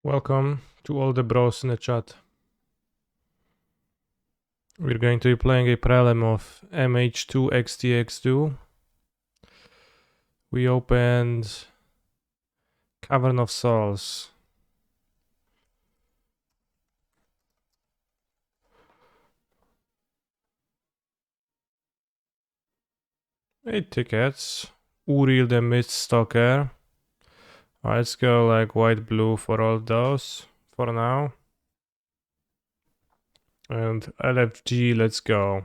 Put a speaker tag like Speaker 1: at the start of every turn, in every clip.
Speaker 1: Welcome to all the bros in the chat. We're going to be playing a prelim of MH2 XTX2. We opened Cavern of Souls. 8 tickets. Uriel the Mist Stalker. Let's go like white blue for all those for now. And LFG, let's go.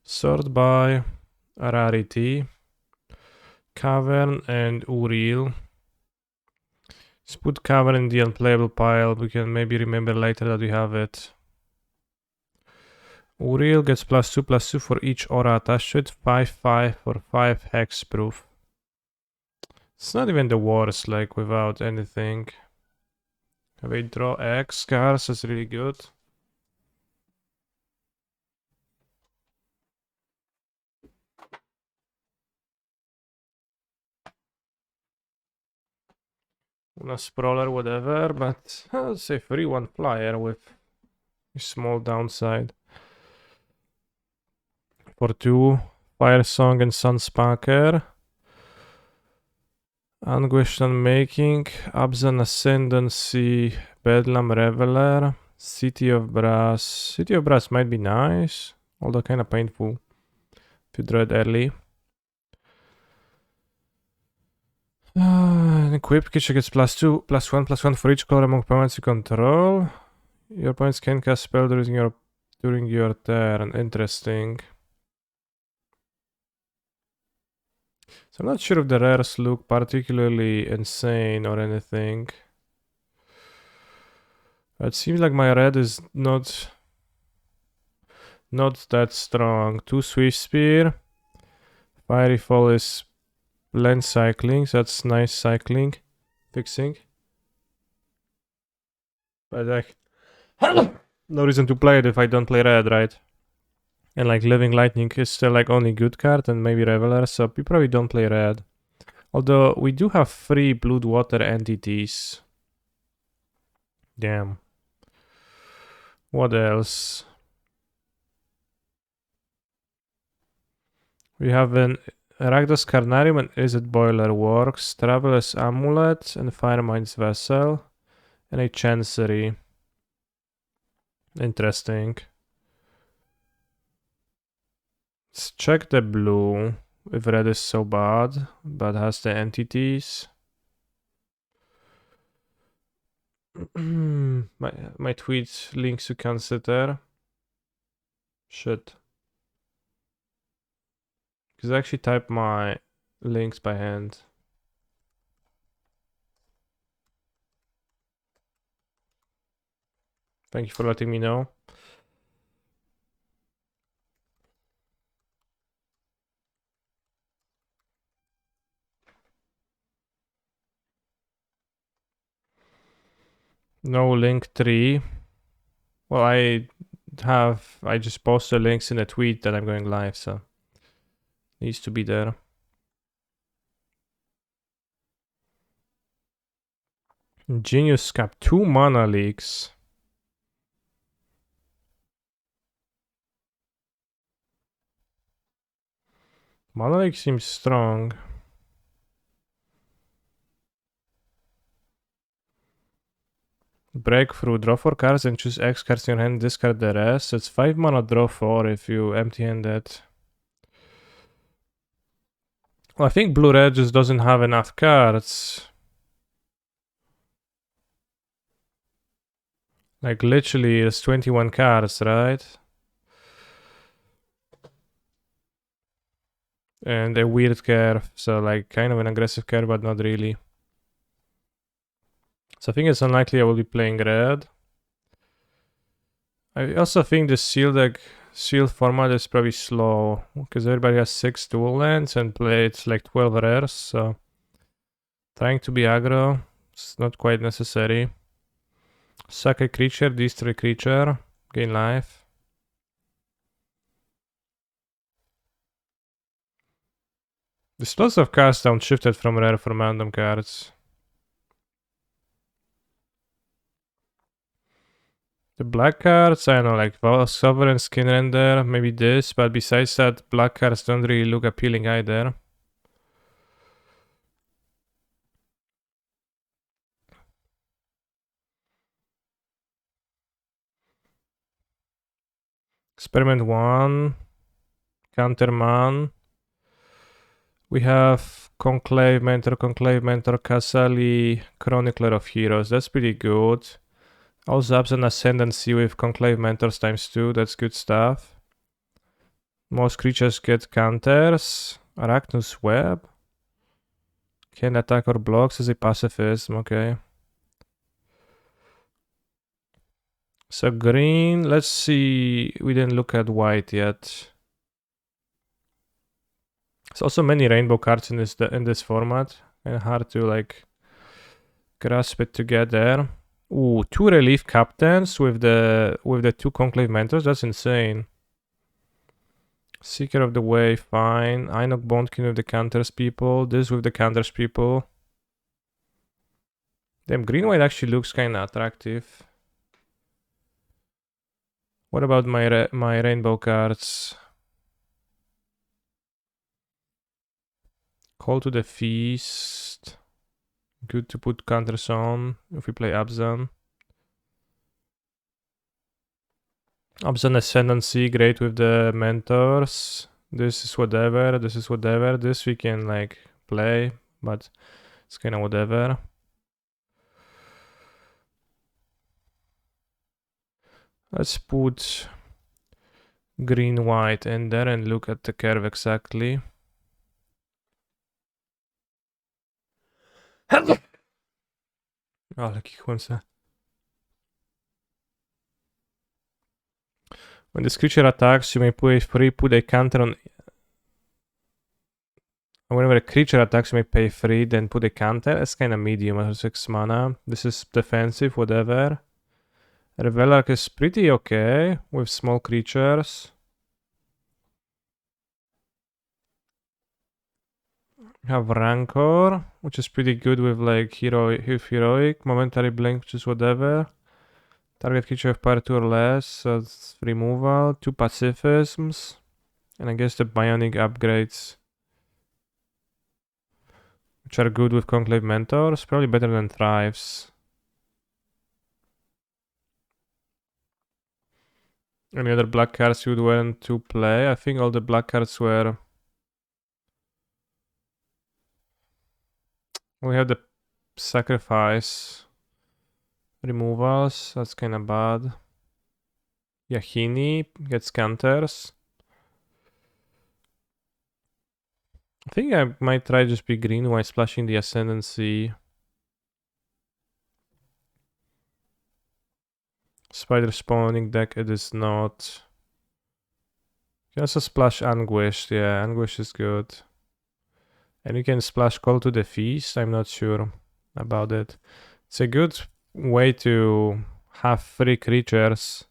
Speaker 1: Sort by rarity. Cavern and Uriel. Let's put Cavern in the unplayable pile. We can maybe remember later that we have it. Uriel gets +2/+2 for each aura attached to it. 5/5 for 5 hex proof. It's not even the worst, like without anything. Have a draw X cards, that's really good. Una sprawler, whatever, but I'll say 3/1 flyer with a small downside. For 2, Fire Song and Sunsparker. Anguished Unmaking, Abzan Ascendancy, Bedlam Reveler, City of Brass. City of Brass might be nice, although kind of painful if you draw it early. Equip creature gets +2/+1/+1 for each color among opponents you control. Your opponents can cast spell during your turn. Interesting. So I'm not sure if the rares look particularly insane or anything. It seems like my red is not that strong. 2 Swift Spear. Fiery Fall is blend cycling, so that's nice cycling. Fixing. But like no reason to play it if I don't play red, right? And like Living Lightning is still like only good card and maybe Reveler, so you probably don't play red. Although we do have 3 Blood Water entities. Damn. What else? We have an Rakdos Carnarium and Izzet Boiler Works, Traveler's Amulet and Firemind's Vessel, and a Chancery. Interesting. Let's check the blue, if red is so bad, but has the entities. my tweet links to consider. Shit. Because I actually type my links by hand. Thank you for letting me know. No link 3. Well, I just posted links in a tweet that I'm going live, so needs to be there. Genius Cap, 2 mana leaks. Mana leak seems strong. Breakthrough, draw 4 cards and choose X cards in your hand, discard the rest. It's 5 mana, draw 4 if you empty-handed. Well, I think blue-red just doesn't have enough cards. Like literally it's 21 cards, right? And a weird curve, so like kind of an aggressive curve, but not really. So I think it's unlikely I will be playing red. I also think the sealed format is probably slow, because everybody has 6 dual lands and plays like 12 rares, so trying to be aggro is not quite necessary. Sack a creature, destroy creature, gain life. There's lots of cards downshifted from rare from random cards. The black cards, I don't know, like Sovereign, Skin Render, maybe this, but besides that, black cards don't really look appealing either. Experiment 1, Counterman. We have Conclave Mentor, Casali, Chronicler of Heroes. That's pretty good. Also Absent Ascendancy with Conclave Mentors ×2. That's good stuff. Most creatures get counters. Arachnus Web. Can attack or blocks as a pacifism. Okay. So green. Let's see. We didn't look at white yet. There's also many rainbow cards in this format, and hard to like grasp it together. Ooh, 2 relief captains with the 2 conclave mentors. That's insane. Seeker of the Way, fine. Einok Bondkin with the counters people. This with the counters people. Damn, green white actually looks kind of attractive. What about my rainbow cards? Call to the Feast. Good to put counters on if we play Abzan. Abzan Ascendancy, great with the mentors. This is whatever, this is whatever. This we can like play, but it's kind of whatever. Let's put green white in there and look at the curve exactly. Ale kichłem se. When this creature attacks, you may put a counter on. Whenever a creature attacks, you may pay 3, then put a counter. That's kind of medium at 6 mana. This is defensive, whatever. Revelark is pretty okay with small creatures. Have Rancor, which is pretty good with like heroic. Momentary Blink, which is whatever. Target creature of power 2 or less, so it's removal. 2 pacifisms. And I guess the bionic upgrades, which are good with Conclave Mentors. Probably better than Thrives. Any other black cards you would want to play? I think all the black cards were... We have the Sacrifice removals. That's kind of bad. Yahini gets counters. I think I might try just be green while splashing the Ascendancy. Spider spawning deck, it is not. You can also splash Anguish. Yeah, Anguish is good. And you can splash Call to the Feast. I'm not sure about it. It's a good way to have 3 creatures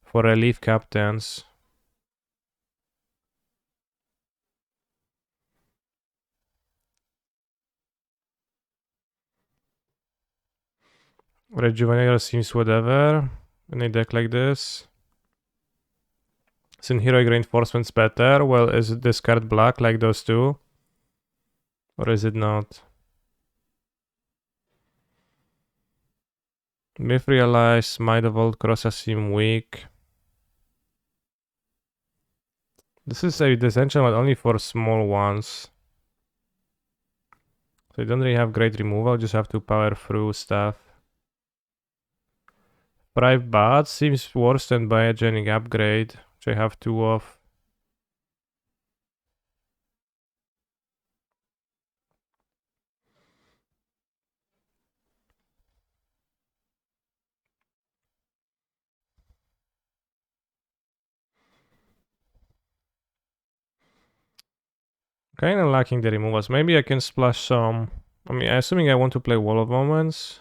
Speaker 1: for relief captains. Rejuvenator seems whatever in a deck like this. Isn't Heroic Reinforcement's better? Well, is it this card black like those two? Or is it not? Mithrilize, Might of Old Crossa seem weak. This is a disenchantment only for small ones. So you don't really have great removal, just have to power through stuff. Brave Bad seems worse than Biogenic Upgrade, which I have 2 of. Kind of lacking the removals. Maybe I can splash some. I mean, assuming I want to play Wall of Omens.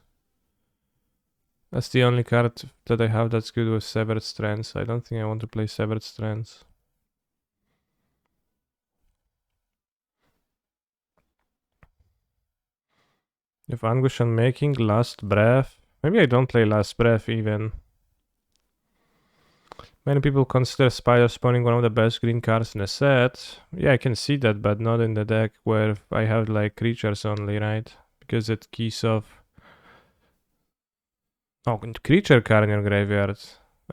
Speaker 1: That's the only card that I have that's good with Severed Strands. I don't think I want to play Severed Strands. If Anguish Unmaking, Last Breath. Maybe I don't play Last Breath even. Many people consider spider spawning one of the best green cards in the set. Yeah, I can see that, but not in the deck where I have like creatures only, right? Because it keys off. Oh, creature card in your graveyard.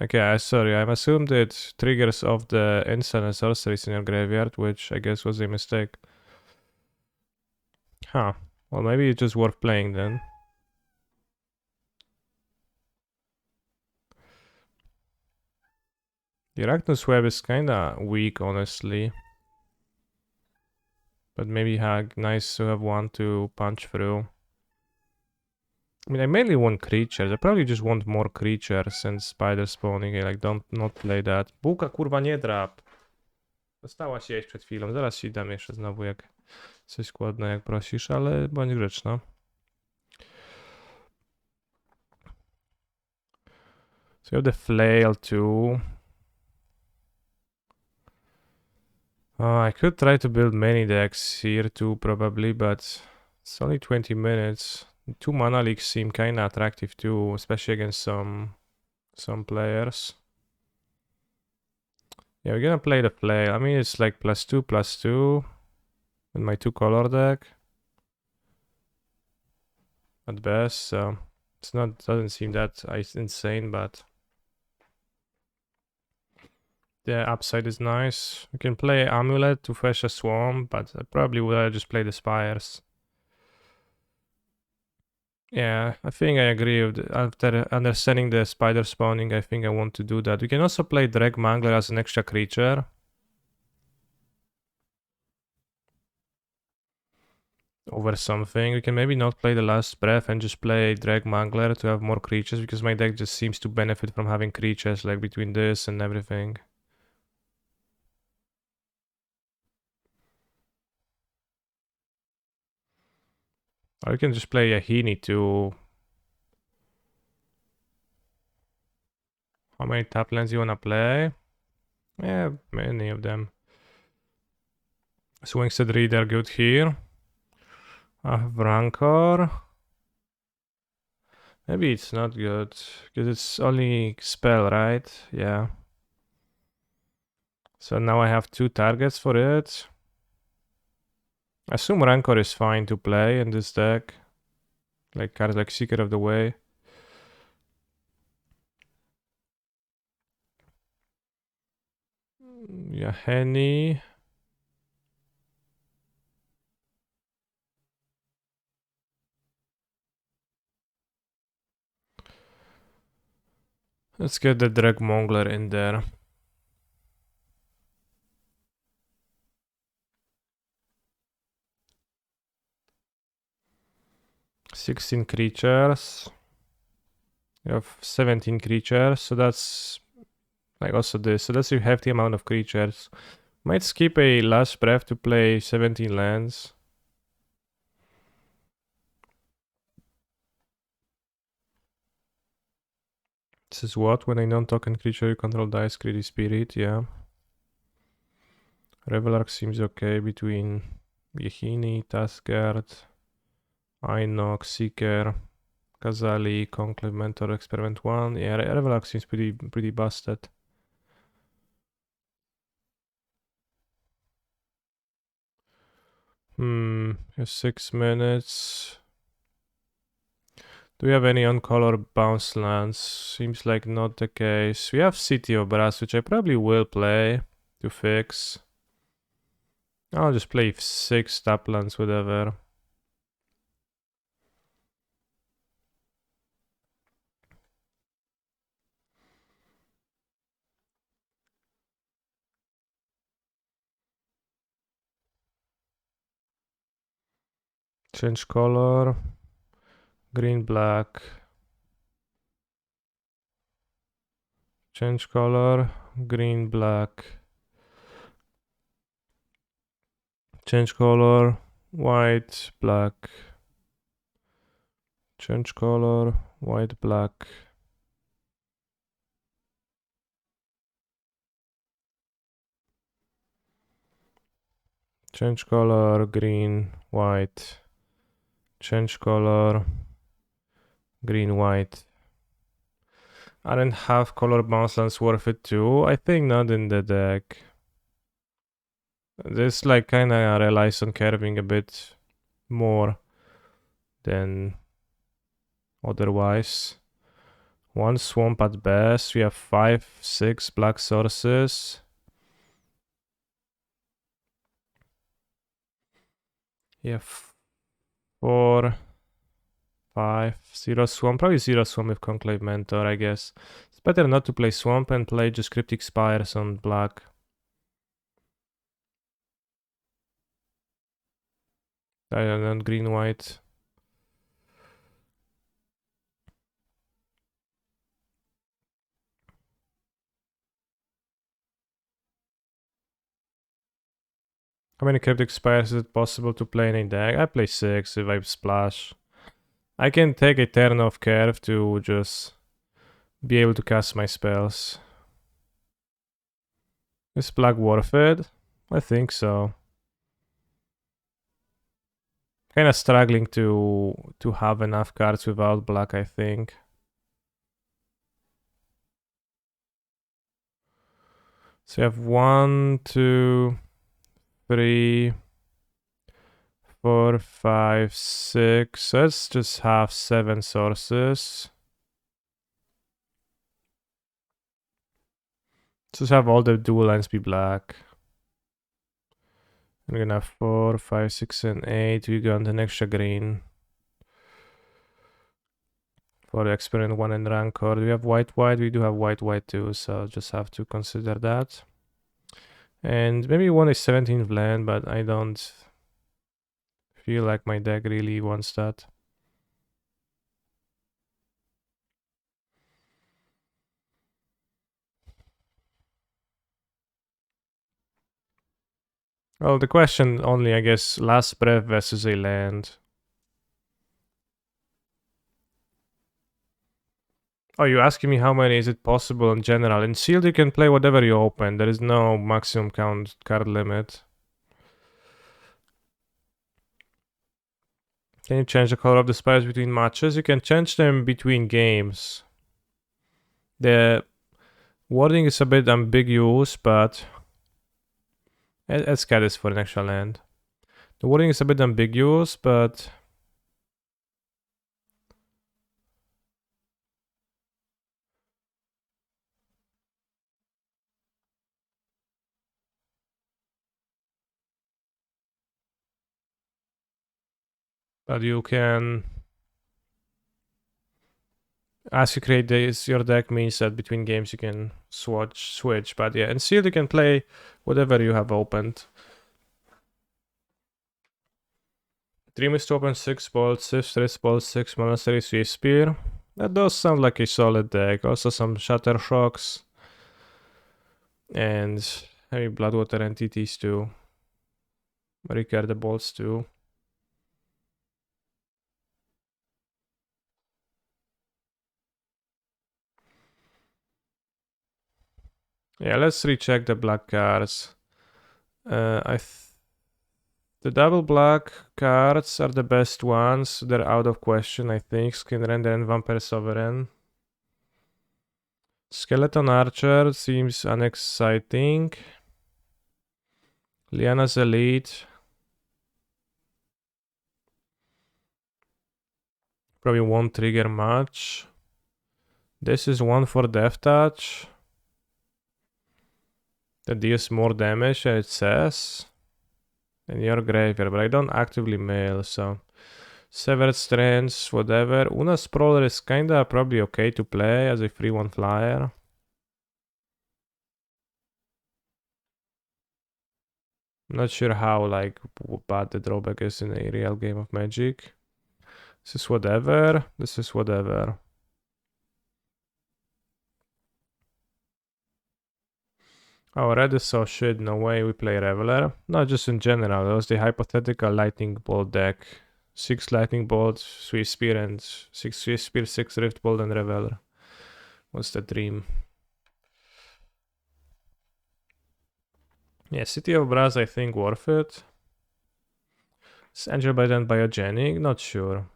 Speaker 1: Okay, sorry, I'm assumed it triggers off the instant and sorceries in your graveyard, which I guess was a mistake. Huh. Well, maybe it's just worth playing then. The Arachnus Web is kinda weak, honestly. But maybe nice to have one to punch through. I mean, I mainly want creatures. I probably just want more creatures and spider spawning. Like, don't not play that. Bułka, kurwa, nie drap. Dostała się jeść przed chwilą. Zaraz ci dam jeszcze znowu, jak coś składne, jak prosisz, ale bądź grzeczna. So you have the flail too. I could try to build many decks here too, probably, but it's only 20 minutes. 2 mana leaks seem kinda attractive too, especially against some players. Yeah, we're gonna play the flail. I mean, it's like +2/+2 in my 2-color deck at best, so it's not, doesn't seem that insane, but the upside is nice. We can play Amulet to fetch a Swarm, but I probably would just play the Spires. Yeah, I think I agree with after understanding the spider spawning, I think I want to do that. We can also play Drag Mangler as an extra creature. Over something. We can maybe not play the Last Breath and just play Drag Mangler to have more creatures, because my deck just seems to benefit from having creatures, like between this and everything. Or you can just play Yahini too. How many tap lands you wanna play? Yeah, many of them. Swingset Reader good here. I have Rancor. Maybe it's not good, because it's only spell, right? Yeah. So now I have 2 targets for it. I assume Rancor is fine to play in this deck. Like cards like Seeker of the Way. Yeah, Henny. Let's get the Drag Mongler in there. "16 creatures. You have 17 creatures, so that's like also this. So that's a hefty amount of creatures. Might skip a Last Breath to play 17 lands. This is what? When a non-token creature you control dies, Greedy Spirit, yeah. Revelark seems okay between Yehini, Taskguard, Inox, Seeker, Kazali, Conclave, Mentor, Experiment 1. Yeah, Revelark seems pretty busted. Here's 6 minutes. Do we have any on-color bounce lands? Seems like not the case. We have City of Brass, which I probably will play to fix. I'll just play 6 tap lands, whatever. Change color. Green, black. Change color. Green, black. Change color. White, black. Change color. White, black. Change color. Green, white. Change color. Green, white. I don't have color bounce lands worth it too. I think not in the deck. This like kinda relies on curving a bit more than otherwise. One swamp at best. We have 5, 6 black sources. Yeah, 4, 5, 0 swamp. Probably 0 swamp with Conclave Mentor, I guess. It's better not to play swamp and play just Cryptic Spires on black. And green-white. How many Cryptic Spires is it possible to play in a deck? I play 6 if I splash. I can take a turn off curve to just be able to cast my spells. Is black worth it? I think so. Kinda struggling to have enough cards without black, I think. So you have 1, 2, 3, 4, 5, 6. So let's just have 7 sources. Just have all the dual lands be black. We're gonna have 4, 5, 6, and 8. We got an extra green for experiment 1 and Rancor. Do we have white? We do have white too, so just have to consider that. And maybe one is 17th land, but I don't feel like my deck really wants that. Well, the question only, I guess, Last Breath versus a land. Oh, you're asking me how many is it possible in general? In sealed, you can play whatever you open. There is no maximum count card limit. Can you change the color of the spires between matches? You can change them between games. The wording is a bit ambiguous, but let's get this for an extra land. The wording is a bit ambiguous, but you can, as you create this, your deck means that between games you can switch. But yeah, in sealed you can play whatever you have opened. Dream is to open 6 bolts, 6 bolts, 6 monastery, 3 spear. That does sound like a solid deck. Also some shatter shocks. And maybe Bloodwater entities too. Recur the bolts too. Yeah, let's recheck the black cards. The double black cards are the best ones. They're out of question, I think. Skin Render and Vampire Sovereign. Skeleton Archer seems unexciting. Liana's Elite. Probably won't trigger much. This is one for Death Touch. That deals more damage, it says. In your graveyard, but I don't actively mail, so. Severed Strands, whatever. Una Sprawler is kinda probably okay to play as a free 1 flyer. Not sure how like bad the drawback is in a real game of Magic. This is whatever. This is whatever. Oh, red is so shit. No way we play Reveler. Not just in general. It was the hypothetical Lightning Bolt deck. 6 Lightning Bolt, Swiss Spear, and 6 Swiss Spear, 6 Rift Bolt, and Reveler. What's the dream? Yeah, City of Brass, I think, worth it. Is Angel Bite and Biogenic? Not sure.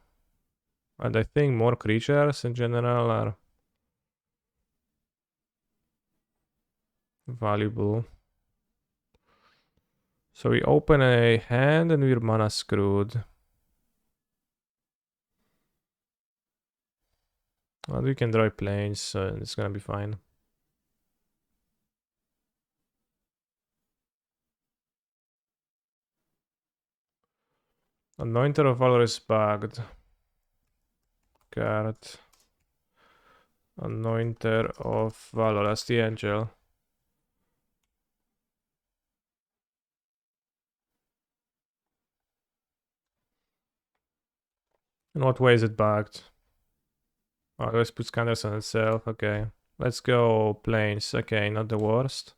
Speaker 1: And I think more creatures in general are valuable. So we open a hand and we're mana screwed. Well, we can draw planes, so it's gonna be fine. Anointer of Valor is bugged. Card. Anointer of Valor, that's the angel. In what way is it bugged? Oh, let's put scanners on itself, okay. Let's go planes, okay, not the worst.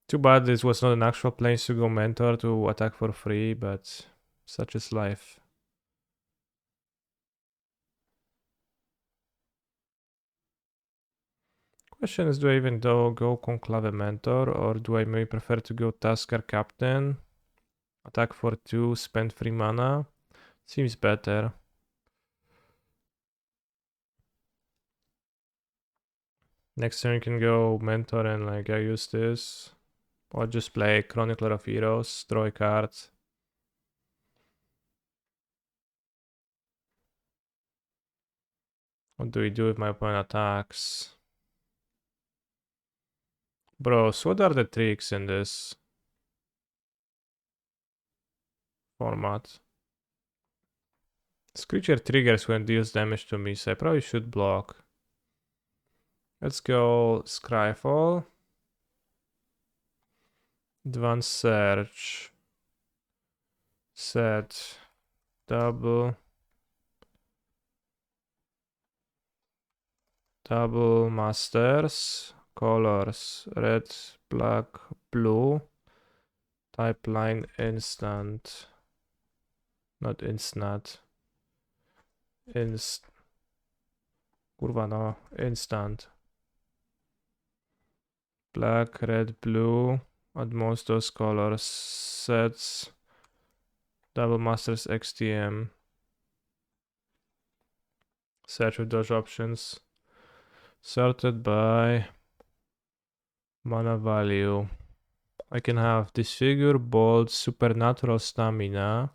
Speaker 1: Too bad this was not an actual planes to go mentor to attack for free, but such is life. Question is, do I even go Conclave Mentor, or do I maybe prefer to go Tasker Captain? Attack for 2, spend 3 mana. Seems better. Next turn you can go Mentor and like I use this. Or just play Chronicler of Heroes, draw a card. What do we do if my opponent attacks? Bros, what are the tricks in this format? This creature triggers when it deals damage to me, so I probably should block. Let's go Scryfall. Advanced Search. Set. Double Masters. Colors. Red, black, blue. Type line instant. Not instant. Kurwa no. Instant. Black, red, blue. Add most those colors. Sets. Double Masters XTM. Search with those options. Sorted by mana value. I can have Disfigure, Bolt, Supernatural Stamina.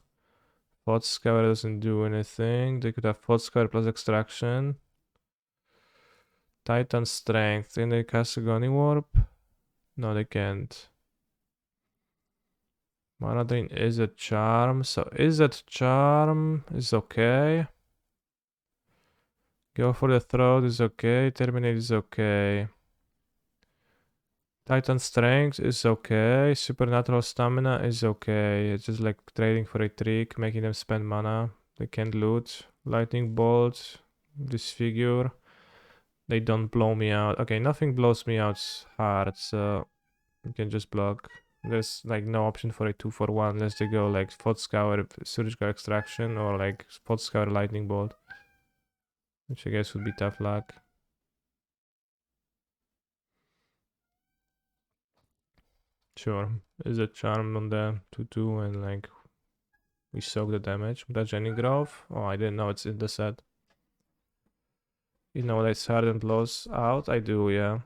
Speaker 1: Thought Scour doesn't do anything. They could have Thought Scour plus Extraction. Titan Strength. Can they cast Agony Warp? No, they can't. Mana Drain is a charm. So is that charm is okay. Go for the throat is okay. Terminate is okay. Titan Strength is okay. Supernatural Stamina is okay. It's just like trading for a trick, making them spend mana. They can't loot. Lightning Bolt. Disfigure. They don't blow me out. Okay, nothing blows me out hard, so you can just block. There's like no option for a 2-for-1 unless they go like Thought Scour, Surgical Extraction, or like Thought Scour, Lightning Bolt. Which I guess would be tough luck. Sure. Is a charm on the 2-2 and like we soak the damage. Does any growth? Oh, I didn't know it's in the set. You know that it's hardened blows out? I do, yeah.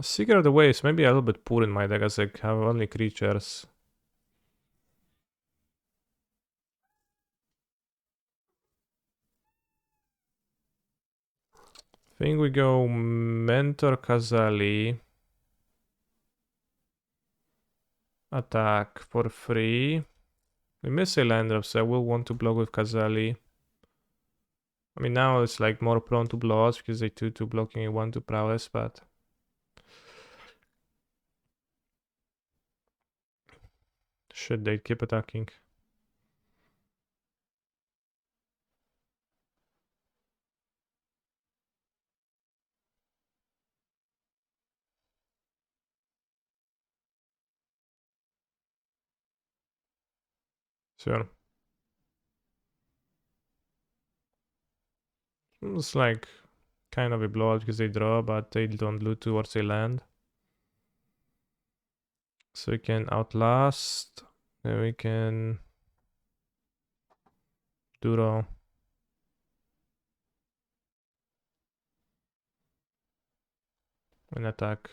Speaker 1: Seeker of the Waves, maybe a little bit poor in my deck as I have only creatures. I think we go Mentor Kazali. Attack for free. We miss a land drop, so I will want to block with Kazali. I mean, now it's like more prone to blows because they 2-2 blocking a 1-2 prowess, but should they keep attacking? Sure. It's like kind of a blowout because they draw, but they don't loot towards a land. So we can outlast. Then we can Duro. An attack.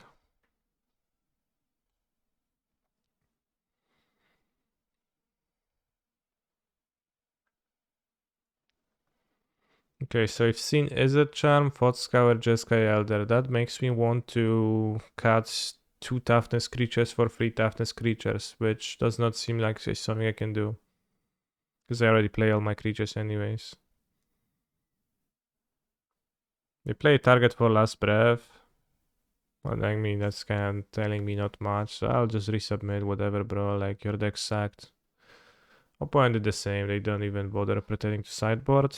Speaker 1: Okay, so I've seen Izzet Charm, Thought Scour, Jeskai Elder. That makes me want to cut 2 toughness creatures for 3 toughness creatures, which does not seem like it's something I can do. Because I already play all my creatures anyways. They play target for Last Breath. Well, I mean, that's kind of telling me not much, so I'll just resubmit whatever, bro. Like, your deck's sacked. Opponent did the same, they don't even bother pretending to sideboard.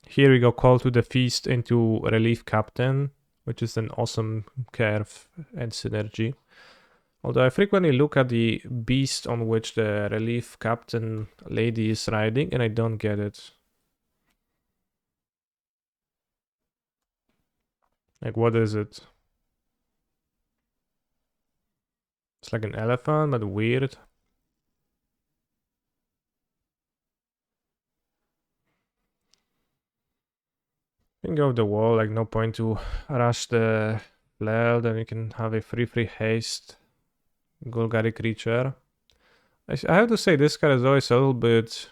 Speaker 1: Here we go, Call to the Feast into Relief Captain, which is an awesome curve and synergy. Although I frequently look at the beast on which the Relief Captain lady is riding, and I don't get it. Like, what is it? It's like an elephant, but weird. You can go the wall, like no point to rush the flare, then you can have a free haste Golgari creature. I have to say this card is always a little bit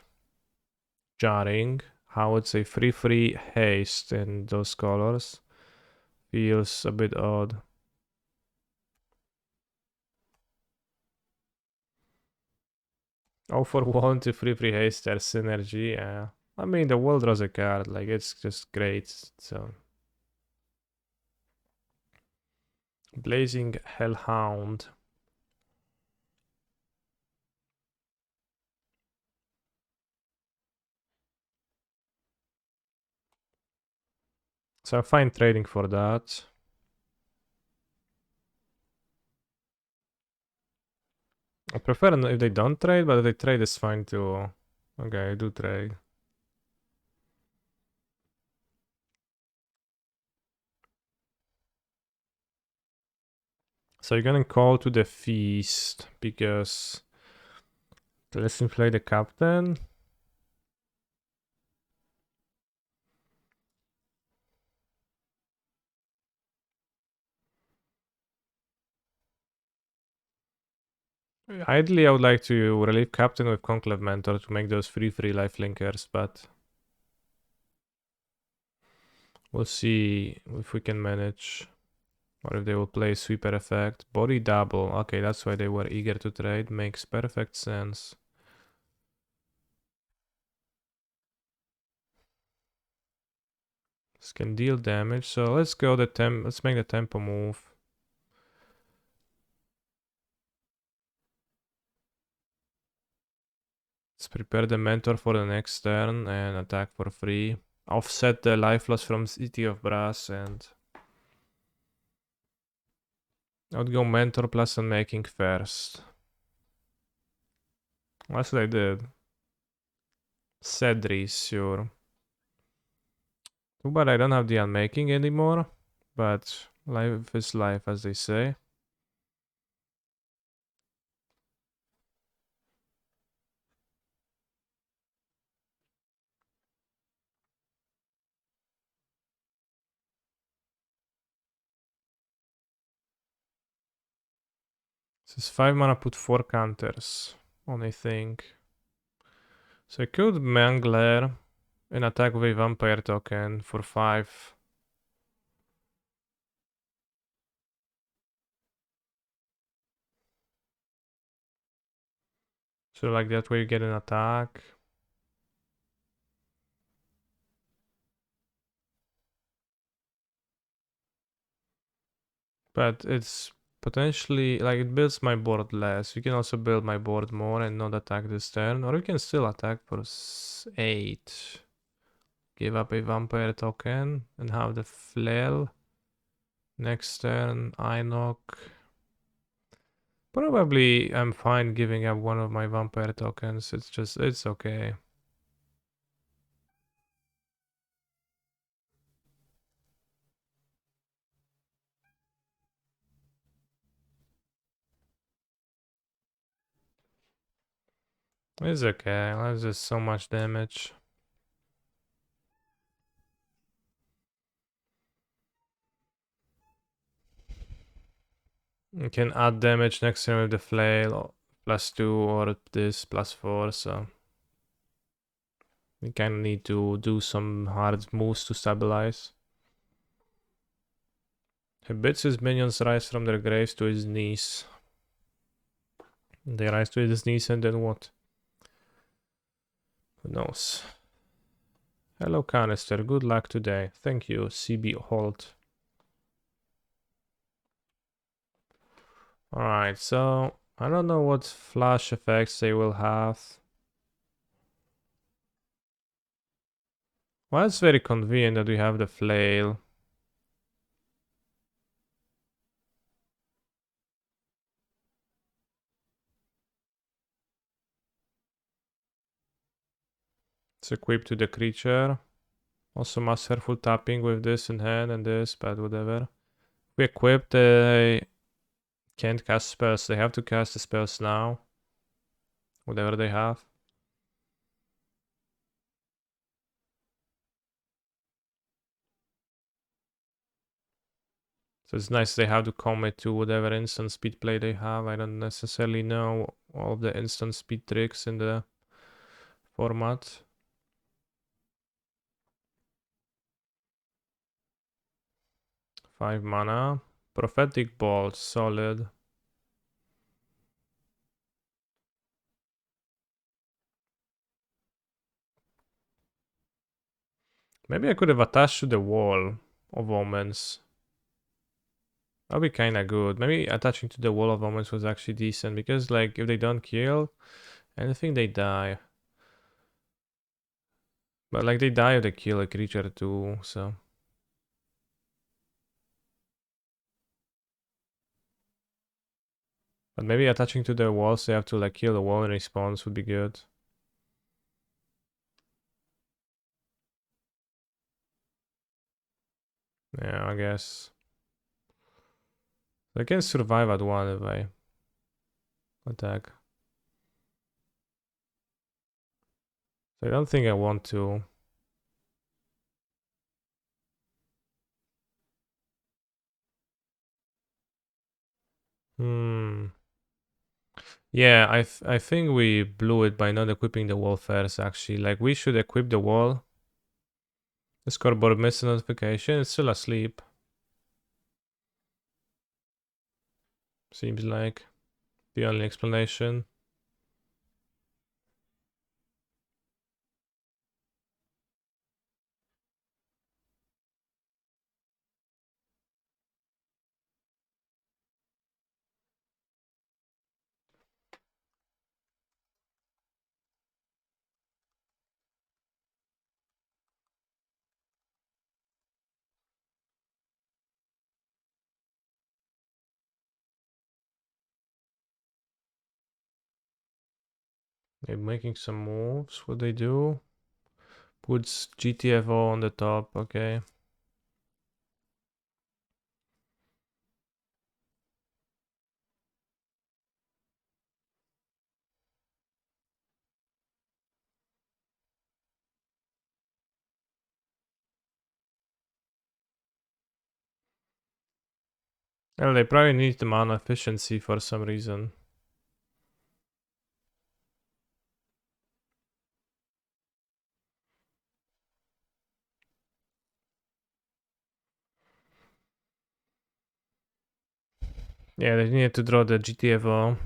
Speaker 1: jarring. How it's a free haste in those colors. Feels a bit odd. Oh, for 1 to free haste, there's synergy, yeah. I mean, the world draws a card, like it's just great, so. Blazing Hellhound. So I'm fine trading for that. I prefer if they don't trade, but if they trade, it's fine too. Okay, I do trade. So you're gonna call to the feast because let's play the captain. Ideally, I would like to relieve captain with Conclave Mentor to make those free life linkers, but we'll see if we can manage. Or if they will play sweeper effect. Body double. Okay, that's why they were eager to trade. Makes perfect sense. This can deal damage. So let's go let's make the tempo move. Let's prepare the mentor for the next turn and attack for free. Offset the life loss from City of Brass and I would go mentor plus unmaking first. That's what I did. Cedric, sure. Too bad I don't have the unmaking anymore, but life is life, as they say. This is 5 mana, put 4 counters on a thing. So I could Mangler and attack with a vampire token for 5. So like that way you get an attack. But it's potentially, like it builds my board less. You can also build my board more and not attack this turn. Or you can still attack for 8. Give up a vampire token and have the flail. Next turn, I knock. Probably I'm fine giving up one of my vampire tokens. It's okay. It's okay, that's just so much damage. You can add damage next turn with the flail, +2, or this +4, so we kinda need to do some hard moves to stabilize. He bids his minions rise from their graves to his knees. They rise to his knees and then what? Who knows? Hello Canister, good luck today. Thank you, CB Holt. Alright, so I don't know what flash effects they will have. Well, it's very convenient that we have the flail. It's equipped to the creature. Also masterful tapping with this in hand and this, but whatever. We equip, they can't cast spells. They have to cast the spells now. Whatever they have. So it's nice they have to commit to whatever instant speed play they have. I don't necessarily know all of the instant speed tricks in the format. Five mana. Prophetic Bolt, solid. Maybe I could have attached to the wall of omens. That'd be kinda good. Maybe attaching to the wall of omens was actually decent because like if they don't kill anything they die. But like they die if they kill a creature too, so. But maybe attaching to the walls, they have to like kill the wall in response would be good. Yeah, I guess. I can survive at one if I attack. So I don't think I want to. Hmm. Yeah, I think we blew it by not equipping the wall first, actually. Like, we should equip the wall. The scoreboard missed a notification. It's still asleep. Seems like the only explanation. They're making some moves. What they do? Puts GTFO on the top. Okay. Well, they probably need the mana efficiency for some reason. Yeah, they needed to draw the GTFO.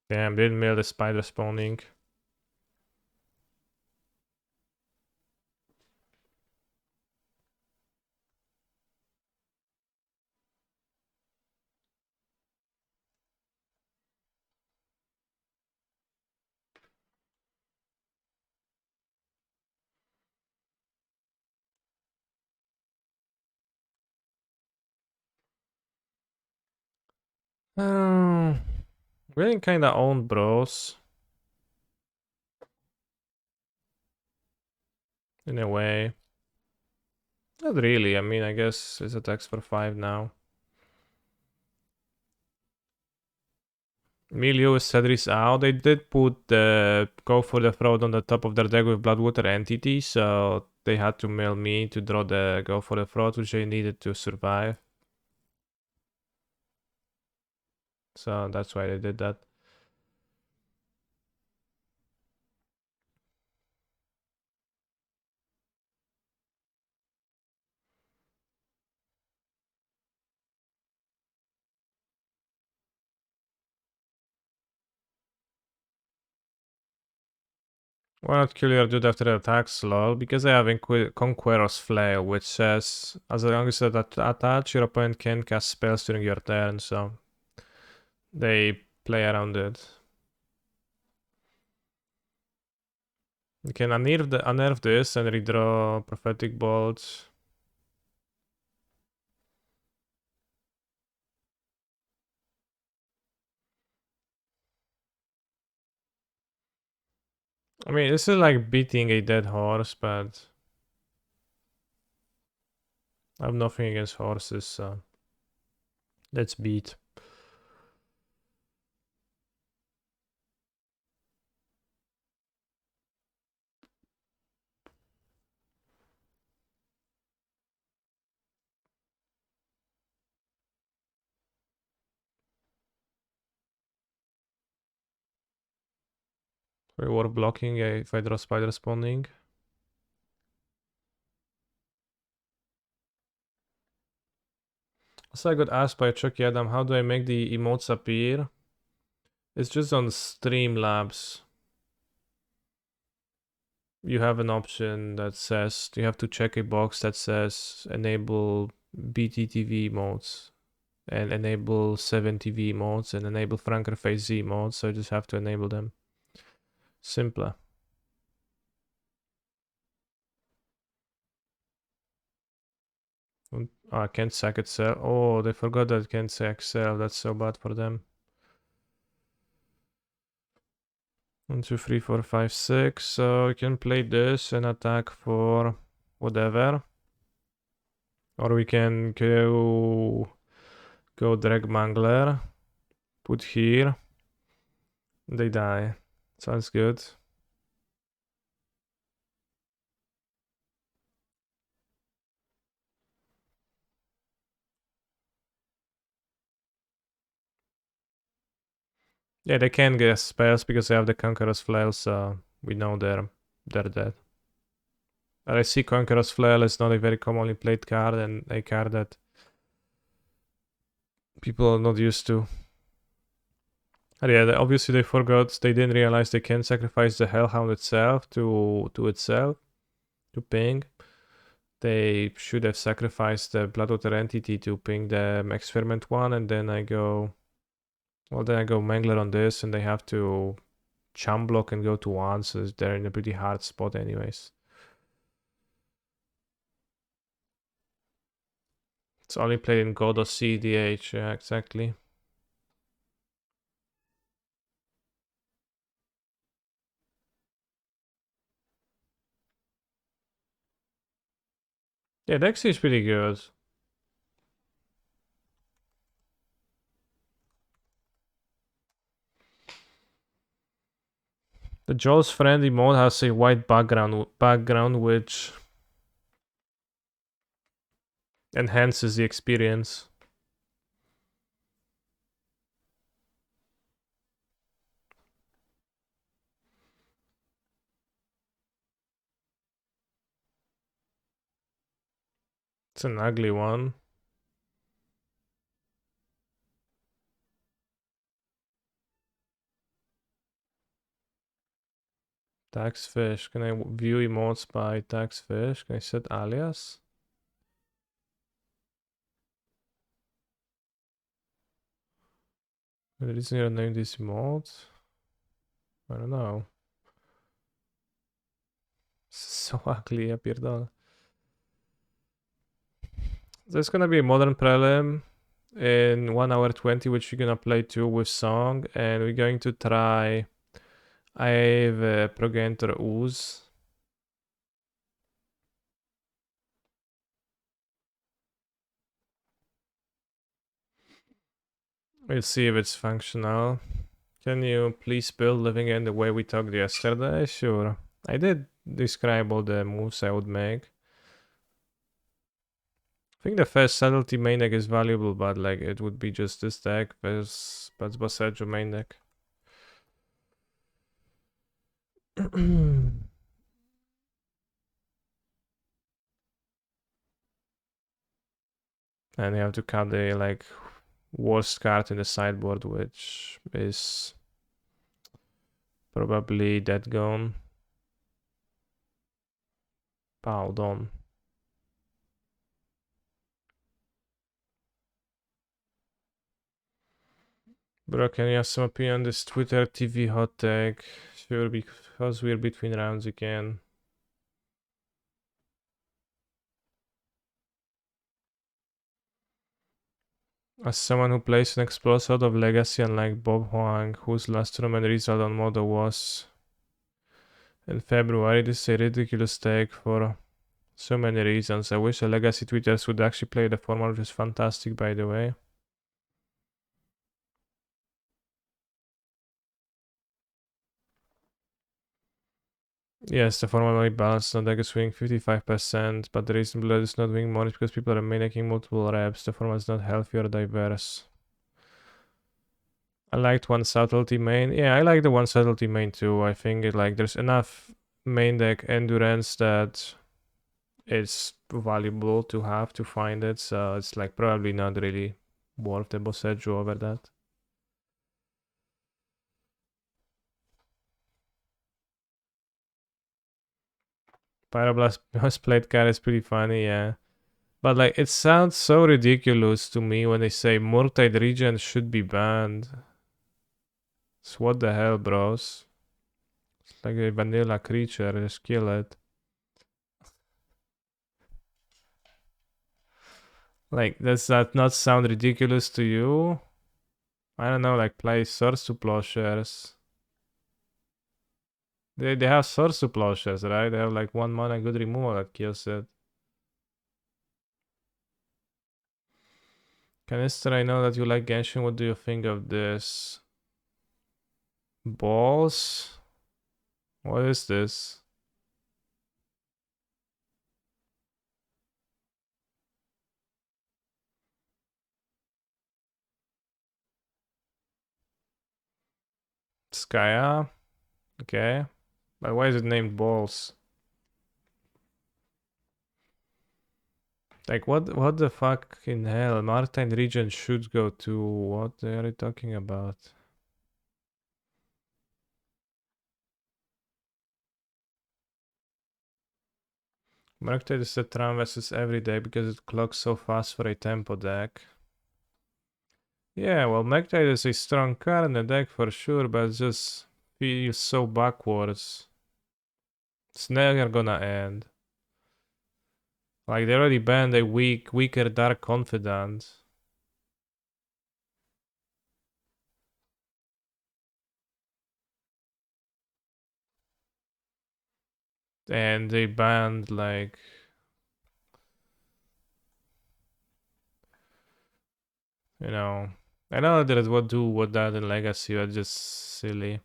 Speaker 1: Damn, didn't mill the spider spawning. Oh, really kinda own bros. In a way. Not really. I mean, I guess it's attacks for 5 now. Emilio with Cedric's out. They did put the go for the throat on the top of their deck with Bloodwater Entity, so they had to mill me to draw the go for the throat, which they needed to survive. So that's why they did that. Why not kill your dude after the attacks, lol? Because I have Conqueror's Flail, which says as long as it attach, your opponent can cast spells during your turn, so they play around it. You can unnerve this and redraw Prophetic Bolts. I mean, this is like beating a dead horse, but I have nothing against horses, so let's beat. Reward blocking if I draw Spider Spawning. So I got asked by Chucky Adam, how do I make the emotes appear? It's just on Streamlabs. You have an option that says you have to check a box that says enable BTTV modes and enable 7TV modes and enable Frankerface Z modes, so you just have to enable them. Simpler. Oh, I can't sack itself. Oh, they forgot that it can't sack itself. That's so bad for them. 1, 2, 3, 4, 5, 6. So we can play this and attack for whatever. Or we can go Drag Mangler. Put here. They die. Sounds good. Yeah, they can get spells because they have the Conqueror's Flail, so we know they're dead. But I see Conqueror's Flail is not a very commonly played card and a card that people are not used to. And yeah, obviously they forgot, they didn't realize they can sacrifice the Hellhound itself to itself, to ping. They should have sacrificed the Bloodwater Entity to ping the Experiment one, and then I go Mangler on this, and they have to chum block and go to 1, so they're in a pretty hard spot anyways. It's only played in God or CDH, yeah, exactly. Yeah, Dexy is pretty good. The Joel's friendly mode has a white background which enhances the experience. It's an ugly one. Tax fish. Can I view emotes by tax fish? Can I set alias? The reason you name this emote? I don't know. So ugly, ja pierdolę. There's gonna be a modern prelim in 1 hour 20, which we're gonna play too with song, and we're going to try. I have a Progenitor Ooze. We'll see if it's functional. Can you please build living end the way we talked yesterday? Sure. I did describe all the moves I would make. I think the first subtlety main deck is valuable, but like it would be just this deck versus Bosseggio main deck. And you have to cut the like worst card in the sideboard, which is probably Dead Gone. Pardon. Bro, can you have some opinion on this Twitter TV hot take? Sure, because we're between rounds again. As someone who plays an explosive out of Legacy, unlike Bob Huang, whose last tournament result on Modo was in February, this is a ridiculous take for so many reasons. I wish the Legacy tweeters would actually play the format, which is fantastic, by the way. Yes, the formally balanced deck is winning 55%, but the reason Blood is not winning more is because people are making multiple reps. The format is not healthy or diverse. I liked one subtlety main. Yeah, I like the one subtlety main too. I think it like there's enough main deck endurance that it's valuable to have to find it. So it's like probably not really worth the Bosseggio over that. Pyroblast played card is pretty funny, yeah. But like it sounds so ridiculous to me when they say Murktide Regent should be banned. So what the hell, bros? It's like a vanilla creature, just kill it. Like, does that not sound ridiculous to you? I don't know, like play Swords to Plowshares. They have Swords to Plowshares, right? They have like 1 mana good removal that kills it. Canister, I know that you like Genshin. What do you think of this? Balls? What is this? Skya? Okay. But why is it named Balls? Like what the fuck in hell? Martine Regent should go to what are you talking about? Murktide is a Tram versus every day because it clocks so fast for a tempo deck. Yeah, well Murktide is a strong card in the deck for sure, but it just feels so backwards. It's never gonna end. Like they already banned a weaker Dark Confidant. And they banned like you know I know that it would do what that in Legacy, but just silly.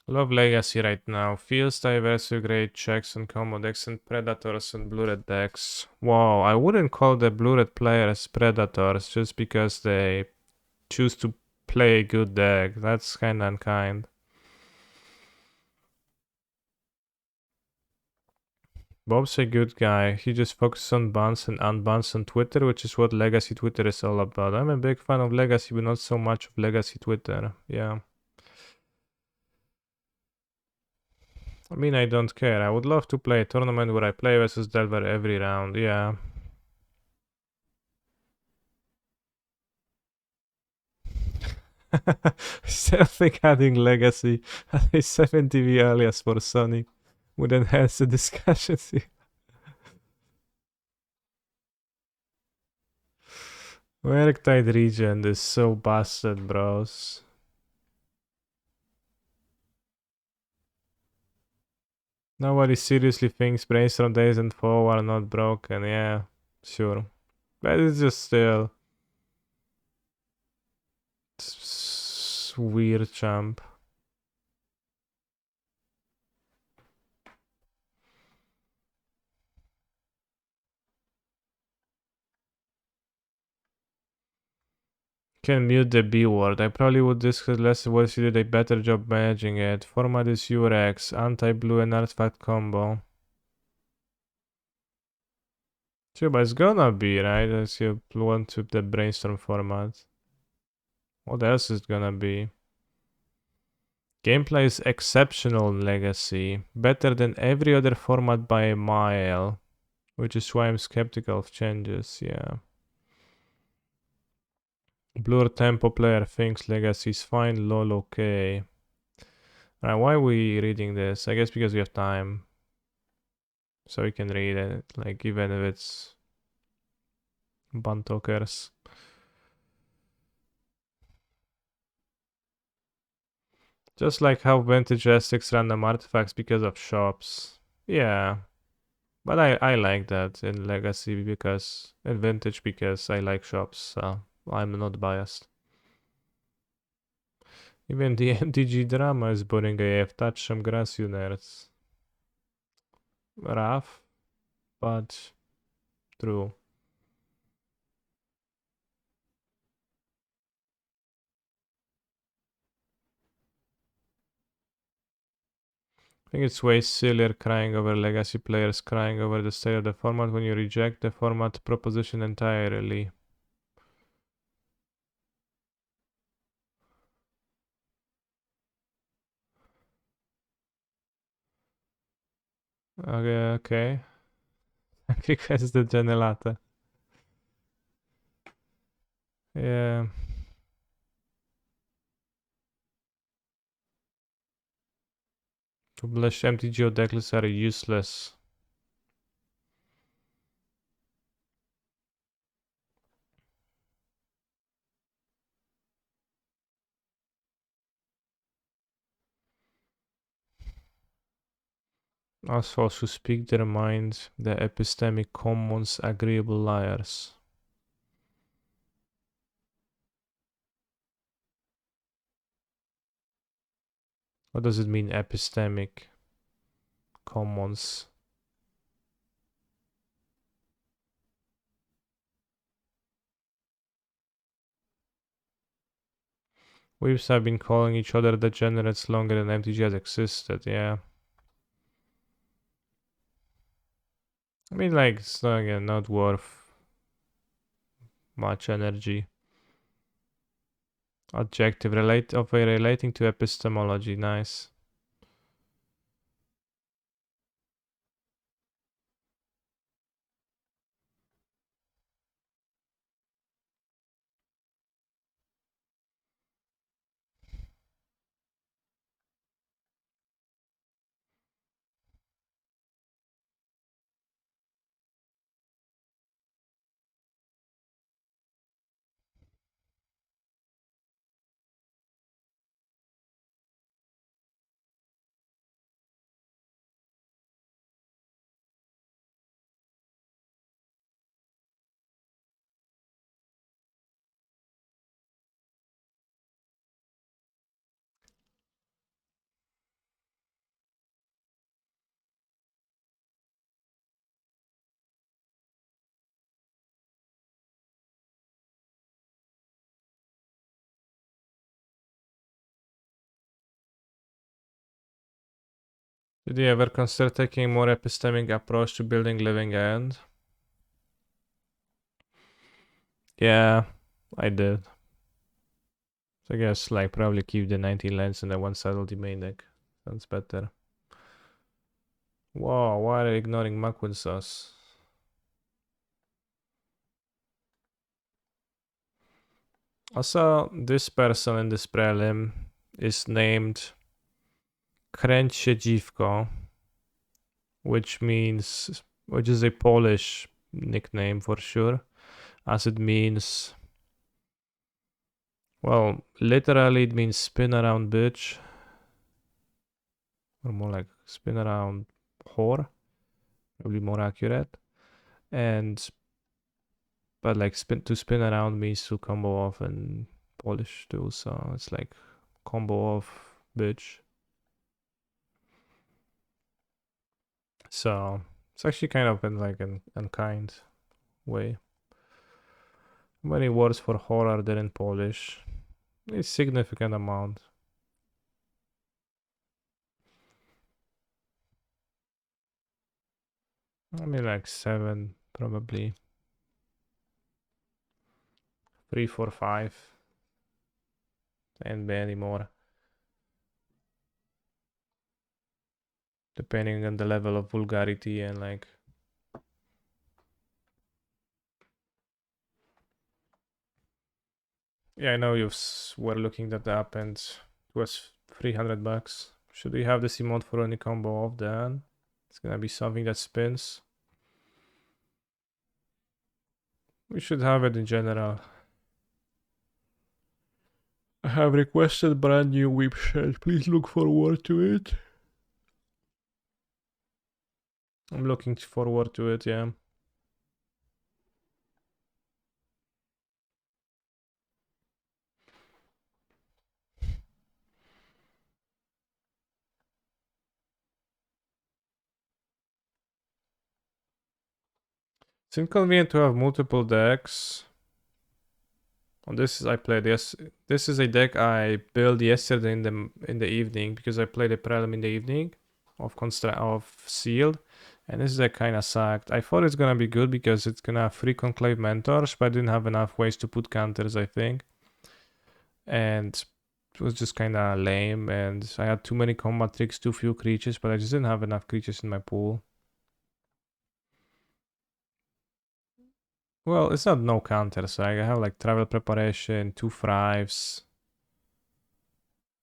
Speaker 1: Love Legacy right now. Feels diverse with great checks and combo decks and predators and blue red decks. Wow, I wouldn't call the blue red players predators just because they choose to play a good deck. That's kinda unkind. Bob's a good guy. He just focuses on bans and unbans on Twitter, which is what Legacy Twitter is all about. I'm a big fan of Legacy, but not so much of Legacy Twitter. Yeah. I mean, I don't care. I would love to play a tournament where I play versus Delver every round. Yeah. Still think adding Legacy as a 7TV alias for Sonic would enhance the discussion. Murktide Regent is so busted, bros. Nobody seriously thinks Brainstorm Days and Foe are not broken. Yeah, sure. But it's just still. This weird champ. Can mute the B word. I probably would discuss less voice. You did a better job managing it. Format is Urex, anti-blue and artifact combo. Sure, but it's gonna be, right? As you want to the brainstorm format. What else is gonna be? Gameplay is exceptional in Legacy. Better than every other format by a mile. Which is why I'm skeptical of changes, yeah. Blur tempo player thinks Legacy is fine, lol, okay. Alright, why are we reading this? I guess because we have time. So we can read it, like, even if it's Bantokers. Just like how Vintage restricts random artifacts because of shops. Yeah. But I like that in Legacy because, in Vintage because I like shops, so I'm not biased. Even the MTG drama is boring AF, touch some grass, you nerds. Rough, but true. I think it's way sillier crying over Legacy players crying over the state of the format when you reject the format proposition entirely. Okay. Because the Genelata. Yeah. Published MTGO decklists are useless. Assholes who speak their minds, the epistemic commons, agreeable liars. What does it mean, epistemic commons? Weebs have been calling each other degenerates longer than MTG has existed, yeah. I mean, like, it's not, again, not worth much energy. Adjective, relating to epistemology, nice. Did you ever consider taking a more epistemic approach to building Living End? Yeah, I did. So I guess, like, probably keep the 19 lands and then one saddle the main deck. Sounds better. Wow, why are they ignoring Makwin Sauce? Also, this person in this prelim is named Kręcie Dziwko, which is a Polish nickname for sure, as it means, well, literally it means spin around bitch, or more like spin around whore, probably more accurate. But like spin around means to combo off in Polish too, so it's like combo of bitch. So it's actually kind of in like an unkind way. Many words for horror there in Polish. A significant amount. I mean like 7 probably. 3, 4, 5. And many more. Depending on the level of vulgarity and like. Yeah, I know you were looking that up and it was $300. Should we have this emote for any combo of that? It's gonna be something that spins. We should have it in general. I have requested brand new whip shirt. Please look forward to it. I'm looking forward to it, yeah. It's inconvenient to have multiple decks. And this is I played this is a deck I built yesterday in the evening because I played a prelim in the evening of sealed, and this deck kinda sucked. I thought it's gonna be good because it's gonna have 3 conclave mentors, but I didn't have enough ways to put counters, I think. And it was just kinda lame, and I had too many combat tricks, too few creatures, but I just didn't have enough creatures in my pool. Well, it's not no counters. I have like travel preparation, 2 thrives,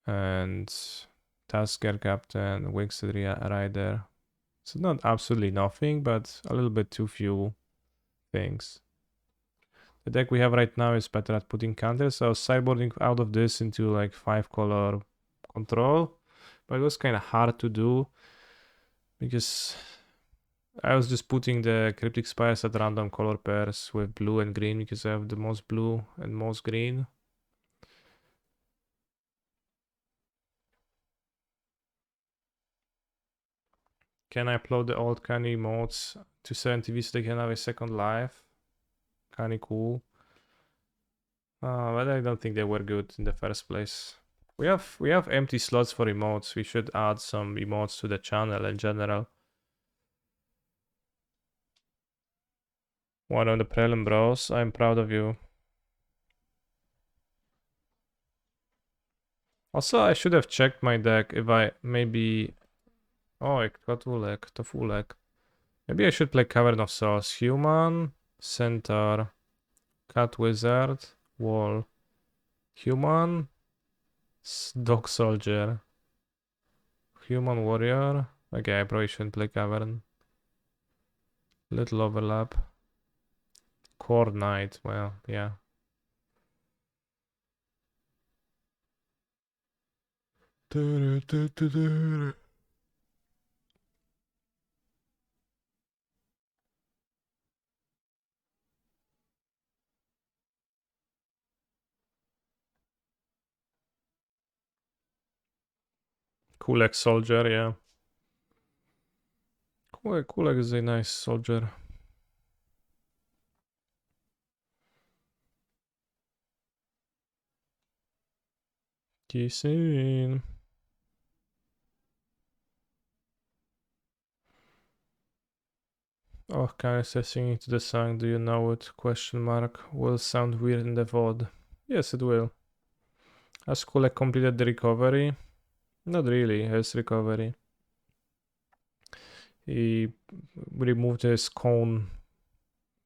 Speaker 1: and Tasker Captain, Winged Rider. So not absolutely nothing, but a little bit too few things. The deck we have right now is better at putting counters, so I was sideboarding out of this into like 5-color control, but it was kind of hard to do because I was just putting the Cryptic Spires at random color pairs with blue and green because I have the most blue and most green. Can I upload the old Canny modes to 7TV so they can have a second life? Kinda cool. But I don't think they were good in the first place. We have empty slots for emotes. We should add some emotes to the channel in general. One on the Prelim bros. I'm proud of you. Also, I should have checked my deck if I maybe... Oh, Tofulek. Maybe I should play Cavern of Souls. Human, Centaur, Cat Wizard, Wall. Human, Dog Soldier. Human Warrior. Okay, I probably shouldn't play Cavern. Little overlap. Core Knight. Well, yeah. Kulek Soldier, yeah. Kulek is a nice soldier. Kissing. Oh, kind of singing to the song. Do you know it? Question mark. Will sound weird in the VOD. Yes, it will. Has Kulek completed the recovery? Not really. His recovery. He removed his cone,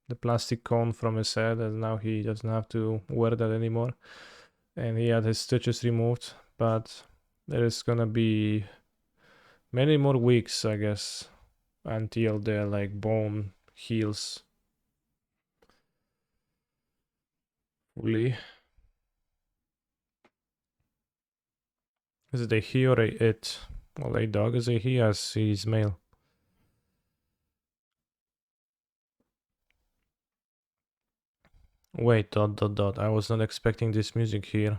Speaker 1: the plastic cone from his head, and now he doesn't have to wear that anymore. And he had his stitches removed, but there is gonna be many more weeks, I guess, until the like bone heals fully. Is it a he or a it? Well, a dog is a he as he's male. Wait, dot. I was not expecting this music here.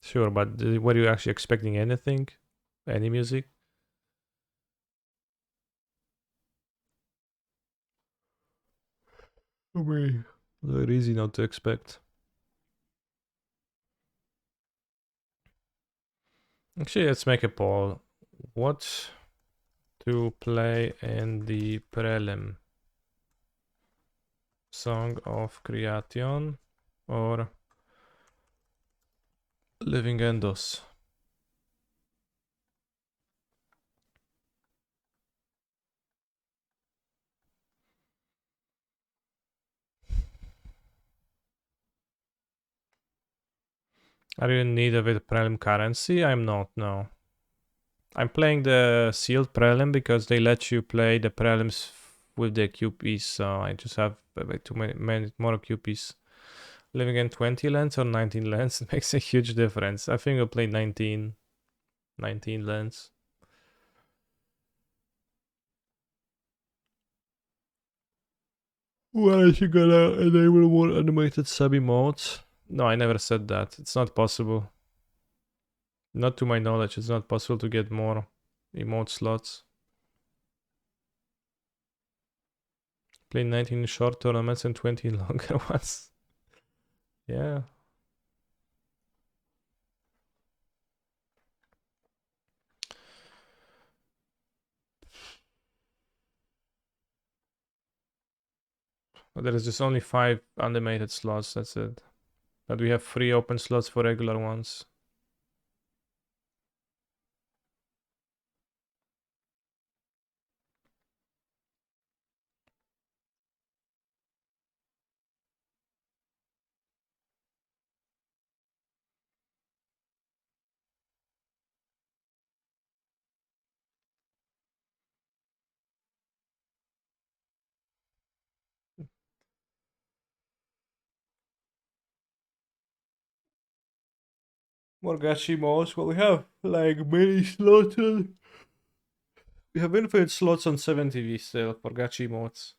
Speaker 1: Sure, but were you actually expecting anything? Any music? Very, very easy not to expect. Actually, let's make a poll. What to play in the prelim? Song of Creation or Living Endos? Are you in need of a prelim currency? I'm not, no. I'm playing the sealed prelim because they let you play the prelims with the QPs, so I just have too many more QPs. Living in 20 lands or 19 lands makes a huge difference. I think I'll play 19 lands. Why is you gonna enable more animated sub emotes? No, I never said that. It's not possible. Not to my knowledge, it's not possible to get more emote slots. Play 19 short tournaments and 20 longer ones. Yeah. There is just only 5 animated slots, that's it. But we have 3 open slots for regular ones. Morgachi modes, well, we have like many slots on. We have infinite slots on 7TV still for gachi modes.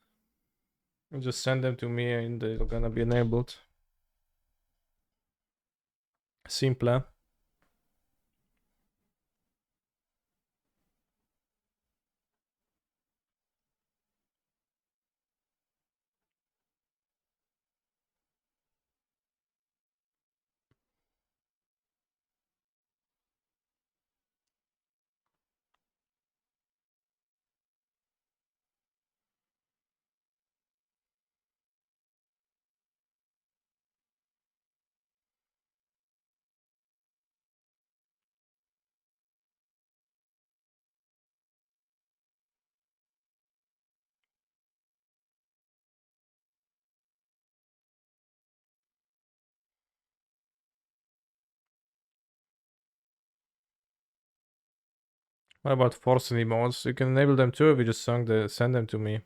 Speaker 1: You just send them to me and they're gonna be enabled. Simple. What about forcing emotes? You can enable them too if you just send them to me.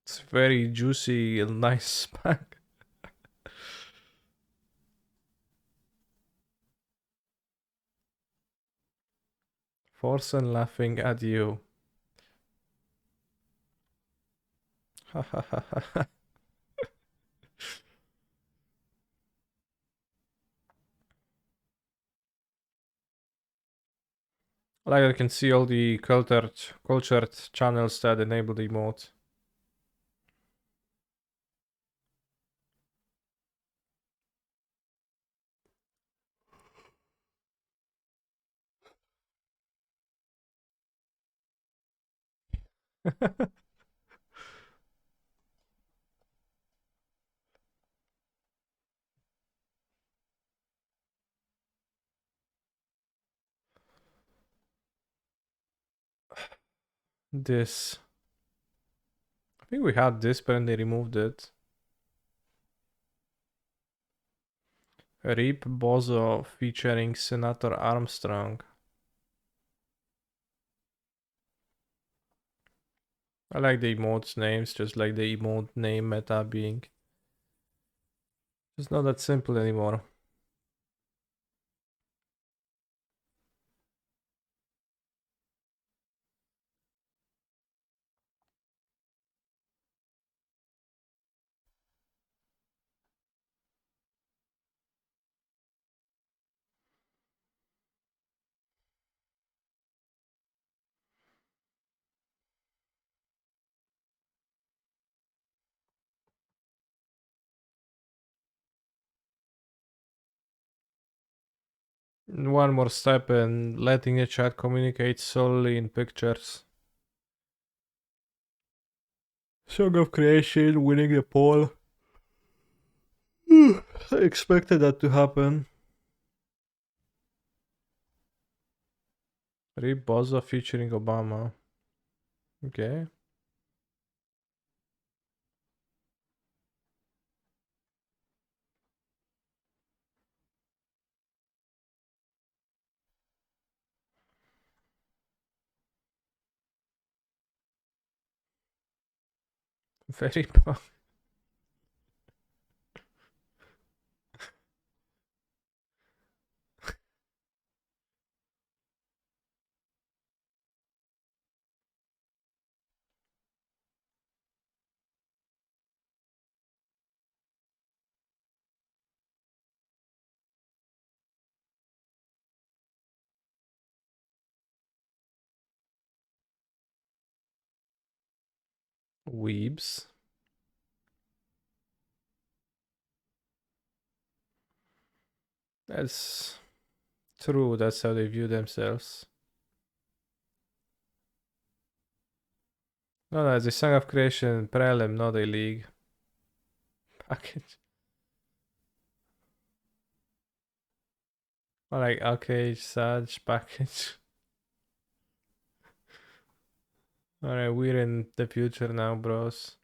Speaker 1: It's very juicy and nice pack. Force and laughing at you. Like I can see all the cultured channels that enable the emote. This. I think we had this, but then they removed it. Rip Bozo featuring Senator Armstrong. I like the emotes names, just like the emote name meta being. It's not that simple anymore. One more step and letting the chat communicate solely in pictures. Song of Creation winning the poll. I expected that to happen. Rip Bozo featuring Obama. Okay. Very weebs. That's true, that's how they view themselves. No, it's a Song of Creation Prelim, not a league. Package. Or like okay, Saj package. Alright, we're in the future now, bros.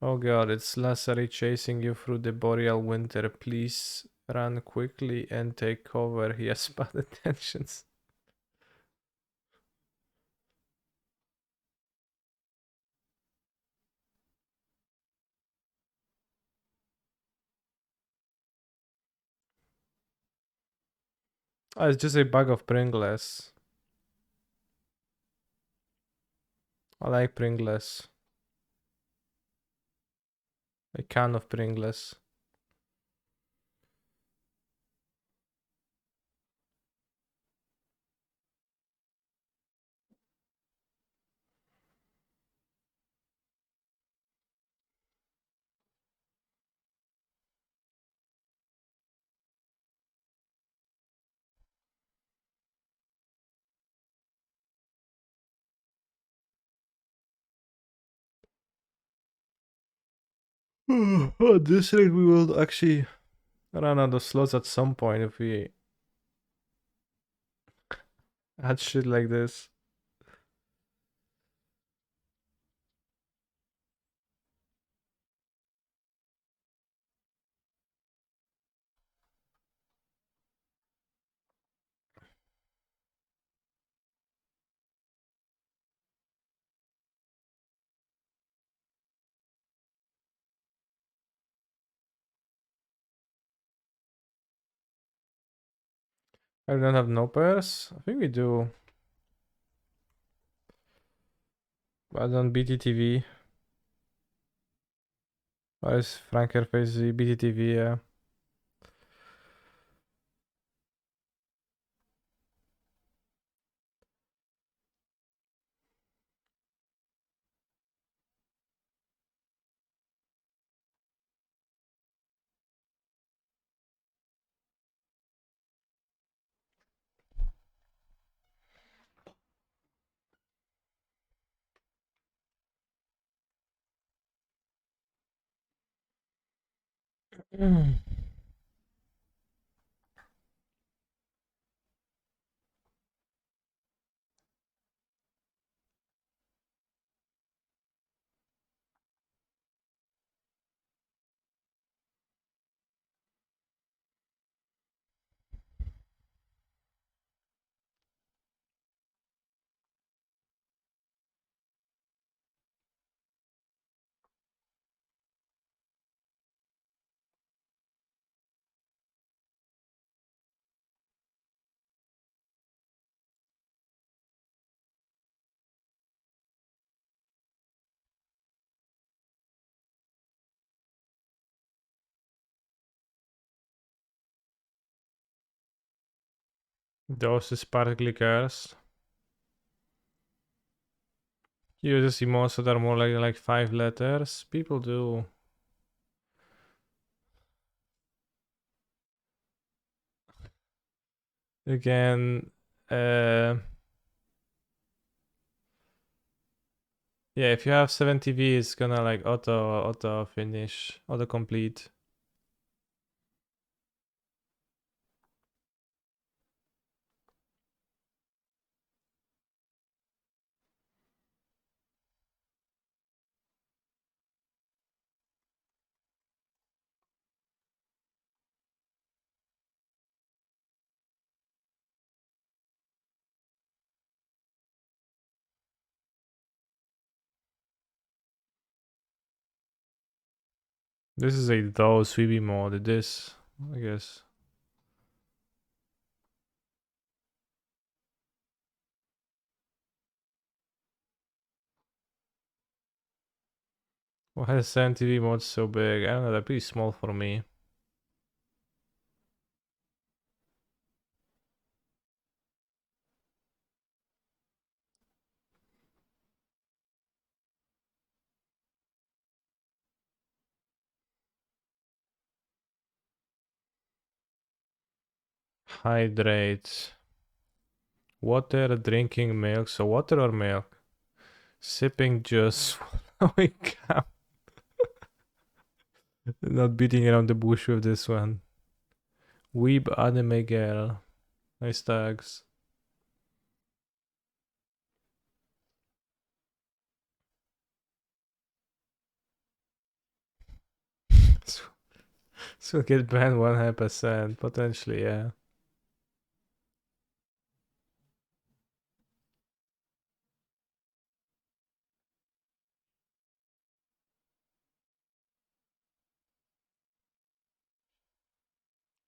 Speaker 1: Oh god, it's Lazari chasing you through the boreal winter. Please run quickly and take cover. He has spotted tensions. Oh, it's just a bag of Pringles. I like Pringles. A can of Pringles. Oh, this rate we will actually run out of slots at some point if we had shit like this. I don't have no pairs. I think we do. But on BTTV. Or is Franker face BTTV? Yeah. Those sparkly cars. Uses emotes that are more like 5 letters. People do. Again, yeah, if you have 70V, it's gonna like auto finish, auto complete. This is a low sweepy mode. This, I guess. Why is 70V mode so big? I don't know, they're pretty small for me. Hydrate. Water, drinking milk. So water or milk? Sipping juice. Swallowing gum. Not beating around the bush with this one. Weeb anime girl. Nice tags. So get banned 100%. Potentially, yeah.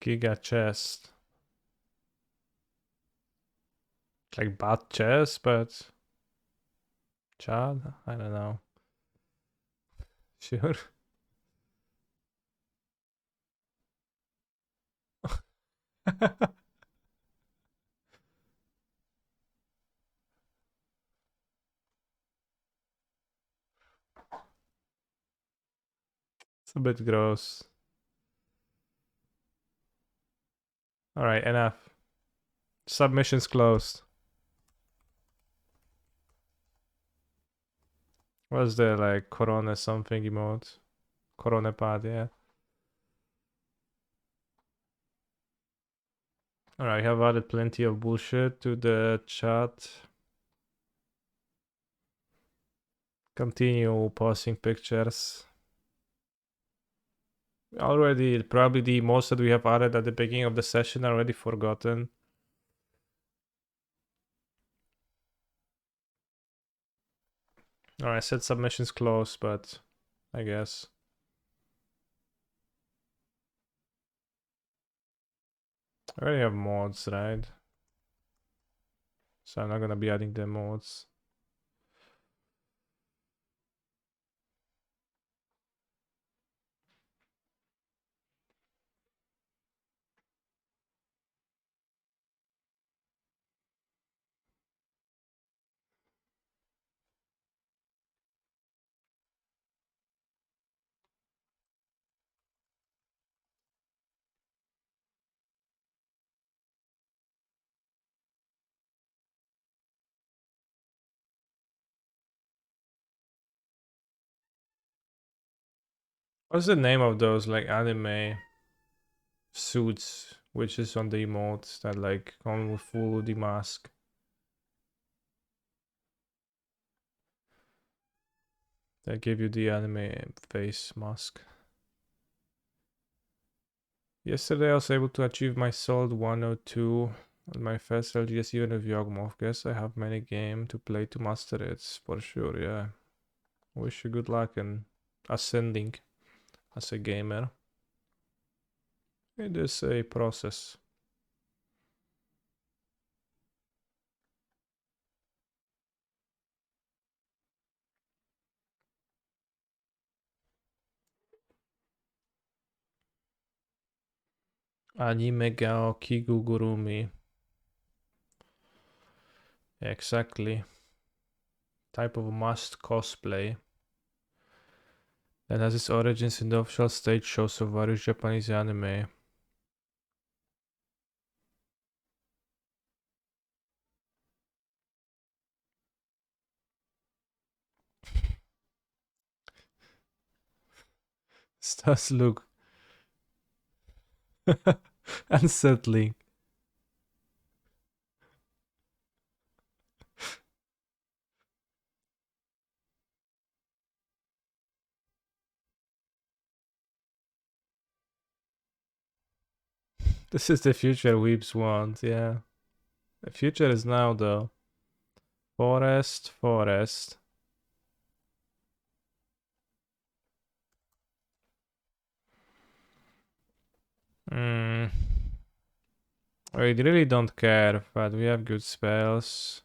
Speaker 1: Giga chest. Like bad chest, but Chad? I don't know. Sure. It's a bit gross. Alright, enough. Submissions closed. What's the like Corona something emote? Corona pad, yeah. Alright, I have added plenty of bullshit to the chat. Continue posting pictures. Already, probably the most that we have added at the beginning of the session already forgotten. Alright, I said submissions closed, but I guess. I already have mods, right? So I'm not gonna be adding the mods. What's the name of those like anime suits which is on the emotes that like come with full the mask? That give you the anime face mask. Yesterday I was able to achieve my Solid 102 on my first LGS even with Yogmoth. Guess I have many game to play to master it, for sure, yeah. Wish you good luck in ascending as a gamer. It is a process. Anime Gao Kigugurumi. Exactly. Type of must cosplay that has its origins in the official stage shows of various Japanese anime. This does look unsettling. This is the future weeps want, yeah. The future is now though. Forest, forest. Hmm. We really don't care, but we have good spells.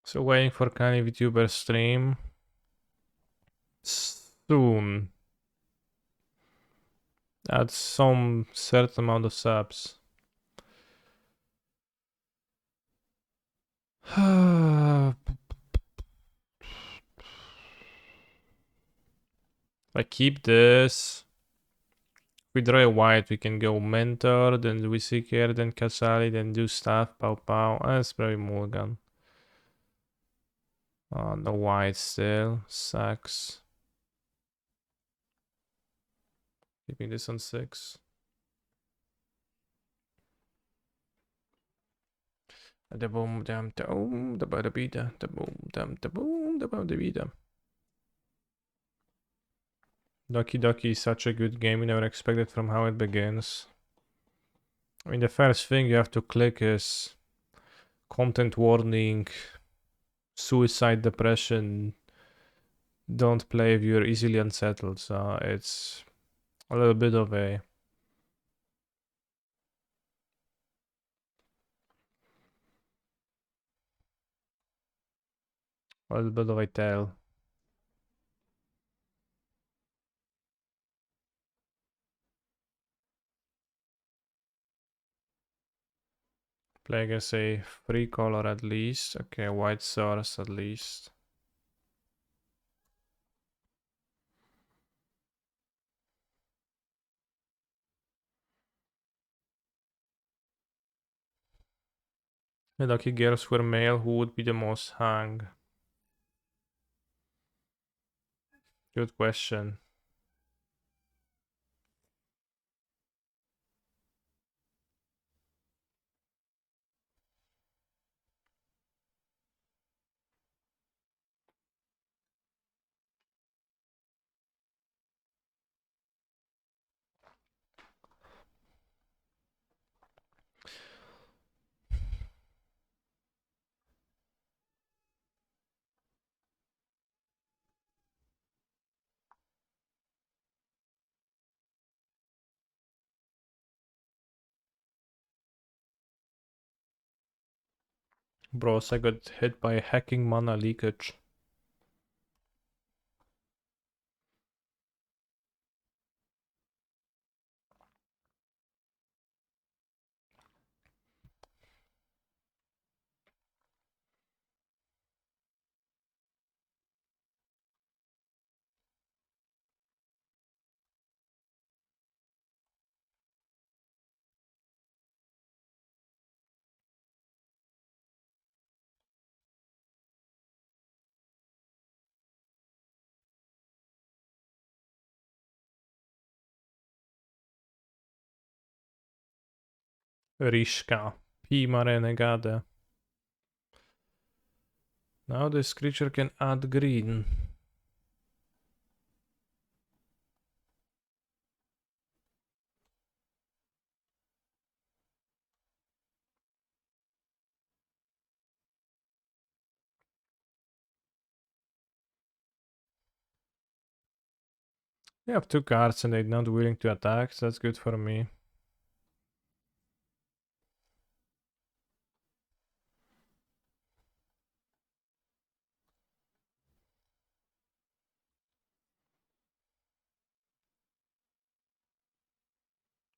Speaker 1: So waiting for kind of VTuber stream soon. At some certain amount of subs. I keep this. We draw a white, we can go Mentor, then Wisiker, then Kasali, then do stuff, Pow Pow. That's probably Mulligan. Oh, no white still. Sucks. Keeping this on 6. The boom, dam, dam, the bada bida, the boom, dam, the boom, the bada bida. Doki Doki is such a good game, you never expect it from how it begins. I mean, the first thing you have to click is content warning, suicide, depression, don't play if you're easily unsettled. So it's a little bit of a tell. Play, I guess, a free color at least. Okay, white source at least. The lucky girls were male, who would be the most hung? Good question. Bros, I got hit by hacking mana leakage. Rishka. Pima Renegade. Now this creature can add green. They have 2 cards and they're not willing to attack, so that's good for me.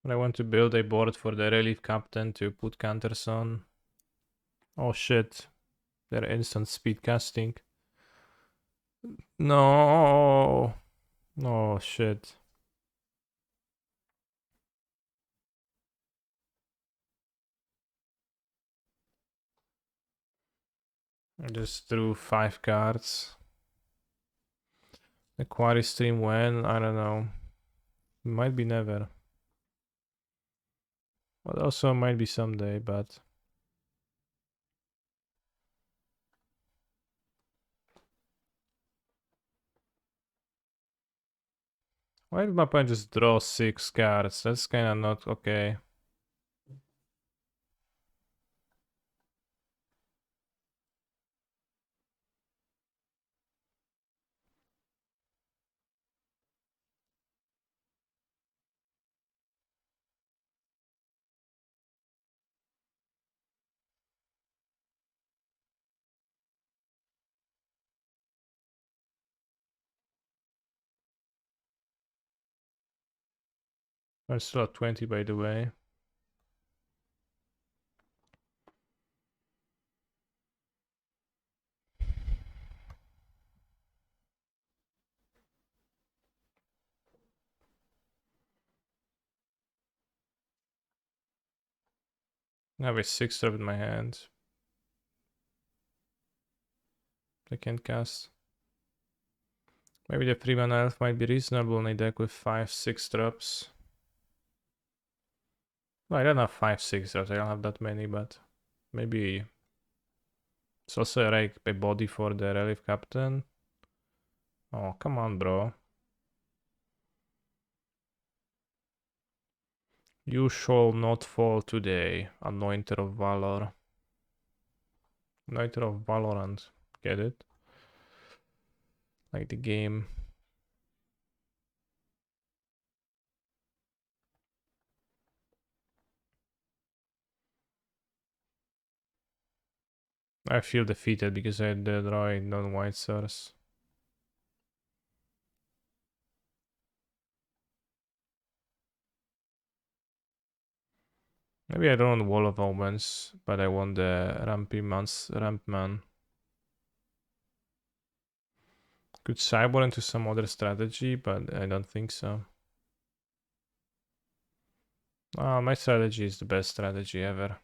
Speaker 1: I want to build a board for the relief captain to put counters on. Oh shit. They're instant speed casting. No. Oh shit. I just drew 5 cards. The quarry stream when? I don't know. Might be never. But also might be someday, but... Why did my opponent just draw 6 cards? That's kinda not okay. I'm still at 20 by the way. I have a 6 drop in my hand. I can't cast. Maybe the 3-mana elf might be reasonable in a deck with 5-6 drops. Well, I don't have 5-6 drops, I don't have that many, but maybe it's also like a body for the relief captain. Oh, come on, bro. You shall not fall today, Anointer of Valor. Anointer of Valorant. Get it? Like the game. I feel defeated because I did draw a non-white source. Maybe I don't want Wall of Omens, but I want the Ramp Man. Could cyborg into some other strategy, but I don't think so. My strategy is the best strategy ever.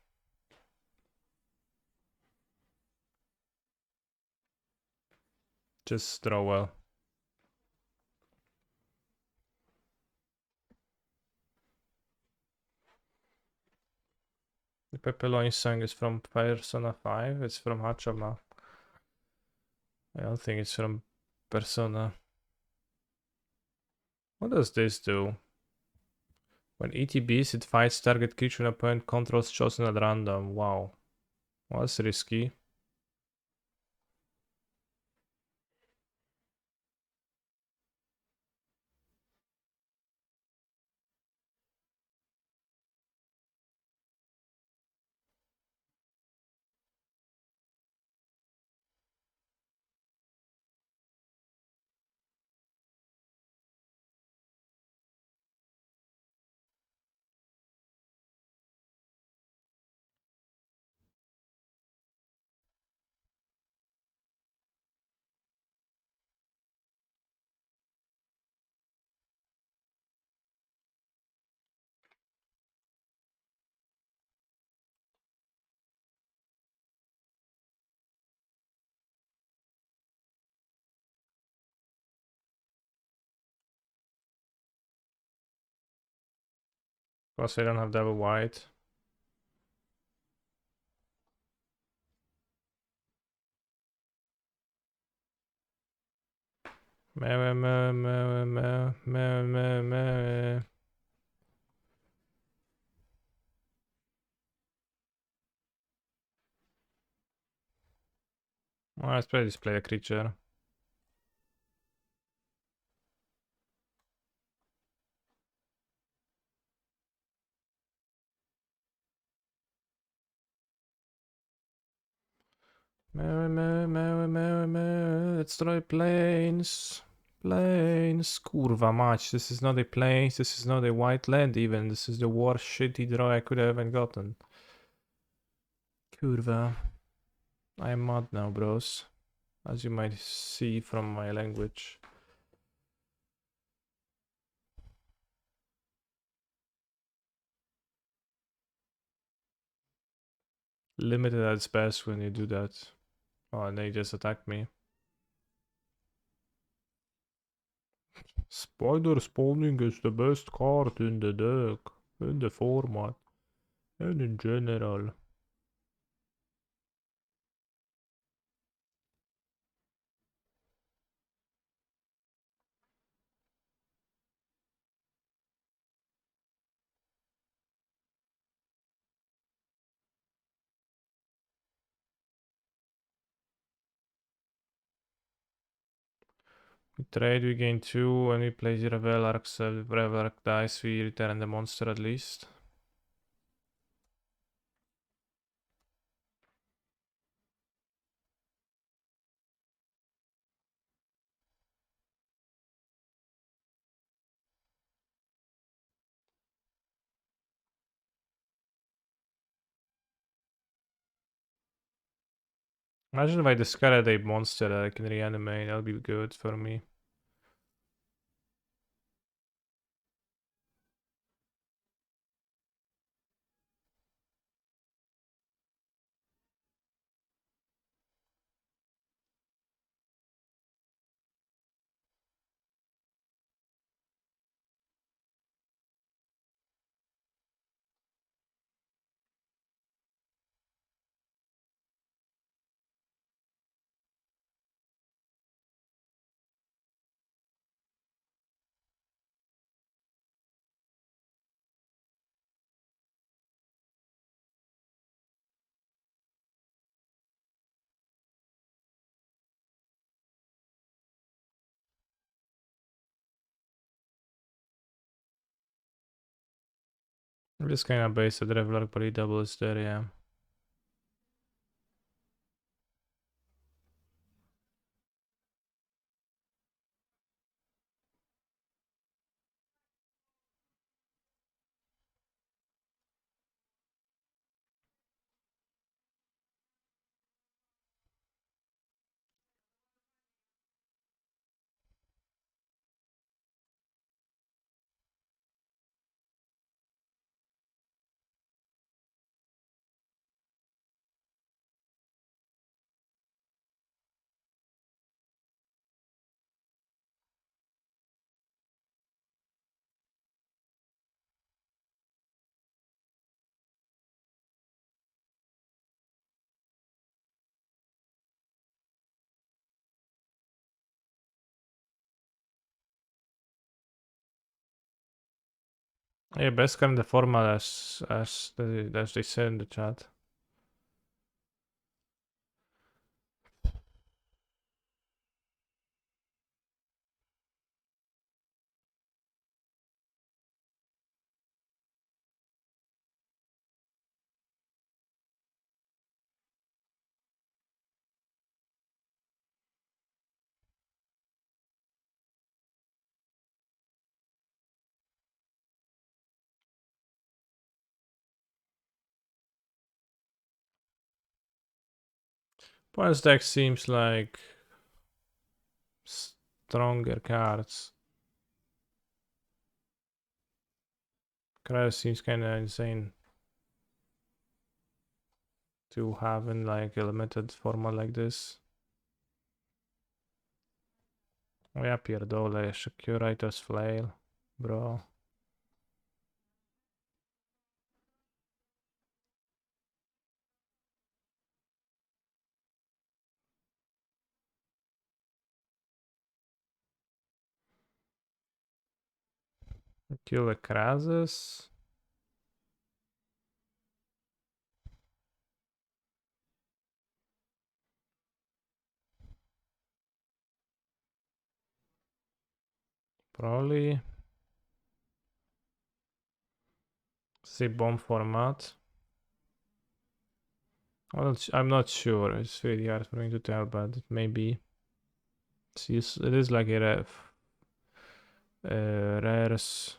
Speaker 1: Just draw well. The Pepperoni song is from Persona 5. It's from Hachama. I don't think it's from Persona. What does this do? When ETBs, it fights target creature and opponent controls chosen at random. Wow. Well, that's risky. Plus I don't have double white. Meh, meh, meh, meh, meh, meh, meh. Well, let's play display a creature. Meh, meh, meh, meh, meh. Let's try planes. Plains, kurwa mać, this is not a plains, this is not a white land even, this is the worst shitty draw I could have even gotten. Kurwa. I am mad now, bros. As you might see from my language. Limited at its best when you do that. Oh, and they just attacked me. Spider spawning is the best card in the deck, in the format, and in general. We trade, we gain 2, when we play the Revel Arcs, Revel Arc dies, we return the monster at least. Imagine if I discarded a monster that I can reanimate, that'll be good for me. I'm just kind of based at Revel Arc, but he doubles there, yeah. Yeah, best card in the format as they said in the chat. Opponent's deck seems like stronger cards. Cryo seems kind of insane to have in like a limited format like this. Oh yeah, Pierdole, Curator's Flail, bro. Kill the Krasus. Probably. See bomb format. Well, I'm not sure. It's really hard for me to tell, but it may be. See, it is like a ref. Rares.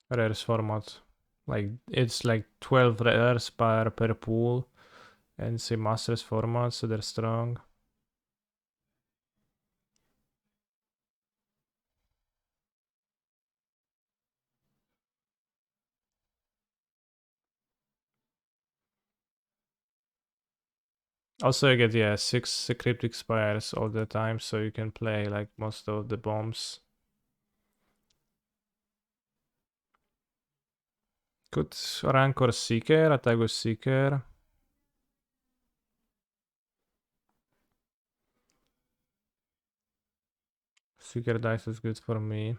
Speaker 1: Rares format. Like it's like 12 rares per pool, and it's a masters format, so they're strong. Also, you get, yeah, 6 cryptic spires all the time, so you can play like most of the bombs. Could Rancor Seeker, attack with Seeker. Seeker dice is good for me.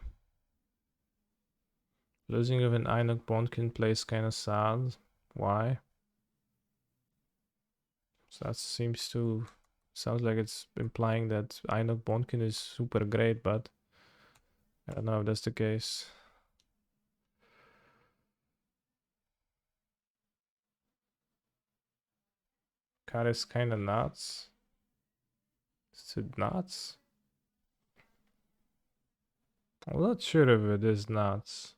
Speaker 1: Losing with an Enoch Bondkin plays kinda sad. Why? So that seems to... Sounds like it's implying that Enoch Bondkin is super great, but I don't know if that's the case. Card is kinda nuts. Is it nuts? I'm not sure if it is nuts.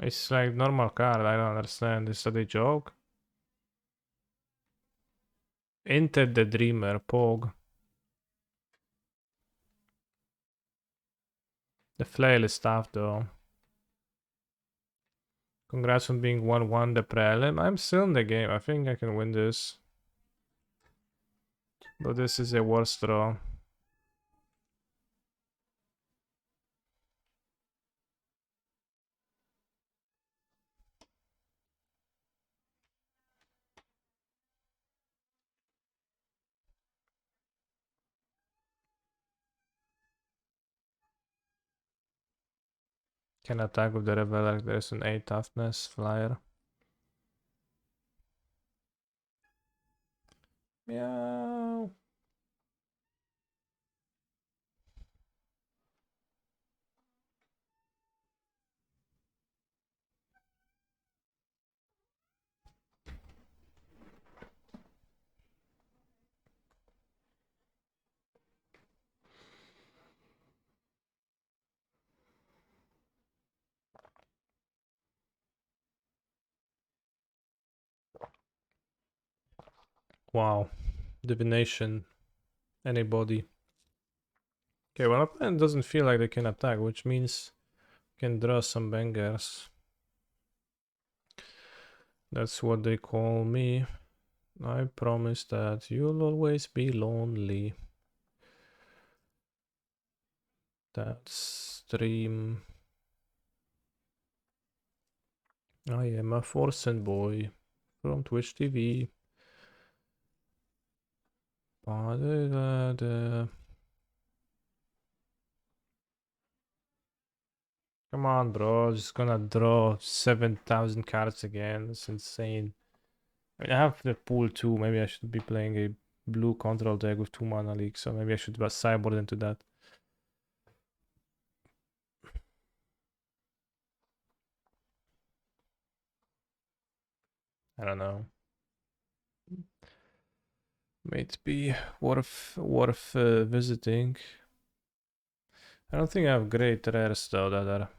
Speaker 1: It's like normal card, I don't understand. Is that a joke? Enter the Dreamer, Pog. The flail is tough though. Congrats on being 1-1 the prelim. I'm still in the game. I think I can win this. But this is a worse draw. Can attack with the Reveler. There's an 8 toughness flyer. Meow. Wow. Divination. Anybody. Okay, well, opponent doesn't feel like they can attack, which means can draw some bangers. That's what they call me. I promise that you'll always be lonely. That stream. I am a Forsen boy from Twitch TV. Come on, bro. Just gonna draw 7,000 cards again. It's insane. I mean, I have the pool too. Maybe I should be playing a blue control deck with 2 mana leaks. So maybe I should sideboard into that. I don't know. Might be worth visiting. I don't think I have great rares though that are...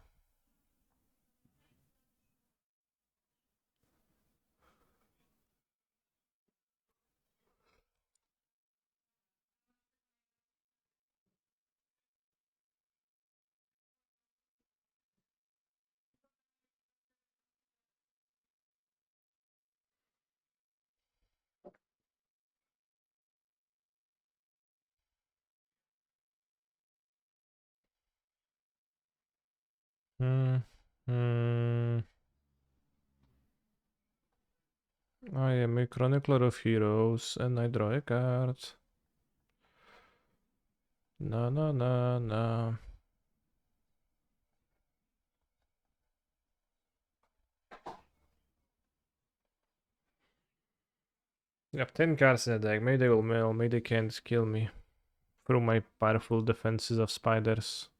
Speaker 1: Hmm. Hmm. I am a Chronicler of Heroes and I draw a card. No, no, no, no. I have 10 cards in the deck. Maybe they will mill, maybe they can't kill me through my powerful defenses of spiders.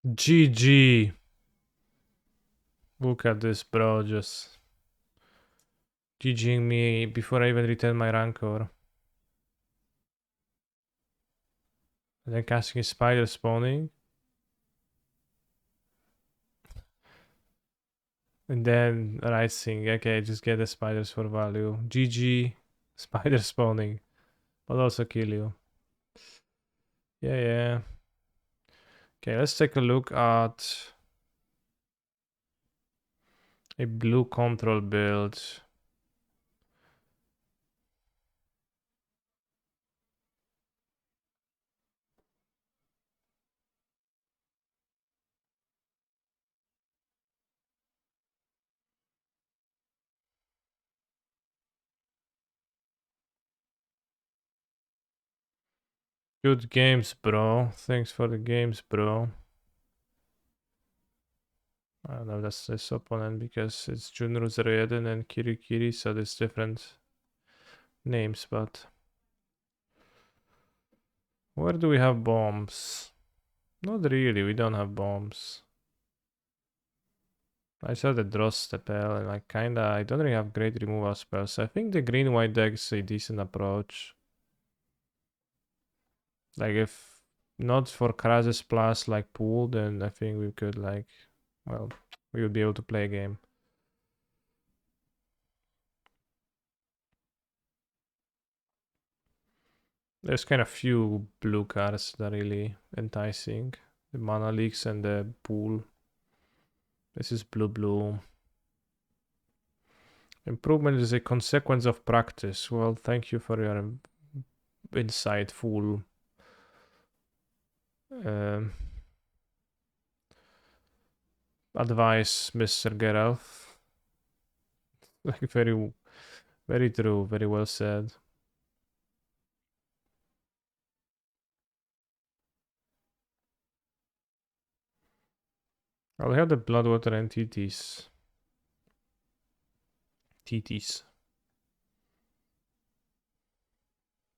Speaker 1: GG. Look at this, bro. Just GGing me before I even return my Rancor. And then casting a spider spawning. And then rising. Okay, just get the spiders for value. GG. Spider spawning. But also kill you. Yeah, yeah. Okay, let's take a look at a blue control build. Good games, bro. Thanks for the games, bro. I don't know, that's this opponent because it's Junrus Reden and Kirikiri, so there's different names, but... Where do we have bombs? Not really, we don't have bombs. I saw the draw spell and like kinda, I don't really have great removal spells. I think the green-white deck is a decent approach. Like if not for Krasis plus like pool, then I think we could like, well, we would be able to play a game. There's kind of few blue cards that are really enticing. The mana leaks and the pool. This is blue. Improvement is a consequence of practice. Well, thank you for your insightful advice, Mr. Geralf. Like very true, very well said. I'll have the Bloodwater and TTs.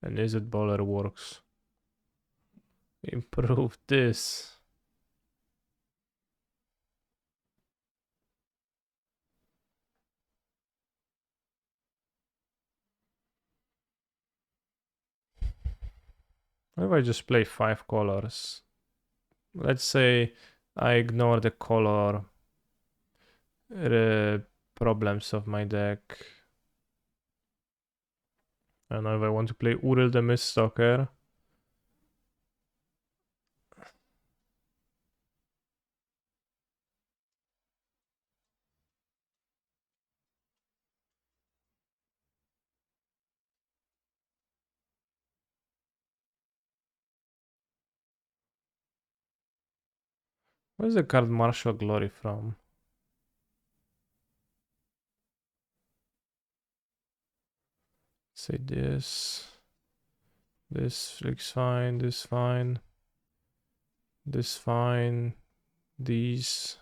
Speaker 1: And is it Baller works? Improve this. What if I just play 5 colors? Let's say I ignore the color problems of my deck. I don't know if I want to play Uril the Miststalker. Where's the card Martial Glory from? Say this. This looks fine, this fine. This fine. These.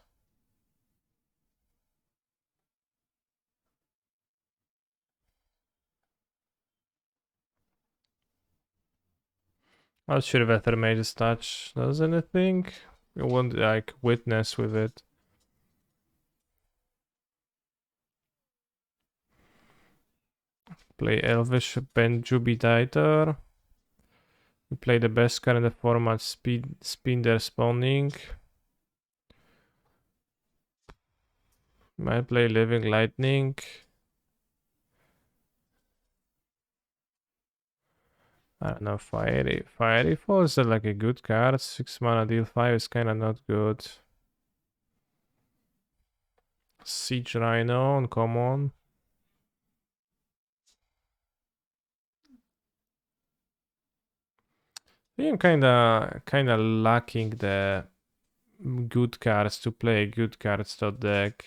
Speaker 1: Not sure if Ether Mage's Touch does anything. You won't like witness with it. Play Elvish Benjubitator. We play the best card in the format, Spin their Spawning. Might play Living Lightning. I don't know, Fiery Falls is like a good card. 6 mana deal 5 is kinda not good. Siege Rhino, uncommon. I think I'm kinda lacking the good cards to play good cards to deck.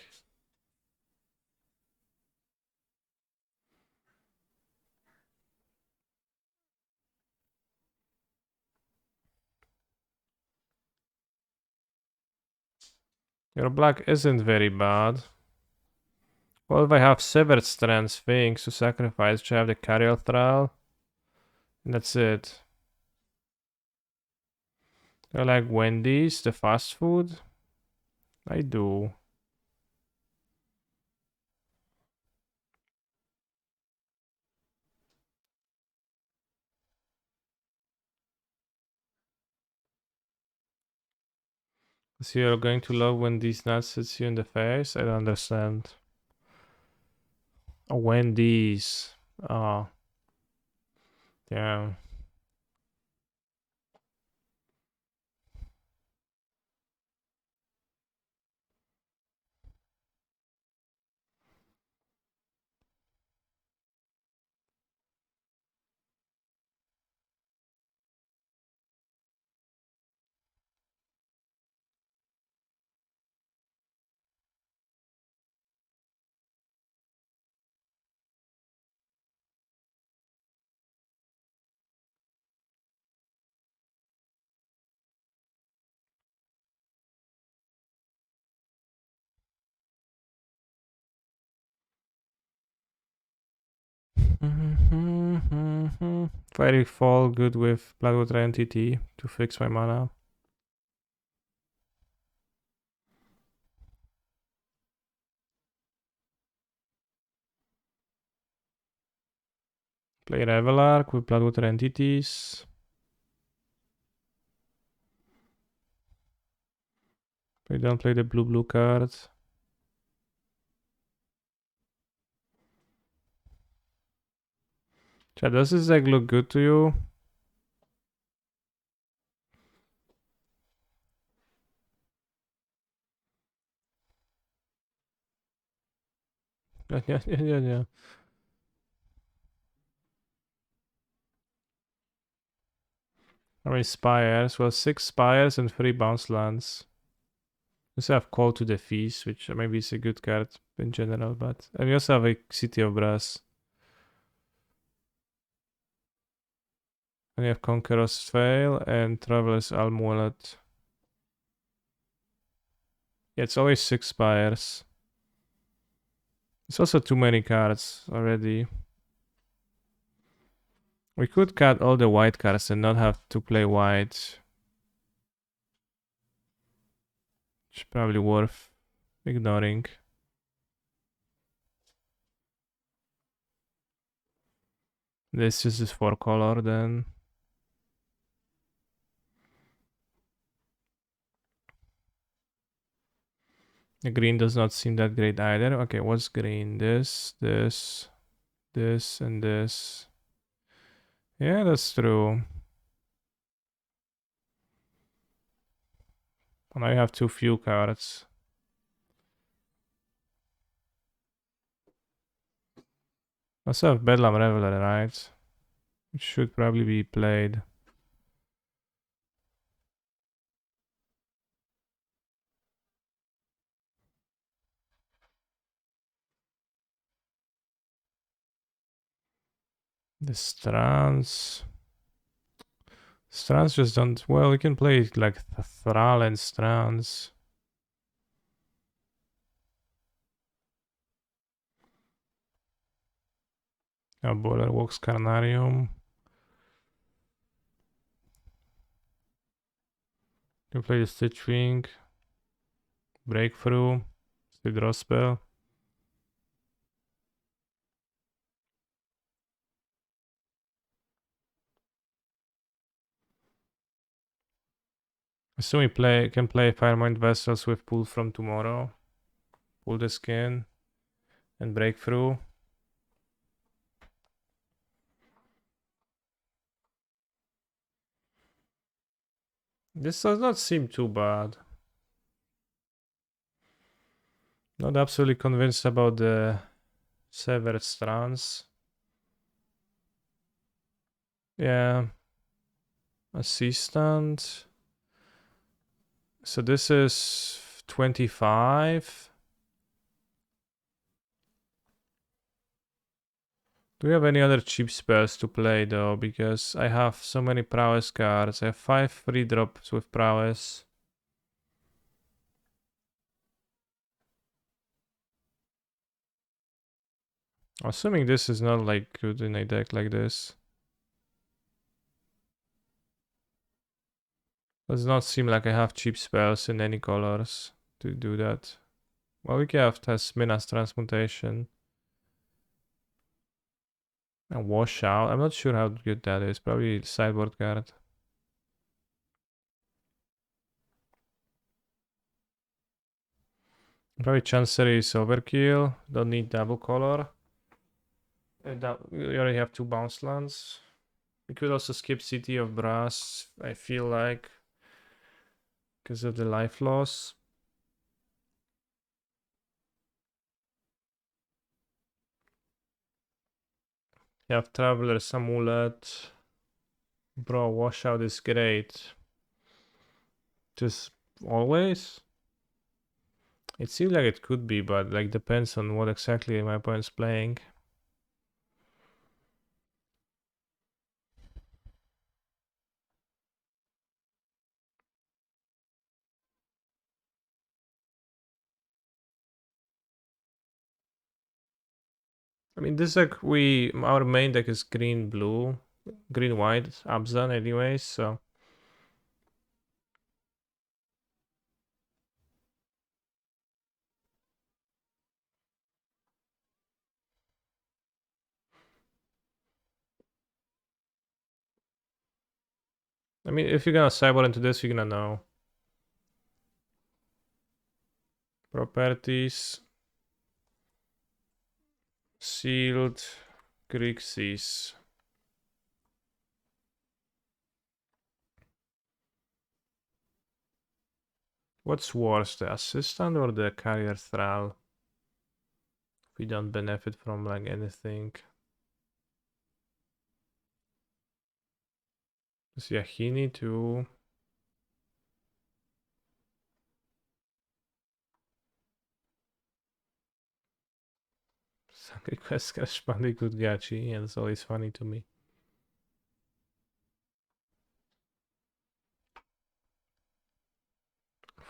Speaker 1: Your black isn't very bad. Well, if I have Severed Strands things to sacrifice, which I have the Carrier Trial, and that's it. I like Wendy's, the fast food. I do. So you're going to love when these nuts hits you in the face? I don't understand. Oh, Wendy's. Oh. Yeah. Fiery Fall, good with Bloodwater Entity to fix my mana. Play Revelark with Bloodwater Entities. We don't play the blue card. Chat, does this deck look good to you? Yeah. How many Spires? Well, 6 Spires and 3 bounce lands. We also have Call to the Feast, which maybe is a good card in general, but... And we also have a City of Brass. And we have Conqueror's Veil and Traveler's Amulet. Yeah, it's always 6 Spires. It's also too many cards already. We could cut all the white cards and not have to play white. It's probably worth ignoring. This is 4 color then. The green does not seem that great either. Okay, what's green? This, and this. Yeah, that's true. And I have too few cards. I also have Bedlam Reveler, right? It should probably be played. The Strands. Strands just don't... Well, we can play like Thrall and Strands. A Boiler Walks Carnarium. You play the Stitch Wing. Breakthrough. Draw spell. Assume we can play Firemind Vessels with Pull from tomorrow. pull the skin and break through. This does not seem too bad. Not absolutely convinced about the severed strands. Yeah. Assistant. So this is 25. Do we have any other cheap spells to play though? Because I have so many prowess cards. I have 5 free drops with prowess. Assuming this is not like good in a deck like this. Does not seem like I have cheap spells in any colors to do that. Well, we have has Minas Transmutation. And Washout. I'm not sure how good that is. Probably sideboard card. Probably Chancery is overkill. Don't need double color. We already have 2 bounce lands. We could also skip City of Brass, I feel like, because of the life loss. You have Traveler's Amulet. Bro, Washout is great. Just always? It seems like it could be, but like depends on what exactly my opponent's playing. I mean, this deck, our main deck is green-blue, green-white, Abzan anyways, so... I mean, if you're gonna sideboard into this, you're gonna know. Properties. Sealed Grixis. What's worse, the assistant or the carrier thrall? We don't benefit from like anything. Is Yahini too? Some request Crash Bandicoot Gachi, and it's always funny to me.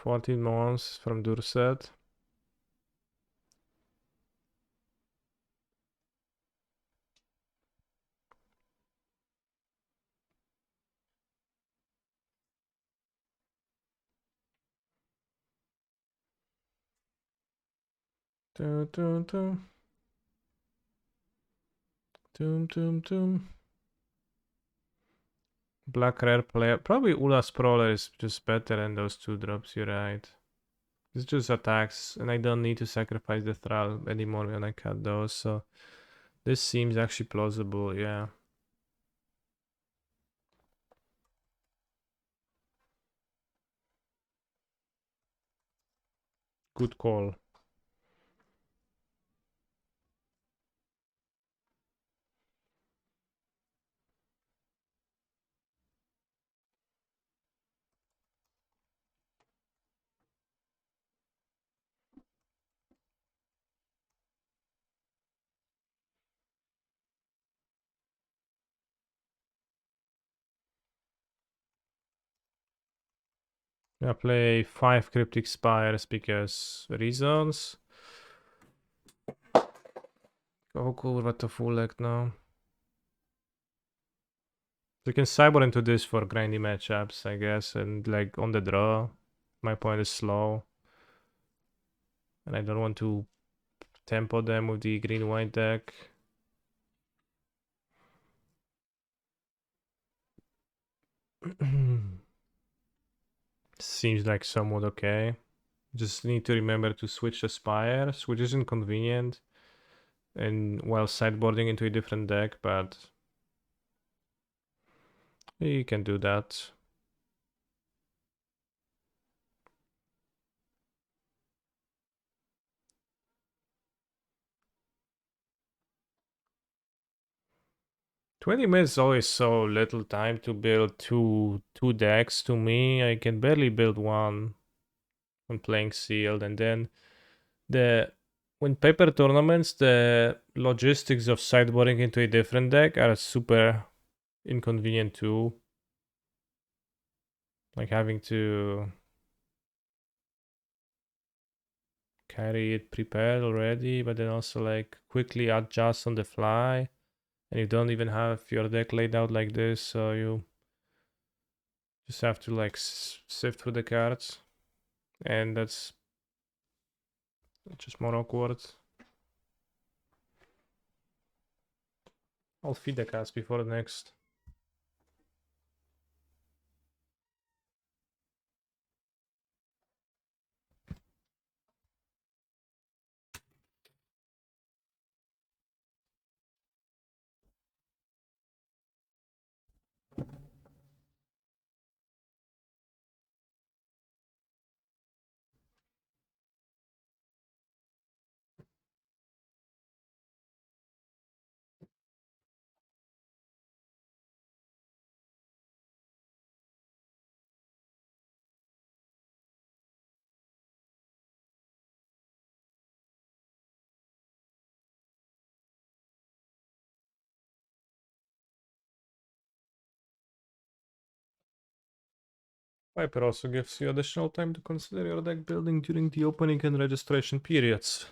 Speaker 1: $14 months from Durset. Dum, dum, dum. Dum, dum, dum. Black rare player. Probably Ula Sprawler is just better than those 2 drops, you're right. It's just attacks, and I don't need to sacrifice the thrall anymore when I cut those, so this seems actually plausible, yeah. Good call. I play 5 Cryptic Spires because reasons. Oh kurwa, to fullek, no. You can sideboard into this for grindy matchups, I guess, and like on the draw. My point is slow. And I don't want to tempo them with the green-white deck. Seems like somewhat okay. Just need to remember to switch the spires, which is inconvenient, and while sideboarding into a different deck, but you can do that. $20 is always so little time to build two decks. To me, I can barely build one when playing sealed, and then the when paper tournaments, the logistics of sideboarding into a different deck are super inconvenient too. Like having to carry it prepared already, but then also like quickly adjust on the fly. And you don't even have your deck laid out like this, so you just have to like sift through the cards. And that's just more awkward. I'll feed the cast before the next. Viper also gives you additional time to consider your deck building during the opening and registration periods.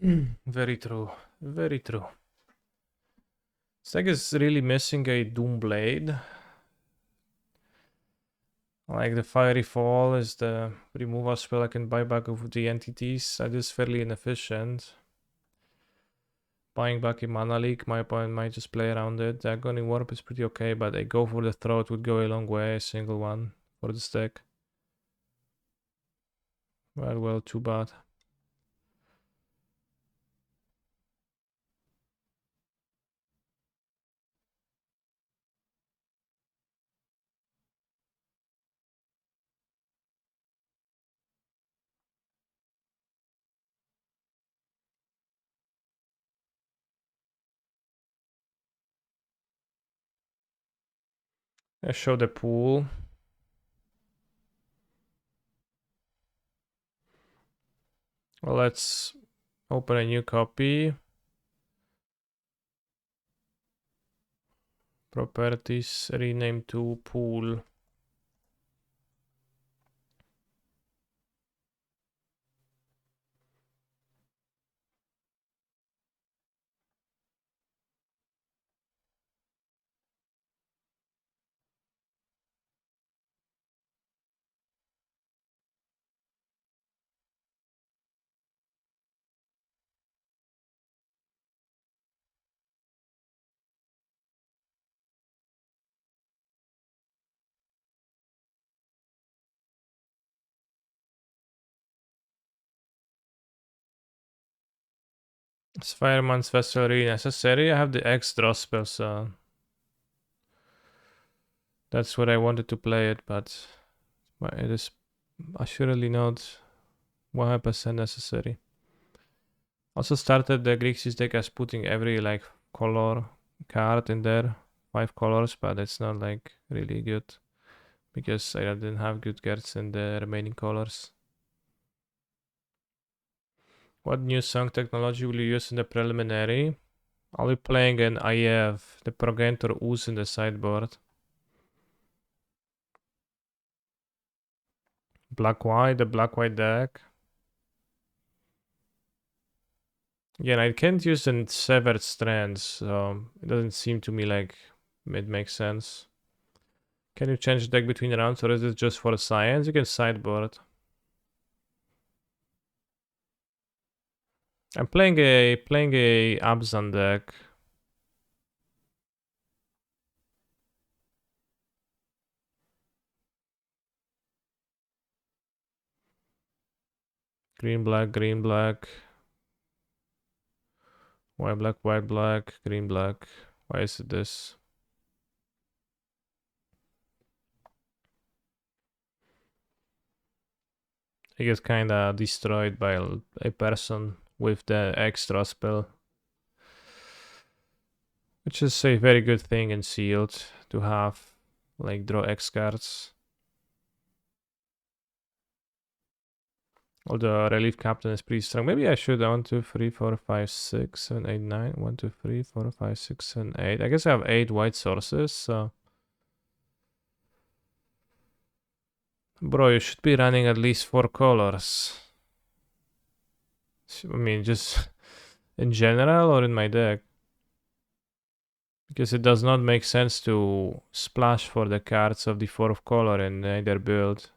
Speaker 1: Very true. Very true. This deck is really missing a Doom Blade. Like the Fiery Fall is the removal spell I can buy back of the entities. That is fairly inefficient. Buying back a Mana Leak, my opponent might just play around it. The Agony Warp is pretty okay, but a Go for the Throat would go a long way, a single one for this deck. Well, too bad. I show the pool. Well, let's open a new copy. Properties, rename to pool. Is Fireman's Vessel really necessary? I have the X draw spell, so that's what I wanted to play it, but it is assuredly not 100% necessary. Also started the Grixis deck as putting every like color card in there, 5 colors, but it's not like really good because I didn't have good cards in the remaining colors. What new song technology will you use in the preliminary? I'll be playing an IF, the Progenitor Ooze in the sideboard. Black-white, the black-white deck. Again, I can't use the Severed Strands, so it doesn't seem to me like it makes sense. Can you change the deck between rounds, or is it just for science? You can sideboard. I'm playing a Abzan deck. Green, black, green, black. White, black, green, black. Why is it this? He gets kinda destroyed by a person with the extra spell. Which is a very good thing in sealed to have, like, draw X cards. Although relief captain is pretty strong. Maybe I should 1, 2, 3, 4, 5, 6, 7, 8, 9. 1, 2, 3, 4, 5, 6, 7, 8. I guess I have 8 white sources, so. Bro, you should be running at least 4 colors. I mean, just in general or in my deck? Because it does not make sense to splash for the cards of the 4th color in either build.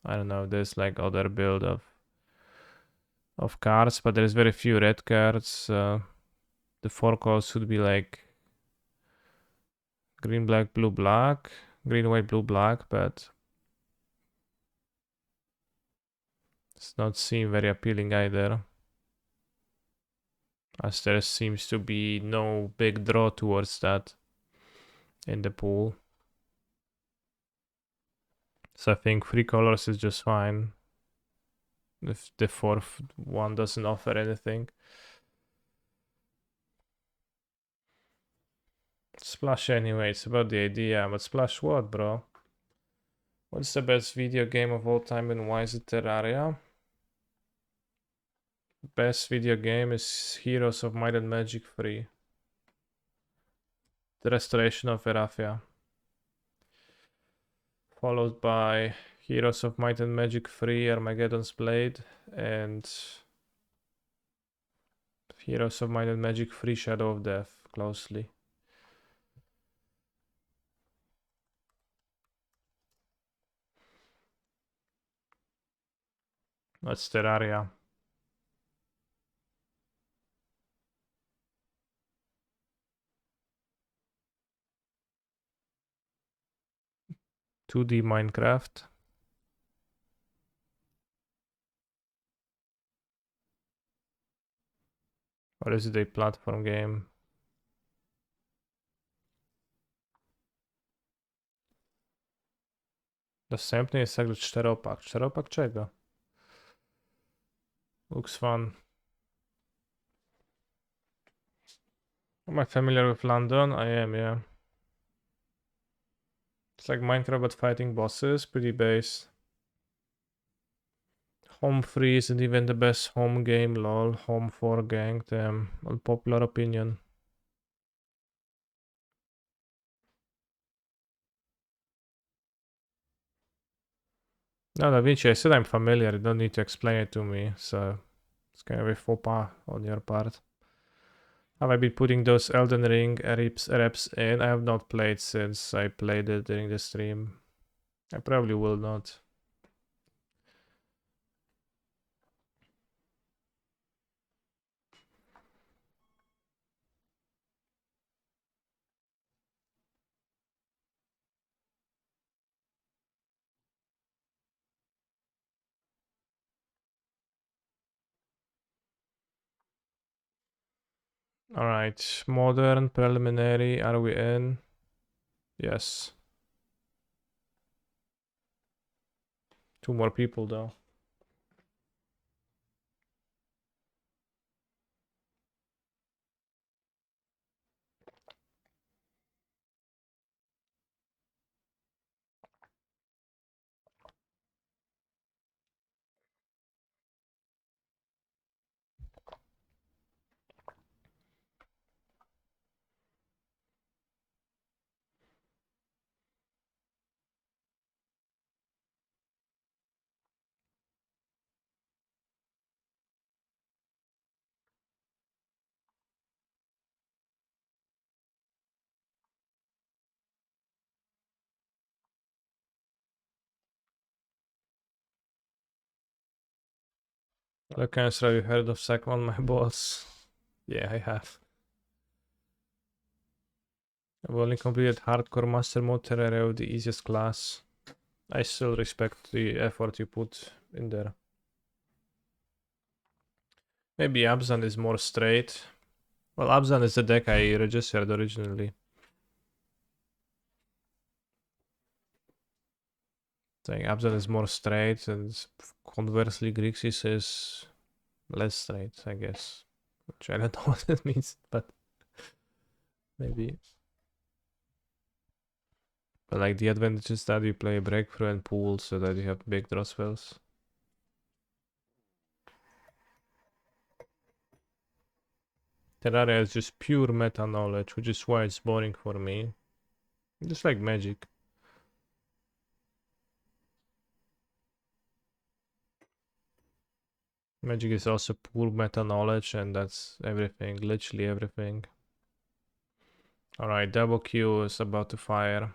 Speaker 1: I don't know, there's like other build of cards, but there's very few red cards. The 4 colors should be like green, black, blue, black, green, white, blue, black, but it's not seem very appealing either, as there seems to be no big draw towards that in the pool. So I think 3 colors is just fine if the 4th one doesn't offer anything. Splash anyway, it's about the idea, but splash what, bro? What's the best video game of all time and why is it Terraria? Best video game is Heroes of Might and Magic 3. The Restoration of Erafia. Followed by Heroes of Might and Magic 3, Armageddon's Blade, and Heroes of Might and Magic 3, Shadow of Death, closely. That's Terraria. $2D Minecraft. Or is it a platform game? Dostępny jest jakby czteropak. Czteropak czego? Looks fun. Am I familiar with London? I am, yeah. It's like Minecraft but fighting bosses, pretty base. Home 3 isn't even the best home game, lol. Home 4 gang, damn. Unpopular opinion. No, Da Vinci, I said I'm familiar, you don't need to explain it to me, so it's kind of a faux pas on your part. Have I been putting those Elden Ring reps in? I have not played since I played it during the stream. I probably will not. Alright, modern, preliminary, are we in? Yes. 2 more people though. Look, have you heard of Sack on my balls? Yeah, I have. I've only completed hardcore master mode Terraria with the easiest class. I still respect the effort you put in there. Maybe Abzan is more straight. Well, Abzan is the deck I registered originally. Saying Abzan is more straight, and conversely Grixis is less straight, I guess. Which I don't know what it means, but maybe. But like the advantage is that you play Breakthrough and Pool so that you have big draw spells. Terraria is just pure meta knowledge, which is why it's boring for me. Just like Magic. Magic is also pure meta knowledge, and that's everything, literally everything. Alright, double Q is about to fire.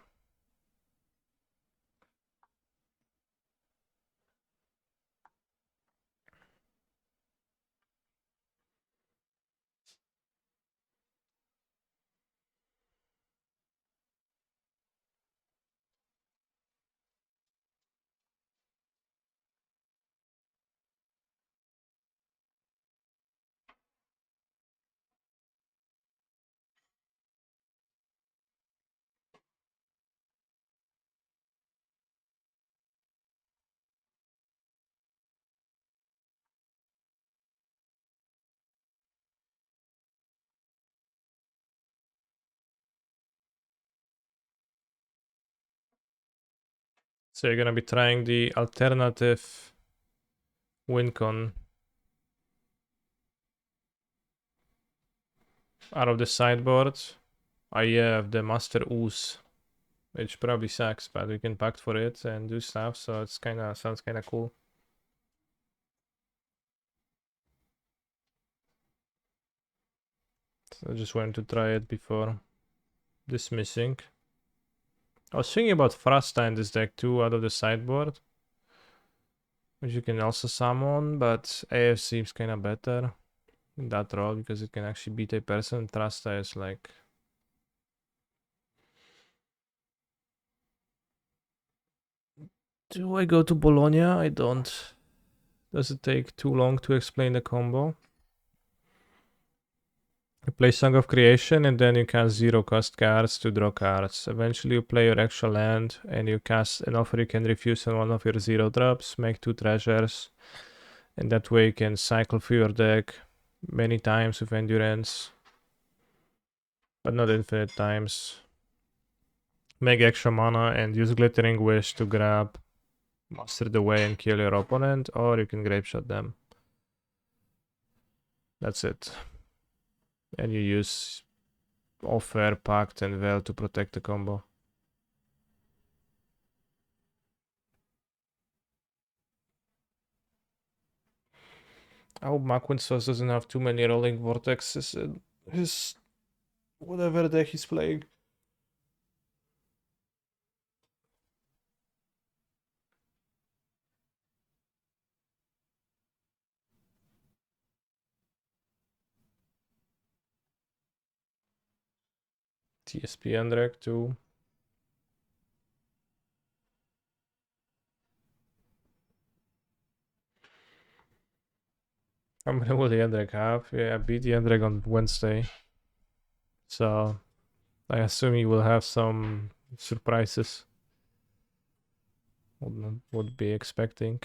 Speaker 1: So you're gonna be trying the alternative WinCon out of the sideboard. I have the Master Ooze, which probably sucks, but we can pact for it and do stuff, so it's sounds kinda cool. So I just wanted to try it before dismissing. I was thinking about Frasta in this deck too, out of the sideboard, which you can also summon, but AF seems kinda better in that role because it can actually beat a person. Trasta is like... Do I go to Bologna? I don't. Does it take too long to explain the combo? You play Song of Creation and then you cast 0 cost cards to draw cards. Eventually you play your actual land and you cast an offer you can refuse on one of your 0 drops, make 2 treasures, and that way you can cycle through your deck many times with Endurance, but not infinite times. Make extra mana and use Glittering Wish to grab Master the Way and kill your opponent, or you can Grape Shot them. That's it. And you use Offer, Pact, and Veil to protect the combo. I hope Maquinsos doesn't have too many rolling vortexes in his whatever deck he's playing. TSP Andrek too. How many will the Andrek have? Yeah, I beat the Andrek on Wednesday. So I assume he will have some surprises. Would be expecting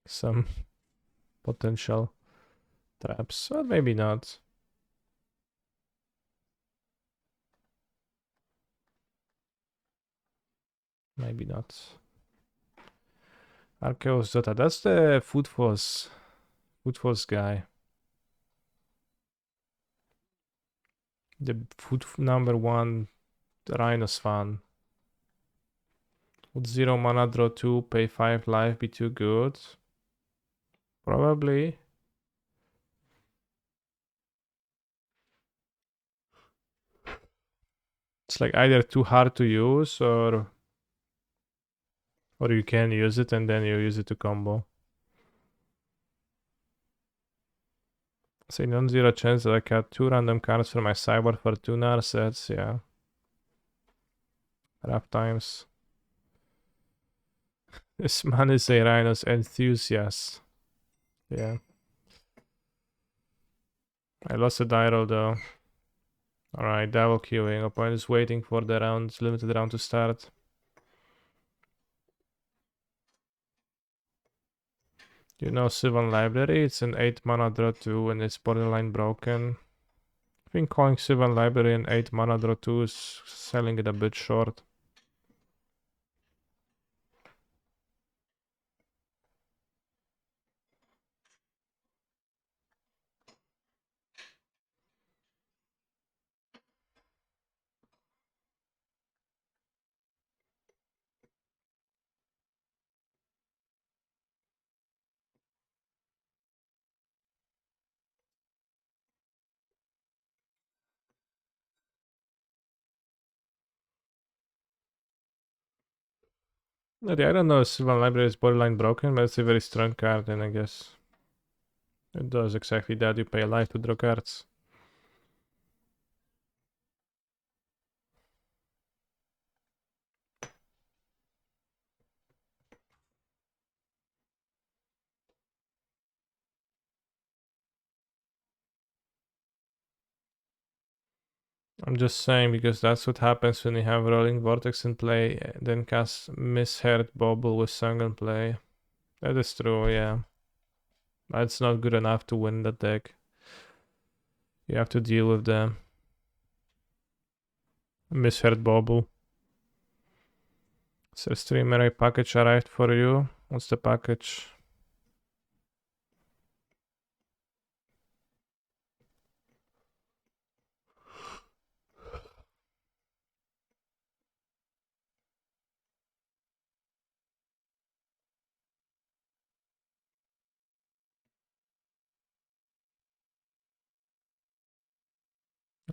Speaker 1: some potential traps, or maybe not. Maybe not. Arceus Dota, that's the Footfalls guy. The number 1 Rhinos fan. Would 0 mana draw 2, pay 5 life be too good? Probably. It's like either too hard to use or you can use it and then you use it to combo. Say non-zero chance that I cut 2 random cards from my sideboard for 2 Narsets, yeah. Rough times. This man is a Rhinos enthusiast. Yeah. I lost a die roll though. Alright, double queuing. Opponent is waiting for the limited round to start. You know Sylvan Library? It's an 8 mana draw 2 and it's borderline broken. I think calling Sylvan Library an 8 mana draw 2 is selling it a bit short. I don't know if Sylvan Library is borderline broken, but it's a very strong card, and I guess it does exactly that. You pay life to draw cards. I'm just saying because that's what happens when you have Rolling Vortex in play, then cast Misheard Bauble with Song in play. That is true, yeah. That's not good enough to win the deck. You have to deal with the Misheard Bauble. So streamer, a package arrived for you. What's the package?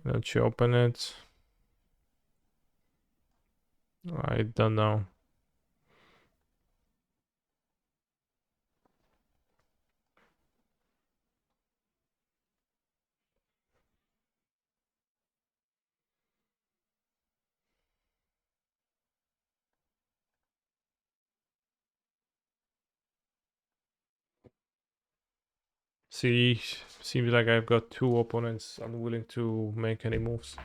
Speaker 1: Let you open it. I don't know. See, seems like I've got two opponents unwilling to make any moves.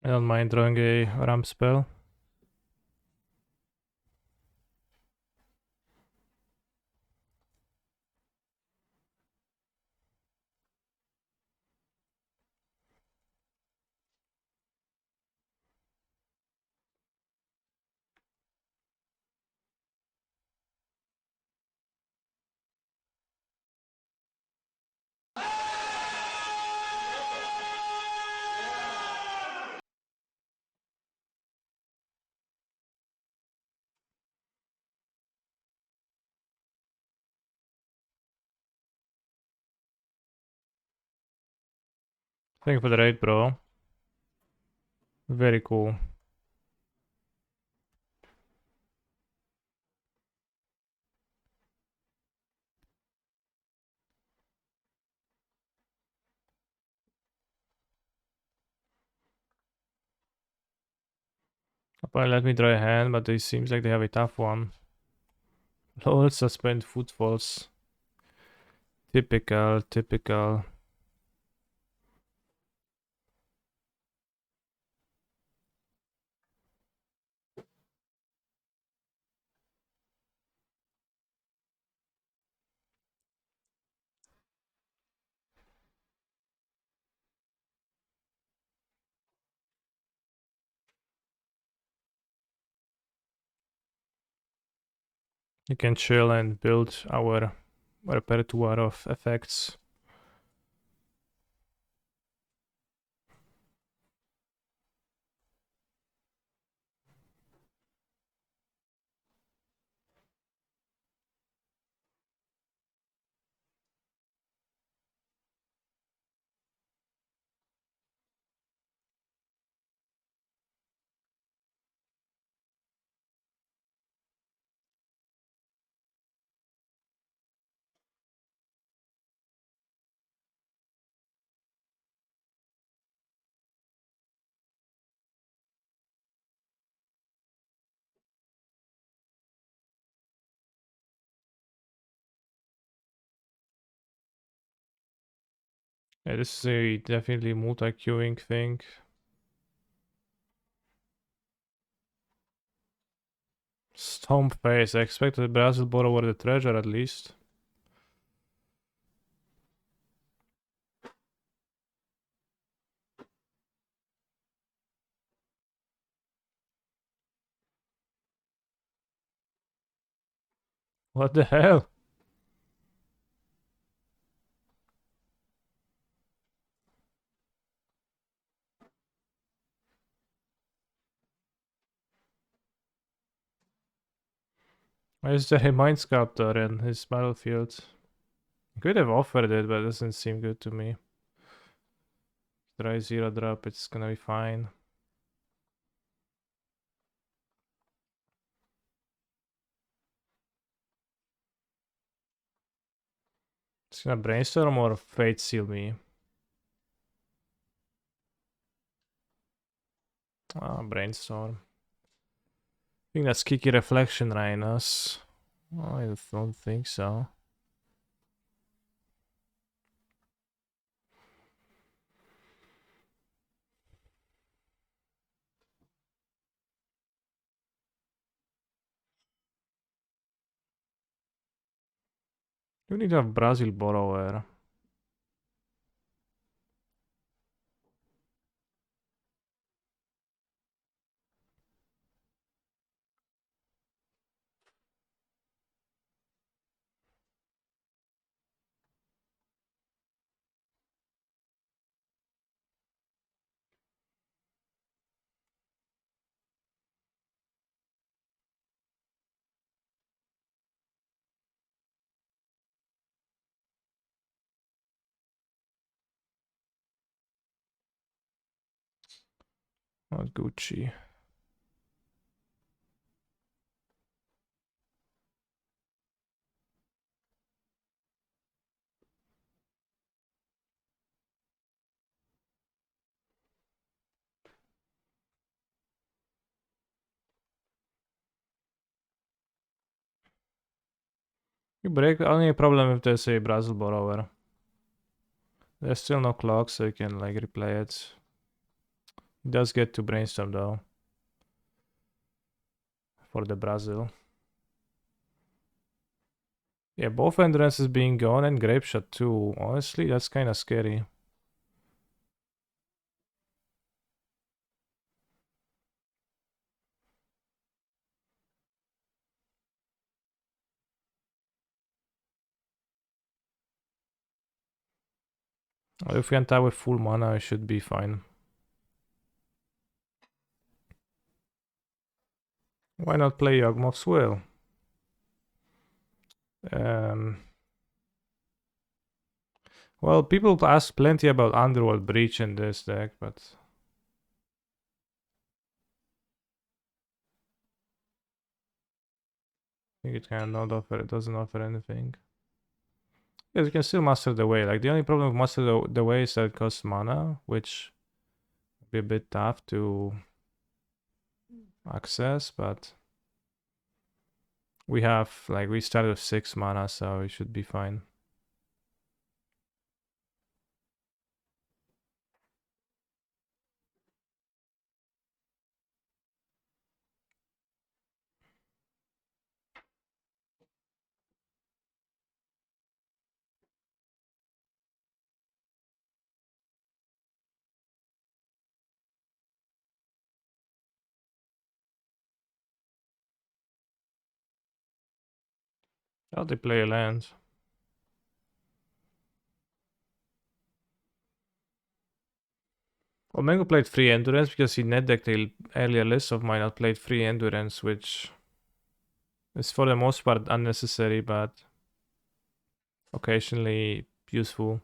Speaker 1: I don't mind drawing a ramp spell. Thank you for the raid, bro. Very cool. Probably let me draw a hand, but it seems like they have a tough one. Lol, suspend footfalls. Typical, typical. You can chill and build our repertoire of effects. Yeah, this is a definitely multi-queuing thing. Stomp face. I expected Brazil bought over the treasure at least. What the hell? Why is there a Mind Sculptor in his battlefield? He could have offered it, but it doesn't seem good to me. Try 0 drop, it's gonna be fine. It's gonna brainstorm or fate seal me. Ah, brainstorm. I think that's Kiki Reflection Rhinos. Oh, I don't think so. You need to have Brazil Borrower. Not Gucci. You break only problem if there's a Brazil Borrower. There's still no clock, so you can like replay it. It does get to brainstorm though. For the Brazil. Yeah, both entrances being gone and grape shot too. Honestly, that's kinda scary. If we enter with full mana, I should be fine. Why not play Yawgmoth's Will? Well, people ask plenty about Underworld Breach in this deck, but I think it can not offer. It doesn't offer anything. Yes, you can still Master the Way. Like the only problem with Master the Way is that it costs mana, which would be a bit tough to access, but we have, like, we started with 6 mana, so we should be fine. Oh, they play a land. Well, Mango played free endurance because he net decked a earlier list of mine that played free endurance, which is for the most part unnecessary, but occasionally useful.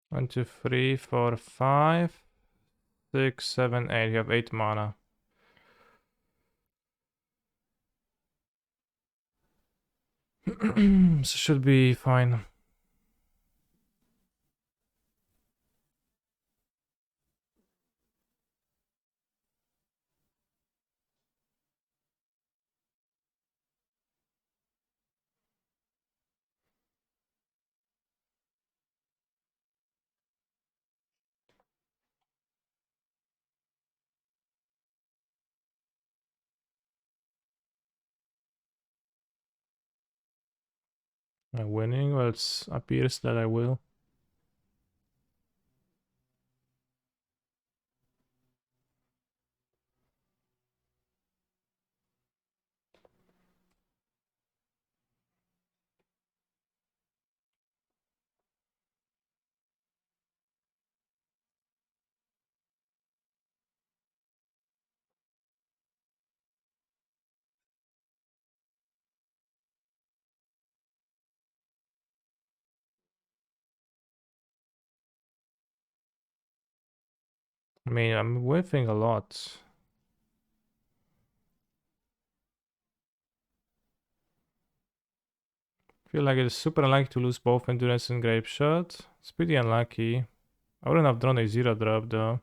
Speaker 1: One, two, three, four, 5, 6, 7, 8. You have 8 mana. So should be fine. Am I winning? Well, it appears that I will. I mean, I'm whiffing a lot. Feel like it's super unlucky to lose both endurance and grape shot. It's pretty unlucky. I wouldn't have drawn a 0-drop though.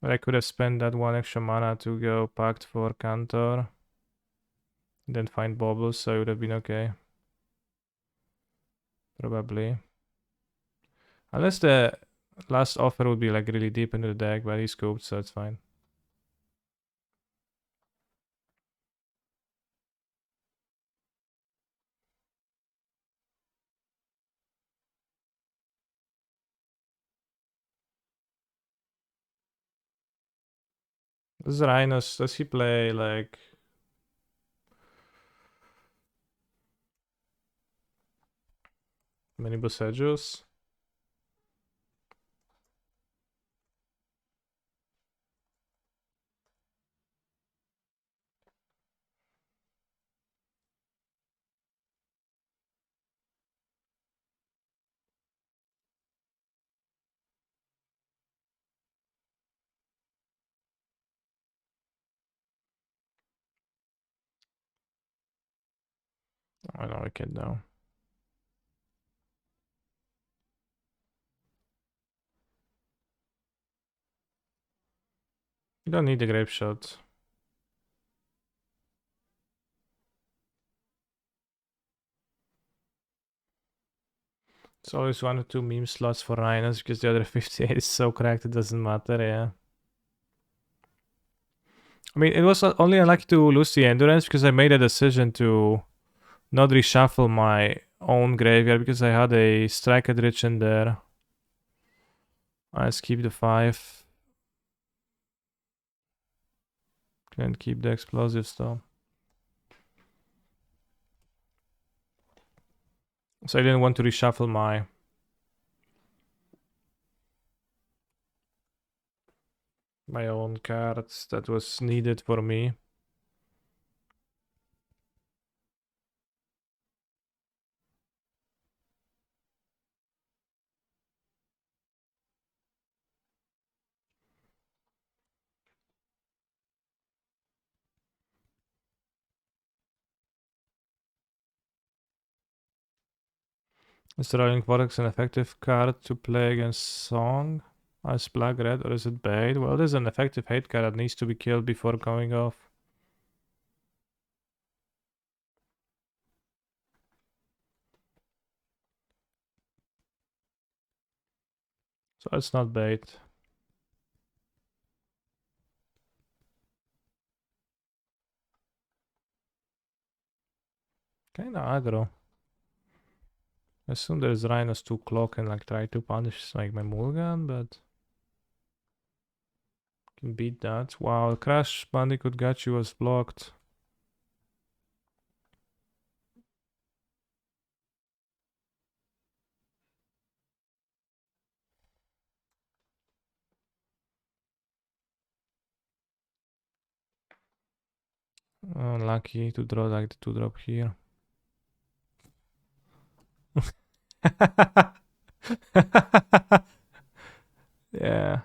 Speaker 1: But I could have spent that 1 extra mana to go Pact for Cantor. Then find baubles, so it would have been okay. Probably. Unless the last offer would be like really deep into the deck, but he's scooped, so it's fine. This is Rhinos. Does he play like many Bosejos? I know I can't know. You don't need the grape shot. It's always 1 or 2 meme slots for Rhinos because the other 58 is so cracked it doesn't matter, yeah. I mean, it was only unlucky to lose the endurance because I made a decision to not reshuffle my own graveyard because I had a Striker Rich in there. Let's keep the 5. Can't keep the explosives though. So I didn't want to reshuffle my own cards that was needed for me. Is the Rolling Vortex an effective card to play against Song as Black Red, or is it bait? Well, it is an effective hate card that needs to be killed before going off. So it's not bait. Kinda aggro. I assume there's Rhinos 2 clock and like try to punish like my Mulligan, but can beat that. Wow, Crash Bandicoot got you was blocked. Unlucky to draw like the 2-drop here. Yeah.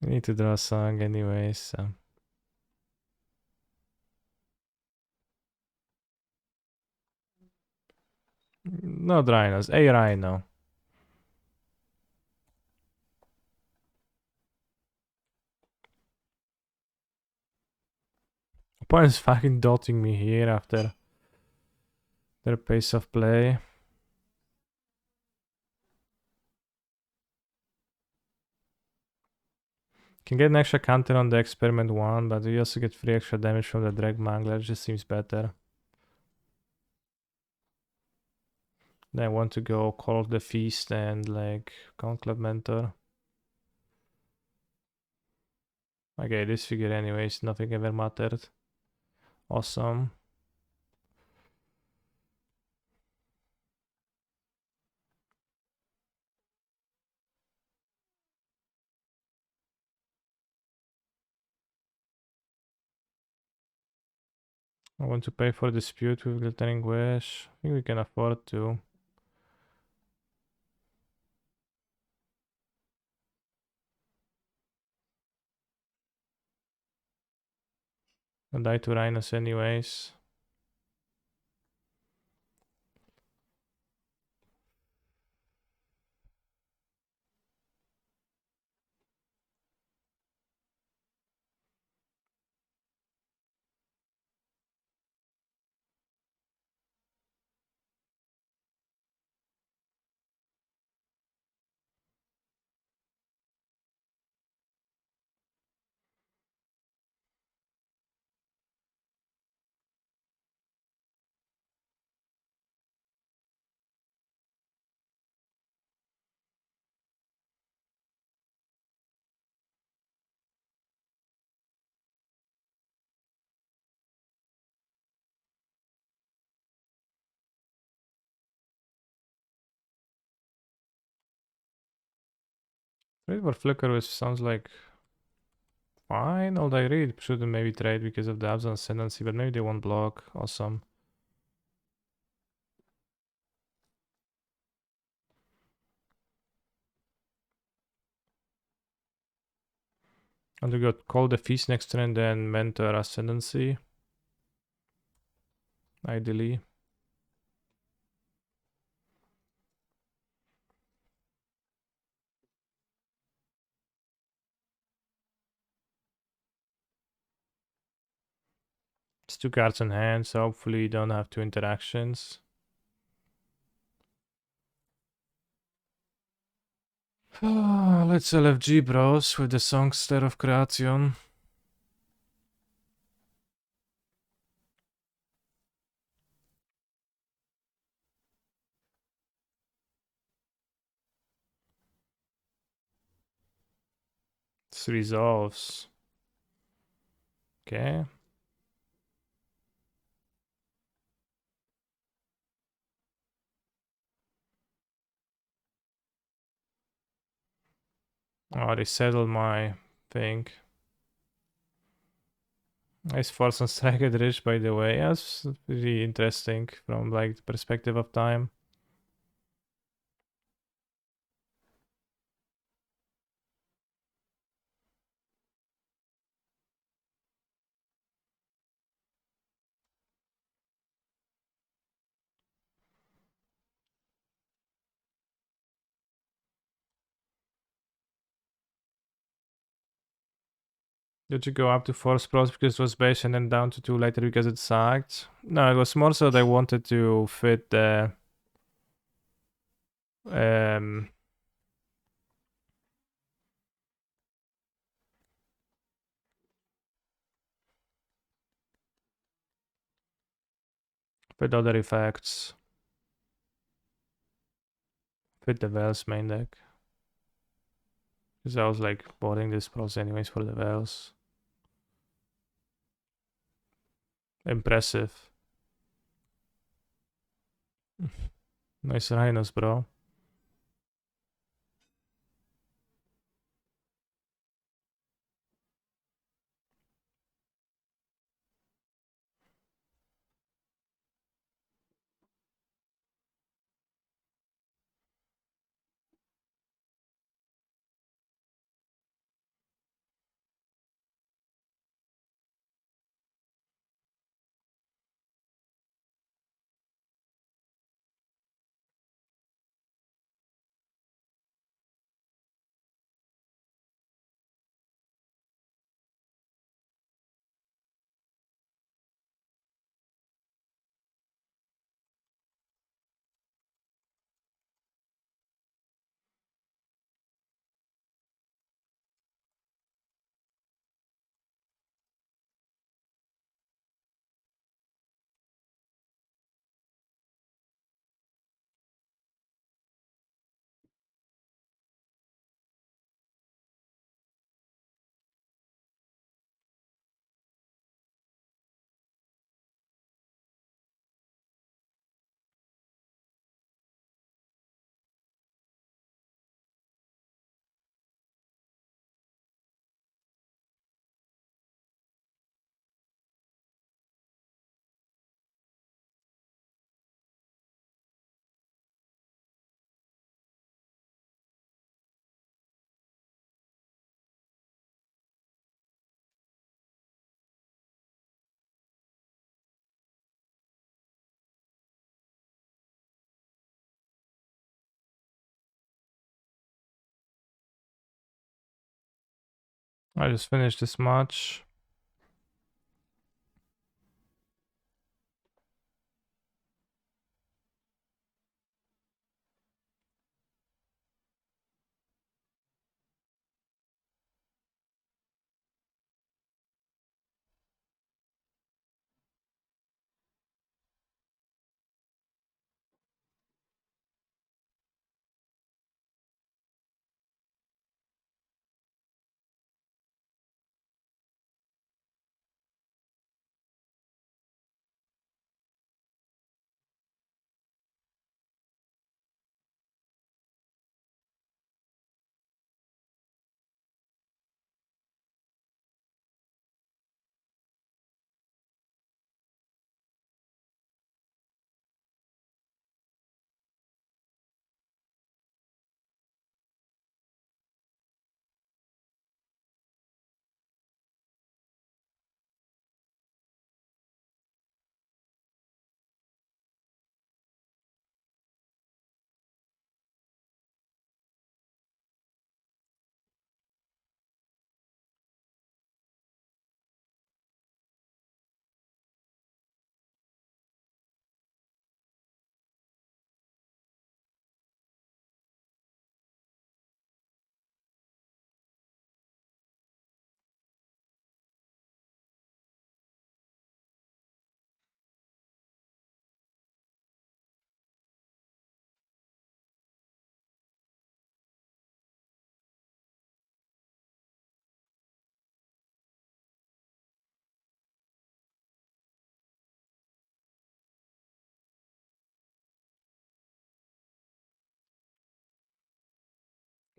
Speaker 1: We need to draw a song anyway, so. Not Rhinos, a Rhino. Opponent's fucking dotting me here after their pace of play. Can get an extra counter on the experiment 1, but we also get free extra damage from the Drag Mangler. It just seems better. Then I want to go Call of the Feast and like Count Club Mentor. Okay, this figure anyways, nothing ever mattered. Awesome. I want to pay for Dispute with Glittering Wish. I think we can afford to. I'll die to Rhinos anyways. Trade for Flicker, which sounds like fine. Although I really shouldn't maybe trade because of the Absent Ascendancy, but maybe they won't block. Awesome. And we got Call the Feast next turn, then Mentor Ascendancy. Ideally. has 2 cards in hand, so hopefully you don't have 2 interactions. Let's LFG bros with the Songster of Creation. This resolves. Okay. Oh, they settled my thing. Nice force on strike at Rich, by the way. Yeah, it's really interesting from like the perspective of time. Did you go up to 4 spells because it was base and then down to 2 later because it sucked? No, it was more so they wanted to fit the um fit other effects. Fit the Wells main deck. Because I was like boarding this spells anyways for the Wells. Impressive. Nice Rhinos, bro. I just finished this match.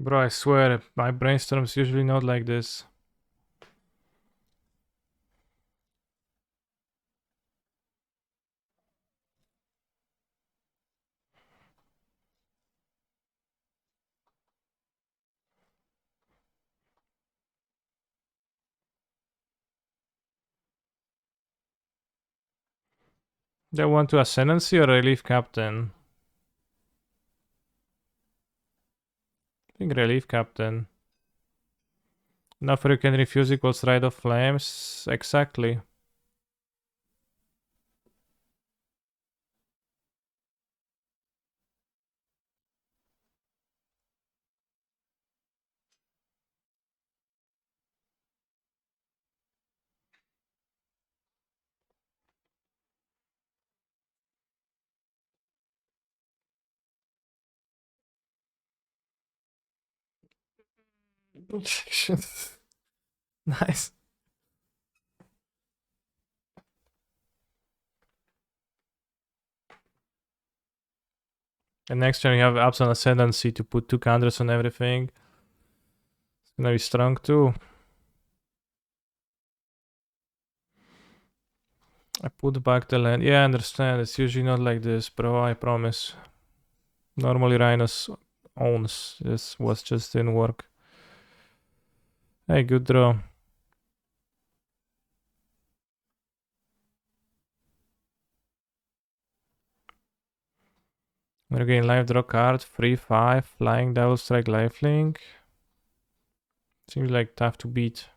Speaker 1: Bro, I swear, my brainstorm's usually not like this. They want to ascendancy or relief captain? I think relief captain. Nothing you can refuse equals Ride of Flames. Exactly. Nice. And next turn you have Absolute Ascendancy to put 2 counters on everything. It's gonna be strong too. I put back the land. Yeah, I understand. It's usually not like this, bro. I promise. Normally Rhinos owns. This was just didn't work. Hey, good draw. We're getting live draw card, 3-5, flying double strike lifelink. Seems like tough to beat.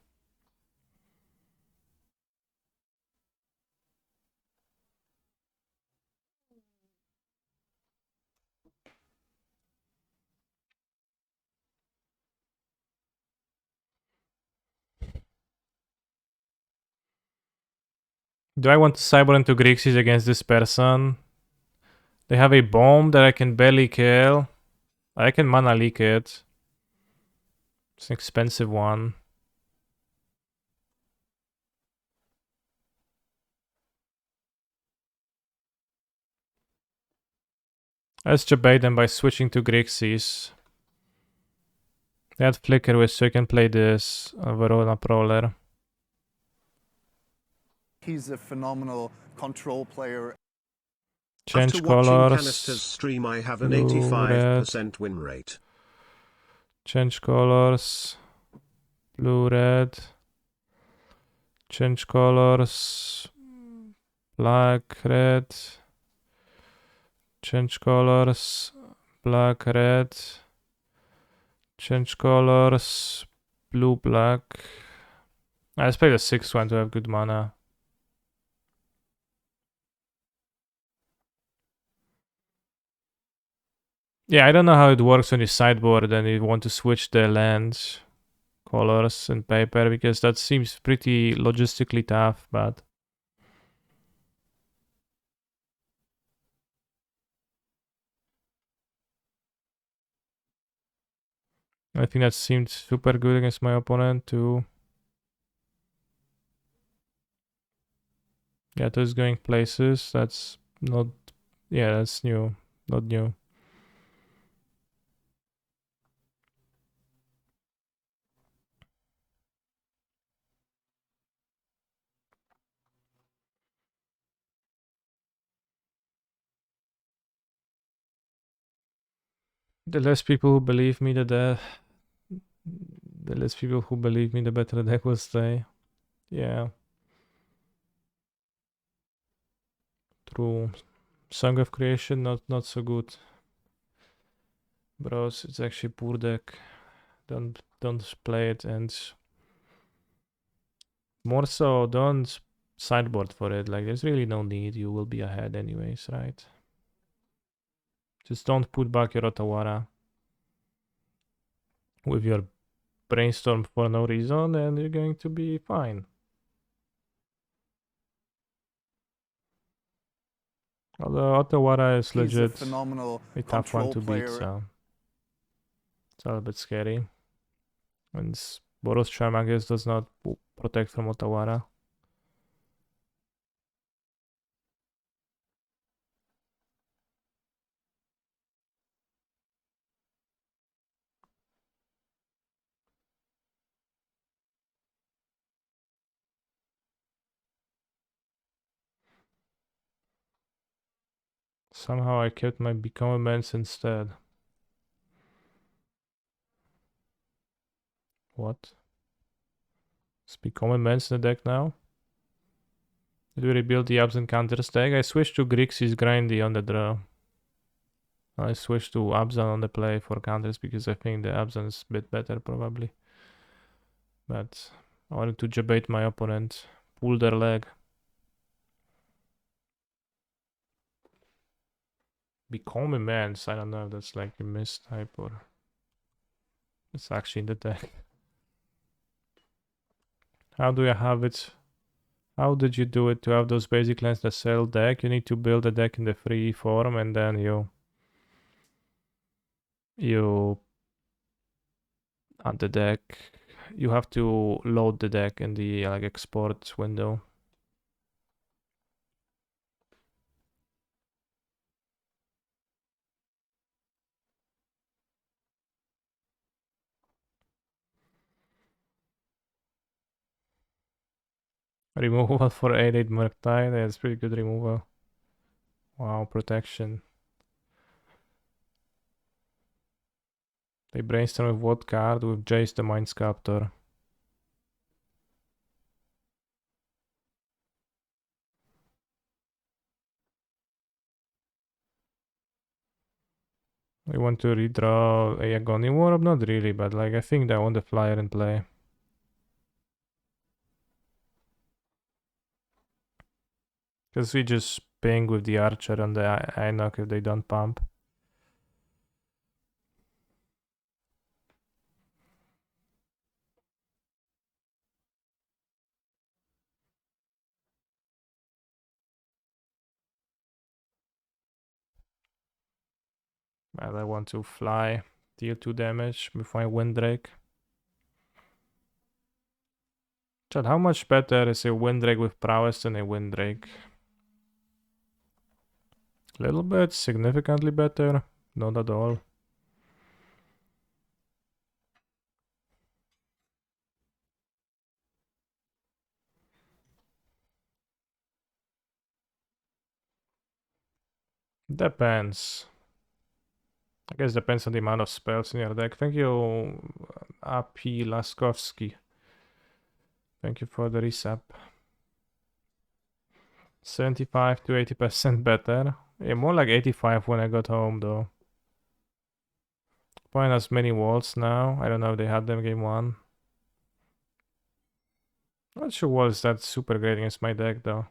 Speaker 1: Do I want to cyber into Grixis against this person? They have a bomb that I can barely kill. I can mana leak it. It's an expensive one. Let's just bait them by switching to Grixis. They had Flicker with, so I can play this Verona Prowler.
Speaker 2: He's a phenomenal control player.
Speaker 1: Change
Speaker 3: After watching
Speaker 1: colors.
Speaker 3: Canister's stream, I have an
Speaker 1: Blue,
Speaker 3: 85% win rate.
Speaker 1: Change colors. Blue, red. Change colors. Black, red. Change colors. Black, red. Change colors. Blue, black. Let's play the 6th one to have good mana. Yeah, I don't know how it works when you sideboard and you want to switch the lands, colors, and paper, because that seems pretty logistically tough, but I think that seemed super good against my opponent too. Yeah, those going places, that's not... Yeah, that's new. Not new. The less people who believe me, the less people who believe me, the better the deck will stay. Yeah. True. Song of Creation, not so good. Bros, it's actually poor deck. Don't play it, and more so don't sideboard for it. Like, there's really no need. You will be ahead anyways, right? Just don't put back your Otawara with your brainstorm for no reason, and you're going to be fine. Although Otawara is legit a tough one to beat, so it's a little bit scary. And Boros Charm, I guess, does not protect from Otawara. Somehow I kept my Become Immense instead. What? Is Become Immense in the deck now? Did we rebuild the absent counters deck? I switched to Grixis Grindy on the draw. I switched to Abzan on the play for counters because I think the Abzan is a bit better probably. But I wanted to jabate my opponent, pull their leg. Become Immense, I don't know if that's like a mistype or it's actually in the deck. How do you have it? How did you do it to have those basic lands that sell deck? You need to build a deck in the free form and then you on the deck you have to load the deck in the like export window. Removal for 8/8 Murktide, that's pretty good removal. Wow, protection. They brainstorm with what card? With Jace the Mind Sculptor. We want to redraw a Agony Warp? Not really, but like I think they want the flyer in play. Because we just ping with the Archer and the Einok if they don't pump. And I want to fly, deal 2 damage with my Windrake. Chad, how much better is a Windrake with prowess than a Windrake? A little bit, significantly better, not at all. Depends. I guess depends on the amount of spells in your deck. Thank you, AP Laskovsky. Thank you for the resub. 75 to 80% better. Yeah, more like 85 when I got home though. Point has many walls now. I don't know if they had them game 1. Not sure walls that super great against my deck though.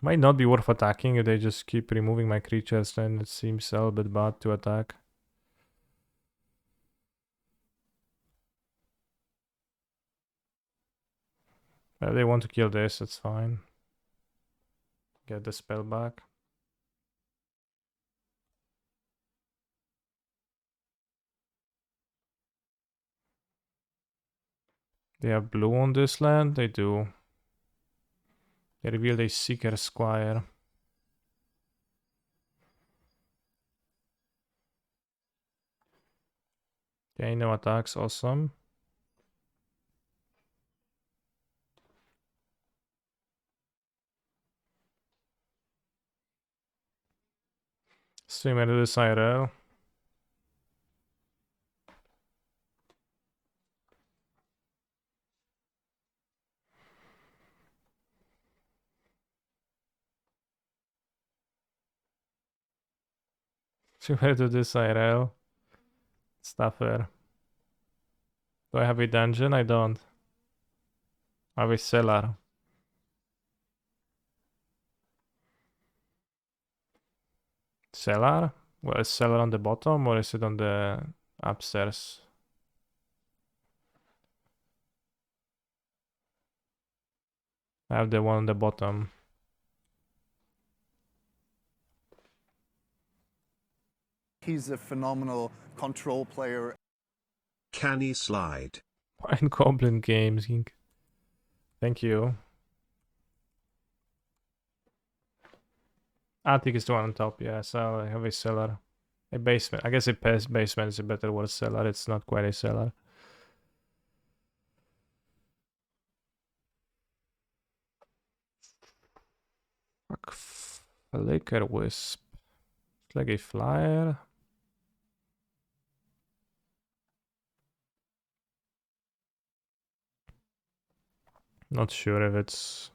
Speaker 1: Might not be worth attacking if they just keep removing my creatures, then it seems a little bit bad to attack. They want to kill this, it's fine. Get the spell back. They have blue on this land? They do. They revealed a Seeker Squire. Okay, no attacks, awesome. Swim into this IRL. Swim into this IRL. Stuffer. Do I have a dungeon? I don't. I have a cellar. Cellar? Well, is cellar on the bottom or is it on the upstairs? I have the one on the bottom.
Speaker 2: He's a phenomenal control player.
Speaker 3: Can he slide?
Speaker 1: Fine Goblin Games, Inc. Thank you. Attic is the one on top, yeah, so I have a cellar. A basement. I guess a basement is a better word. Cellar. It's not quite a cellar. Flicker Wisp. It's like a flyer. Not sure if it's...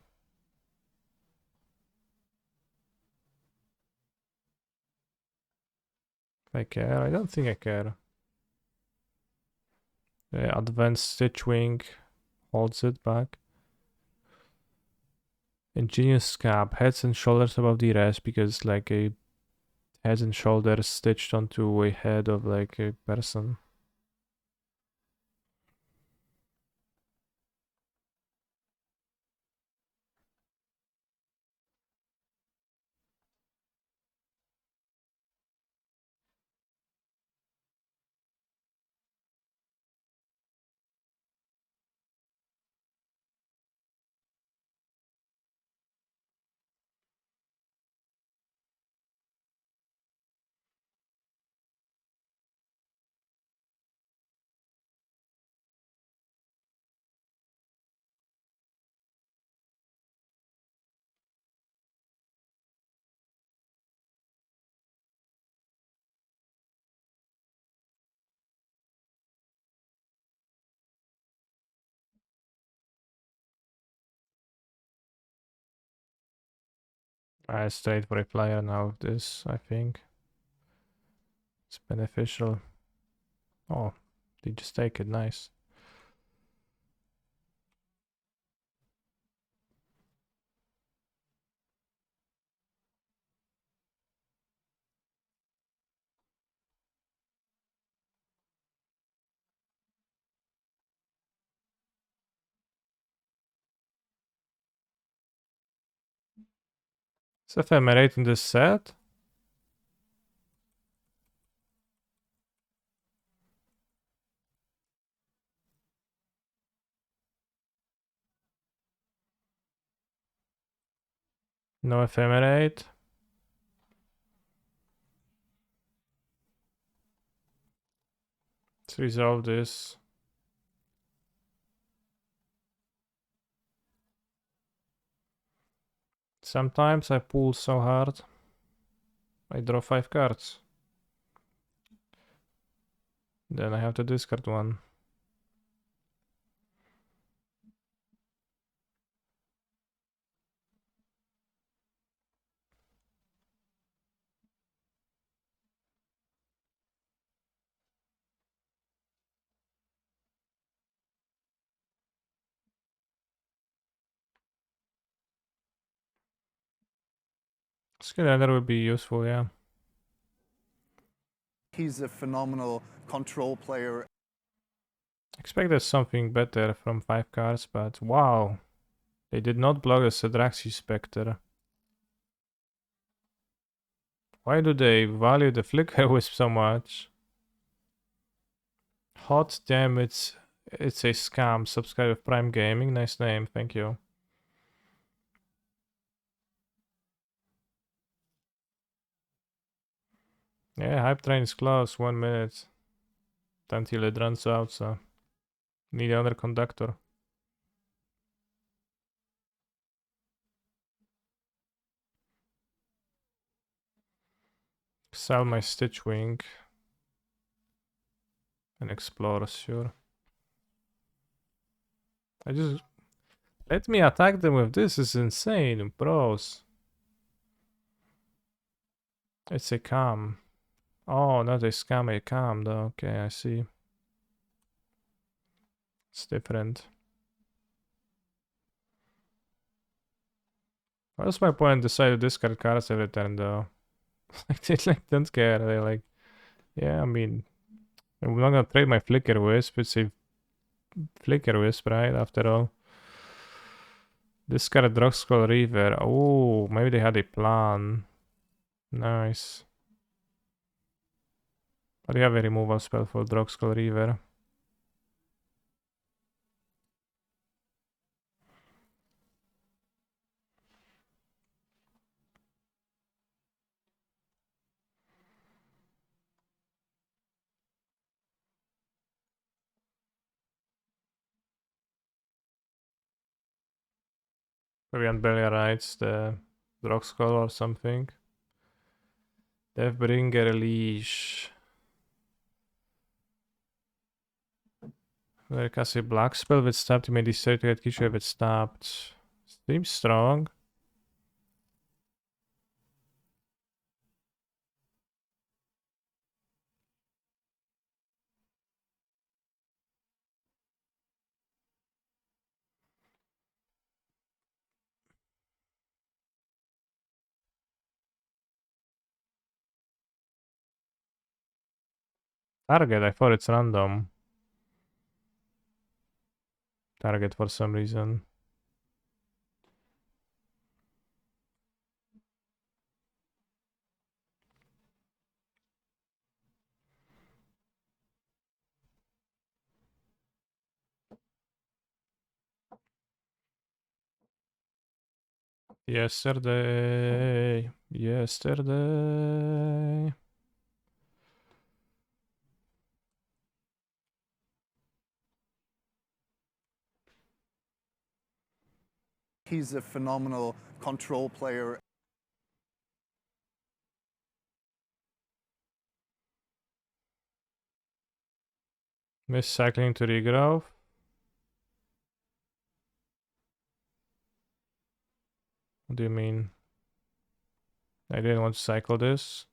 Speaker 1: If I care. I don't think I care. The advanced Stitch Wing holds it back. Ingenious Scab. Heads and shoulders above the rest because like a heads and shoulders stitched onto a head of like a person. I stayed for a flyer now of this, I think. It's beneficial. Oh, they just take it, nice. Is ephemerate in this set? No ephemerate. Let's resolve this. Sometimes I pull so hard, I draw 5 cards. Then I have to discard one. Skinner would be useful, yeah.
Speaker 2: He's a phenomenal control player.
Speaker 1: Expected something better from 5 cards, but wow. They did not block the Sedraxi Spectre. Why do they value the Flicker Wisp so much? Hot damn, it's a scam. Subscribe with Prime Gaming. Nice name, thank you. Yeah, hype train is close. 1 minute until it runs out, so need another conductor. Sell my Stitch Wing and explore, sure. I just let me attack them with this is insane, bros. It's a cam. Oh, not a scam, a cam though. Okay, I see. It's different. What's my point? Decide to discard cards every turn though. Like they like don't care. They like, yeah. I mean, I'm not gonna trade my Flicker Wisp. It's a Flicker Wisp, right? After all. Discard Drugstore Reaver. Oh, maybe they had a plan. Nice. But you have a removal spell for Drugstore Reaver. Maybe on Belly Rights the Rock Skull or something. Deathbringer Leash. Where cast a black spell with stabbed, you may destroy to get creature with stabbed. Seems strong. Target, I thought it's random. Target for some reason. Yesterday.
Speaker 2: He's a phenomenal control player.
Speaker 1: Miss cycling to regrowth. What do you mean? I didn't want to cycle this.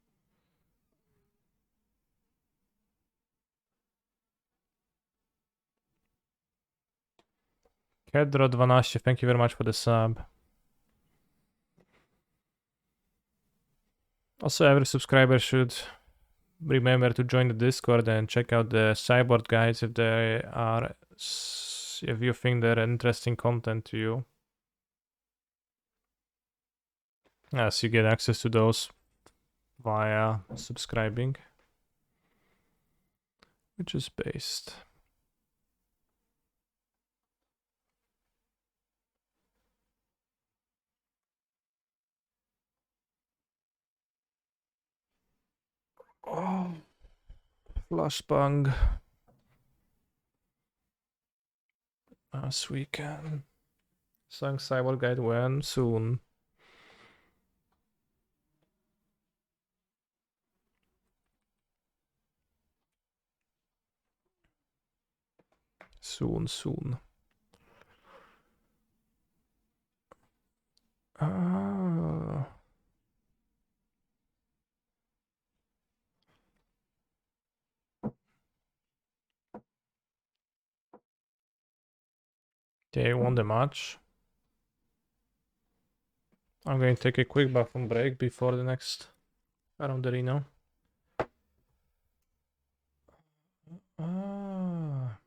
Speaker 1: Kedro12, thank you very much for the sub. Also, every subscriber should remember to join the Discord and check out the cyborg guides if they are, if you think they're interesting content to you. Yes, you get access to those via subscribing, which is based. Oh, Flashbang. As we can. Sang Cyborg Guide when? Soon. Soon. Ah. They won the match. I'm going to take a quick bathroom break before the next round arena. Ah.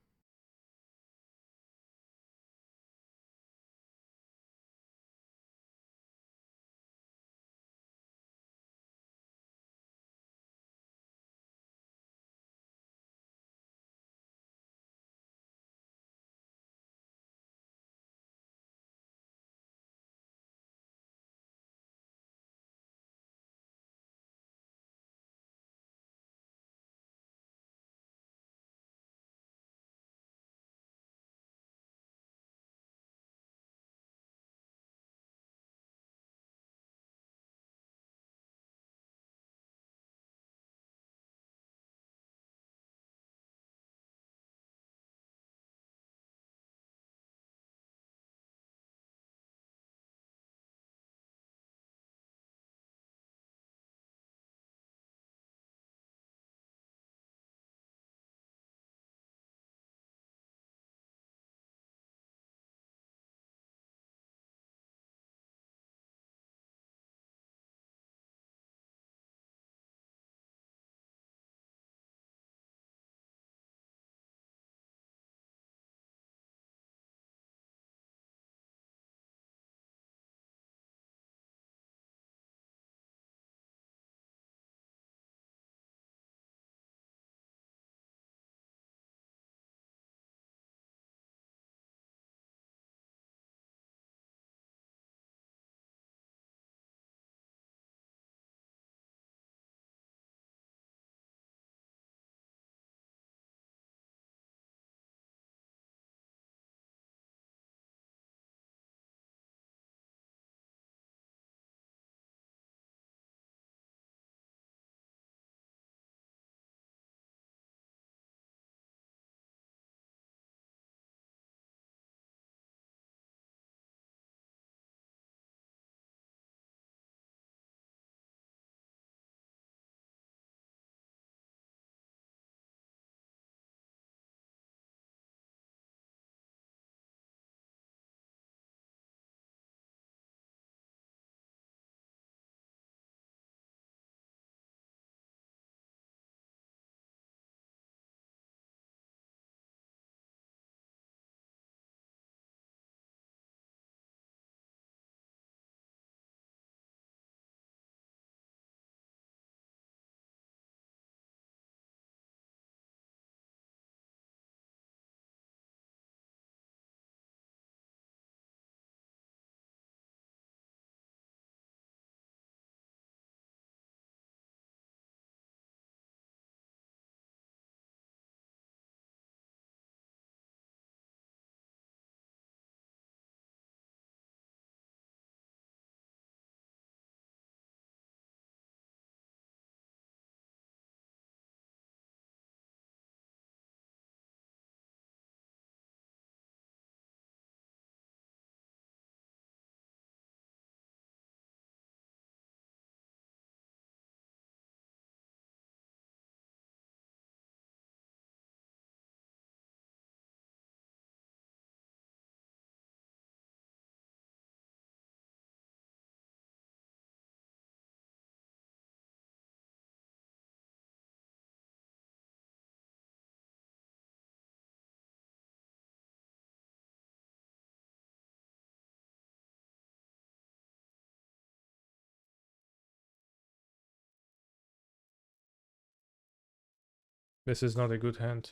Speaker 1: This is not a good hand.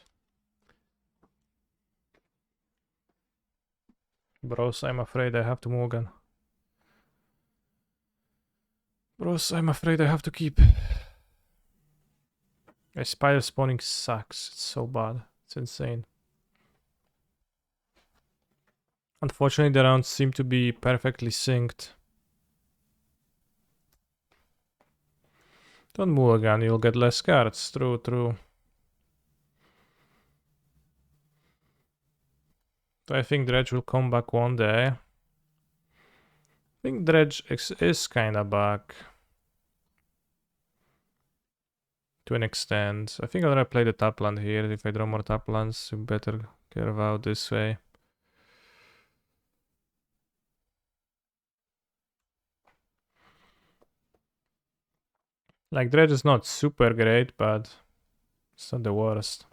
Speaker 1: Bros, I'm afraid I have to mulligan. Bros, I'm afraid I have to keep. A spider spawning sucks. It's so bad. It's insane. Unfortunately, the rounds seem to be perfectly synced. Don't mulligan, you'll get less cards. True, true. So I think Dredge will come back one day. I think Dredge is kinda back. To an extent. I think I'll play the top land here. If I draw more top lands, you better carve out this way. Like, Dredge is not super great, but it's not the worst.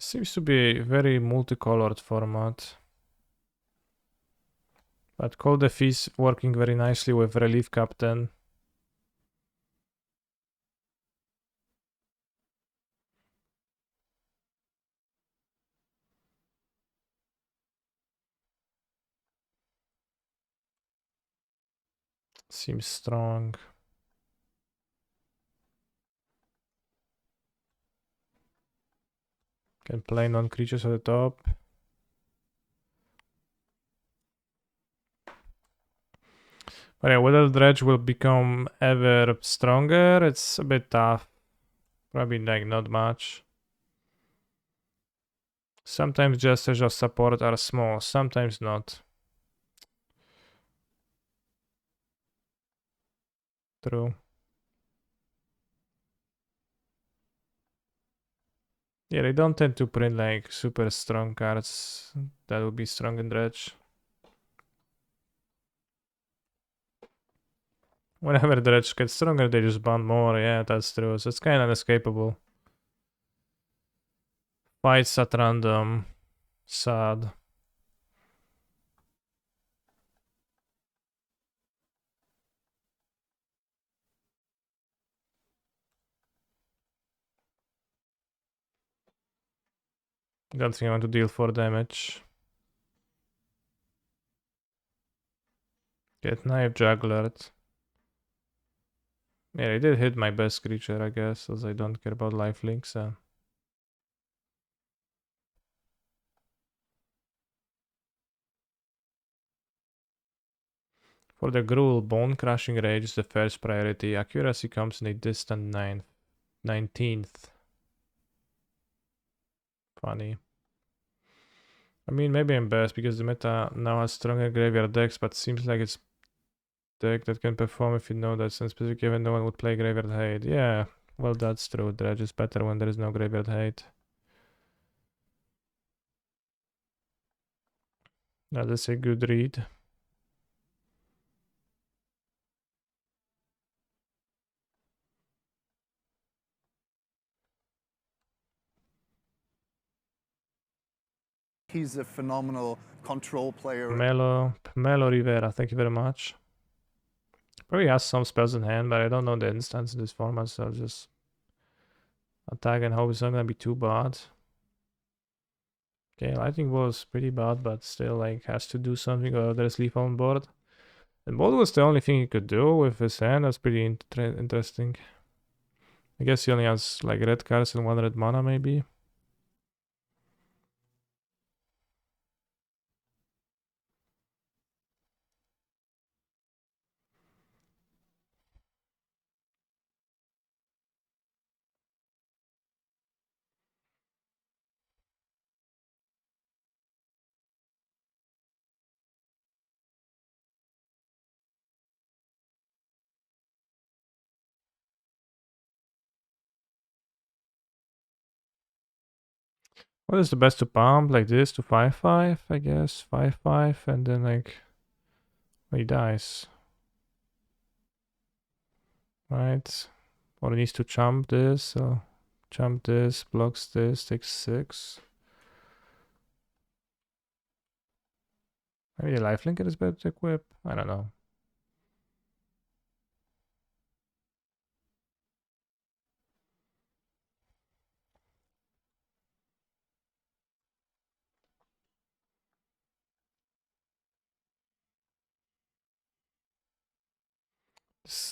Speaker 1: Seems to be a very multicolored format. But Cold Def is working very nicely with Relief Captain. Seems strong. Can play non-creatures at the top. But yeah, whether Dredge will become ever stronger, it's a bit tough. Probably like not much. Sometimes gestures of support are small, sometimes not. True. Yeah, they don't tend to print like super strong cards that would be strong in Dredge. Whenever Dredge gets stronger, they just bond more. Yeah, that's true. So it's kind of unescapable. Fights at random. Sad. Don't think I want to deal 4 damage. Get Knife Jugglered. Yeah, I did hit my best creature, I guess, as I don't care about lifelinks. For the Gruul, Bone Crushing Rage is the first priority. Accuracy comes in a distant 19th. Funny. I mean, maybe I'm best because the meta now has stronger graveyard decks, but seems like it's deck that can perform if you know that's in specific event no one would play graveyard hate. Yeah, well that's true. Dredge is better when there is no graveyard hate. That is a good read.
Speaker 2: He's a phenomenal control player.
Speaker 1: Melo Rivera, thank you very much. Probably has some spells in hand, but I don't know the instance in this format, so I'll just attack and hope it's not gonna be too bad. Okay, Lightning was pretty bad, but still like has to do something or there's lethal on board. And board was the only thing he could do with his hand. That's pretty interesting. I guess he only has like red cards and 1 red mana maybe. What is the best to pump? Like this to 5/5, I guess. 5/5, and then like he dies. Right. Or he needs to jump this, so jump this, blocks this, takes 6. Maybe the lifelinker is better to equip? I don't know.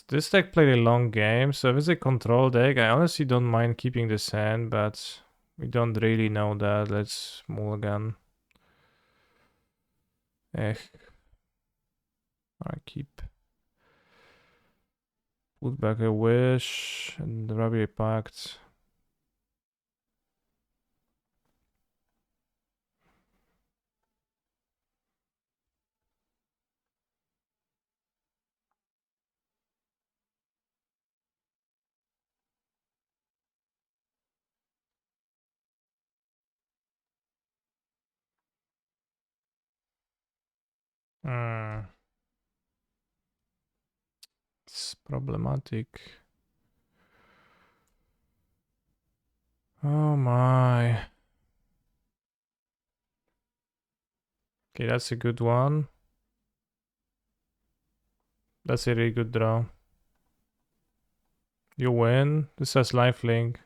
Speaker 1: This deck played a long game, so if it's a control deck, I honestly don't mind keeping this hand, but we don't really know that. Let's mulligan. I keep. Put back a wish and the Rabbi Pact. It's problematic. Oh my. Okay, that's a good one. That's a really good draw. You win. This has lifelink.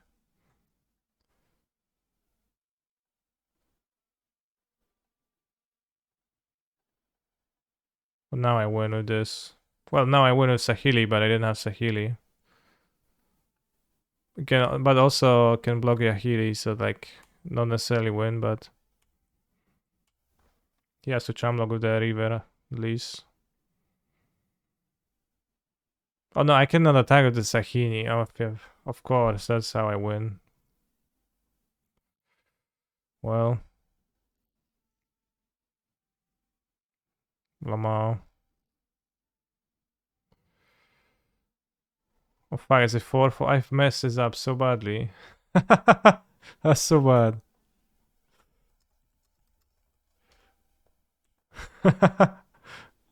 Speaker 1: But now I win with this. Well, now I win with Sahili, but I didn't have Sahili. But also can block Yahiri, so like not necessarily win, but he has to Chamlog with the River at least. Oh no, I cannot attack with the Sahini. Oh, of course, that's how I win. Well, Lamar. Oh fuck, it's a 4-4. I've messed this up so badly. That's so bad.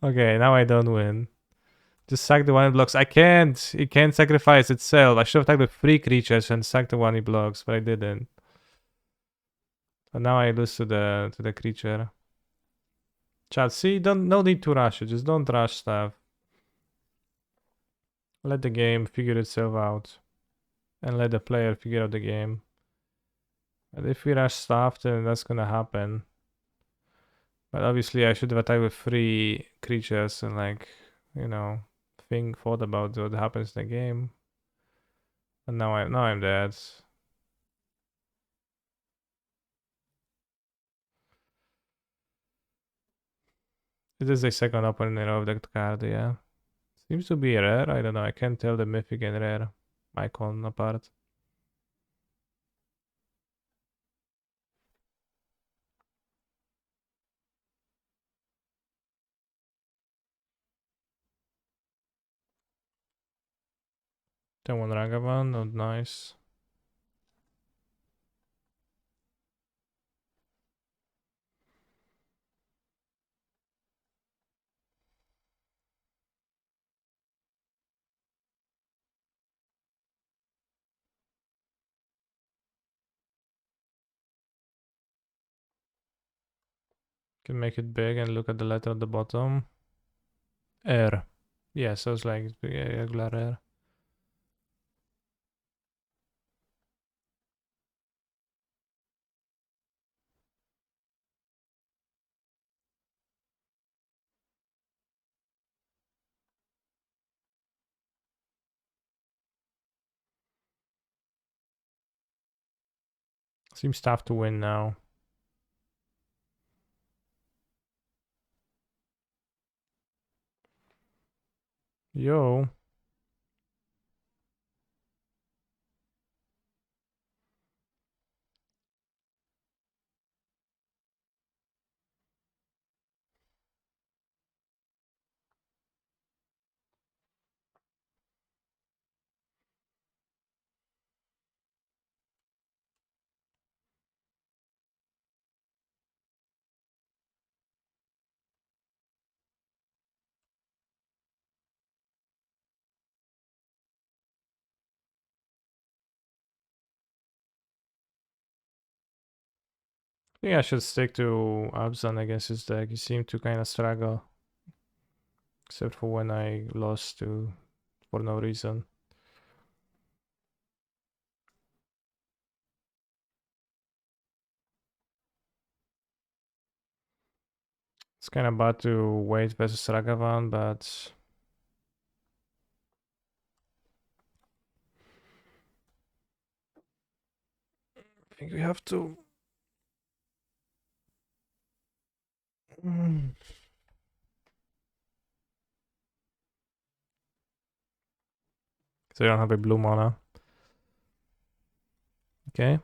Speaker 1: Okay, now I don't win. Just sack the one it blocks. I can't. It can't sacrifice itself. I should have attacked with 3 creatures and sacked the one he blocks, but I didn't. So now I lose to the creature. Chat, see, no need to rush it. Just don't rush stuff. Let the game figure itself out. And let the player figure out the game. And if we rush stuff, then that's gonna happen. But obviously I should have attacked with 3 creatures and like, you know, thought about what happens in the game. And now I'm dead. It is a second opponent of that card, yeah. Seems to be rare, I don't know, I can't tell the mythic and rare icon apart. Then one Ragavan, not nice. Can make it big and look at the letter at the bottom. R. Yeah, so it's like regular R. Seems tough to win now. Yo. think I should stick to Abzan against his deck. He seemed to kind of struggle. Except for when I lost to for no reason. It's kind of bad to wait versus Ragavan, but I think we have to. So I don't have a blue mana. Okay.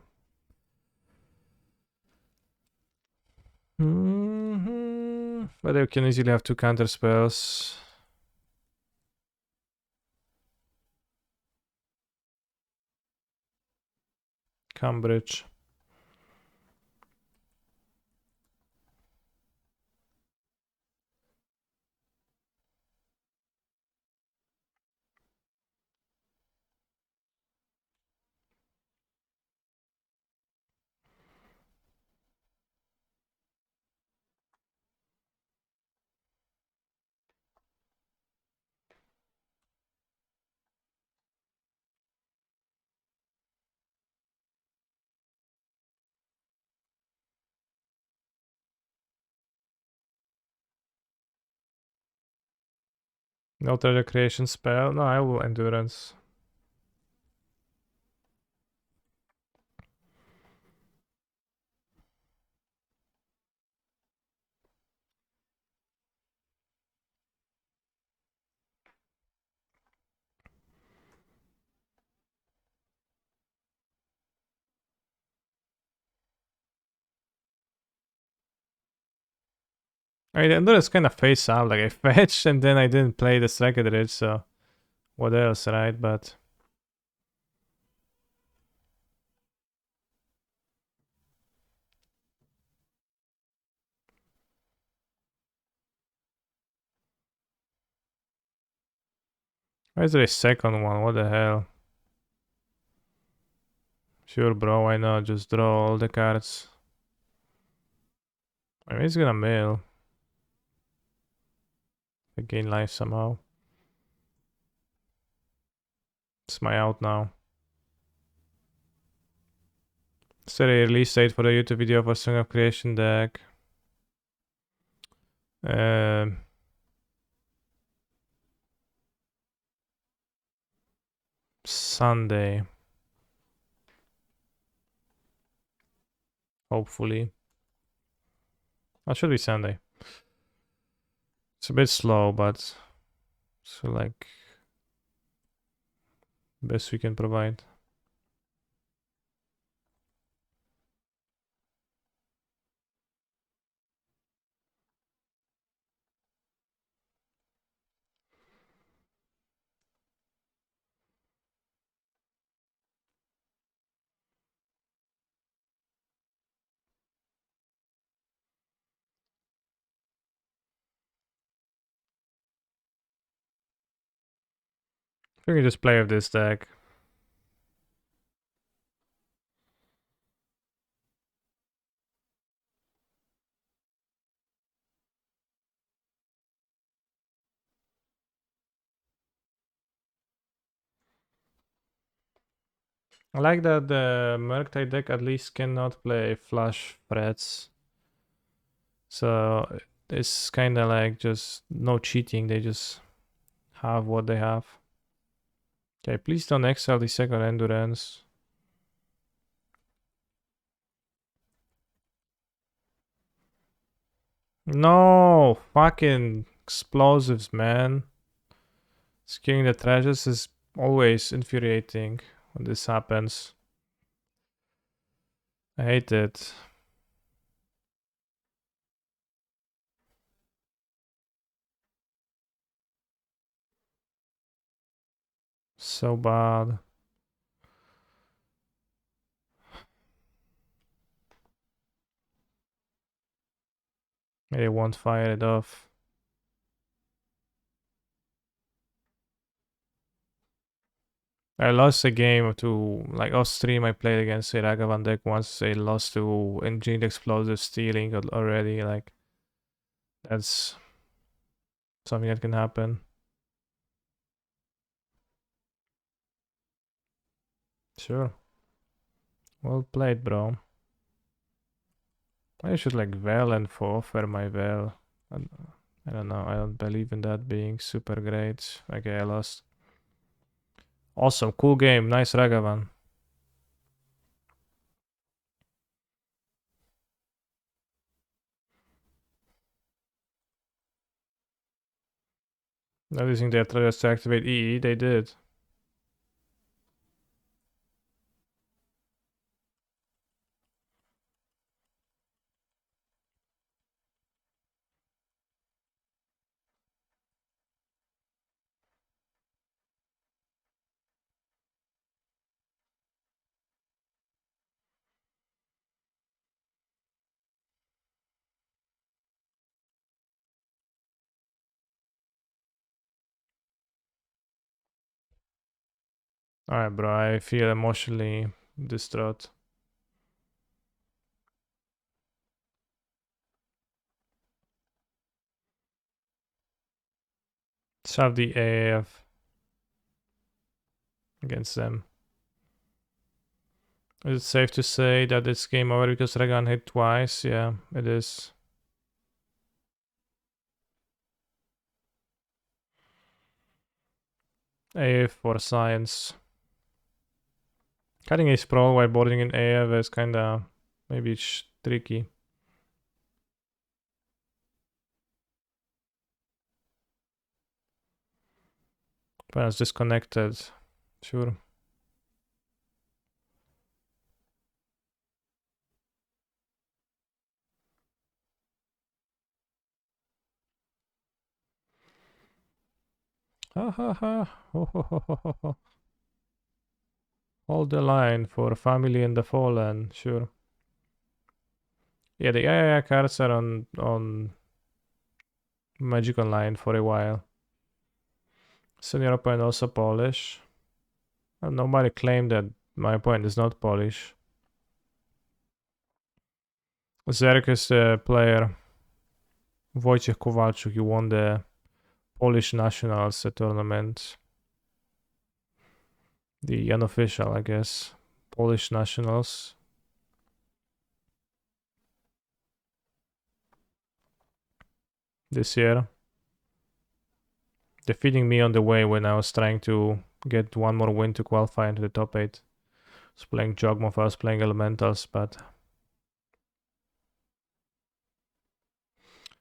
Speaker 1: But you can easily have two counter spells. Cambridge. No treasure creation spell. No, I will endurance. I mean, the endurance kind of face out. Like I fetched and then I didn't play the second ridge, so what else, right? But why is there a second one? What the hell? Sure, bro. Why not just draw all the cards? I mean, he's gonna mill. I gain life somehow. It's my out now. Set a release date for the YouTube video for Song of Creation deck. Sunday. Hopefully. That should be Sunday. It's a bit slow, but so like best we can provide. I think we just play with this deck. I like that the Murktide deck at least cannot play flush threats. So it's kind of like just no cheating. They just have what they have. Okay, please don't exile the second endurance. No, fucking explosives, man. Scaring the treasures is always infuriating when this happens. I hate it. So bad. They won't fire it off. I lost a game to like off stream. I played against a Ragavan deck once. They lost to Engineered Explosive Stealing already. Like that's something that can happen. Sure. Well played, bro. I should like Vel and offer my Vel. I don't know. I don't believe in that being super great. Okay, I lost. Awesome, cool game. Nice Ragavan. Not using their traders to activate EE, they did. Alright, bro, I feel emotionally distraught. Let's have the AF against them. Is it safe to say that it's game over because Regan hit twice? Yeah, it is. AF for science. Cutting a sprawl while boarding in AF is kinda maybe tricky. But it's disconnected. Sure. Ha ha ha. Ho ho ho ho ho ho. Hold the line for family and the fallen. Sure. Yeah, the AI cards are on Magic Online for a while. Senior opponent also Polish. And nobody claimed that my opponent is not Polish. Zerk is the player. Wojciech Kowalczuk, he won the Polish Nationals tournament. The unofficial, I guess. Polish Nationals. This year. Defeating me on the way when I was trying to get one more win to qualify into the top 8. I was playing Jogmoth, I was playing Elementals, but...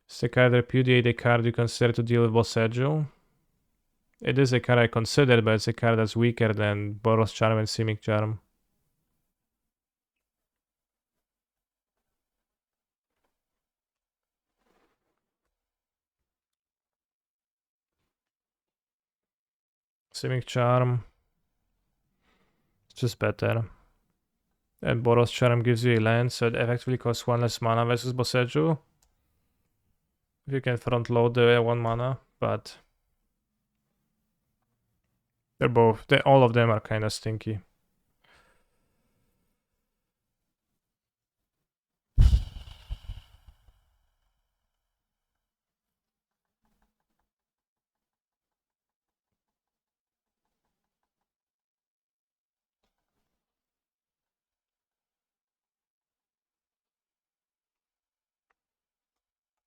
Speaker 1: Is the card repudiate a card you consider to deal with Boseju? It is a card I considered, but it's a card that's weaker than Boros Charm and Simic Charm. Simic Charm. It's just better. And Boros Charm gives you a land, so it effectively costs 1 less mana versus Boseju. If you can front load the 1 mana, but... all of them are kinda stinky.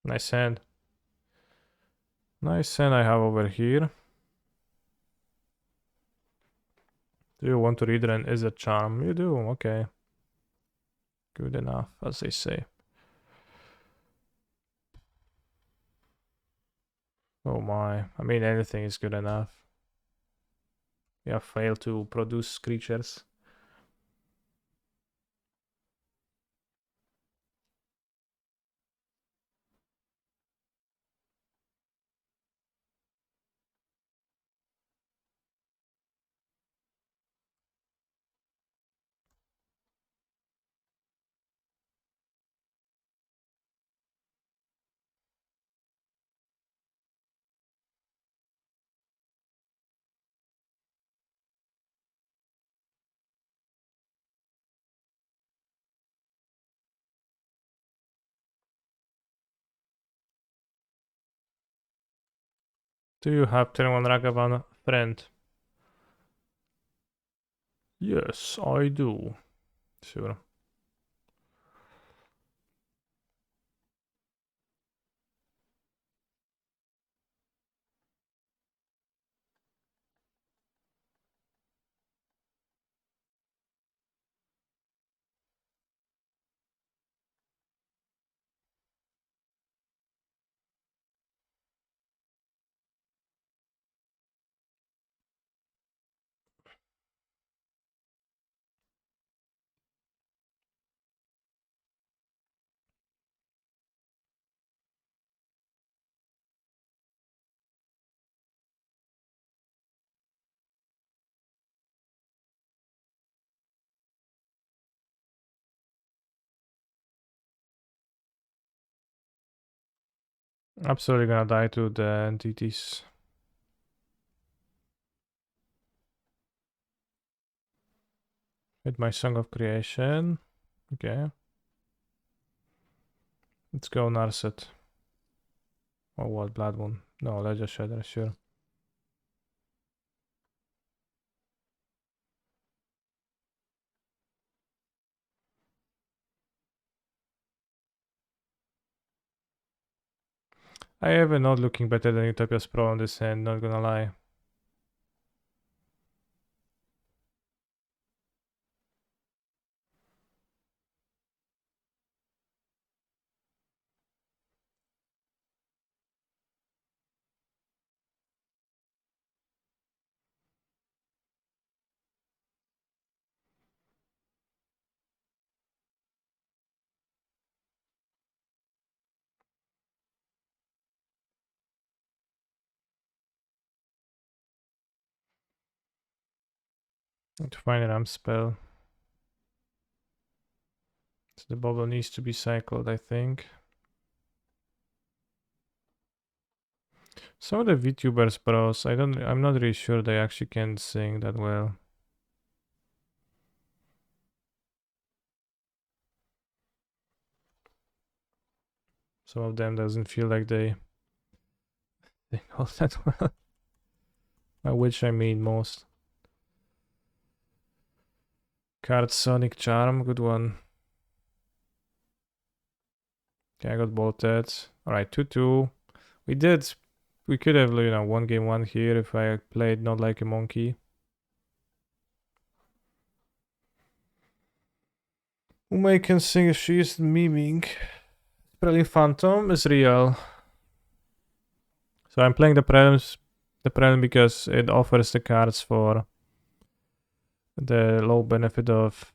Speaker 1: Nice hand. Nice hand I have over here. Do you want to read an is a charm? You do, okay. Good enough, as they say. Oh my, I mean anything is good enough. Yeah, fail to produce creatures. Do you have 21 Ragavan friend? Yes, I do. Sure. Absolutely gonna die to the entities. With my Song of Creation. Okay. Let's go Narset. Or what? Blood Moon. No, Ledger Shader, sure. I have a node looking better than Utopia's Pro on this hand, not gonna lie. Need to find a ramp spell. So the bubble needs to be cycled, I think. Some of the VTubers bros, I'm not really sure they actually can sing that well. Some of them doesn't feel like they know that well. By which I mean most. Card Sonic Charm, good one. Okay, I got bolted. Alright, 2-2. We could have, one game one here if I played not like a monkey. Umay can sing if she is memeing. Prelim Phantom is real. So I'm playing the Prelim because it offers the cards for the low benefit of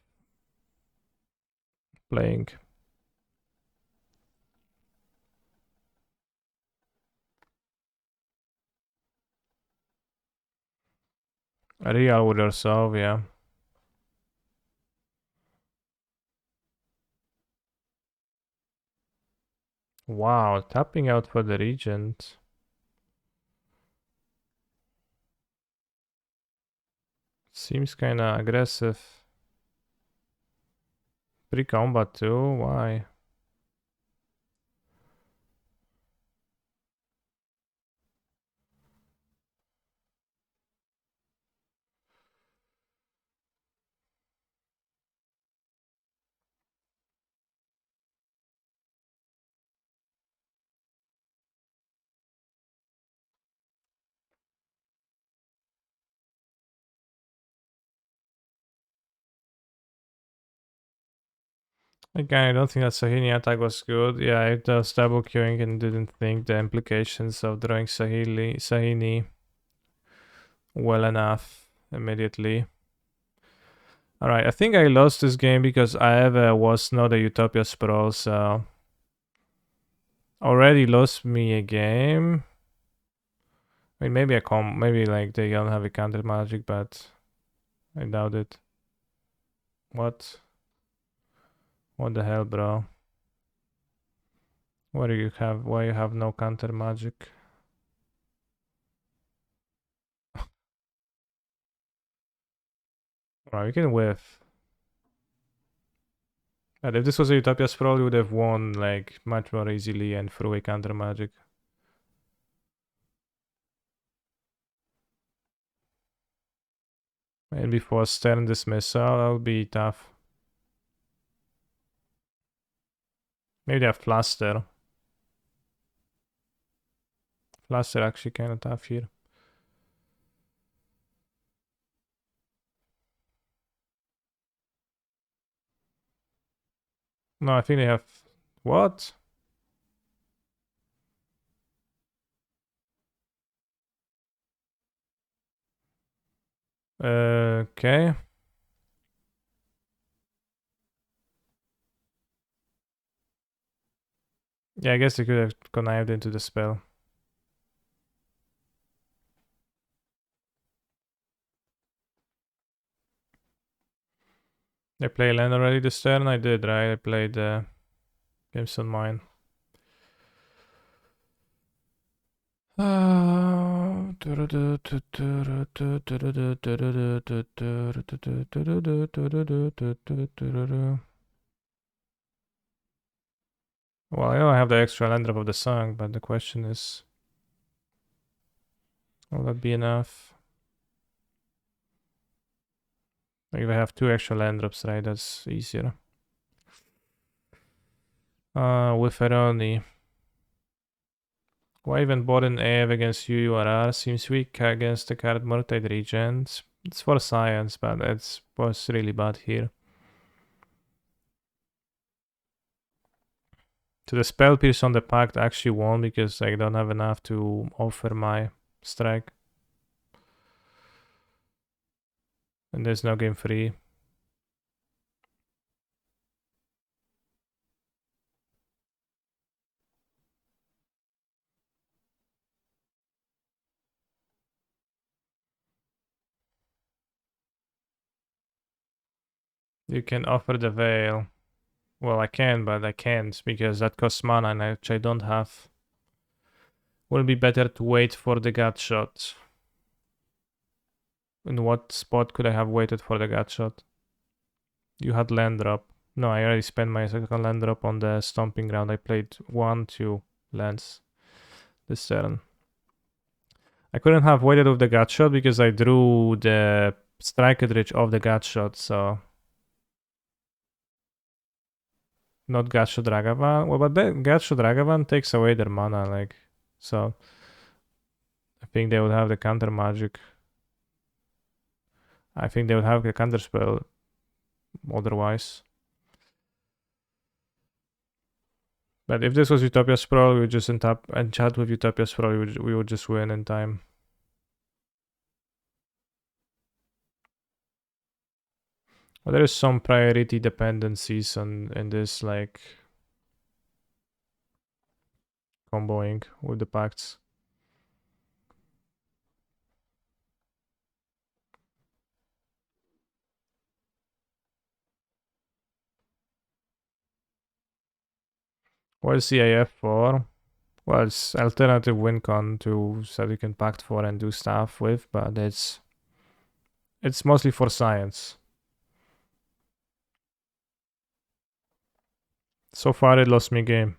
Speaker 1: playing. A real with yourself, yeah. Wow, tapping out for the Regent. Seems kinda aggressive. Pre-combat too, why? Again, I don't think that Sahini attack was good. Yeah, it does double queuing and didn't think the implications of drawing Sahini well enough immediately. Alright, I think I lost this game because I was not a Utopia Sprawl, so already lost me a game. I mean, maybe like they don't have a counter magic, but I doubt it. What? What the hell, bro? What do you have? Why you have no counter magic? Alright, we can whiff. But if this was a Utopia Sprawl, you would have won like much more easily and through a counter magic. And before stern dismissal, that'll be tough. Maybe they have fluster. Fluster actually kind of tough here. No, I think they have... What? Okay. Yeah, I guess they could have connived into the spell. They play land already this turn? I did, right? I played games on mine. Well, I know I have the extra land drop of the song, but the question is, will that be enough? Like if I have 2 extra land drops, right, that's easier. With Ferroni. Why even bottom AF against UURR seems weak against the card Murktide Regent. It's for science, but it was really bad here. So the spell pierce on the pact actually won because I don't have enough to offer my strike. And there's no game free. You can offer the veil. Well, I can, but I can't because that costs mana, and which I don't have. Would it be better to wait for the gut shot? In what spot could I have waited for the gut shot? You had land drop. No, I already spent my second land drop on the stomping ground. I played 1-2 lands this turn. I couldn't have waited with the gut shot because I drew the strike cartridge of the gut shot, so not Gacho Dragavan. Well, but that Gacho Dragavan takes away their mana, like, so I think they would have the counter magic. I think they would have the counter spell otherwise. But if this was Utopia Sprawl, we would just untap and chat with Utopia Sprawl, we would just win in time. But there is some priority dependencies in this, like, comboing with the pacts. What is CIF for? Well, it's alternative win con to so you can pact for and do stuff with, but it's mostly for science. So far it lost me game.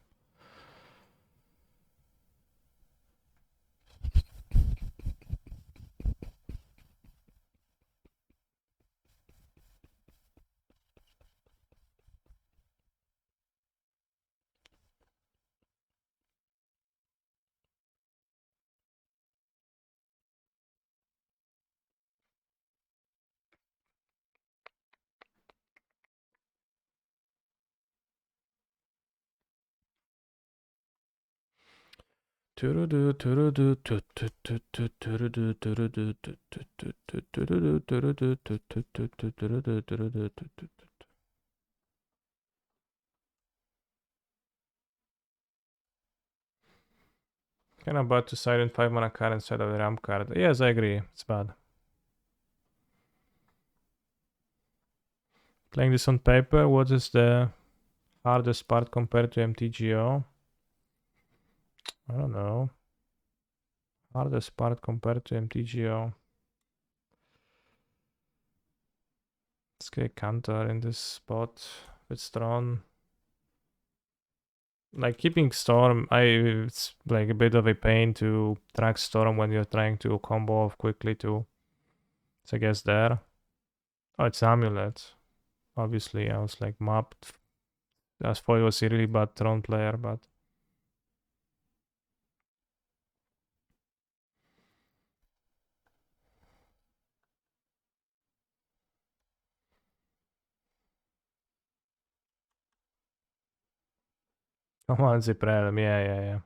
Speaker 1: Kind of bad to silent 5 mana card instead of the ramp card. Yes, I agree. It's bad. Playing this on paper, what is the hardest part compared to MTGO? I don't know. Hardest part compared to MTGO. Let's get counter in this spot. It's drawn. Like keeping Storm, it's like a bit of a pain to track Storm when you're trying to combo off quickly too. So I guess there. Oh, it's Amulet. Obviously, I was like mapped. As for it was a really bad Throne player, but come on, the Prelim. Yeah.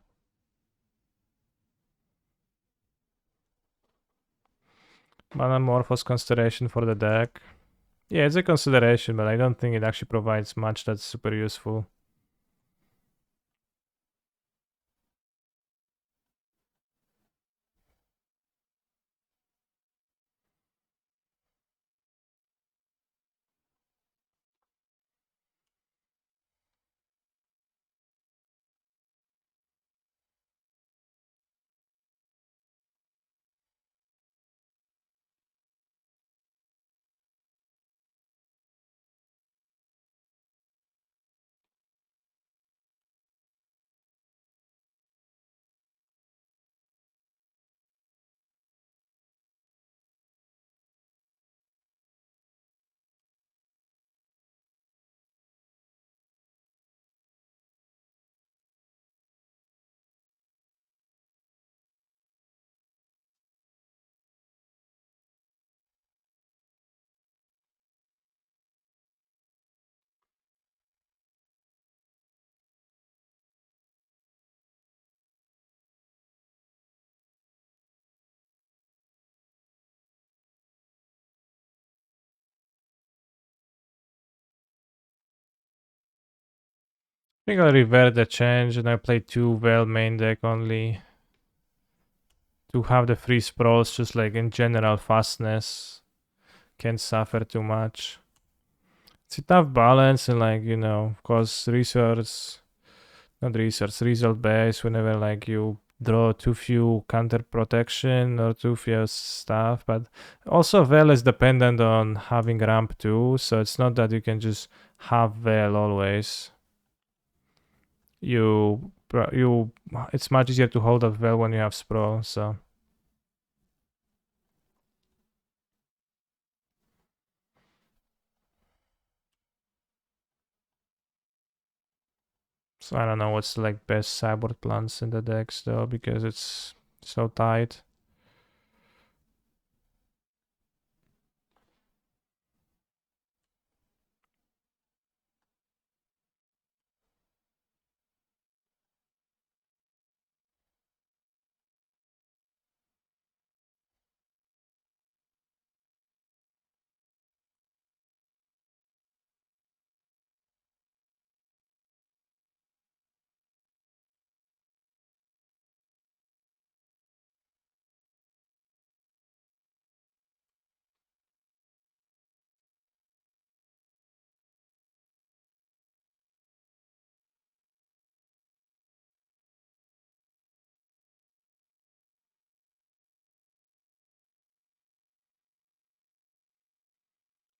Speaker 1: Manamorphous Constellation for the deck. Yeah, it's a consideration, but I don't think it actually provides much that's super useful. I think I'll revert the change and I play 2 well main deck only. To have the free sprawls, just like in general fastness, can't suffer too much. It's a tough balance and like, of course result based whenever like you draw too few counter protection or too few stuff, but also Vel is dependent on having ramp too, so it's not that you can just have Vel always. It's much easier to hold up Vel when you have sprawl, so I don't know what's like best sideboard plans in the decks though, because it's so tight.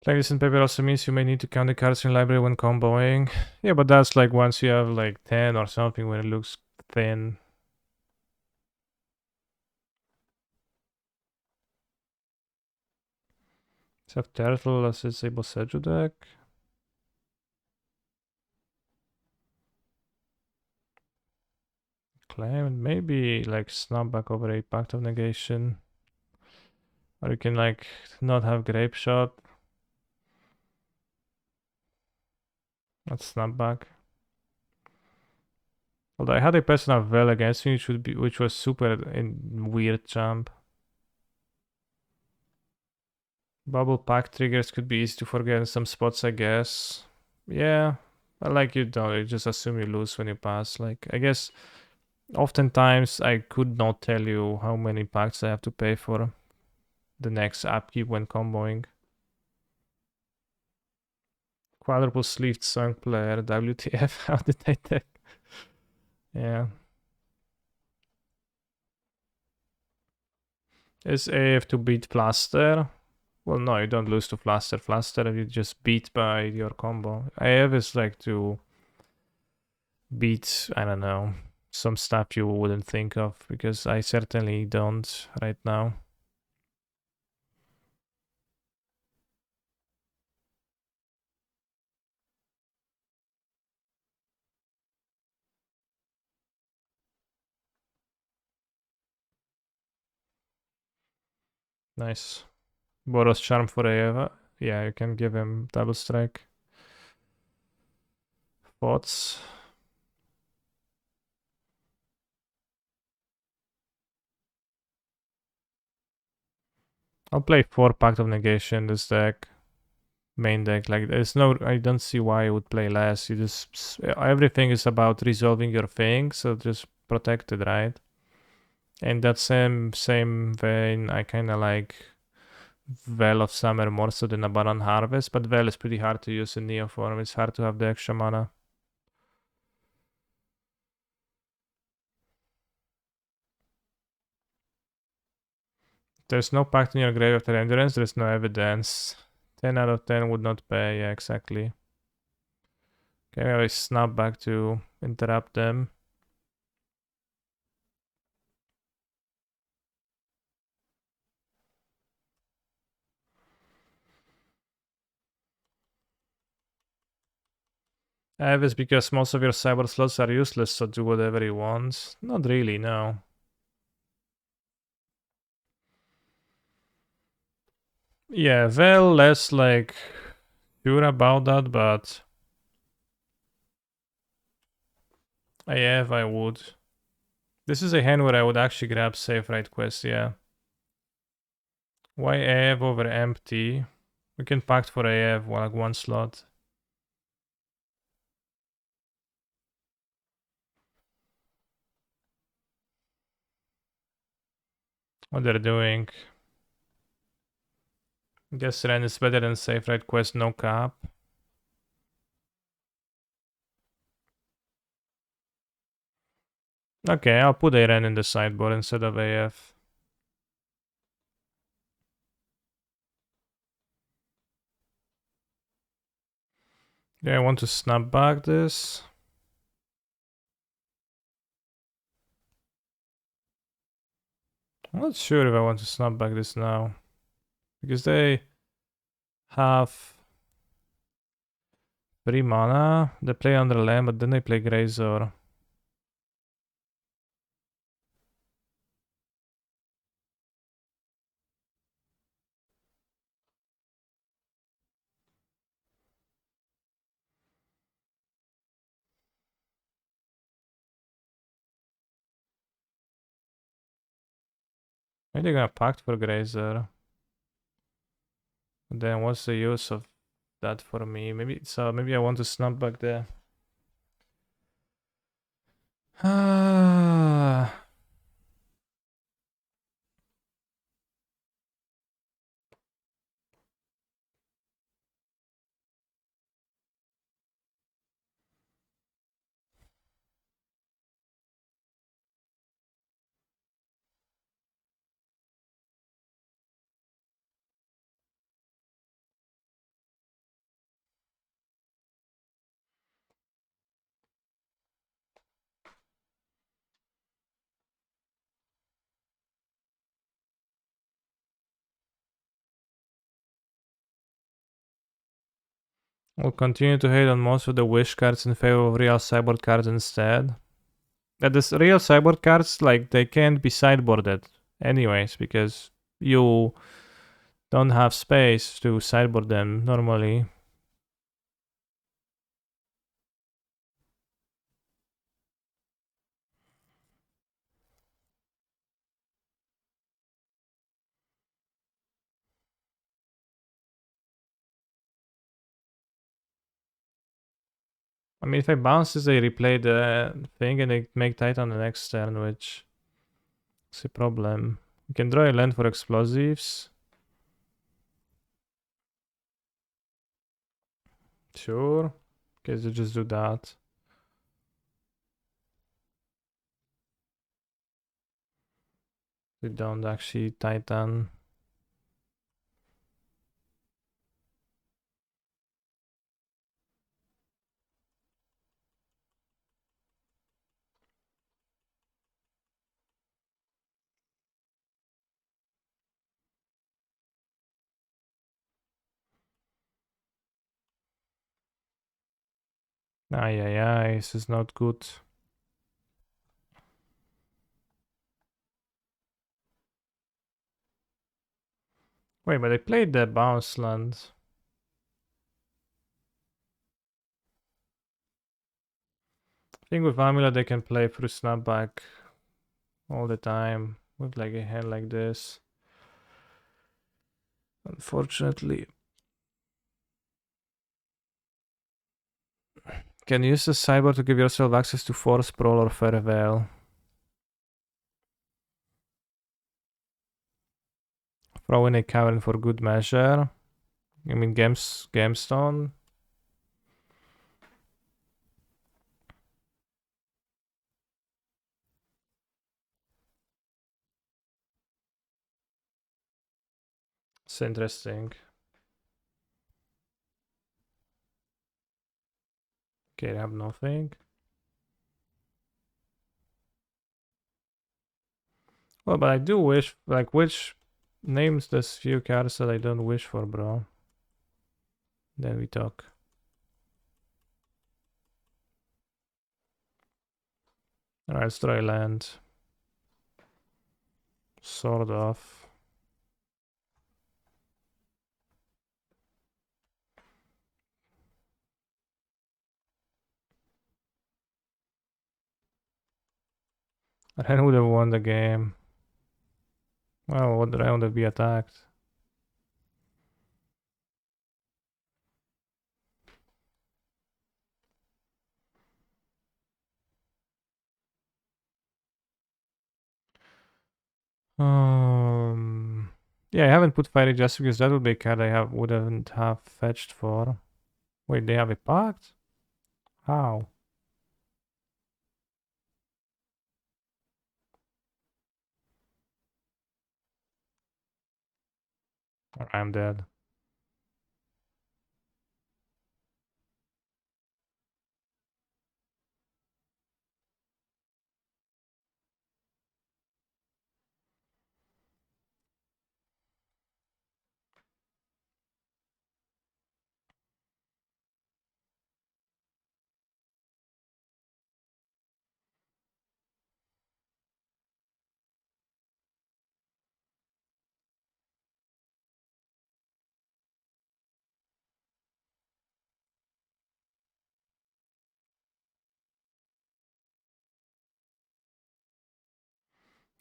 Speaker 1: Like this in paper also means you may need to count the cards in library when comboing. Yeah, but that's like once you have like 10 or something when it looks thin. Let's have Turtle as its able Seju deck. Claim maybe like snapback over a Pact of Negation. Or you can like not have Grape Shot. That's snapback. Although I had a personal well against me, which was super in weird jump. Bubble pack triggers could be easy to forget in some spots, I guess. Yeah, I like you don't. You just assume you lose when you pass. Like I guess oftentimes I could not tell you how many packs I have to pay for the next upkeep when comboing. Quadruple sleeved song player, WTF, how did I take? Yeah. Is AF to beat Fluster? Well, no, you don't lose to Fluster. Fluster, you just beat by your combo. AF is like to beat, I don't know, some stuff you wouldn't think of, because I certainly don't right now. Nice. Boros Charm for AF. Yeah, you can give him double strike. Thoughts? I'll play 4 Pact of Negation this deck. Main deck. Like, I don't see why I would play less. You just, everything is about resolving your thing, so just protect it, right? In that same vein, I kind of like Veil of Summer more so than Abandon Harvest, but Veil is pretty hard to use in Neo form. It's hard to have the extra mana. There's no pact in your grave after endurance, there's no evidence. 10 out of 10 would not pay, yeah, exactly. Okay, I snap back to interrupt them. Is because most of your cyber slots are useless, so do whatever you want. Not really, no. Yeah, well, less like sure about that, but I would. This is a hand where I would actually grab Safe Right Quest, yeah. Why AF over empty? We can pact for AF, like one slot. What they're doing. Guess Ren is better than Safe Right Quest, no cap. Okay, I'll put a Ren in the sideboard instead of AF. Yeah, I want to snap back this. I'm not sure if I want to snap back this now. Because they have 3 mana. They play under land, but then they play Grazer. Maybe they're gonna pact for Grazer. Then what's the use of that for me? Maybe I want to snap back there. Ah. We'll continue to hate on most of the wish cards in favor of real sideboard cards instead. That this real sideboard cards, like, they can't be sideboarded anyways, because you don't have space to sideboard them normally. I mean, if I bounce this, they replay the thing and they make Titan the next turn, which is a problem. You can draw a land for explosives. Sure. Okay, so just do that. We don't actually Titan. Ay, this is not good. Wait, but they played the bounce land. I think with Amulet they can play through snapback all the time with like a hand like this. Unfortunately. Can you use the sideboard to give yourself access to Force, Sprawl, or Farewell? Throw in a cavern for good measure. I mean, Gamestone. It's interesting. Okay, I have nothing. Well, but I do wish, like, which names there's few cards that I don't wish for, bro? Then we talk. Alright, let's try land. Sort of. Ren would have won the game. Well, what round would be attacked? Yeah, I haven't put Fiery just because that would be a card I wouldn't have fetched for. Wait, they have a pact? How? Or I'm dead.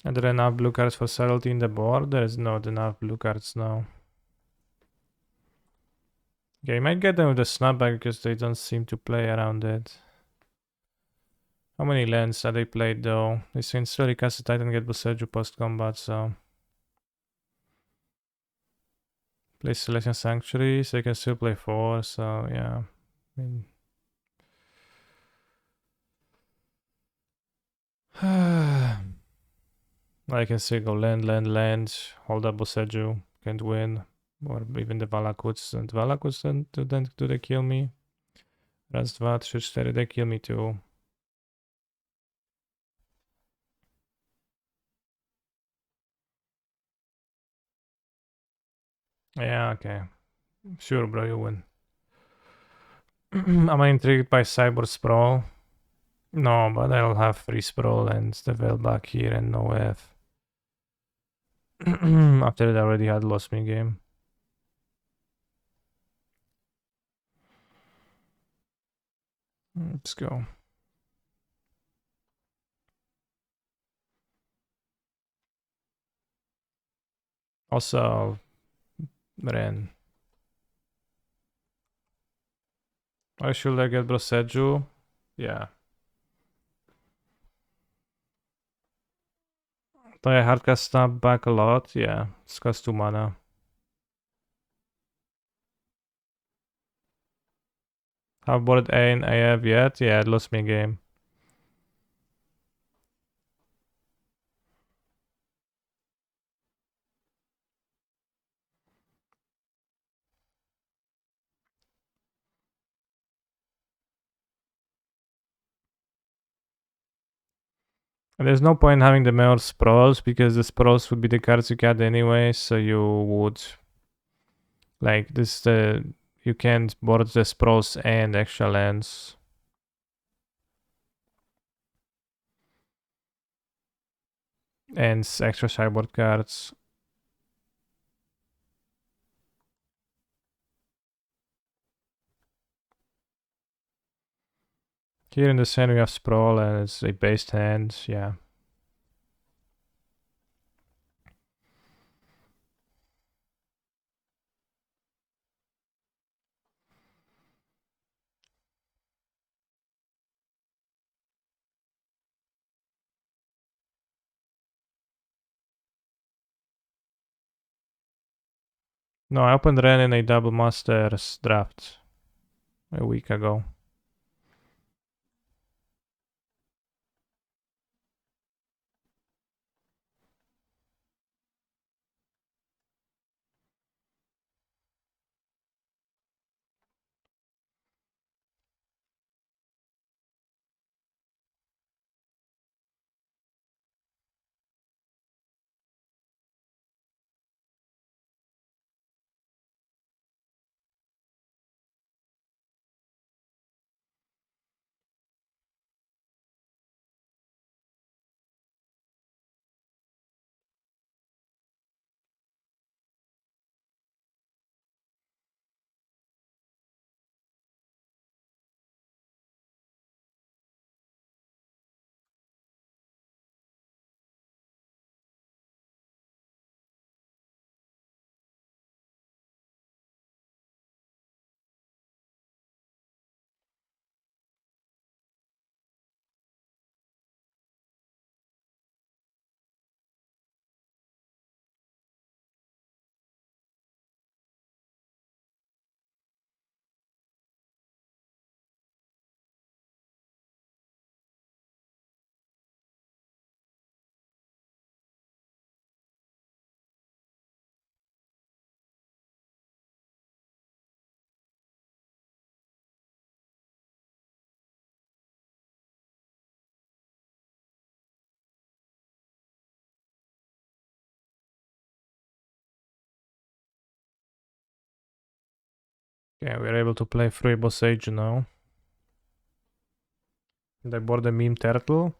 Speaker 1: Are there enough blue cards for subtlety in the board? There is not enough blue cards now. Okay, you might get them with the snapback because they don't seem to play around it. How many lands have they played though? They can still recast a Titan, get Boseiju post combat, so. Play Selection Sanctuary, so they can still play 4, so yeah. I mean. I can still go land, hold up Boseiju, can't win. Or even the Valakuts, and Valakuts then do they kill me? Raz, 2, 3, 4, they kill me too. Yeah, okay. Sure, bro, you win. Am I intrigued by Cyber Sprawl? No, but I'll have free Sprawl and the Veil back here and no F. After it, I already had lost me game. Let's go. Also, Ren. Why should I get Broseju? Yeah. Do I hardcast snap back a lot? Yeah, it's cost 2 mana. Have boarded A and AF yet? Yeah, it lost me a game. And there's no point in having the more sprawls because the sprawls would be the cards you get anyway, so you would like this you can't board the sprawls and extra lands. And extra sideboard cards. Here in the center we have Sprawl and it's a based hand, yeah. No, I opened Ren in a double masters draft a week ago. Okay, we're able to play Fruible Sage now. And I bought the meme turtle.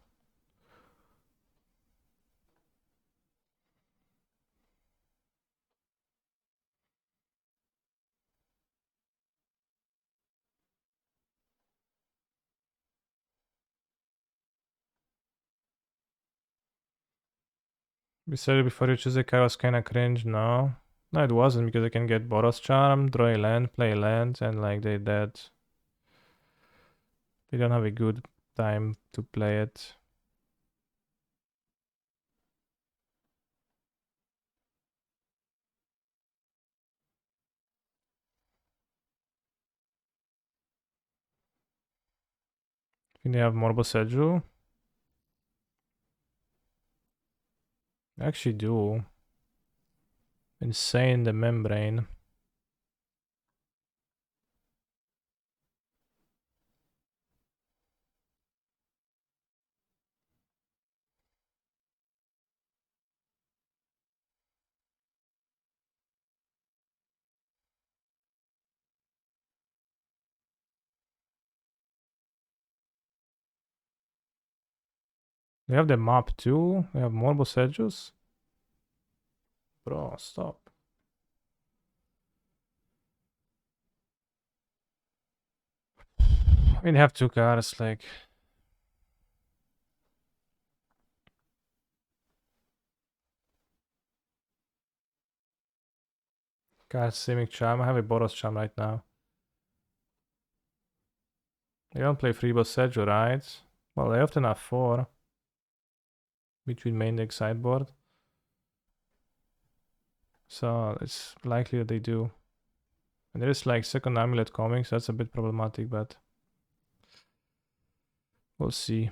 Speaker 1: We said it before you choose a card was kinda cringe, no. No, it wasn't because I can get Boros Charm, draw a land, play a land, and like they dead. They don't have a good time to play it. I think they have Morbo Seju. I actually do. Insane the membrane. They have the map too. They have Morbo Sejus. Bro, stop. I mean, they have two cards, like. God, Simic Charm. I have a Boros Charm right now. They don't play Freebo Seju, right? Well, they often have 4. Between main deck sideboard. So it's likely that they do. And there is like second amulet coming, so that's a bit problematic, but we'll see.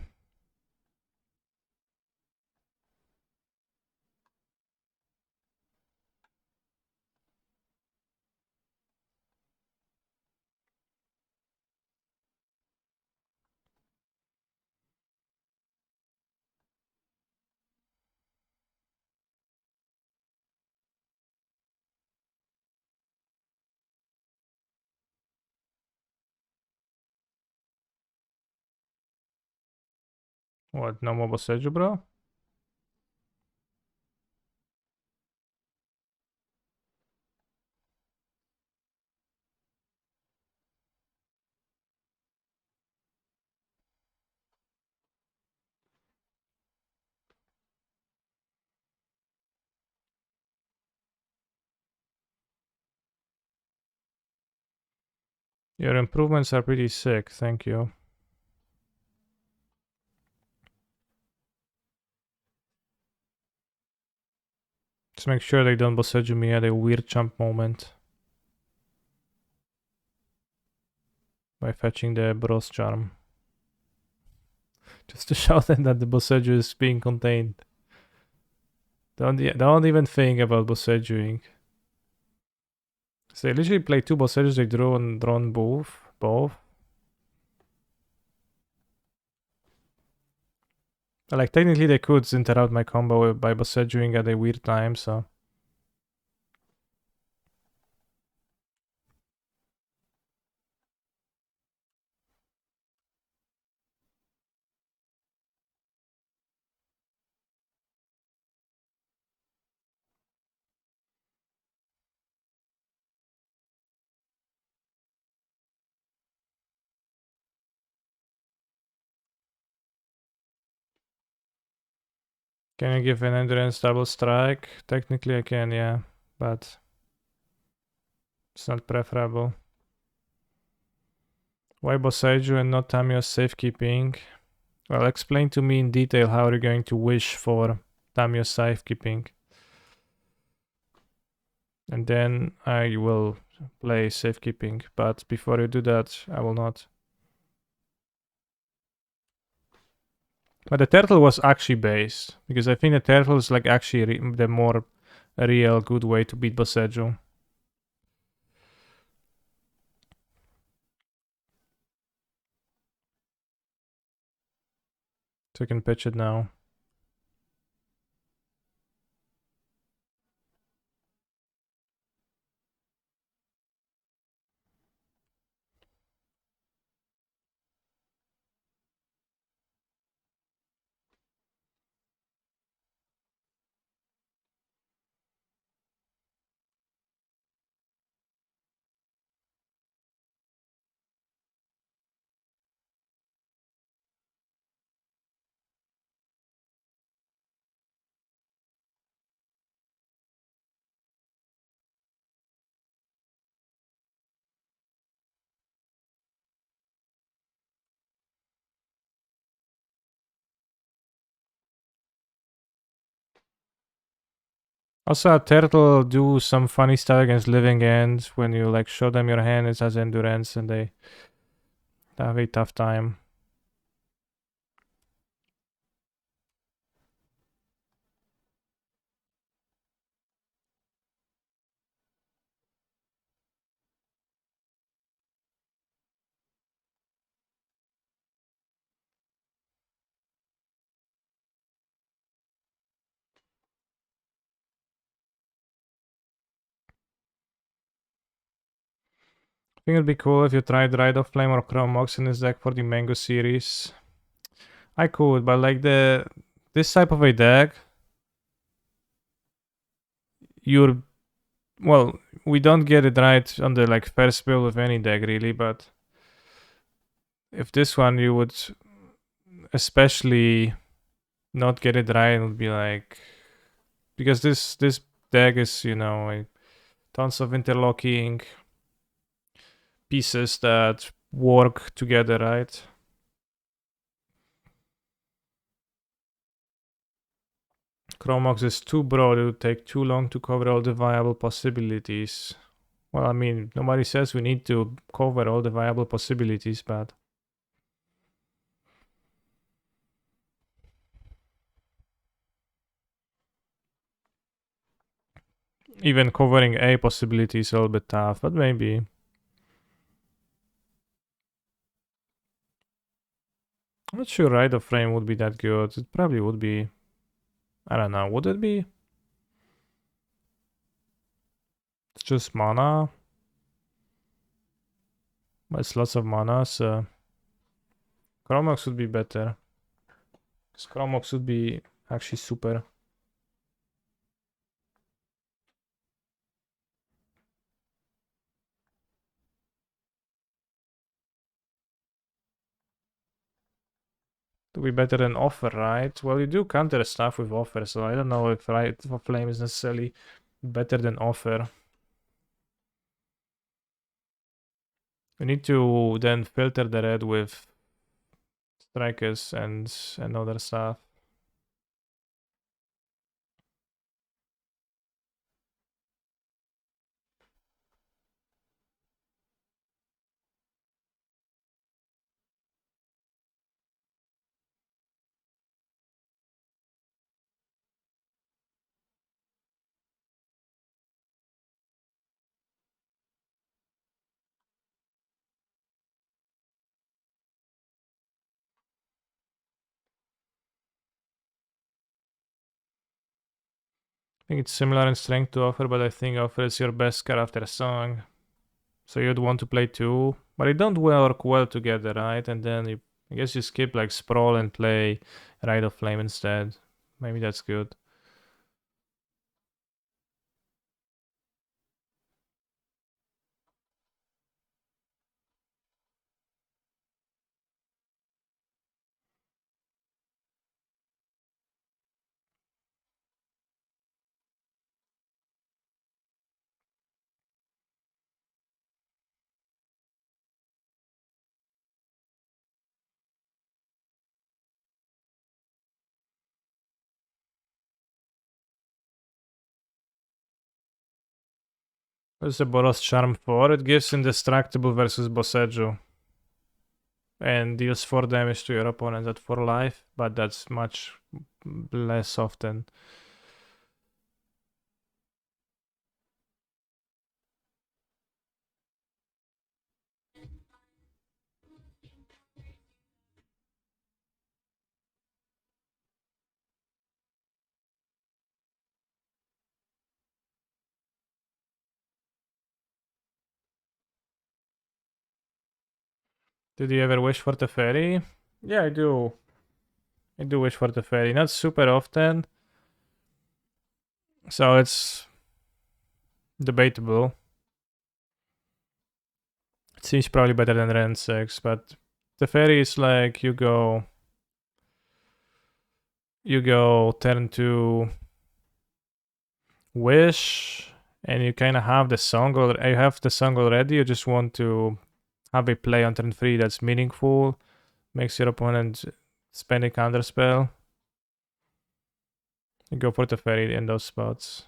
Speaker 1: What, no Mobile Seju, bro? Your improvements are pretty sick, thank you. Just make sure they don't Boseiju me at a weird jump moment. By fetching the Bros Charm. Just to show them that the Boseiju is being contained. Don't even think about Boseijuing. So they literally play 2 Boseijus, they drawn both. Like, technically they could interrupt my combo by Boseijuing at a weird time, so... Can you give an endurance double strike? Technically I can, yeah, but it's not preferable. Why Boseiju and not Tamiyo's safekeeping? Well, explain to me in detail how you're going to wish for Tamiyo's safekeeping. And then I will play safekeeping, but before you do that, I will not. But the turtle was actually based, because I think the turtle is like actually the more real good way to beat Boseiju. So I can pitch it now. Also, a turtle do some funny stuff against living ends when you like show them your hand, it has endurance and they have a tough time. I think it'd be cool if you tried Ride of Flame or Chrome Mox in this deck for the Mango series. I could, but like this type of a deck, well, we don't get it right on the like first build of any deck really, but if this one you would especially not get it right, it would be like, because this deck is, you know, tons of interlocking pieces that work together, right? Chromox is too broad, it would take too long to cover all the viable possibilities. Well, I mean, nobody says we need to cover all the viable possibilities, but... even covering a possibility is a little bit tough, but maybe. I'm not sure Ride of Frame would be that good. It probably would be. I don't know, would it be? It's just mana. But it's lots of mana, so... Chromox would be better. Because Chromox would be actually super. To be better than Offer, right? Well, you do counter stuff with Offer, so I don't know if Ride of Flame is necessarily better than Offer. We need to then filter the red with strikers and other stuff. I think it's similar in strength to offer, but I think offer is your best card after song. So you'd want to play two, but it don't work well together, right? And then I guess you skip like sprawl and play Ride of Flame instead. Maybe that's good. What's the Boros Charm for? It gives indestructible versus Boseju. And deals 4 damage to your opponent at 4 life, but that's much less often. Did you ever wish for the fairy? Yeah, I do. I do wish for the fairy. Not super often. So it's debatable. It seems probably better than Ren 6, but the fairy is like you go turn to wish and you kind of have the song already. You have the song already. You just want to have a play on turn 3 that's meaningful, makes your opponent spend a counter spell. You go for the fairy in those spots.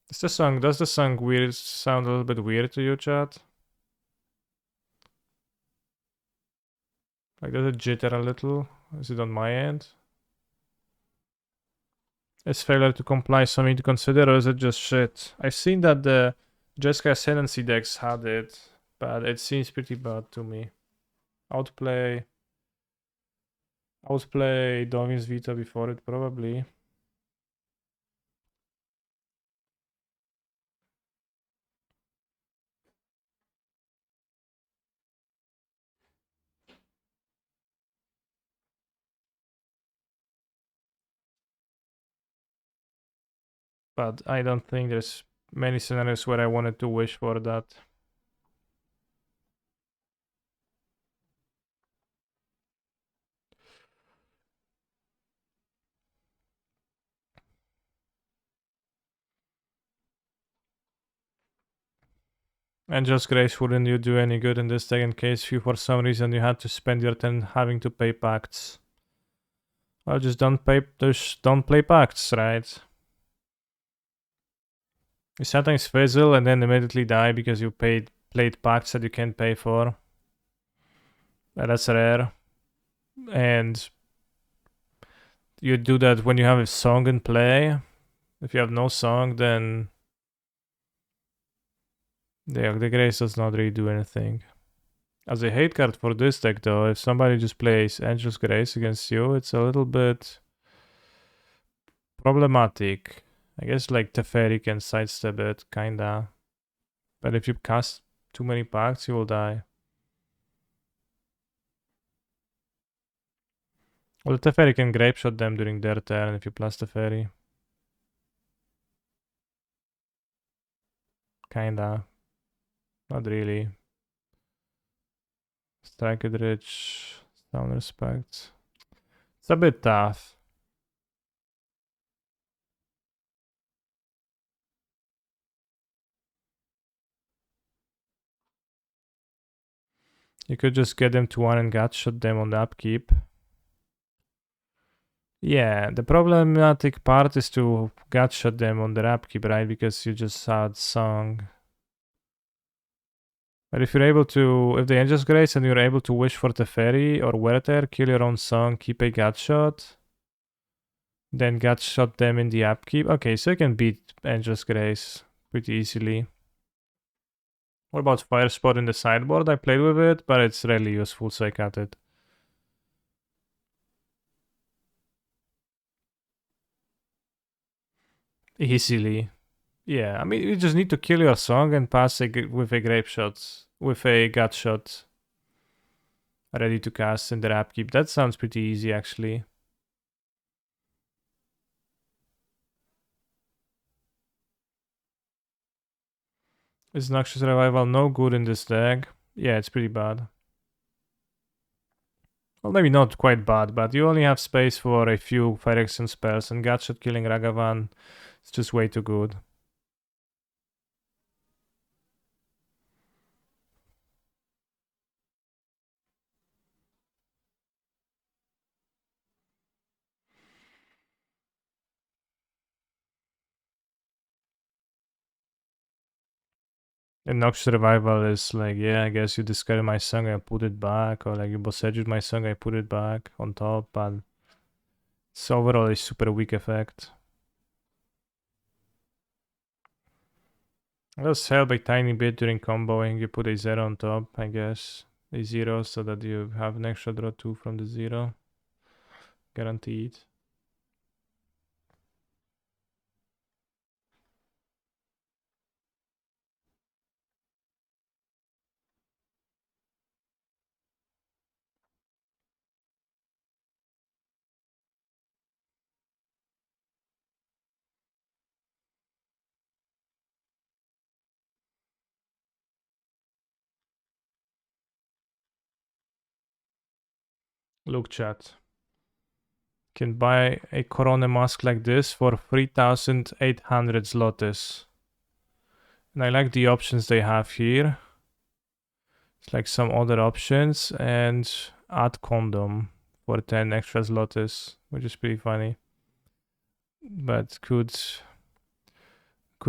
Speaker 1: Does the song weird sound a little bit weird to you, chat? Like does it jitter a little? Is it on my end? Is failure to comply something to consider, or is it just shit? I've seen that the Jessica Ascendancy decks had it, but it seems pretty bad to me. Outplay Dovin's Vita before it, probably. But I don't think there's many scenarios where I wanted to wish for that. Angel's Grace wouldn't you do any good in this deck in case you for some reason you had to spend your turn having to pay pacts? Well, just don't play pacts, right? You sometimes fizzle and then immediately die because you played pacts that you can't pay for. That's rare. And you do that when you have a song in play. If you have no song, then the Grace does not really do anything. As a hate card for this deck though, if somebody just plays Angel's Grace against you, it's a little bit problematic. I guess like Teferi can sidestep it, kinda. But if you cast too many pacts, you will die. Well, the Teferi can Grape Shot them during their turn if you plus Teferi. Kinda. Not really. Strike it rich. Sound respect. It's a bit tough. You could just get them to 1 and gut shot them on the upkeep. Yeah, the problematic part is to gut shot them on the upkeep, right? Because you just had Song. But if you're able to, if the Angel's Grace and you're able to wish for Teferi or Werther, kill your own Song, keep a gut shot, then gut shot them in the upkeep. Okay, so you can beat Angel's Grace pretty easily. What about Fire Spot in the sideboard? I played with it, but it's really useful, so I cut it. Easily. Yeah, I mean, you just need to kill your Song and pass with a Grape Shot, with a Gut Shot ready to cast in the upkeep. That sounds pretty easy, actually. Is Noxious Revival no good in this deck? Yeah, it's pretty bad. Well, maybe not quite bad, but you only have space for a few Phyrexian spells, and Gutshot killing Ragavan is just way too good. And Noxious Revival is like, yeah, I guess you discard my Song, I put it back, or like you Bossage my Song, I put it back on top, but it's overall a super weak effect. It does help a tiny bit during comboing. You put a 0 on top, I guess. A 0 so that you have an extra draw 2 from the 0. Guaranteed. Look, chat. Can buy a Corona mask like this for 3,800 zlotys. And I like the options they have here. It's like some other options and add condom for 10 extra zlotys, which is pretty funny. But could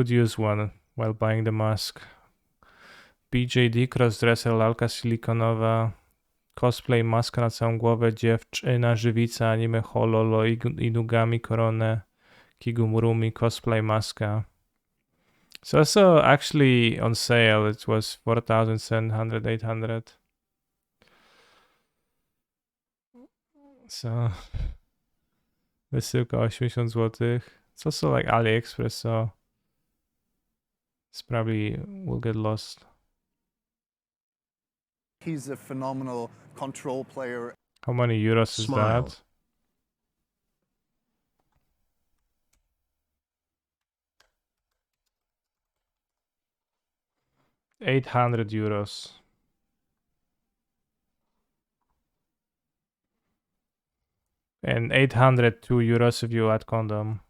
Speaker 1: use one while buying the mask. BJD, crossdresser, lalka silikonowa, cosplay, maska na całą głowę, dziewczyna, żywica, anime, hololo, inugami, koronę, kigumurumi, cosplay, maska. So I saw actually on sale, it was 4,700, 800. So wysyłka 80 zł. It's also like AliExpress, so it's probably will get lost.
Speaker 2: He's a phenomenal control player.
Speaker 1: How many euros is
Speaker 3: Smile.
Speaker 1: that? €800. And 802 euros if you add condom.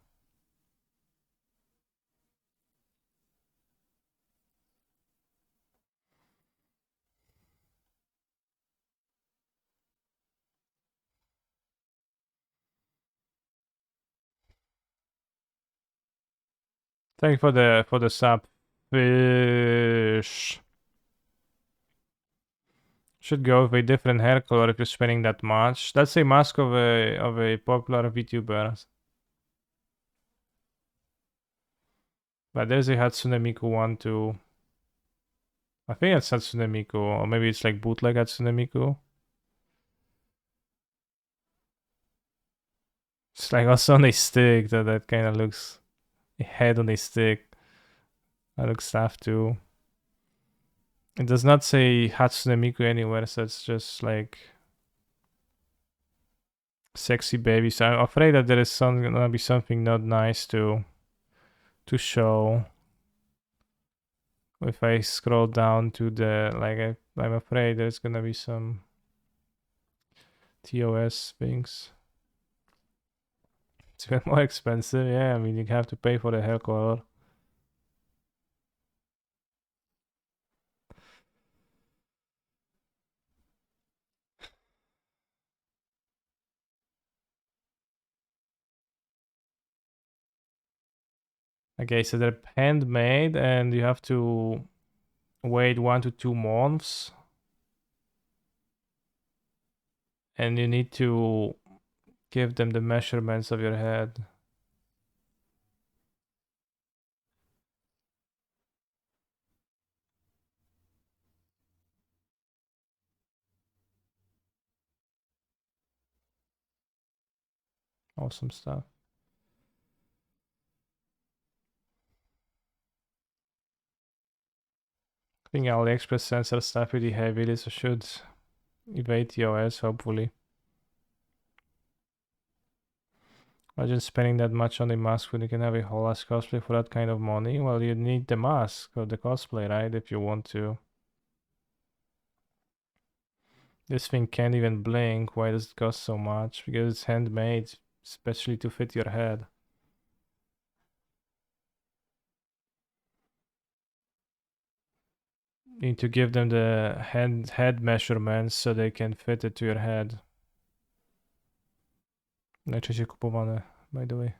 Speaker 1: Thank you for the sub. Fish. Should go with a different hair color if you're spending that much. That's a mask of a popular VTuber. But there's a Hatsune Miku one too. I think it's Hatsune Miku, or maybe it's like bootleg Hatsune Miku. It's like also on a stick that kind of looks a head on a stick. That looks tough too. It does not say Hatsune Miku anywhere, so it's just like sexy baby. So I'm afraid that there is gonna be something not nice to show. If I scroll down to the I'm afraid there's gonna be some TOS things. It's even more expensive. Yeah, I mean you have to pay for the hair color. Okay, so they're handmade and you have to wait 1 to 2 months. And you need to give them the measurements of your head. Awesome stuff. I think AliExpress sensor stuff pretty heavy. This should evade TOS, hopefully. Imagine spending that much on the mask when you can have a whole ass cosplay for that kind of money. Well, you need the mask or the cosplay, right? If you want to. This thing can't even blink. Why does it cost so much? Because it's handmade, especially to fit your head. You need to give them the head measurements so they can fit it to your head. Najczęściej kupowane, by the way.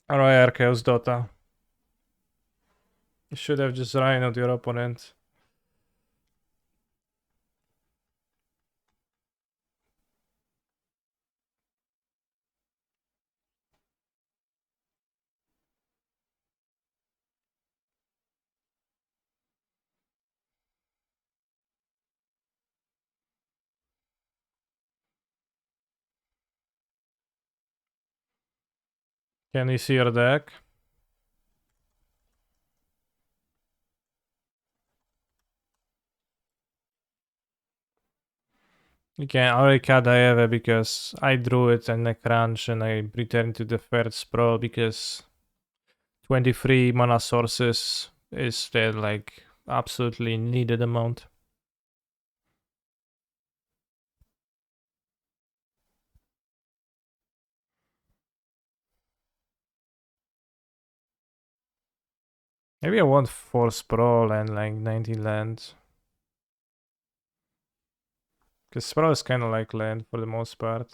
Speaker 1: Alright, Arceus Dota. You should have just rhinoed your opponent. Can you see your deck? You can already cut Aeve because I drew it and I crunch and I returned to the first pro because 23 mana sources is the like absolutely needed amount. Maybe I want Force Sprawl and like 19 land. Because Sprawl is kind of like land for the most part.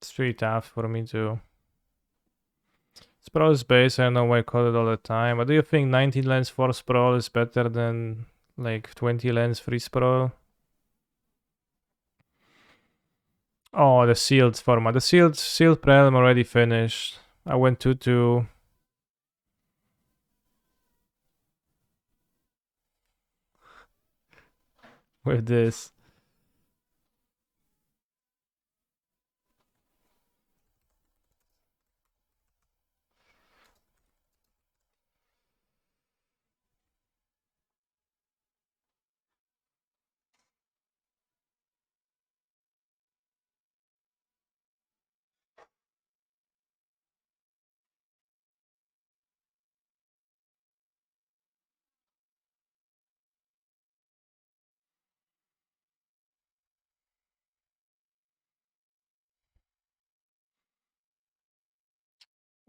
Speaker 1: It's pretty tough for me to. Sprawl is base, I know I call it all the time. But do you think 19 lands Force Sprawl is better than like 20 lands Free Sprawl? Oh, the sealed format. The sealed prelim already finished. I went 2-2. With this.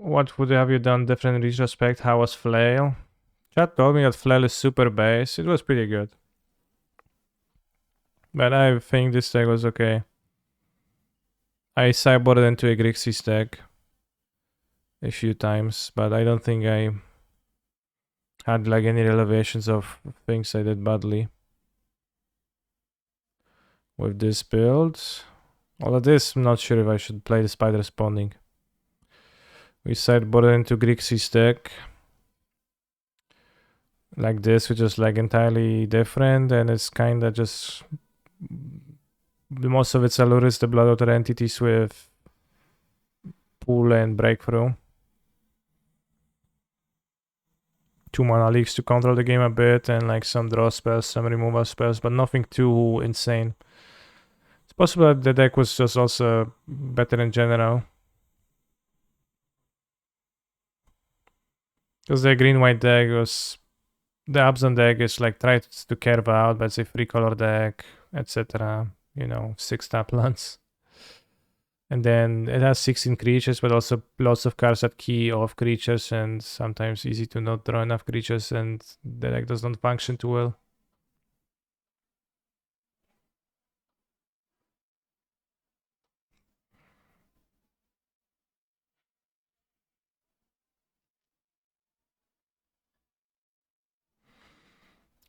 Speaker 1: What would have you done different in retrospect? How was Flail? Chat told me that Flail is super base. It was pretty good. But I think this deck was okay. I sideboarded into a Grixis deck a few times, but I don't think I had like any revelations of things I did badly with this build. Although this, I'm not sure if I should play the Spider Responding. We sideboarded into Grixis deck like this, which is like entirely different, and it's kind of just most of its allure is the Bloodwater entities with Pull and Breakthrough. 2 mana leaks to control the game a bit, and like some draw spells, some removal spells, but nothing too insane. It's possible that the deck was just also better in general. Because the green-white deck was... The Abzan deck is like try to carve out, but it's a 3-color deck, etc. You know, 6 tap lands. And then it has 16 creatures, but also lots of cards that key off creatures, and sometimes easy to not draw enough creatures, and the deck does not function too well.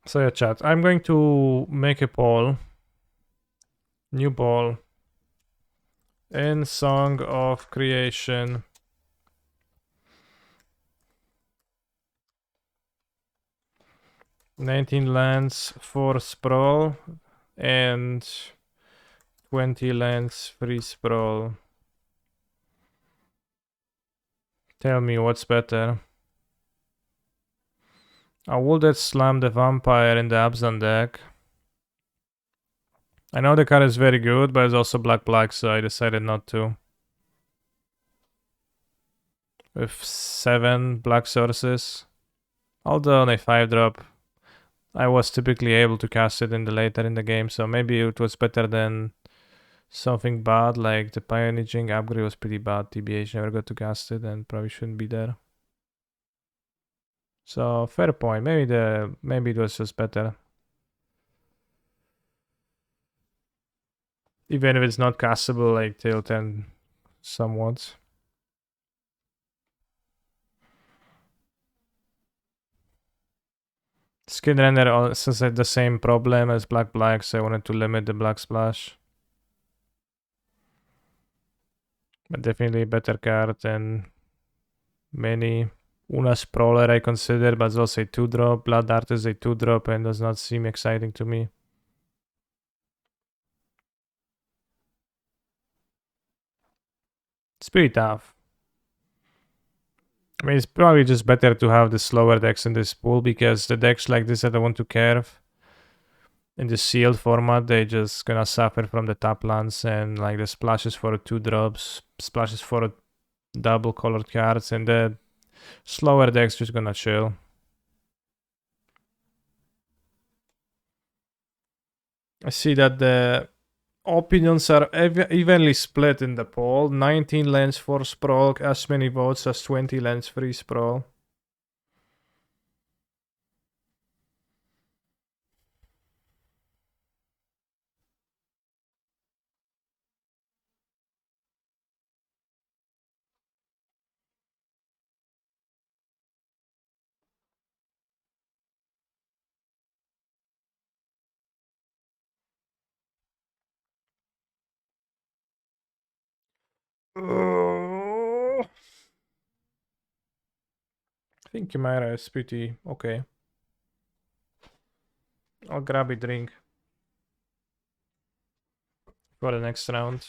Speaker 1: So yeah, chat. I'm going to make a poll. New poll. In Song of Creation, "19 lands for sprawl and 20 lands free sprawl. Tell me what's better." I would slam the vampire in the Abzan deck. I know the card is very good, but it's also black, so I decided not to. With 7 black sources. Although on a 5-drop, I was typically able to cast it in the later in the game, so maybe it was better than something bad, like the Pioneering upgrade was pretty bad. TBH never got to cast it and probably shouldn't be there. So fair point. Maybe it was just better. Even if it's not castable like till 10 somewhat. Skin Render also had the same problem as black, so I wanted to limit the black splash. But definitely a better card than many. Una Sprawler I consider, but it's also a 2-drop. Blood Art is a 2-drop and does not seem exciting to me. It's pretty tough. I mean, it's probably just better to have the slower decks in this pool, because the decks like this that I want to curve in the sealed format, they just gonna suffer from the tap lands and like the splashes for 2-drops, splashes for double colored cards, and the slower decks just gonna chill. I see that the opinions are evenly split in the poll. 19 lands for sprawl, as many votes as 20 lands free sprawl. I think Chimera is pretty okay. I'll grab a drink for the next round.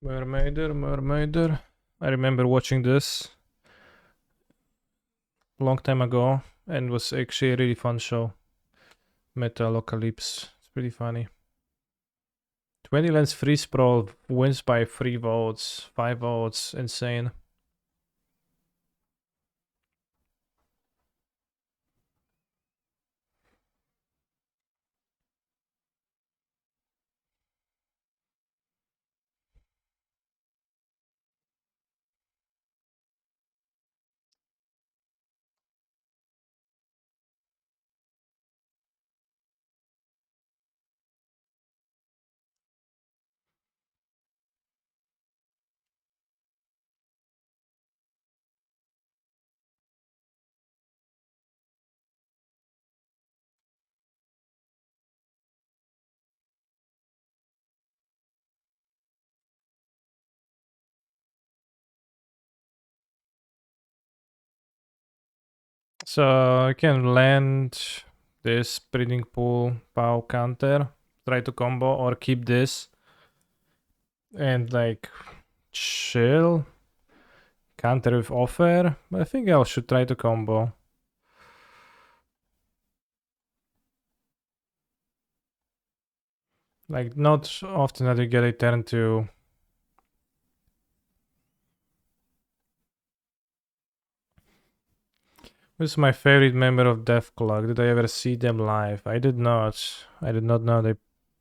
Speaker 1: Mermaider. I remember watching this a long time ago, and it was actually a really fun show. Metalocalypse. It's pretty funny. 20 lens free sprawl wins by 3 votes, 5 votes. Insane. So I can land this breeding pool pow counter, try to combo, or keep this and like chill, counter with offer. I think I should try to combo. Like not often that you get a turn to. Who's my favorite member of Def Clock? Did I ever see them live? I did not. I did not know they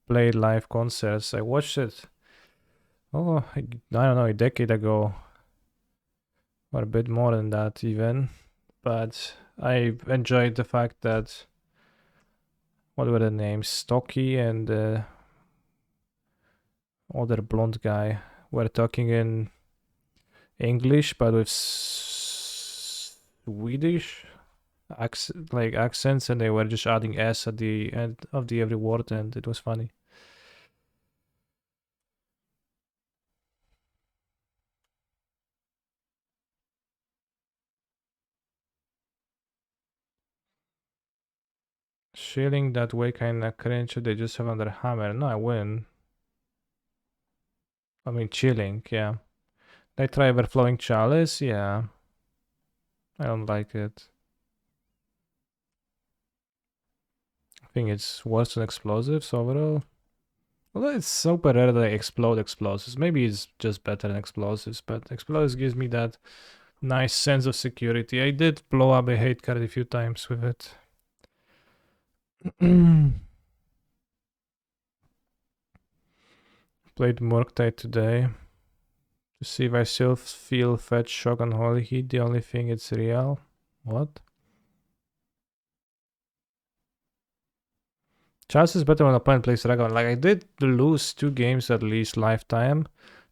Speaker 1: played live concerts. I watched it. Oh, I don't know, a decade ago, or a bit more than that even. But I enjoyed the fact that what were the names? Stocky and the other blonde guy were talking in English, but with Swedish accents, and they were just adding s at the end of the every word, and it was funny. Shilling that way kinda cringe. They just have another hammer. No, I win. I mean chilling, yeah. They try overflowing chalice, yeah. I don't like it. I think it's worse than explosives overall. Although it's super rare that I explode explosives. Maybe it's just better than explosives, but explosives gives me that nice sense of security. I did blow up a hate card a few times with it. Played Murktide today to see if I still feel fetch shock on Holy Heat. The only thing it's real. What? Chalice is better when opponent plays Ragavan. Like I did lose 2 games at least lifetime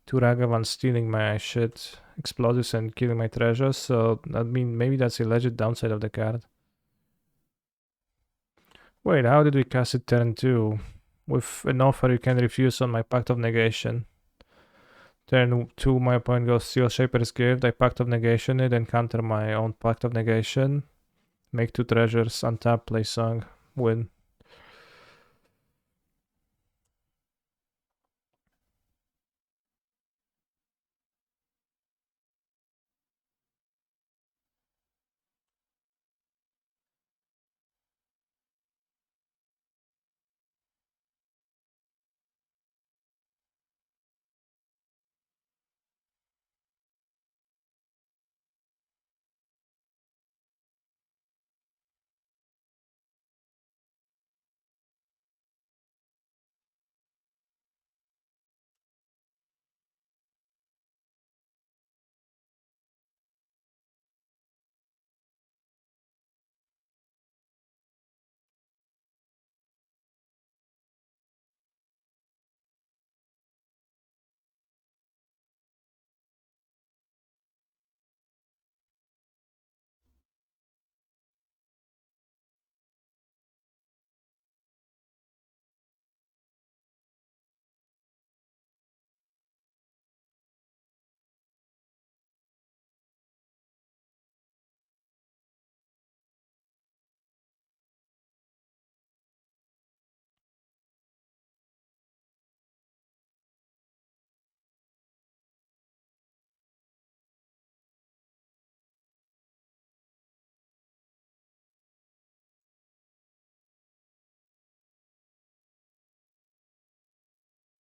Speaker 1: to Ragavan stealing my shit, explosives and killing my treasures. So I mean maybe that's a legit downside of the card. Wait, how did we cast it turn 2? With an offer you can refuse on my Pact of Negation. Turn 2, my opponent goes Steel Shaper's Gift, I Pact of Negation it, and counter my own Pact of Negation. Make 2 treasures, untap, play song, win.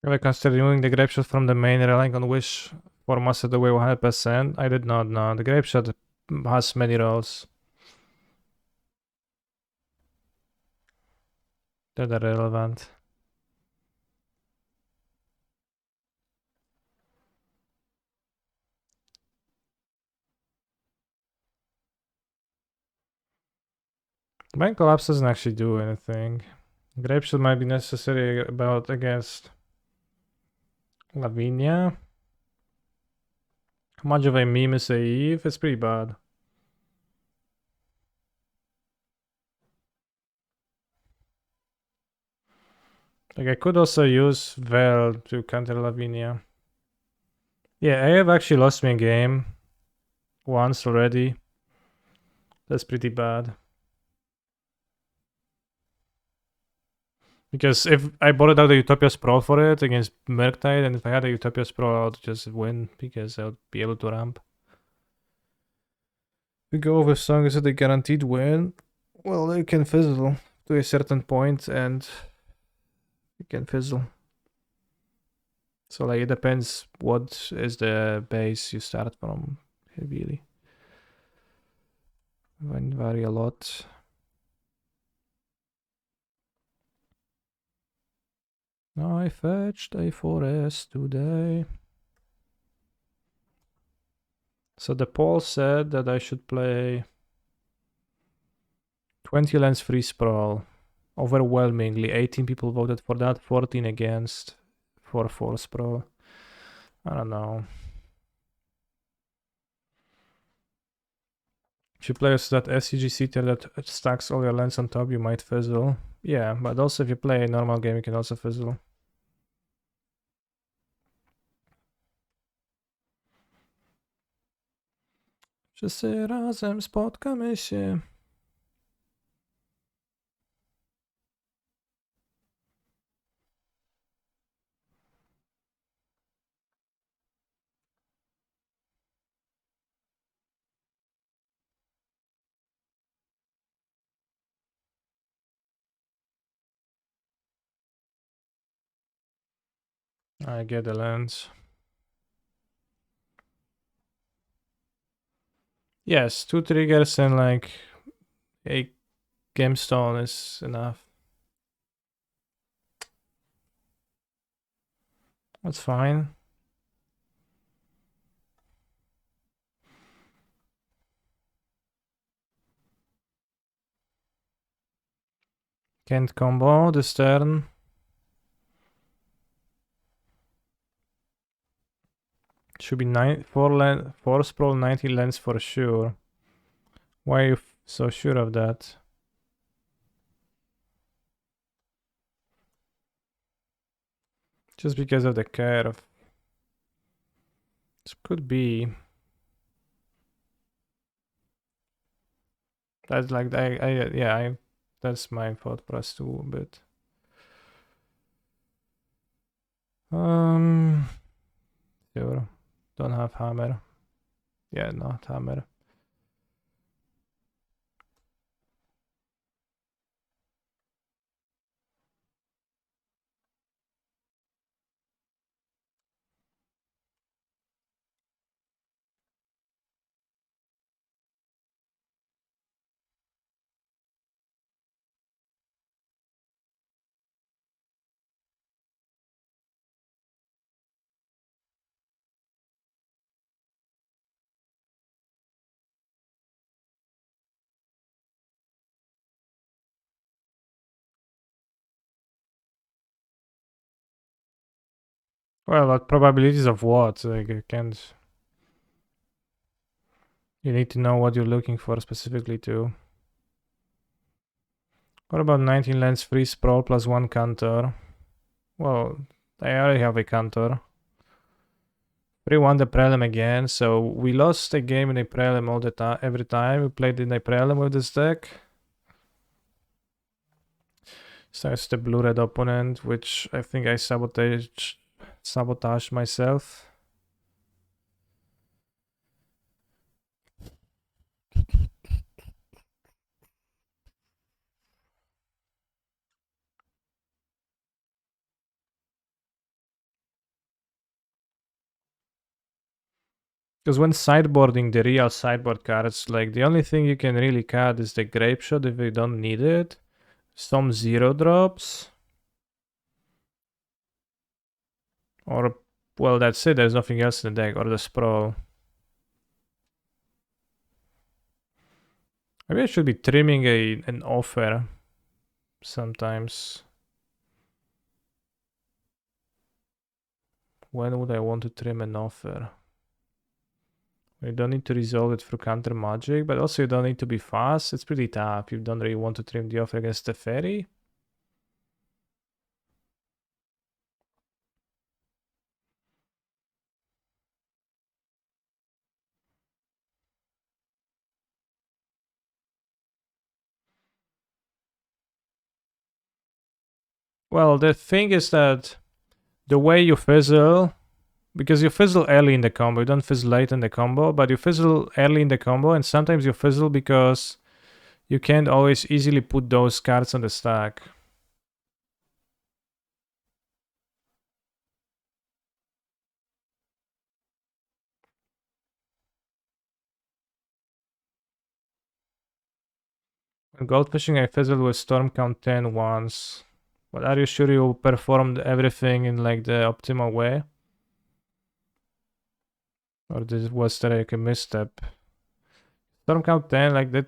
Speaker 1: Have I considered removing the grape shot from the main, relying on wish for master the way 100%? I did not know. The grape shot has many roles that are relevant. Bank collapse doesn't actually do anything. Grape shot might be necessary about against Lavinia. How much of a meme is a Eve? It's pretty bad. Like I could also use Vel to counter Lavinia. Yeah, I have actually lost me a game once already. That's pretty bad. Because if I bought out the Utopia Sprawl for it against Murktide, and if I had a Utopia Sprawl, I would just win because I would be able to ramp. We go over Song, is it a guaranteed win? Well, you can fizzle to a certain point and you can fizzle. So like it depends what is the base you start from, really. Can vary a lot. I fetched a forest today. So the poll said that I should play 20 lands free sprawl. Overwhelmingly, 18 people voted for that, 14 against for 4 sprawl. I don't know. If you play that SCG tier that stacks all your lands on top, you might fizzle. Yeah, but also if you play a normal game, you can also fizzle. Wszyscy razem spotkamy się. I get the lands. Yes, 2 triggers and like a gemstone is enough. That's fine. Can't combo this turn. Should be 4 sprawl, 90 lands for sure. Why are you so sure of that? Just because of the curve. This could be. That's like that's my thought process too a bit. Sure. Don't have hammer. Yeah, not hammer. Well, but probabilities of what? Like you can't. You need to know what you're looking for specifically too. What about 19 lands free sprawl plus 1 counter? Well, I already have a counter. We won the prelim again, so we lost a game in a prelim all the time. Every time we played in a prelim with this deck. So it's the blue-red opponent, which I think I sabotaged myself. Because when sideboarding the real sideboard cards, like the only thing you can really cut is the grape shot if you don't need it. Some 0-drops. Or, well, that's it. There's nothing else in the deck. Or the sprawl. Maybe I should be trimming an offer sometimes. When would I want to trim an offer? You don't need to resolve it through counter magic, but also you don't need to be fast. It's pretty tough. You don't really want to trim the offer against the fairy. Well, the thing is that the way you fizzle, because you fizzle early in the combo, you don't fizzle late in the combo, but you fizzle early in the combo, and sometimes you fizzle because you can't always easily put those cards on the stack. In Goldfishing, I fizzled with Storm Count 10 once. But are you sure you performed everything in like the optimal way? Or was there like a misstep? Storm Count 10, like that.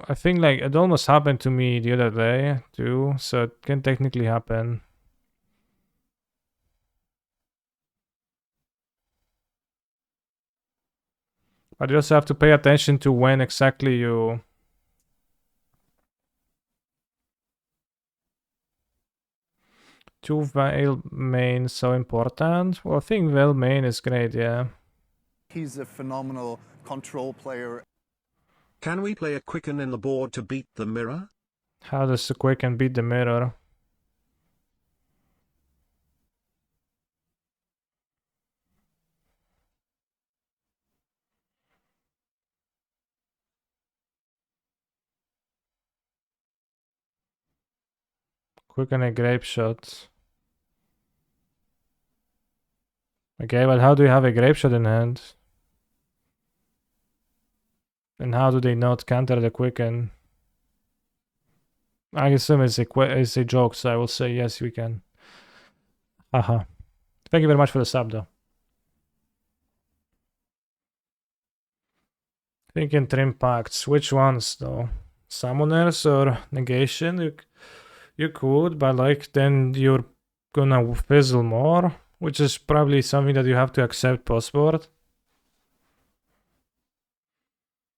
Speaker 1: I think like it almost happened to me the other day too, so it can technically happen. But you also have to pay attention to when exactly you... Two Veil main so important? Well, I think Veil main is great, yeah.
Speaker 2: He's a phenomenal control player.
Speaker 3: Can we play a quicken in the board to beat the mirror?
Speaker 1: How does the Quicken beat the mirror? Quicken a Grape Shot. Okay, but how do you have a Grape Shot in hand? And how do they not counter the Quicken? I assume it's a joke, so I will say yes, we can. Haha. Thank you very much for the sub, though. Thinking trim pacts. Which ones, though? Summoners or Negation? You could, but like then you're gonna fizzle more, which is probably something that you have to accept post-board.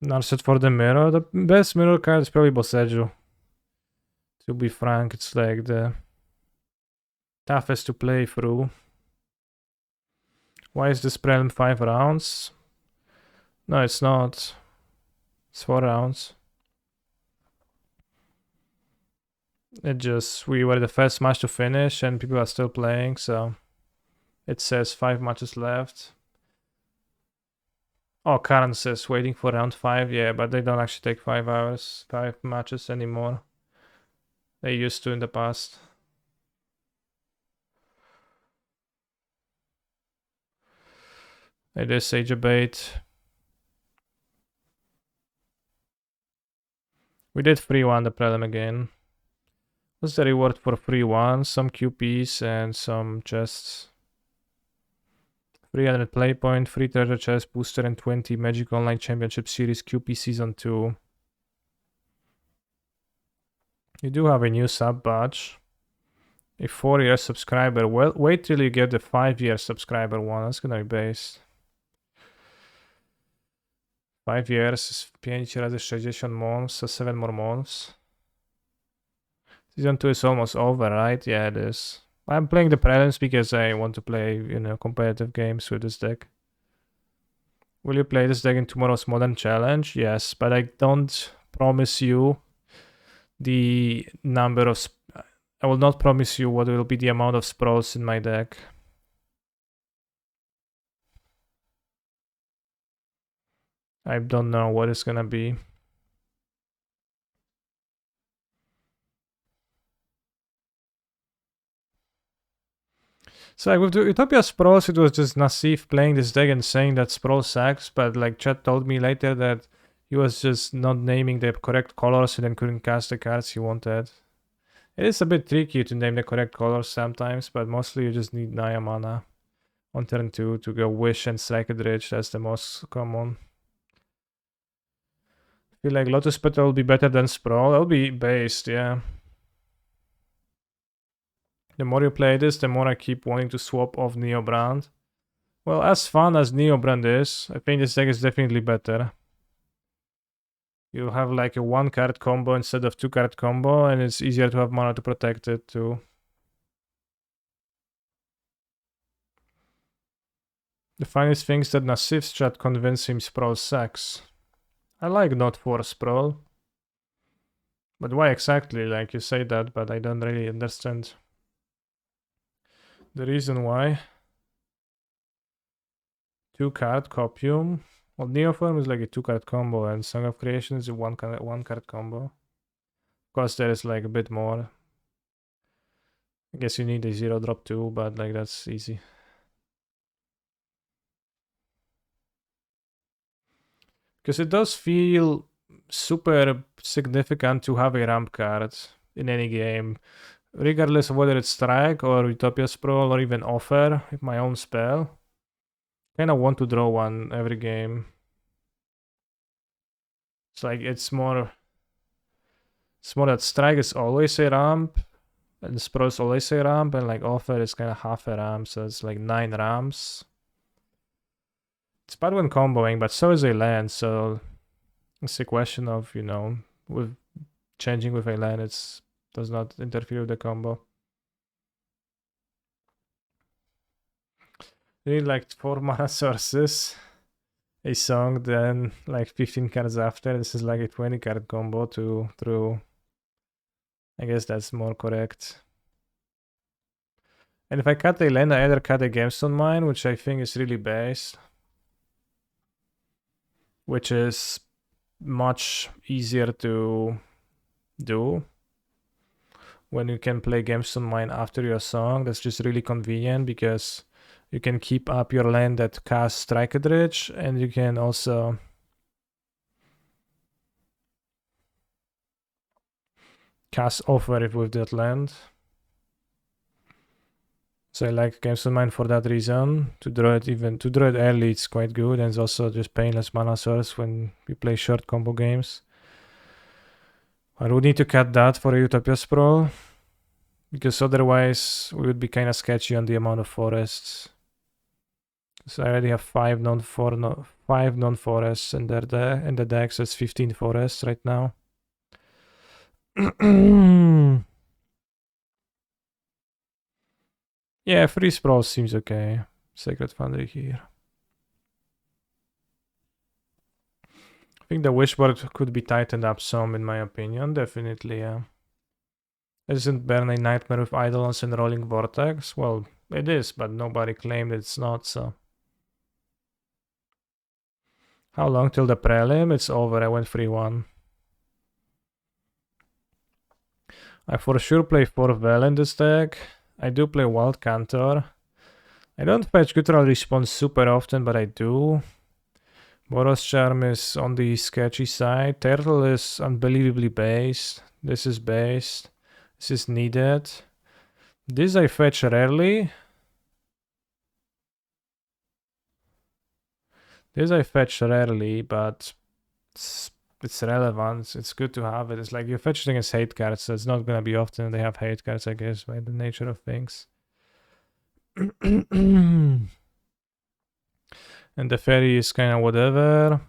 Speaker 1: Narset for the mirror. The best mirror card is probably Boseju. To be frank, it's like the toughest to play through. Why is this Prelim 5 rounds? No, it's not. It's 4 rounds. We were the first match to finish and people are still playing, so it says 5 matches left. Oh, Karen says waiting for round 5, yeah, but they don't actually take 5 hours, 5 matches anymore. They used to in the past. It is Age of Bait. We did 3-1 the Prelim again. What's the reward for 3-1? Some QPs and some chests. 300 play point, free treasure chest booster, and 20 Magic Online Championship Series QP Season 2. You do have a new sub badge. A 4-year subscriber. Well, wait till you get the 5-year subscriber one. That's gonna be based. 5 years is 5 razy 60 months, so 7 more months. Season 2 is almost over, right? Yeah, it is. I'm playing the prelims because I want to play, competitive games with this deck. Will you play this deck in tomorrow's Modern Challenge? Yes, but I don't promise you the number of... I will not promise you what will be the amount of sprawls in my deck. I don't know what it's gonna be. So like with the Utopia Sprawls, it was just Nassif playing this deck and saying that Sprawl sucks, but like Chad told me later that he was just not naming the correct colors and then couldn't cast the cards he wanted. It is a bit tricky to name the correct colors sometimes, but mostly you just need Naya mana on turn 2 to go Wish and Strike Dredge. That's the most common. I feel like Lotus Petal will be better than Sprawl. It'll be based, yeah. The more you play this, the more I keep wanting to swap off Neo Brand. Well, as fun as Neo Brand is, I think this deck is definitely better. You'll have like a 1-card combo instead of 2-card combo, and it's easier to have mana to protect it too. The funniest thing is that Nassif's chat convinced him Sprawl sucks. I like not for Sprawl. But why exactly? Like you say that, but I don't really understand the reason why. 2-card Copium. Well, Neoform is like a 2-card combo, and Song of Creation is a 1-card combo. Of course, there is like a bit more. I guess you need a 0-drop too, but like that's easy. Because it does feel super significant to have a ramp card in any game, regardless of whether it's Strike or Utopia Sprawl or even Offer, my own spell. Kind of want to draw one every game. It's like it's more that Strike is always a ramp, and Sprawl is always a ramp, and like Offer is kind of half a ramp, so it's like 9 ramps. It's bad when comboing, but so is a land, so it's a question of, you know, with changing with a land, it does not interfere with the combo. You need like 4 mana sources, a song, then like 15 cards after. This is like a 20-card combo through. I guess that's more correct. And if I cut a land, I either cut a Gemstone Mine, which I think is really based, which is much easier to do when you can play Gemstone Mine after your song. That's just really convenient because you can keep up your land that casts Strike Dredge, and you can also cast Offer it with that land. So I like Gemstone Mine for that reason. To draw it early, it's quite good, and it's also just painless mana source when you play short combo games. I would need to cut that for a Utopia Sprawl, because otherwise we would be kind of sketchy on the amount of forests. So I already have 5 non-forests in the deck, so it's 15 forests right now. Yeah, 3 Sprawl seems okay. Sacred Foundry here. I think the wishboard could be tightened up some, in my opinion. Definitely, yeah. Isn't Burn a nightmare with Eidolons and Rolling Vortex? Well, it is, but nobody claimed it's not, so. How long till the prelim? It's over, I went 3-1. I for sure play 4 Vel in this deck. I do play Wild Cantor. I don't fetch Guttural Response super often, but I do. Boros Charm is on the sketchy side. Turtle is unbelievably based. This is based. This is needed. This I fetch rarely. This I fetch rarely, but it's relevant. It's good to have it. It's like you're fetching against hate cards, so it's not gonna be often they have hate cards, I guess, by the nature of things. And the fairy is kind of whatever.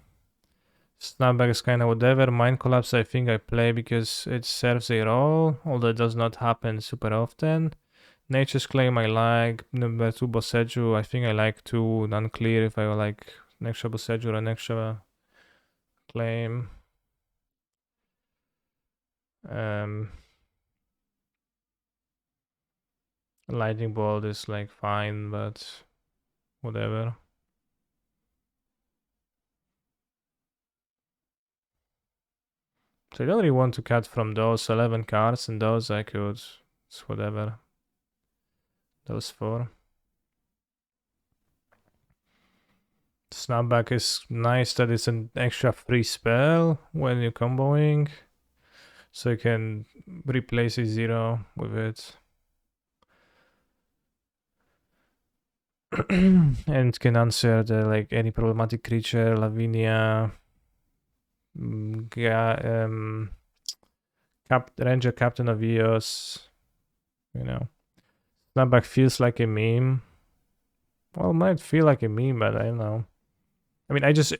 Speaker 1: Snapback is kind of whatever. Mind Collapse I think I play because it serves a role, although it does not happen super often. Nature's Claim I like. Number 2 Boseju I think I like too. Unclear if I like an extra Boseju or an extra Claim. Lightning Bolt is like fine, but whatever. So I don't really want to cut from those 11 cards, and those I could, it's whatever. Those 4. Snapback is nice that it's an extra free spell when you're comboing. So you can replace a 0 with it. And can answer the like any problematic creature, Lavinia, Ranger Captain of Eos, you know. Snapback feels like a meme. Well, it might feel like a meme, but I don't know. I mean, I just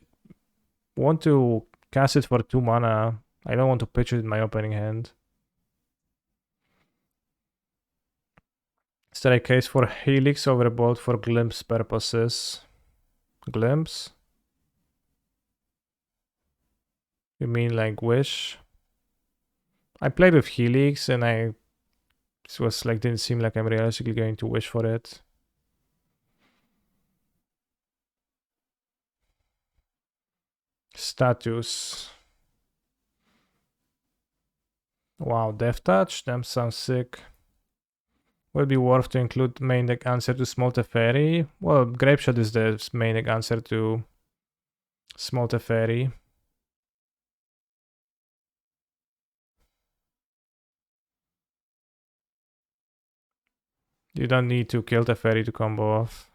Speaker 1: want to cast it for 2 mana. I don't want to pitch it in my opening hand. Is there a case for Helix Overbolt for Glimpse purposes? Glimpse? You mean like Wish? I played with Helix and it was like, didn't seem like I'm realistically going to wish for it. Status. Wow, Death Touch? That sounds sick. Would be worth to include main deck answer to Small Teferi? Well, Grapeshot is the main deck answer to Small Teferi. You don't need to kill Teferi to combo off.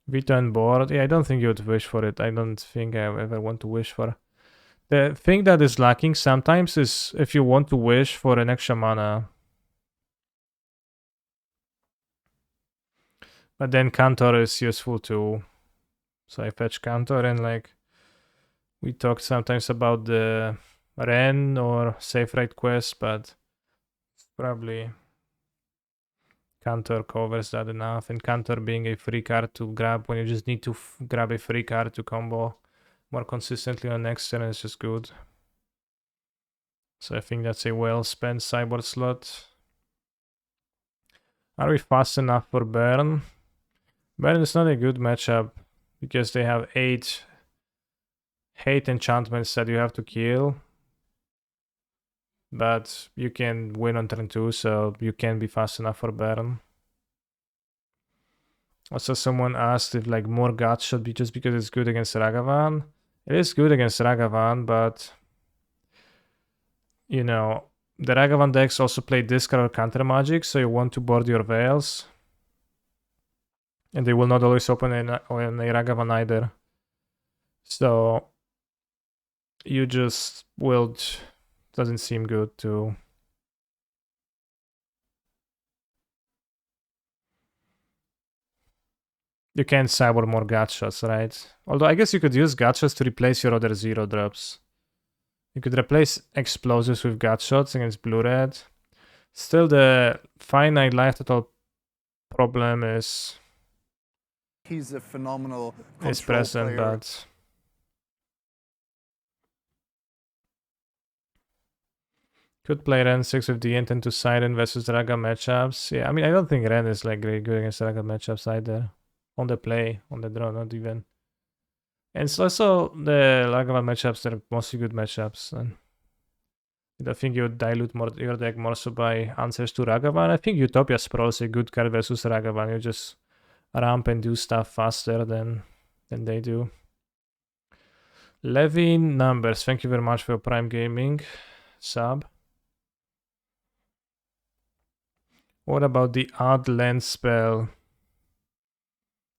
Speaker 1: Vita on board. Yeah, I don't think you would wish for it. I don't think I ever want to wish for. The thing that is lacking sometimes is if you want to wish for an extra mana. But then Cantor is useful too. So I fetch Cantor and like we talked sometimes about the Ren or Safe Ride quest, but probably Cantor covers that enough. And Cantor being a free card to grab when you just need to grab a free card to combo more consistently on next turn is just good. So I think that's a well spent sideboard slot. Are we fast enough for Burn? Burn is not a good matchup because they have 8 hate enchantments that you have to kill. But you can win on turn 2, so you can be fast enough for Burn. Also, someone asked if like more guts should be just because it's good against Ragavan. It is good against Ragavan, but you know, the Ragavan decks also play discard or counter magic, so you want to board your Veils. And they will not always open in a Ragavan either. So you just will... Doesn't seem good to... You can't cyber more Gatshots, right? Although I guess you could use Gatshots to replace your other 0 drops. You could replace Explosives with Gatshots against Blue-Red. Still, the finite life total problem is...
Speaker 2: He's a phenomenal
Speaker 1: Is
Speaker 2: control
Speaker 1: present,
Speaker 2: player.
Speaker 1: but... Could play Ren 6 with the intent to Siren versus Raga matchups. Yeah, I mean, I don't think Ren is like very good against Raga matchups either. On the play, on the draw, not even. And it's also the Ragavan matchups that are mostly good matchups. And I think you would dilute more your deck more so by answers to Ragavan. I think Utopia Sprawl is a good card versus Ragavan. You just ramp and do stuff faster than they do. Levin Numbers, thank you very much for your Prime Gaming sub. What about the odd lens spell?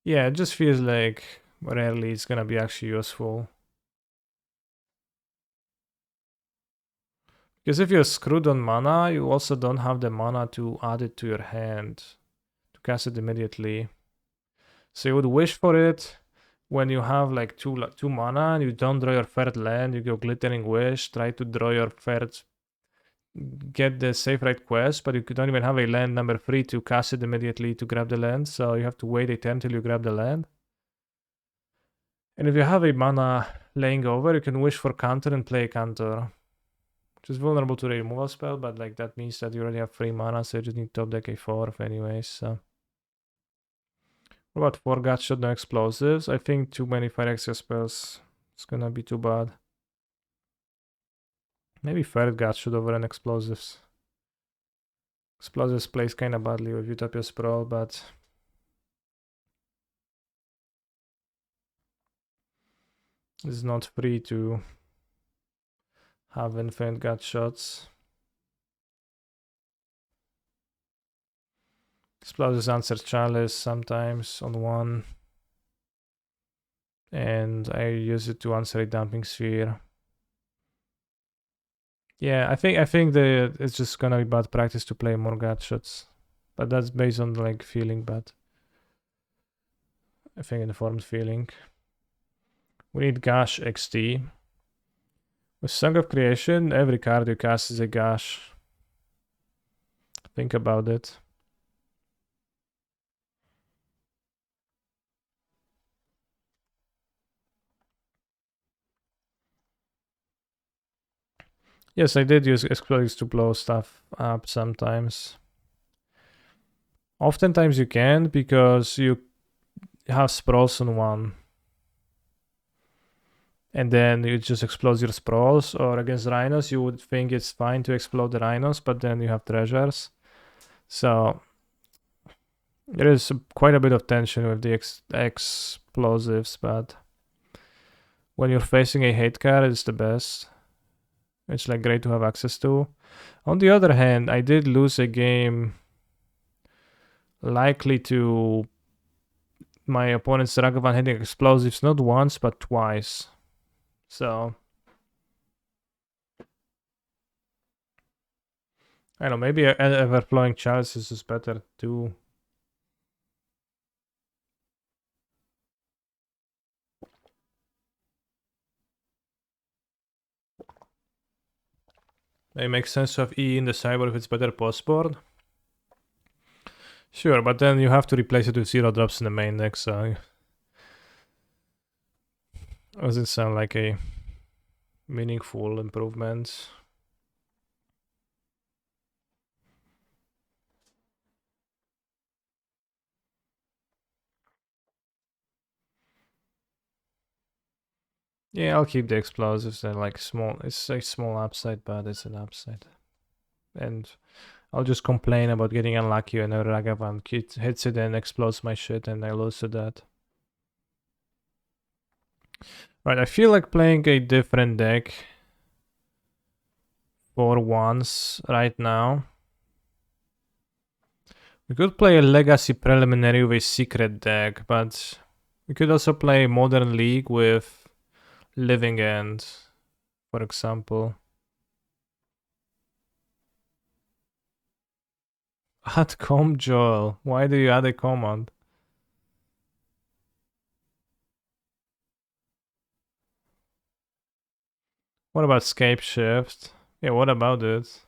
Speaker 1: Yeah, it just feels like rarely it's gonna be actually useful. Because if you're screwed on mana, you also don't have the mana to add it to your hand, to cast it immediately. So you would wish for it when you have like two mana and you don't draw your third land, you go Glittering Wish, try to draw your third, get the Safe Ride quest, but you don't even have a land number 3 to cast it immediately to grab the land, so you have to wait a turn till you grab the land. And if you have a mana laying over, you can wish for counter and play a counter. Which is vulnerable to the removal spell, but like that means that you already have 3 mana, so you just need top deck a 4 anyways. So. What about 4 Gutshot, no explosives? I think too many Phyrexia spells. It's gonna be too bad. Maybe third Gutshot over an explosives. Explosives plays kinda badly with Utopia Sprawl, but It's not free to have infinite gut shots. Explosives answer chalice sometimes on one. And I use it to answer a dumping sphere. Yeah, I think that it's just gonna be bad practice to play more gut shots. But that's based on like feeling bad. I think informed feeling. We need Gash XT. With Song of Creation, every card you cast is a Gash. Think about it. Yes, I did use explosives to blow stuff up sometimes. Oftentimes you can't because you have sprawls on one. And then you just explode your sprawls, or against rhinos you would think it's fine to explode the rhinos, but then you have treasures. So there is quite a bit of tension with the explosives, but when you're facing a hate card, it's the best. It's like great to have access to. On the other hand, I did lose a game likely to my opponent's Ragavan hitting explosives not once but twice. So I don't know, maybe Everflowing Chalices is better too. It makes sense to have E in the sideboard if it's better postboard. Sure, but then you have to replace it with 0 drops in the main deck, so doesn't sound like a meaningful improvement. Yeah, I'll keep the explosives. They're like small. It's a small upside, but it's an upside. And I'll just complain about getting unlucky when a Ragavan hits it and explodes my shit, and I lose to that. Right, I feel like playing a different deck for once right now. We could play a Legacy Preliminary with a secret deck, but we could also play Modern League with Living End, for example. Add com Joel. Why do you add a command? What about Scape Shift? Yeah, what about it?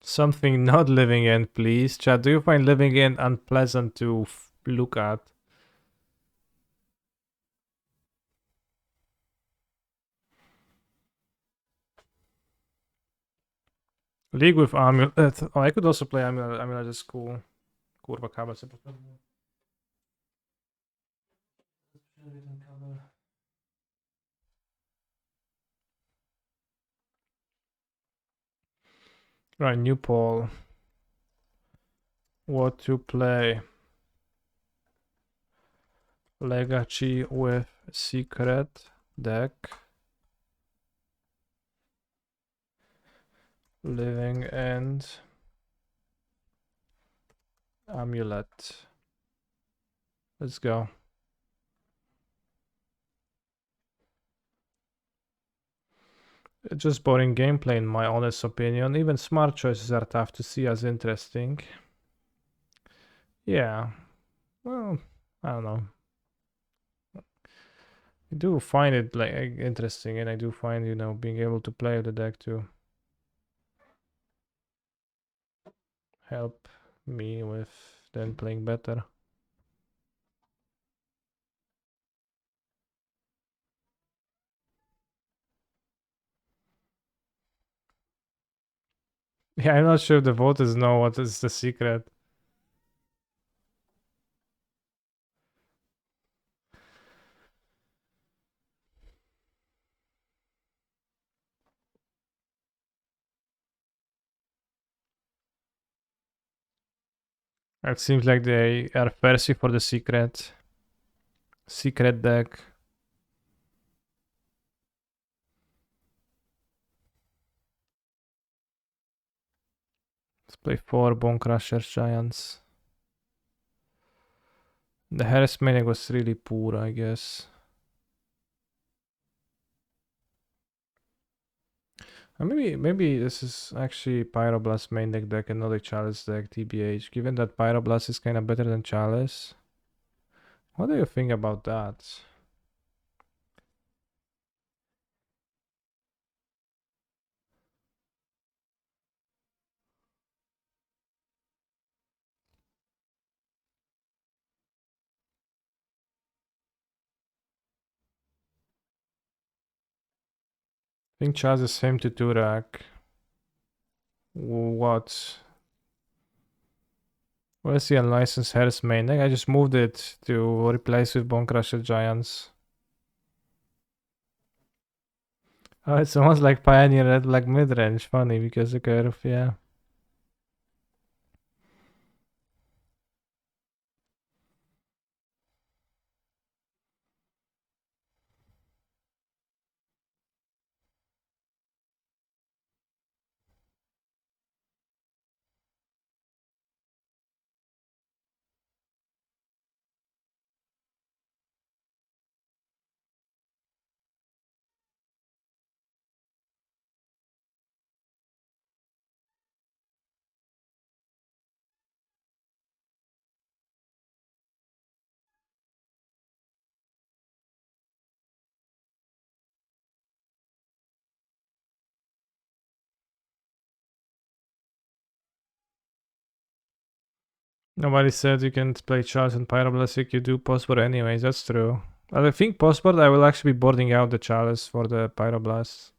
Speaker 1: Something not Living End, please. Chat, do you find Living End unpleasant to look at? League with Amulet. Oh, I could also play Amulet. Amulet is cool. Kurwa, kabel sobie postawiłem. Right, new poll. What to play? Legacy with secret deck. Living End. Amulet. Let's go. Just boring gameplay in my honest opinion. Even smart choices are tough to see as interesting. Yeah. Well, I don't know. I do find it like interesting, and I do find, you know, being able to play the deck to help me with then playing better. Yeah, I'm not sure if the voters know what is the secret. It seems like they are thirsty for the secret deck. Let's play 4 Bone Crushers Giants. The Harris Maniac was really poor, I guess. Maybe this is actually Pyroblast main deck and not a Chalice deck, TBH. Given that Pyroblast is kind of better than Chalice. What do you think about that? I think Chaz is same to Turak. What? Where's the unlicensed Harris main deck? I just moved it to replace with Bone Crusher Giants. Oh, it's almost like Pioneer at like mid-range. Funny because the curve, yeah. Nobody said you can't play Charles and Pyroblastic. You do Postboard anyways. That's true. I think Postboard I will actually be boarding out the Chalice for the Pyroblast.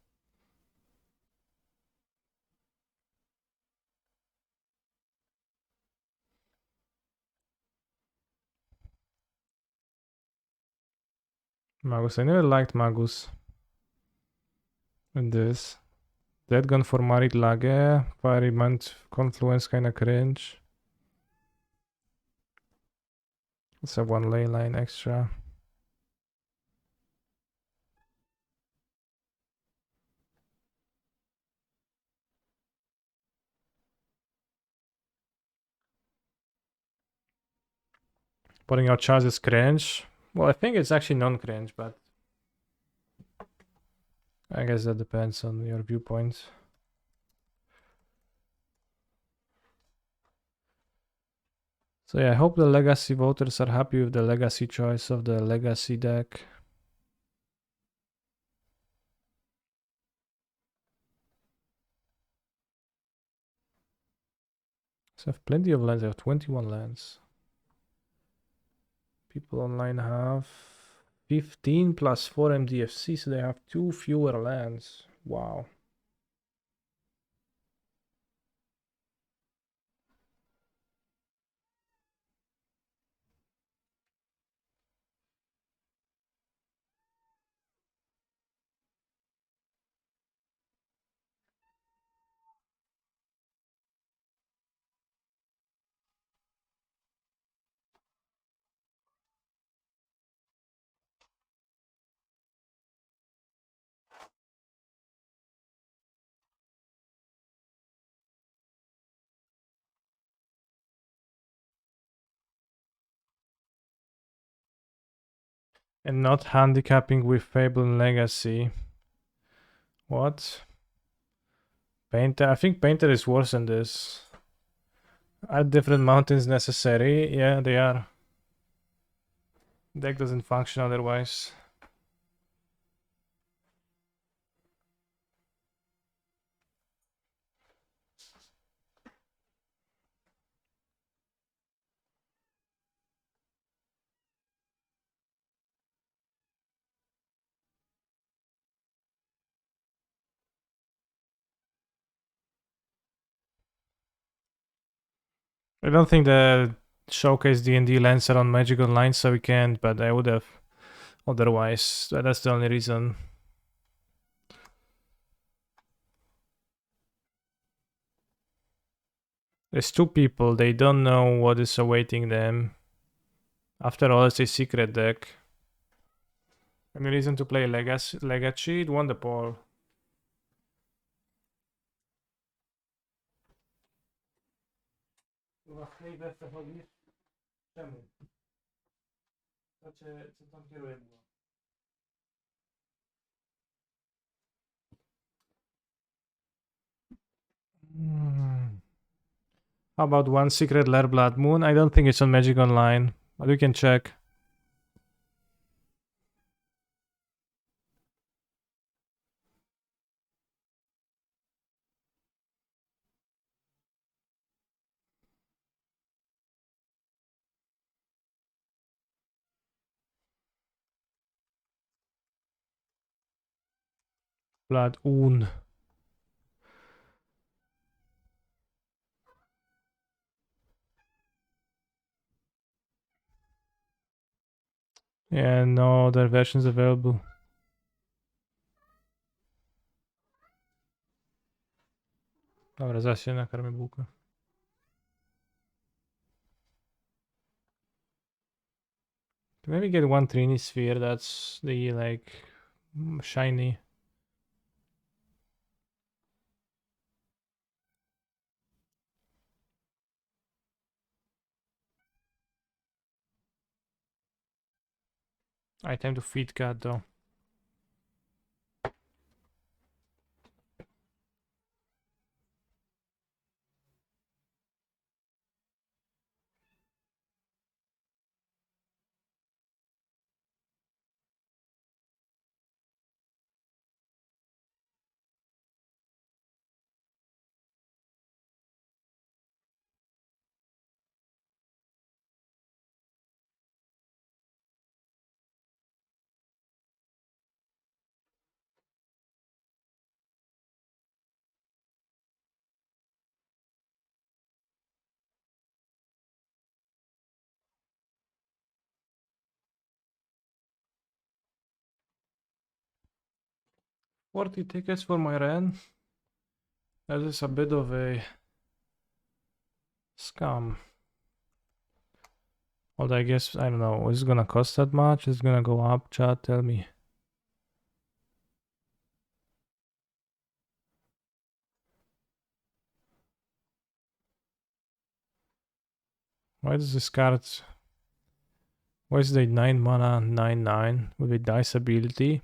Speaker 1: Magus. I never liked Magus. And this. Dead Gun for Marit Lage. Fiery Mant Confluence kinda cringe. Let's have 1 ley line extra. Putting out Chaz is cringe. Well, I think it's actually non-cringe, but I guess that depends on your viewpoint. So yeah, I hope the Legacy voters are happy with the Legacy choice of the Legacy deck. So I have plenty of lands. I have 21 lands. People online have 15 plus 4 MDFC, so they have 2 fewer lands. Wow. And not handicapping with Fable and Legacy. What? Painter? I think Painter is worse than this. Are different mountains necessary? Yeah, they are. Deck doesn't function otherwise. I don't think the showcase D&D lands are on Magic Online, so we can't, but I would have otherwise. That's the only reason. There's two people, they don't know what is awaiting them. After all, it's a secret deck. Any reason to play Legacy? It won the poll. How about one secret Lair Blood Moon? I don't think it's on Magic Online, but we can check. Blood Oon. Yeah, no other versions available. Dobra, zaraz się nakarmię bułkę. Maybe get one Trini Sphere, that's the like shiny. Item to feed cat though. $40 tickets for my Ren? That is a bit of a scam. Although I guess, I don't know, is it gonna cost that much? Is it gonna go up? Chat, tell me. Why does this card... Why is the 9 mana 9/9 with a dice ability?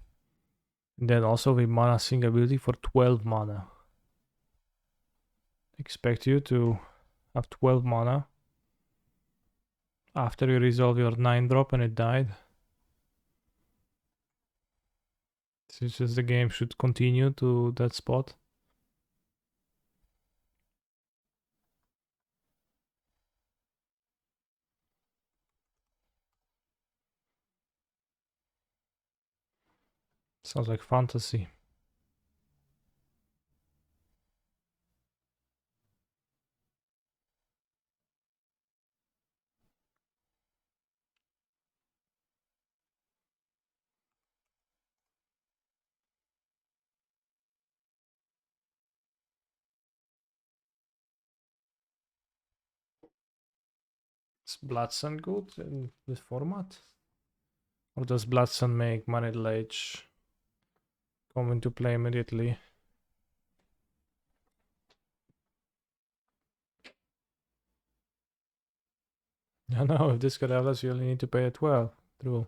Speaker 1: And then also with mana sing ability for 12 mana. Expect you to have 12 mana after you resolve your 9-drop and it died. It's just the game should continue to that spot. Sounds like fantasy. Is Bloodsun good in this format? Or does Bloodsun make Money Ledge come into play immediately? I know, if this could have us, you only need to pay a 12. True.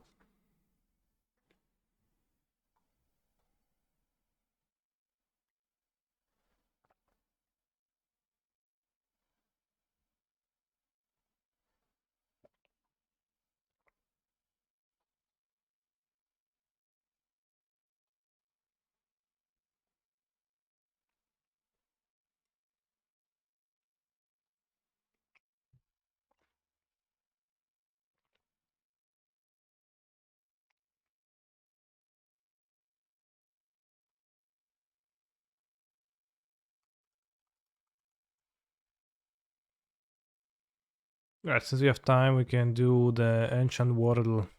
Speaker 1: Right, since we have time, we can do the Ancient Wordle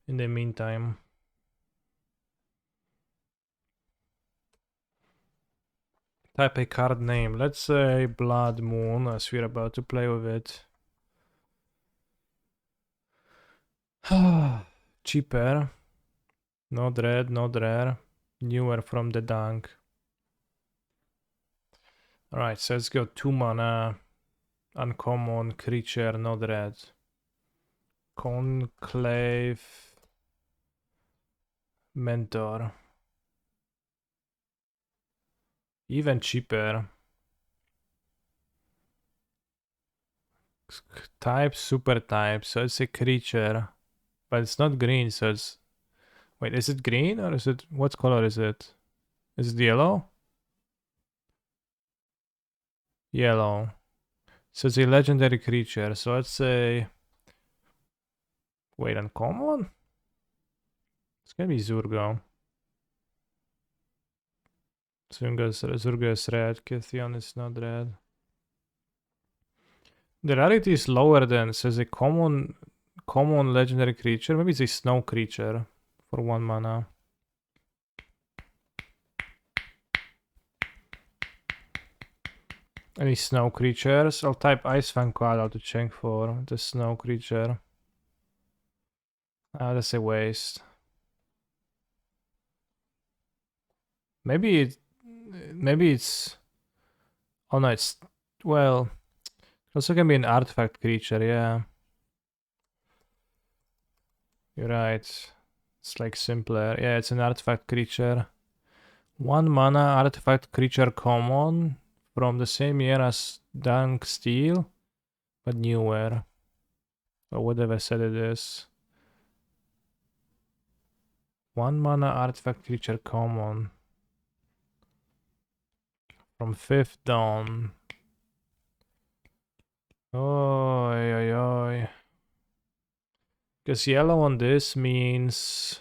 Speaker 1: in the meantime. Type a card name. Let's say Blood Moon, as we're about to play with it. Cheaper. Not red, not rare. Newer from the dunk. Alright, so let's go 2 mana. Uncommon creature, not red. Conclave. Mentor. Even cheaper. Type, super type, so it's a creature. But it's not green, so it's... Wait, is it green or is it... What color is it? Is it yellow? Yellow. So it's a legendary creature, so let's say... Wait, uncommon? It's gonna be Zurgo. Zurgo is red, Kithion is not red. The rarity is lower than, says a common legendary creature. Maybe it's a snow creature for 1 mana. Any snow creatures? I'll type Ice Fang Cloud to check for the snow creature. Ah, that's a waste. Maybe it's... Oh no, it's... Well... Also can be an artifact creature, yeah. You're right. It's like simpler. Yeah, it's an artifact creature. 1 mana artifact creature common from the same year as Dunk Steel, but newer. Or whatever set it is. 1 mana artifact creature common. From 5th Dawn. Oi, oi, oi. Because yellow on this means...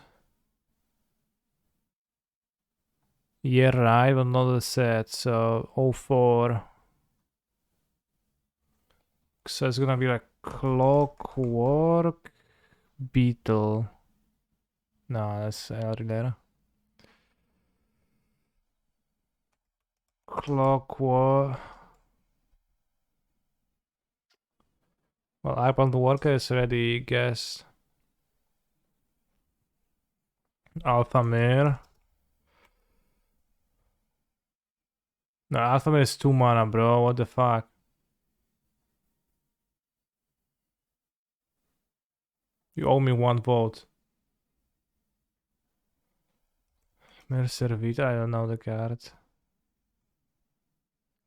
Speaker 1: Year right, but not the set, so 04. So it's gonna be like Clockwork Beetle. No, that's earlier. Clockwork. Well, Arpand Worker is already guessed. Alpha Mare. No, Alpha Mare is 2 mana, bro. What the fuck? You owe me 1 vote. Mercer Vita, I don't know the card.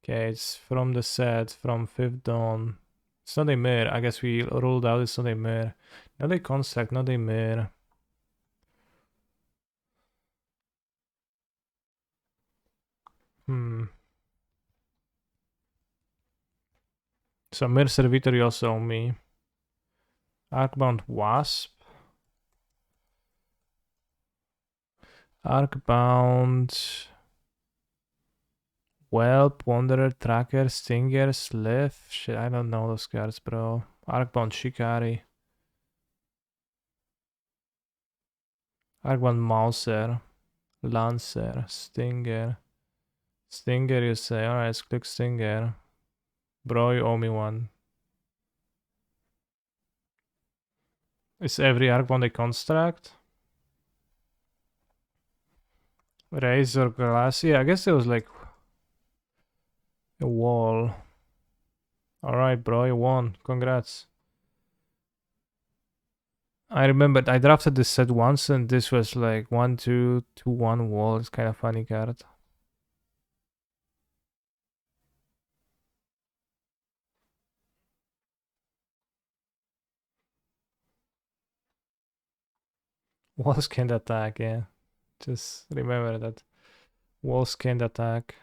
Speaker 1: Okay, it's from the set, from 5th Dawn. It's not a mare. I guess we ruled out it's not a mare. Not a construct, not a mare. So Mercer Vita you also owe me. Arcbound Wasp. Arcbound... Whelp, Wanderer, Tracker, Stinger, Slith. Shit, I don't know those cards, bro. Arcbound Shikari. Arcbound Mouser. Lancer. Stinger. Stinger, you say. Alright, let's click Stinger. Bro, you owe me 1. Is every Arcbound a construct? Razor Glass. Yeah, I guess it was like a wall. Alright, bro, you won. Congrats. I remember I drafted this set once and this was like 1, 2, 2, 1 wall. It's kind of funny card. Walls can't attack, yeah. Just remember that. Walls can't attack.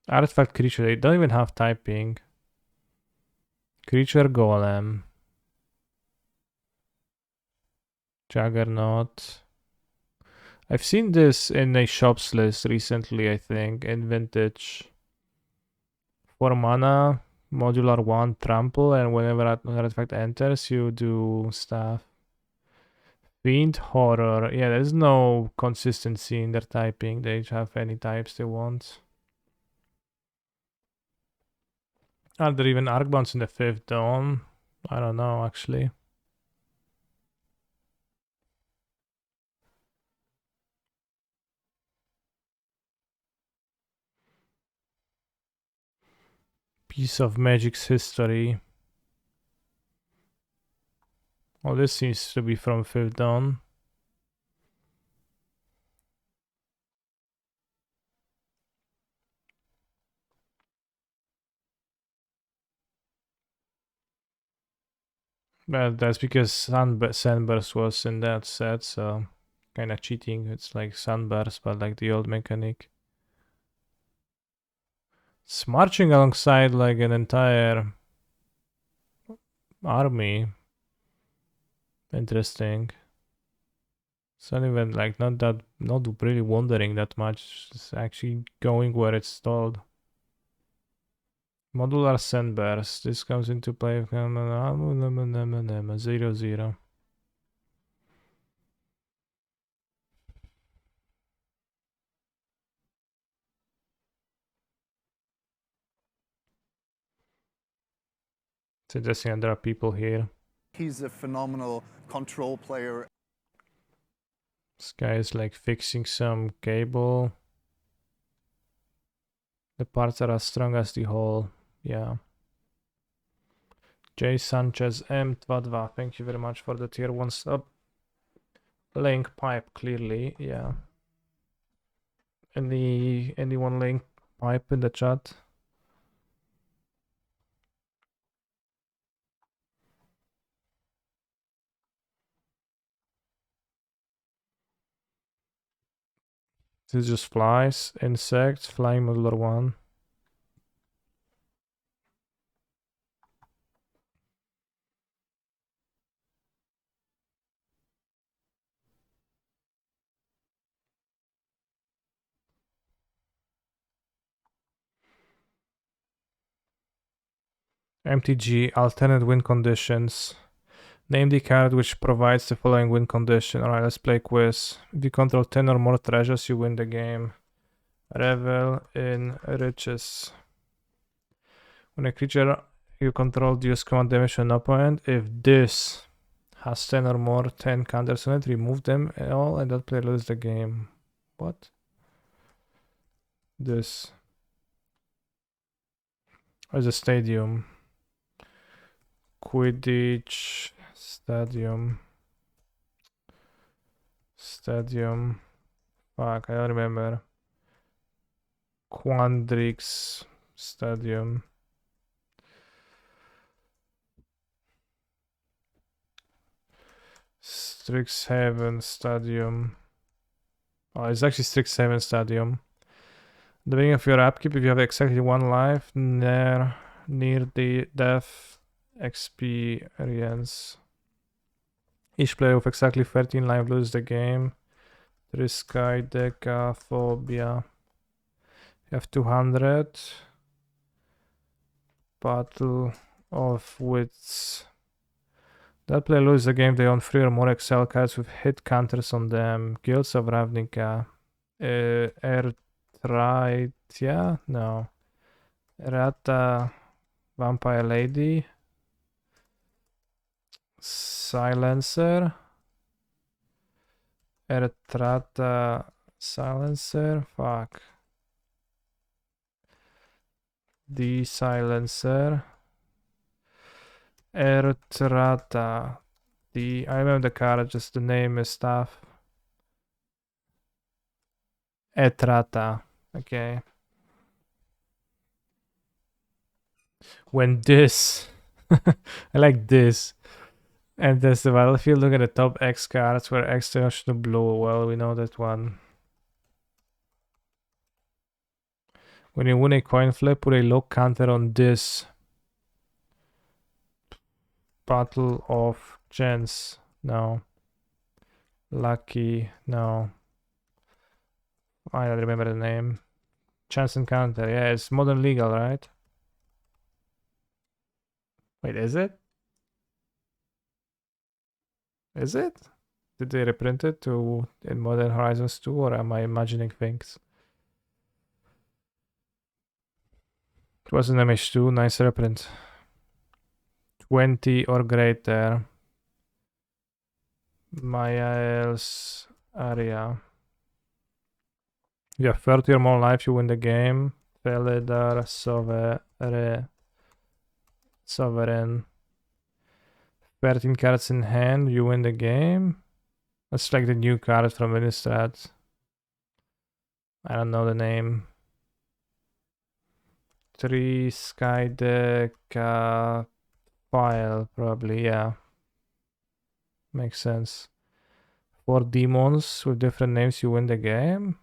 Speaker 1: Artifact creature, they don't even have typing. Creature Golem. Juggernaut. I've seen this in a shops list recently, I think, in Vintage. 4 mana, modular 1, trample, and whenever an artifact enters, you do stuff. Fiend Horror. Yeah, there's no consistency in their typing. They have any types they want. Are there even Arcbounds in the 5th Dawn? I don't know, actually. Piece of Magic's history. Oh, this seems to be from 5th Dawn. But that's because Sunburst was in that set, so kinda cheating. It's like Sunburst, but like the old mechanic. It's marching alongside like an entire army. Interesting. It's not even like not really wandering that much. It's actually going where it's told. Modular Sandburst. This comes into play 0-0. It's interesting that there are people here.
Speaker 2: He's a phenomenal control player.
Speaker 1: This guy is like fixing some cable. The parts are as strong as the whole. Yeah. J Sanchez M22. Thank you very much for the tier 1 sub. Link pipe clearly. Yeah. Anyone link pipe in the chat? This just flies, insects, flying modular 1. MTG, alternate win conditions. Name the card which provides the following win condition. Alright, let's play quiz. If you control 10 or more treasures, you win the game. Revel in riches. When a creature you control deals command damage to an opponent, if this has 10 or more 10 counters on it, remove them all and that player loses the game. What? This. As a stadium. Quidditch Stadium. Fuck, I don't remember. Quandrix Stadium. Strixhaven Stadium. Oh, it's actually Strixhaven Stadium. At the beginning of your upkeep, if you have exactly 1 life, near the death experience. Each player with exactly 13 life loses the game. Triskai Decaphobia. You have 200. Battle of Wits. That player loses the game. They own 3 or more Excel cards with hit counters on them. Guilds of Ravnica. Ertraitia? No. Errata Vampire Lady. Silencer. Ertrata Silencer. Fuck. The Silencer. Ertrata. I remember the card, just the name is stuff. Etrata. Okay. When this. I like this. And there's the battlefield. Look at the top X cards where X turns to blue. Well, we know that one. When you win a coin flip, put a lock counter on this. Battle of Chance. No. Lucky. No. I don't remember the name. Chance encounter. Yeah, it's modern legal, right? Wait, is it? Is it? Did they reprint it to in Modern Horizons 2, or am I imagining things? It was an MH2, nice reprint. 20 or greater. Mayael's area. You have 30 or more life, you win the game. Felidar Sovereign. 13 cards in hand, you win the game. That's like the new card from Innistrad. I don't know the name. 3 Skydeck file, probably, yeah. Makes sense. 4 demons with different names, you win the game.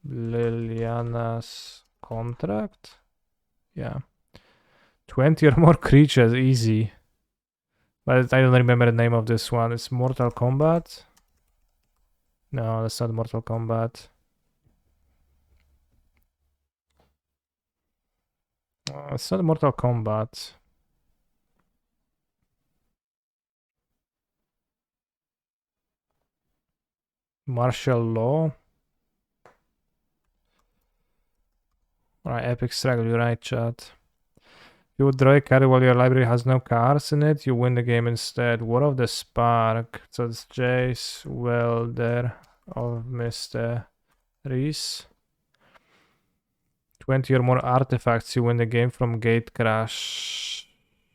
Speaker 1: Liliana's contract? Yeah. 20 or more creatures, easy. But I don't remember the name of this one. It's Mortal Kombat? No, that's not Mortal Kombat. It's not Mortal Kombat. Martial Law? Alright, Epic Struggle, you're right, chat. You would draw a card while your library has no cards in it, you win the game instead. War of the Spark. So it's Jace, Welder of Mr. Reese. 20 or more artifacts, you win the game from Gate Crash.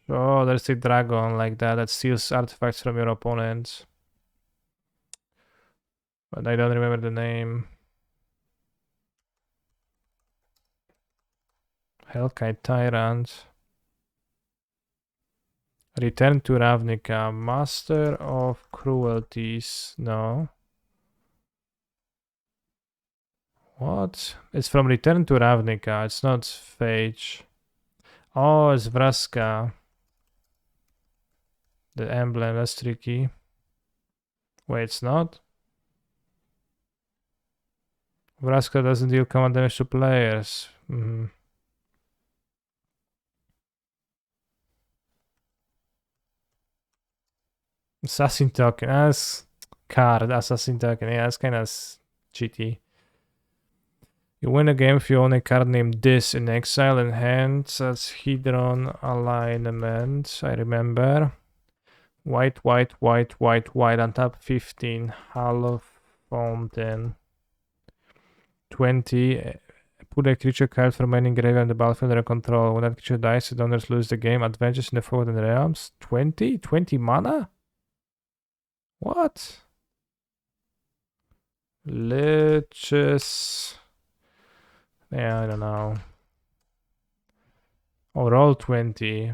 Speaker 1: Oh, there's a dragon like that steals artifacts from your opponent. But I don't remember the name. Hellkite Tyrant. Return to Ravnica. Master of Cruelties. No. What? It's from Return to Ravnica. It's not Phage. Oh, it's Vraska. The emblem, that's tricky. Wait, it's not? Vraska doesn't deal command damage to players. Assassin token. That's card. Assassin token. Yeah, that's kind of cheaty. You win a game if you own a card named this in exile in hand. That's Hedron alignment. I remember. White, white, white, white, white on top. 15. Hollow Fountain. 20. Put a creature card from any graveyard on the battlefield under control. When that creature dies, the owners lose the game. Adventures in the Forgotten Realms. 20? 20 mana? What? Liches. Yeah, I don't know. Oh, roll 20.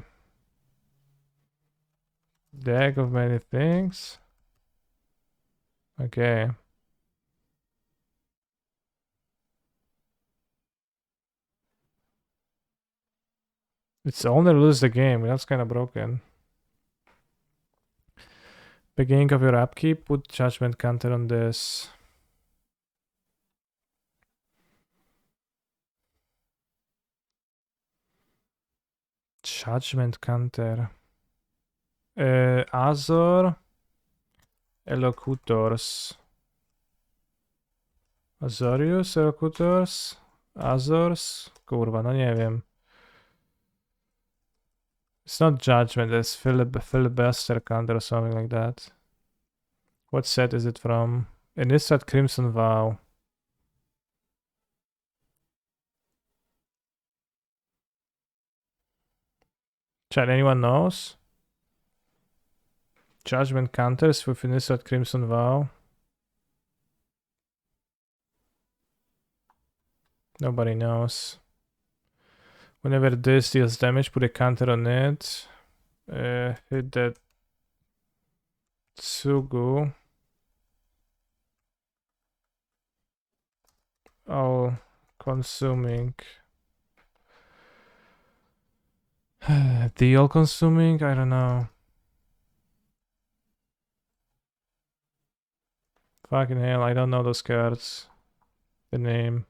Speaker 1: Deck of many things. Okay. It's owner lose the game. That's kind of broken. Beginning of your upkeep, put Judgment Counter on this. Judgment Counter. Azor. Elocutors. Azorius, Elocutors. Azors. Kurwa, no nie wiem. It's not Judgment, it's Filibuster Counter or something like that. What set is it from? Innistrad Crimson Vow. Chat, anyone knows? Judgment counters with Innistrad Crimson Vow. Nobody knows. Whenever this deals damage, put a counter on it. Hit that Tsugu. All consuming. The all consuming? I don't know. Fucking hell, I don't know those cards. The name.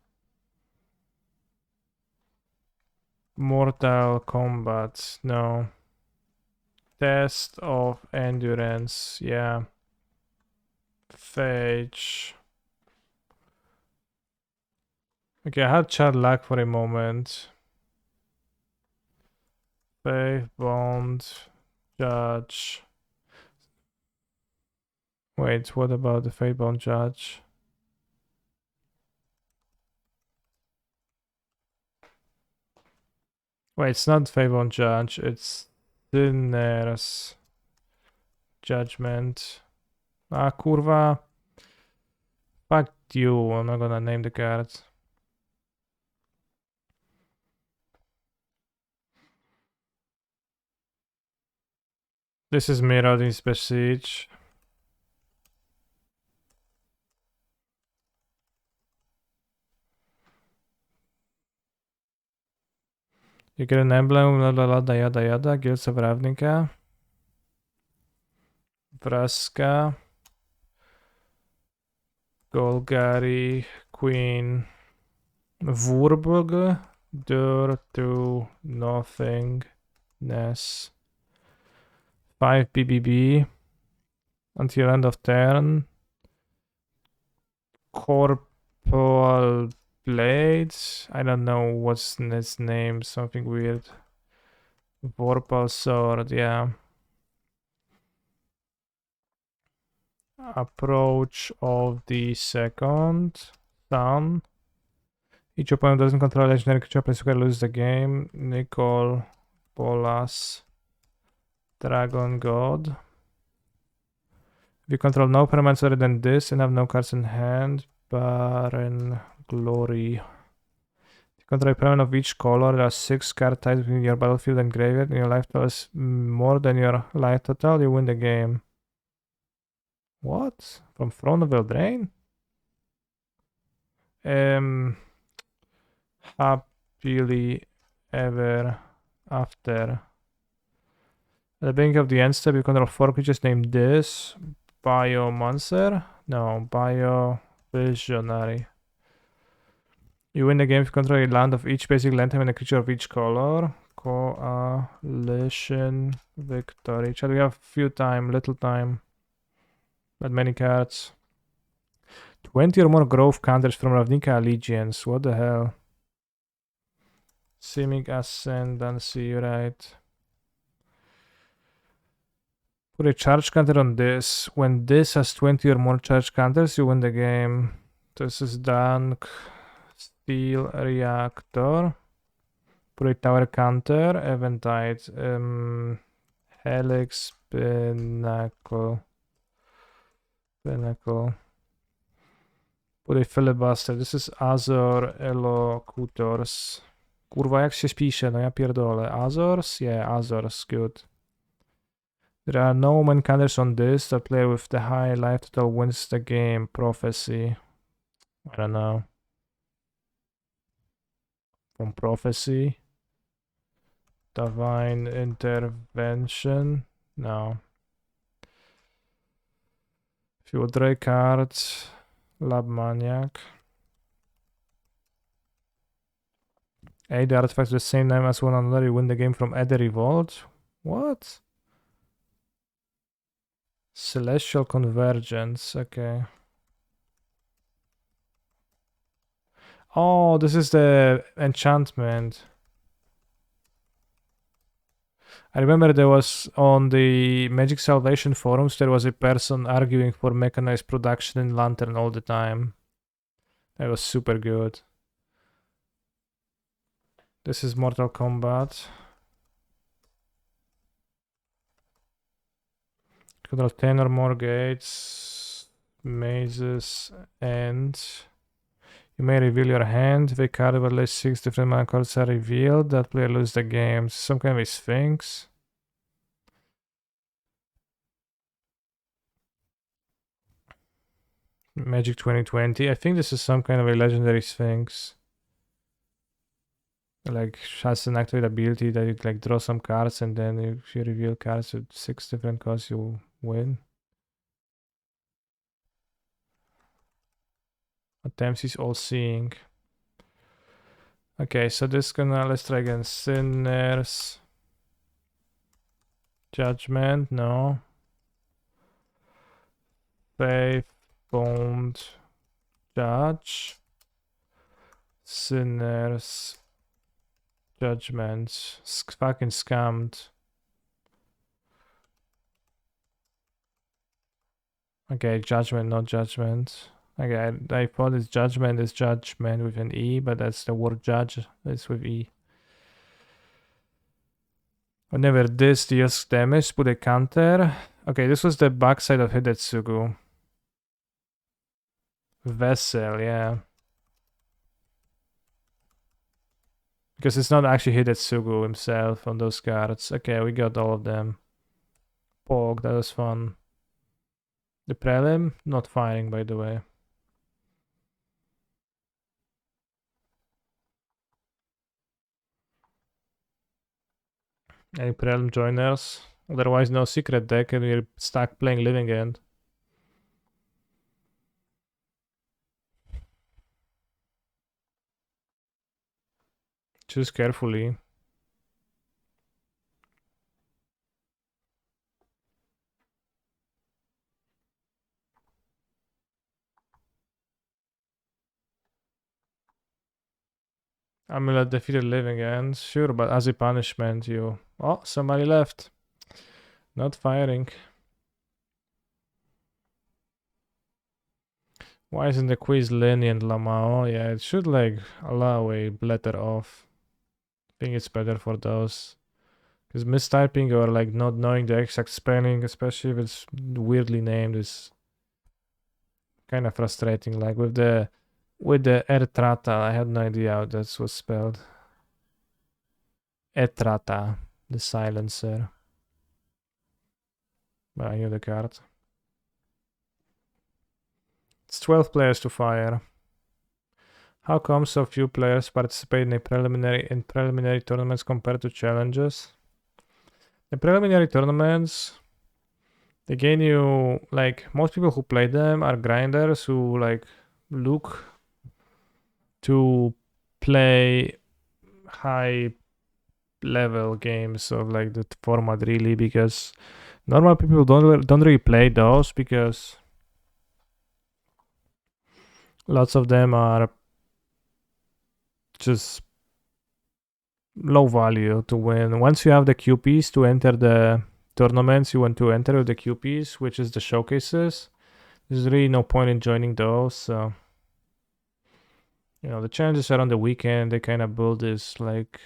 Speaker 1: Mortal Kombat. No. test of endurance. Yeah. Fetch. Okay, I had chat lag for a moment. Faith bond. Judge. Wait, what about the faith bond judge? Wait, it's not faith bond judge. It's Sinner's judgment. Ah, kurwa. Fuck you. I'm not gonna name the cards. This is Miradin's Besiege. You get an emblem, blah blah blah, yada yada, Guilds of Ravnica. Vraska. Golgari, Queen. Wurburg. Dur to nothingness. 5 BBB. Until end of turn. Corporal Blades. I don't know what's its name. Something weird. Vorpal Sword, yeah. Approach of the second sun. Each opponent doesn't control legendary creature, plays you can lose the game. Nicol Bolas. Dragon God. If you control no permanents other than this and have no cards in hand, Barren Glory. If you control a permanent of each color, there are 6 card types between your battlefield and graveyard, and your life total is more than your life total, you win the game. What? From Throne of Eldraine? Happily ever after. At the beginning of the end step, you control 4 creatures named this. Biomancer? No, Biovisionary. You win the game if you control a land of each basic land type and a creature of each color. Coalition victory. Shall we have few time, little time, but many cards. 20 or more growth counters from Ravnica Allegiance. What the hell? Simic Ascendancy, right? Put a charge counter on this. When this has 20 or more charge counters, you win the game. This is Dunk. Steel Reactor. Put a tower counter. Eventide. Helix Pinnacle. Put a Filibuster. This is Azor Elocutors. Kurwa, jak się spisze? No ja pierdolę. Azors? Yeah, Azors. Good. There are no man counters on this. The player with the high life total wins the game. Prophecy. I don't know. From Prophecy. Divine Intervention. No. Few Dray cards. Lab Maniac. The artifacts the same name as one another. You win the game from Eder Revolt. What? Celestial Convergence, okay. Oh, this is the enchantment. I remember there was on the Magic Salvation forums, there was a person arguing for mechanized production in Lantern all the time. That was super good. This is Mortal Kombat. Control 10 or more gates, mazes, and you may reveal your hand. If a card with at least 6 different mana cards are revealed, that player loses the game. Some kind of a Sphinx. Magic 2020. I think this is some kind of a legendary Sphinx. Like has an activate ability that you like draw some cards, and then if you reveal cards with 6 different cards, you win. Attempts is all seeing. Okay, so this gonna let's try again. Sinners Judgment, no. Faith, Bond, Judge. Sinners, Judgments, fucking scammed. Okay, Judgment, not Judgment. Okay, I thought it's Judgment is Judgment with an E, but that's the word Judge. It's with E. Whenever this deals damage, put a counter. Okay, this was the backside of Hidetsugu. Vessel, yeah. Because it's not actually Hidetsugu himself on those cards. Okay, we got all of them. Pog, that was fun. The Prelim, not firing by the way. Any Prelim joiners? Otherwise no secret deck and we're stuck playing Living End. Choose carefully. Amulet defeated Living End. Sure, but as a punishment you... Oh, somebody left. Not firing. Why isn't the quiz lenient, Lamao? Yeah, it should like allow a letter off. I think it's better for those. Because mistyping or like not knowing the exact spelling, especially if it's weirdly named, is kind of frustrating. Like with the Ertrata, I had no idea how that was spelled. Etrata, the silencer. But I knew the card. It's 12 players to fire. How come so few players participate in preliminary tournaments compared to challenges? The preliminary tournaments, they gain you, like, most people who play them are grinders who like look to play high level games of like the format really, because normal people don't really play those because lots of them are just low value to win. Once you have the QPs to enter the tournaments you want to enter with the QPs, which is the showcases, there's really no point in joining those. So, you know, the challenges are on the weekend. They kind of build this like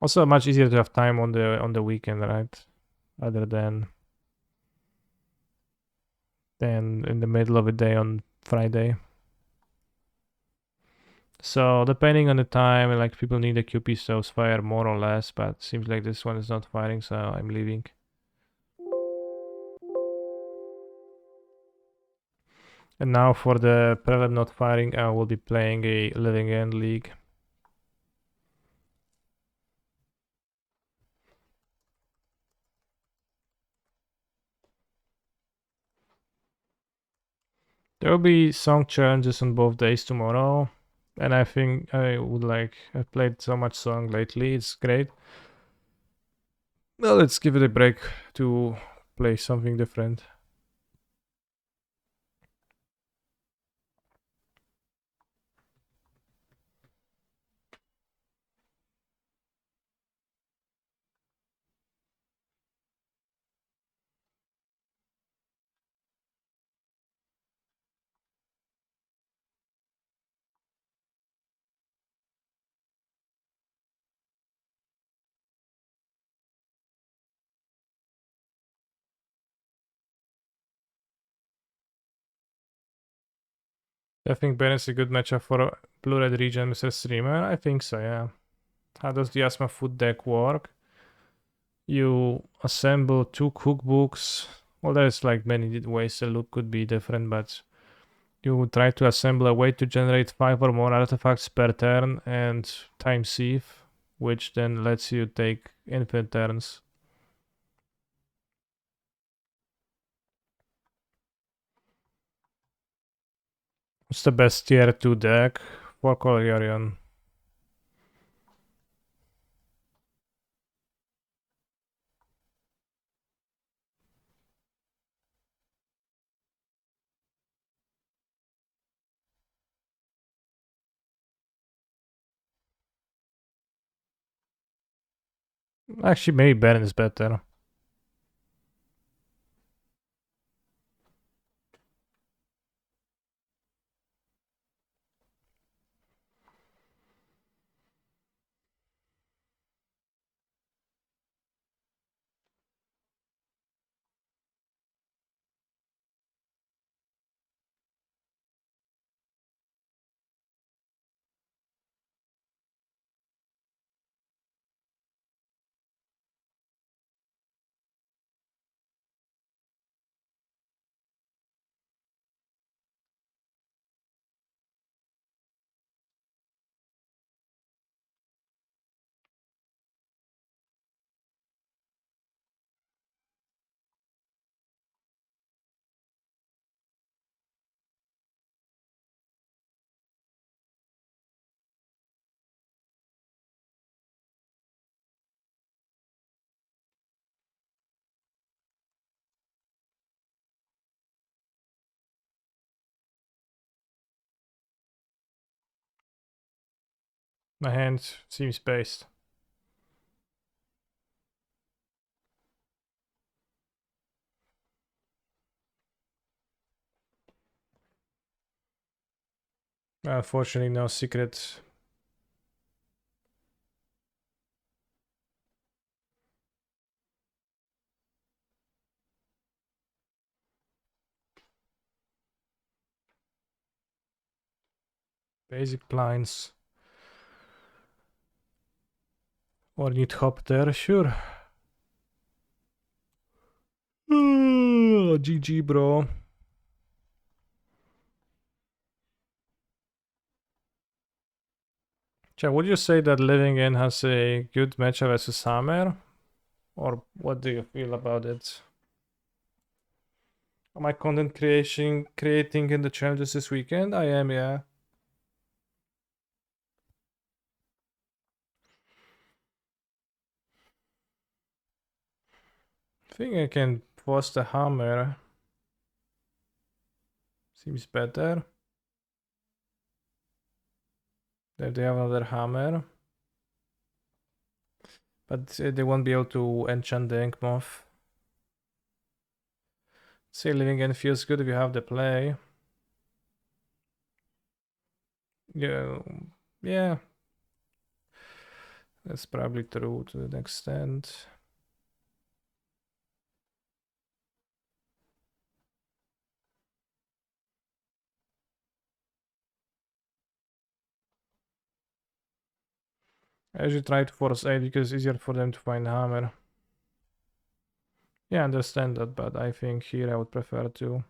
Speaker 1: also much easier to have time on the weekend, right? Other than in the middle of the day on Friday. So depending on the time, like people need a QP stoves fire more or less, but seems like this one is not firing, so I'm leaving. And now for the Prelim not firing, I will be playing a Living End League. There will be song challenges on both days tomorrow. And I think I would like, I've played so much song lately, it's great. Well, let's give it a break to play something different. I think Ben is a good matchup for Blue Red region, Mr. Streamer. I think so, yeah. How does the Asma food deck work? You assemble 2 cookbooks. Well, there's like many ways the look could be different, but you try to assemble a way to generate 5 or more artifacts per turn and time sieve, which then lets you take infinite turns. What's the best tier 2 deck for Colorion? Actually, maybe Baron is better. My hand seems based. Unfortunately, no secret. Basic blinds. Or need hop there, sure. GG, bro. Chat, would you say that Living In has a good matchup versus Hammer? Or what do you feel about it? Am I content creating in the challenges this weekend? I am, yeah. I think I can force the Hammer. Seems better. There they have another Hammer. But they won't be able to enchant the Ink Moth. Say Living In feels good if you have the play. Yeah. That's probably true to an extent. I usually try to force 8 because it's easier for them to find Hammer. Yeah, I understand that, but I think here I would prefer to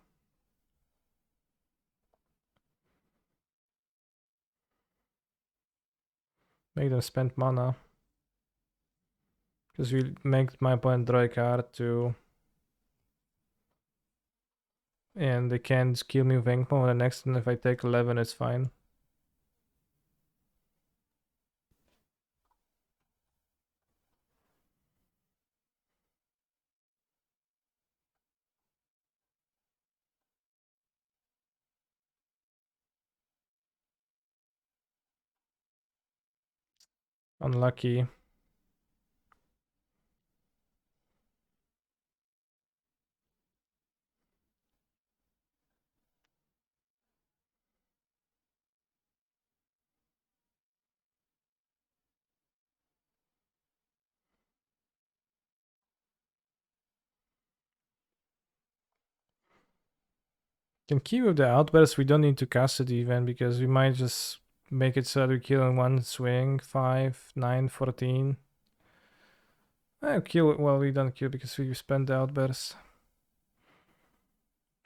Speaker 1: make them spend mana. Because we make my opponent draw a card too. And they can't kill me with Inkmo on the next, and if I take 11, it's fine. Unlucky. Can keep with the outburst, we don't need to cast it even, because we might just make it so that we kill in one swing. 5, 9, 14. I kill it. Well, we don't kill because we spend the outburst.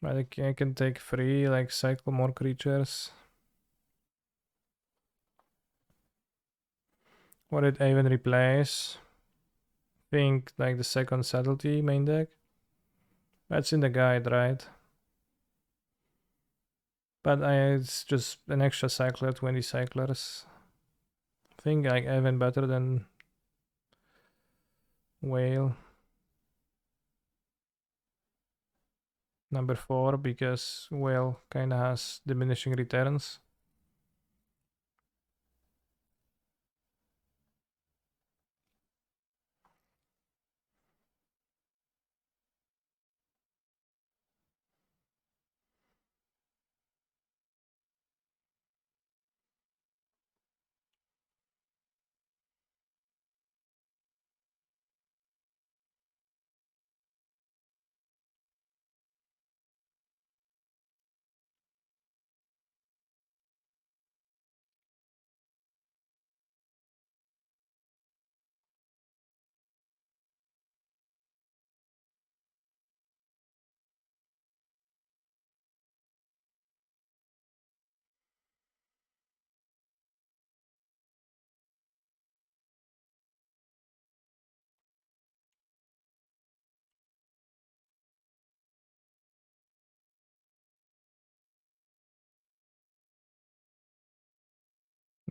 Speaker 1: But I can take 3, like cycle more creatures. What did Aven replace? Think like the second subtlety main deck. That's in the guide, right? But it's just an extra cycler, 20 cyclers. I think like Aven better than Whale. Number 4, because Whale kinda has diminishing returns.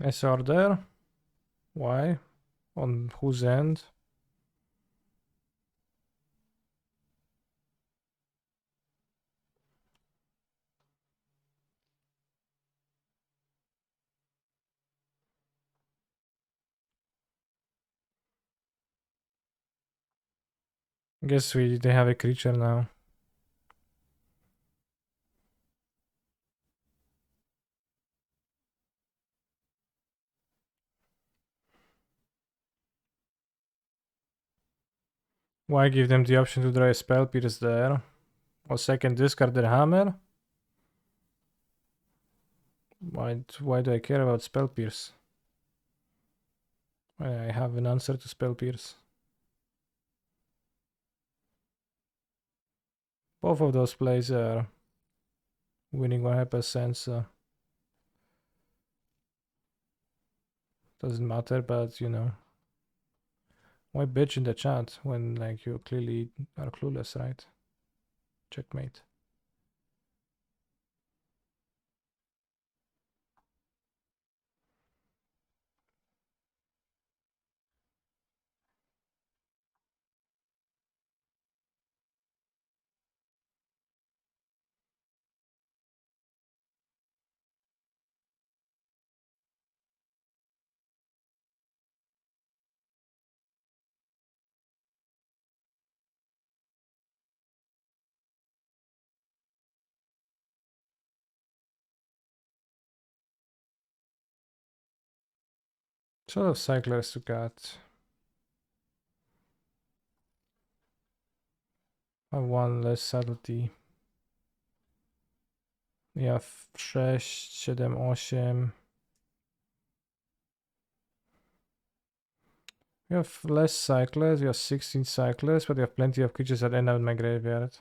Speaker 1: Nice order. Why? On whose end? Guess they have a creature now. Why give them the option to draw a spell pierce there? Or second discard their hammer? Why do I care about spell pierce? I have an answer to spell pierce. Both of those plays are winning 100%, so doesn't matter, but you know. Why bitch in the chat when like you clearly are clueless, right? Checkmate. Sort of cyclers to cut. I have one less subtlety. Ja 6, 7, 8. We have less cyclers, we have 16 cyclers, but we have plenty of creatures that end up in my graveyard.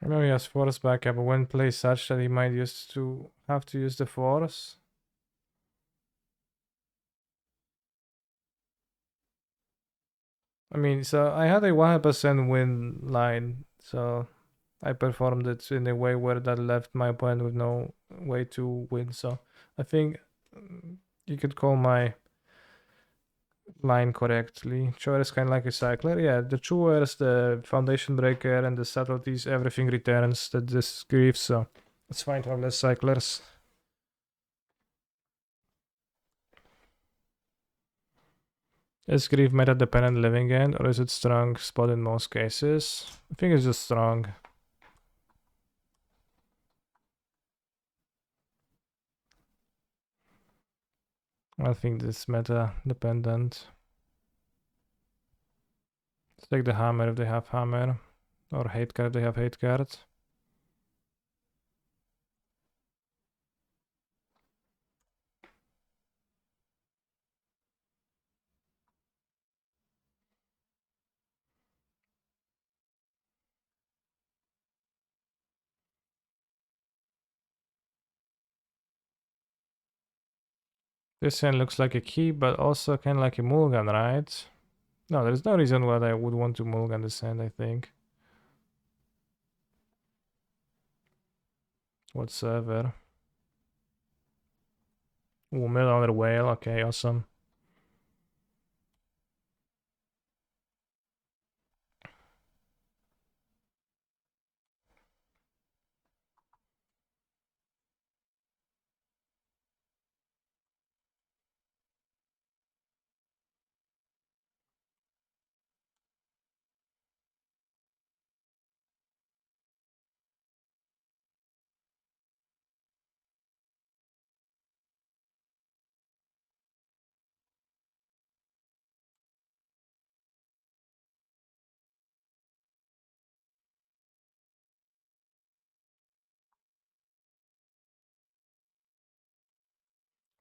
Speaker 1: I know he has force backup, but when plays such that he might have to use the force. I mean, so I had a 100% win line, so I performed it in a way where that left my opponent with no way to win. So I think you could call my line correctly. Chore is kind of like a cycler. Yeah, the chewers, the foundation breaker, and the subtleties, everything returns that this grief, so it's fine to have less cyclers. Is grief meta dependent living end, or is it strong spot in most cases? I think it's just strong. I think this meta dependent. Let's take the hammer if they have hammer, or hate card if they have hate card. This hand looks like a key, but also kind of like a mulligan, right? No, there's no reason why I would want to mulligan this hand, I think. Whatsoever. Ooh, mill on the whale, okay, awesome.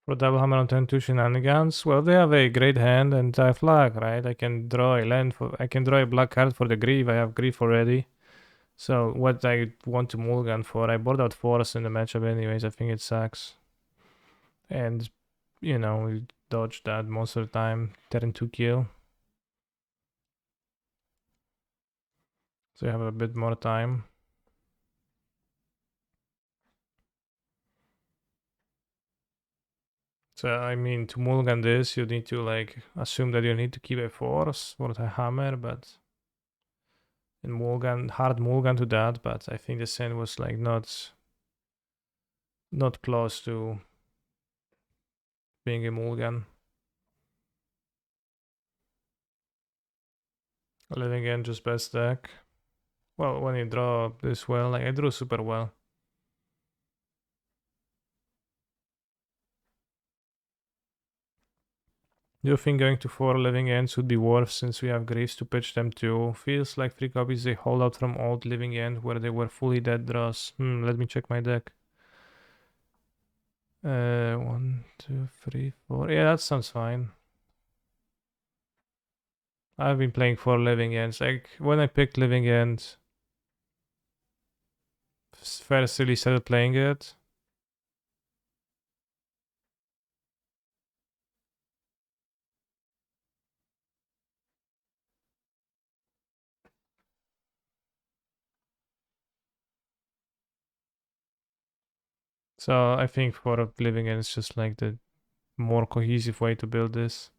Speaker 1: For double hammer on turn 2 shenanigans, well, they have a great hand and I flag, right? I can draw a land I can draw a black card for the grief. I have grief already. So what I want to mulligan for, I board out force in the matchup anyways. I think it sucks. And, you know, we dodge that most of the time. Turn 2 kill. So you have a bit more time. So I mean, to mulligan this, you need to like assume that you need to keep a force for the hammer, but in mulligan, hard mulligan to that. But I think the sand was like not close to being a mulligan. Living end just best deck. Well, when you draw this well, like I drew super well. Do you think going to 4 living ends would be worth since we have Greaves to pitch them to? Feels like 3 copies they hold out from old living end where they were fully dead draws. Let me check my deck. 1, 2, 3, 4. Yeah, that sounds fine. I've been playing 4 living ends. Like when I picked living end, first really started playing it. So I think 4 living ends is just like the more cohesive way to build this.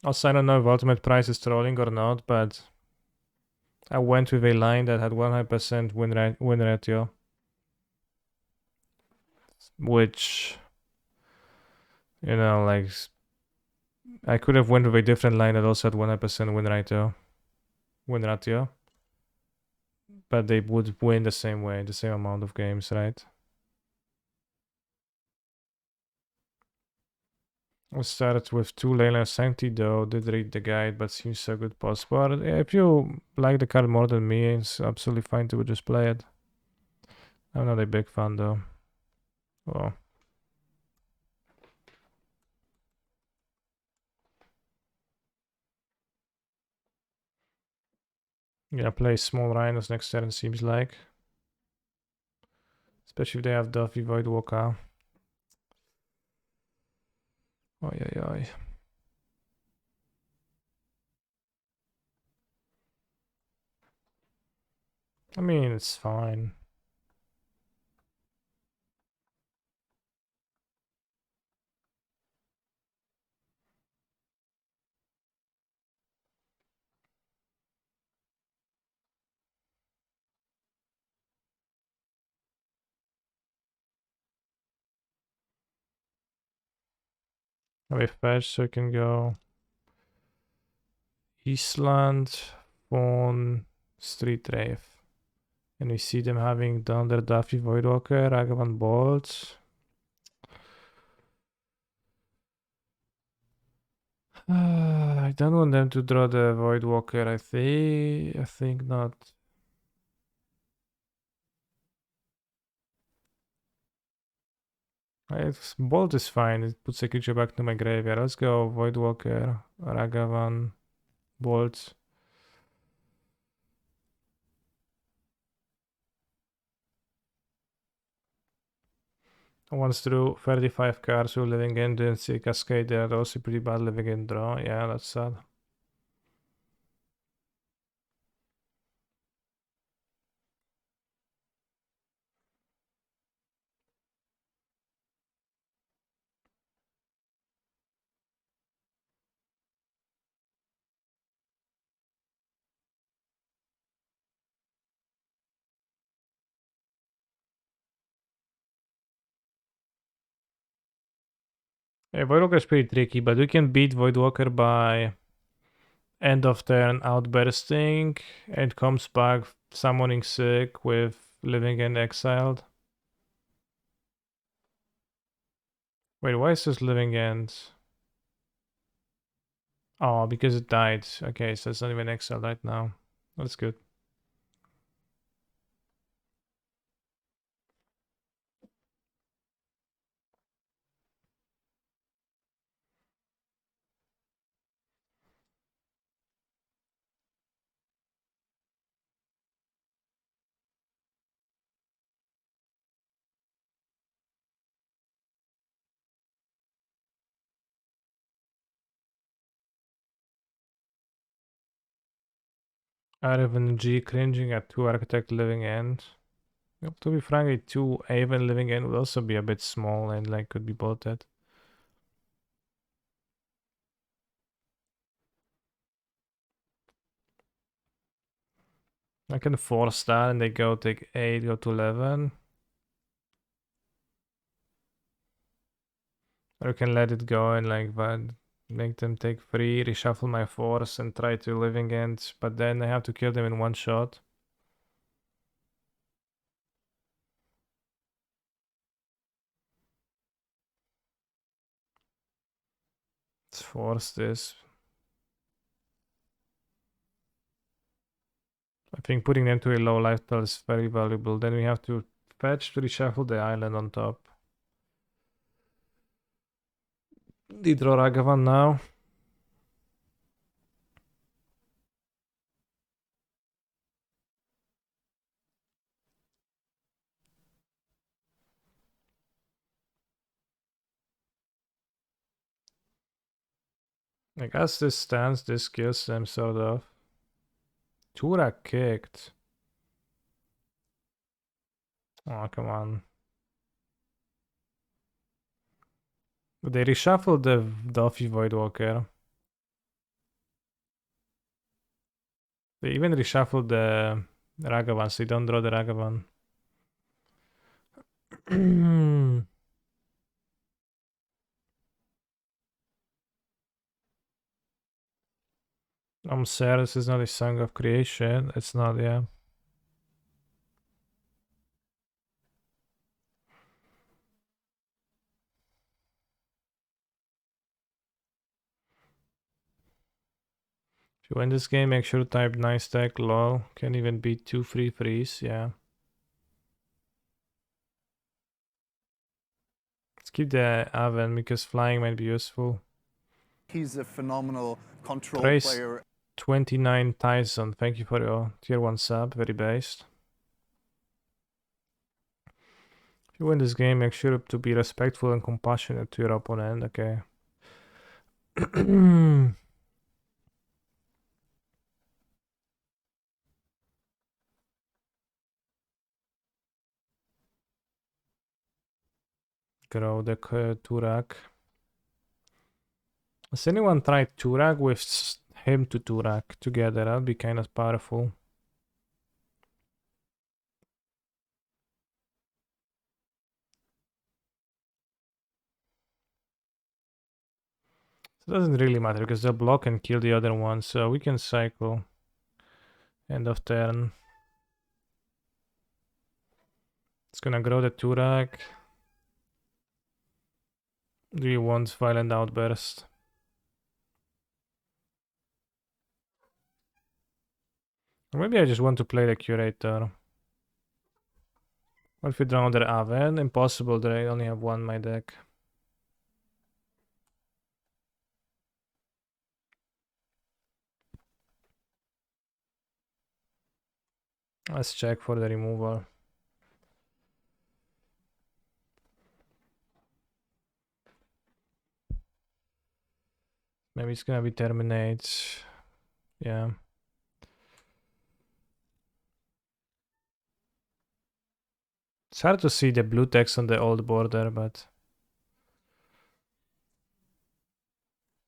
Speaker 1: Also, I don't know if Ultimate Price is trolling or not, but I went with a line that had 100% win ratio, which, you know, like I could have went with a different line that also had 100% win ratio, but they would win the same way, the same amount of games, right? We started with 2 Leyland Sancti though, did read the guide, but seems so good post-board. If you like the card more than me, it's absolutely fine to just play it. I'm not a big fan though. Well, yeah, play small rhinos next turn seems like. Especially if they have Duffy Voidwalker. Oi, oi, oi. I mean, it's fine. We fetch so we can go Eastland, Fawn, Street Rave. And we see them having done their Duffy Voidwalker, Ragavan Bolt. I don't want them to draw the Voidwalker, I think not. Bolt is fine, it puts a creature back to my graveyard. Let's go Voidwalker, Ragavan, Bolt. Once through 35 cards with living in, didn't see Cascade, they're also pretty bad living in draw. Yeah, that's sad. Yeah, Voidwalker is pretty tricky, but we can beat Voidwalker by end of turn outbursting and comes back summoning sick with living in exiled. Wait, why is this living end? Oh, because it died. Okay, so it's not even exiled right now. That's good. Ivan G cringing at 2 architect living end. Well, to be frank, 2 Avon living end would also be a bit small and like could be bolted. I can force that and they go take 8, go to 11. Or you can let it go and like make them take 3, reshuffle my force and try to living end, but then I have to kill them in one shot. Let's force this. I think putting them to a low life total is very valuable. Then we have to fetch to reshuffle the island on top. They draw Ragavan now. I guess this stands, this kills them sort of. Turak kicked. Oh, come on. They reshuffled the Delphi Voidwalker. They even reshuffled the Ragavan, so you don't draw the Ragavan. I'm sorry, this is not a song of creation. It's not, yeah. If you win this game, make sure to type nice stack low. Can even beat 2 free freeze, yeah. Let's keep the Aven because flying might be useful.
Speaker 2: He's a phenomenal control
Speaker 1: Trace
Speaker 2: player.
Speaker 1: 29 Tyson, thank you for your tier 1 sub, very based. If you win this game, make sure to be respectful and compassionate to your opponent, okay? Grow the Turak. Has anyone tried Turak with him to Turak together? That'd be kind of powerful. It doesn't really matter because they'll block and kill the other one, so we can cycle. End of turn. It's gonna grow the Turak. Do you want Violent Outburst? Or maybe I just want to play the Curator. What if we draw another Aven? Impossible that I only have one in my deck. Let's check for the removal. Maybe it's gonna be Terminate. Yeah. It's hard to see the blue text on the old border, but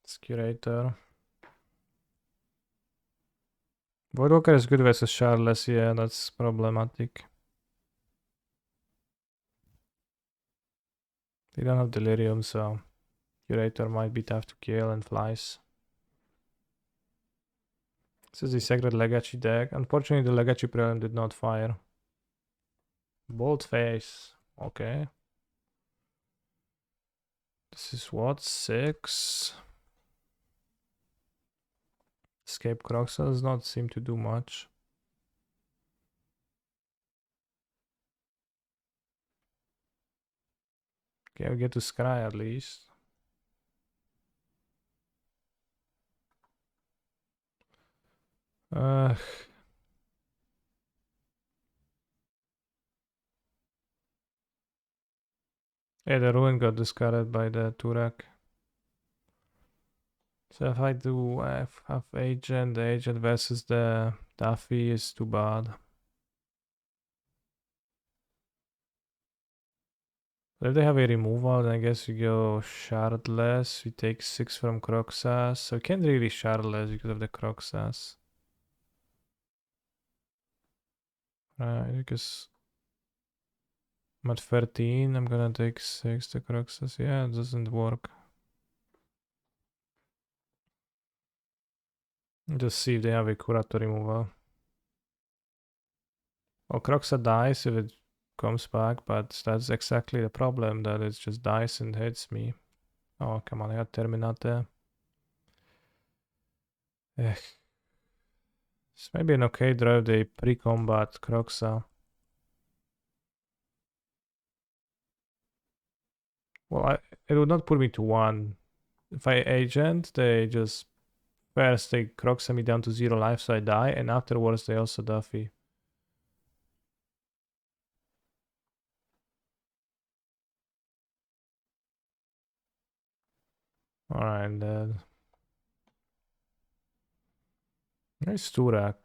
Speaker 1: it's Curator. Voidwalker is good versus Charles, yeah, that's problematic. They don't have Delirium, so Curator might be tough to kill and flies. This is the Sacred Legacy deck. Unfortunately, the Legacy Prelim did not fire. Bold Face. Okay. This is what? 6? Escape Croxa does not seem to do much. Okay, we get to Scry at least. Yeah, the Ruin got discarded by the Turak. So if I do have agent, the agent versus the Duffy is too bad. But if they have a removal, then I guess you go shardless. You take 6 from Croxas. So you can't really shardless because of the Croxas. Because I'm at 13, I'm gonna take 6 to Croxas. Yeah, it doesn't work. Just see if they have a Curator removal. Well, Croxa dies if it comes back, but that's exactly the problem, that it just dies and hits me. Oh, come on, I got Terminate. Ech. It's maybe an okay drive, they pre-combat Croxa. Well, it would not put me to 1. If I agent, they just first they Croxa me down to 0 life, so I die, and afterwards they also Duffy. Alright, dead. Nice Turak.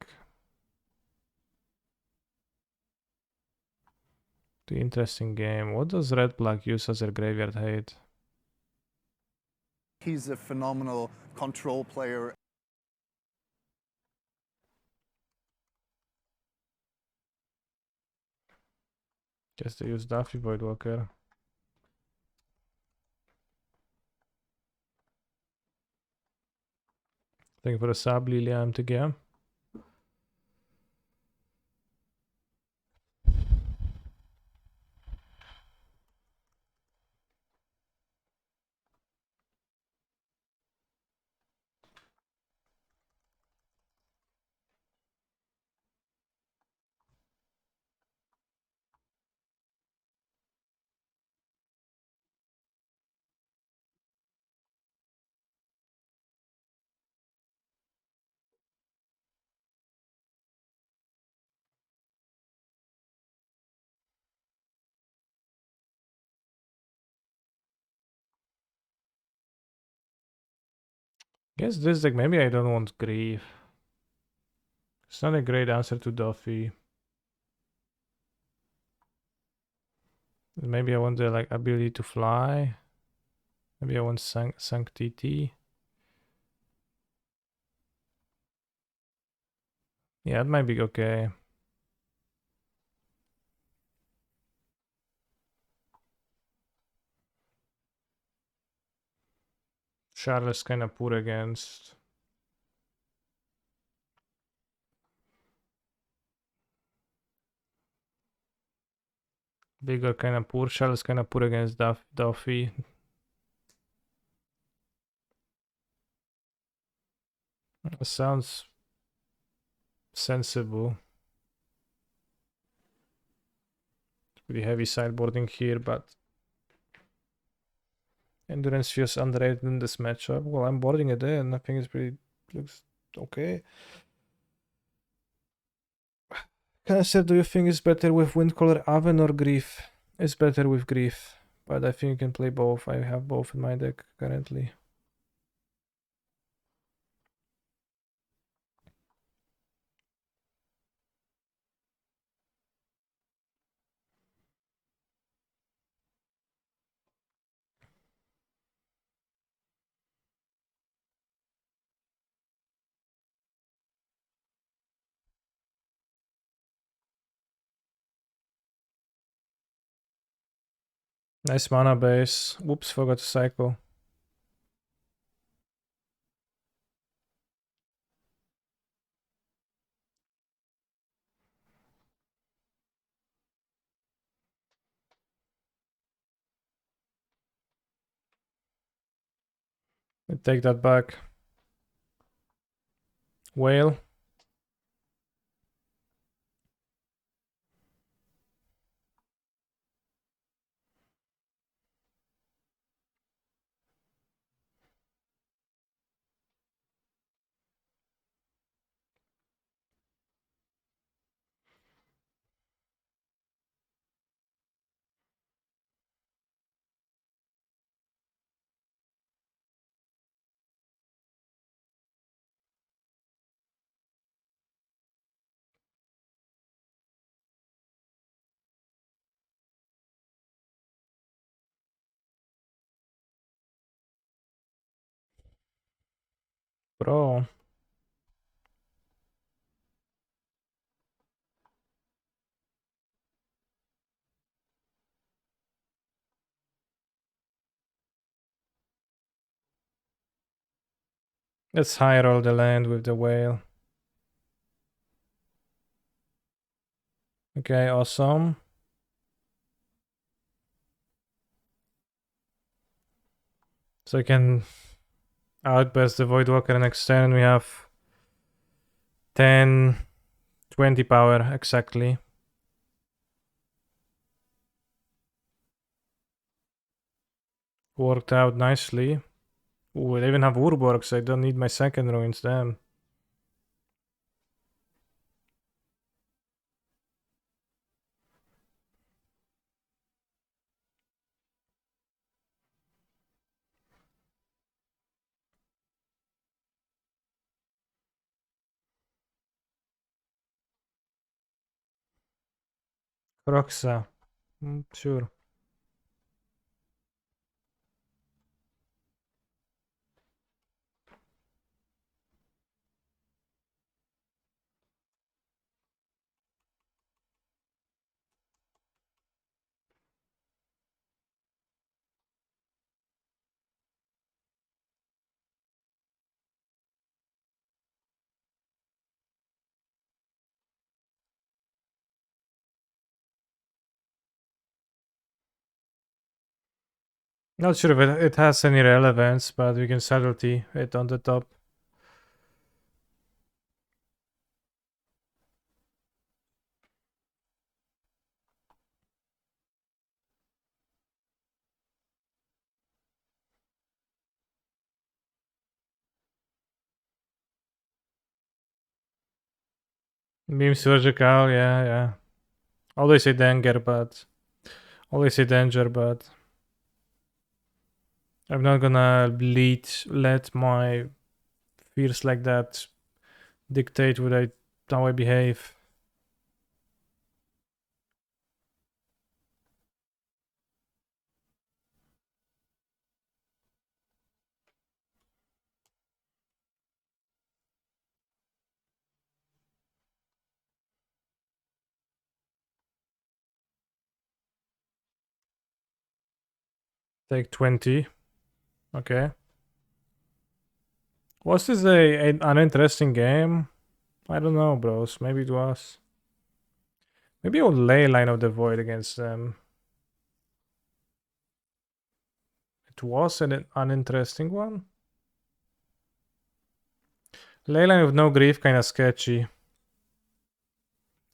Speaker 1: The interesting game. What does Red Black use as their graveyard hate?
Speaker 2: He's a phenomenal control player.
Speaker 1: Guess they use Duffy Voidwalker. Thank you for the sub, Lilia MTG. Guess this deck, maybe I don't want Grief. It's not a great answer to Duffy. Maybe I want the like ability to fly. Maybe I want Sanctity. Yeah, it might be okay. Charles kind of poor against. Bigger kind of poor. Charles kind of poor against Duffy. Sounds sensible. Pretty heavy sideboarding here, but Endurance feels underrated in this matchup. Well, I'm boarding it in. I think it's pretty looks okay. Cancer, do you think it's better with Windcaller Aven or Grief? It's better with Grief, but I think you can play both. I have both in my deck currently. Nice mana base. Whoops, forgot to cycle. I take that back. Whale. Bro. Let's high roll the land with the whale. Okay, awesome. So I can outburst the Voidwalker next turn. We have 10, 20 power exactly. Worked out nicely. Ooh, I even have Urborgs. I don't need my second ruins, damn. Roxa. Sure. Not sure if it has any relevance, but we can subtlety it on the top. Beam surgical, yeah. Always a danger, but I'm not gonna let my fears like that dictate how I behave. Take 20. Okay. Was this an uninteresting game? I don't know, bros. Maybe it was. Maybe I'll lay Line of the Void against them. It was an uninteresting one. Leyline with no grief, kinda sketchy.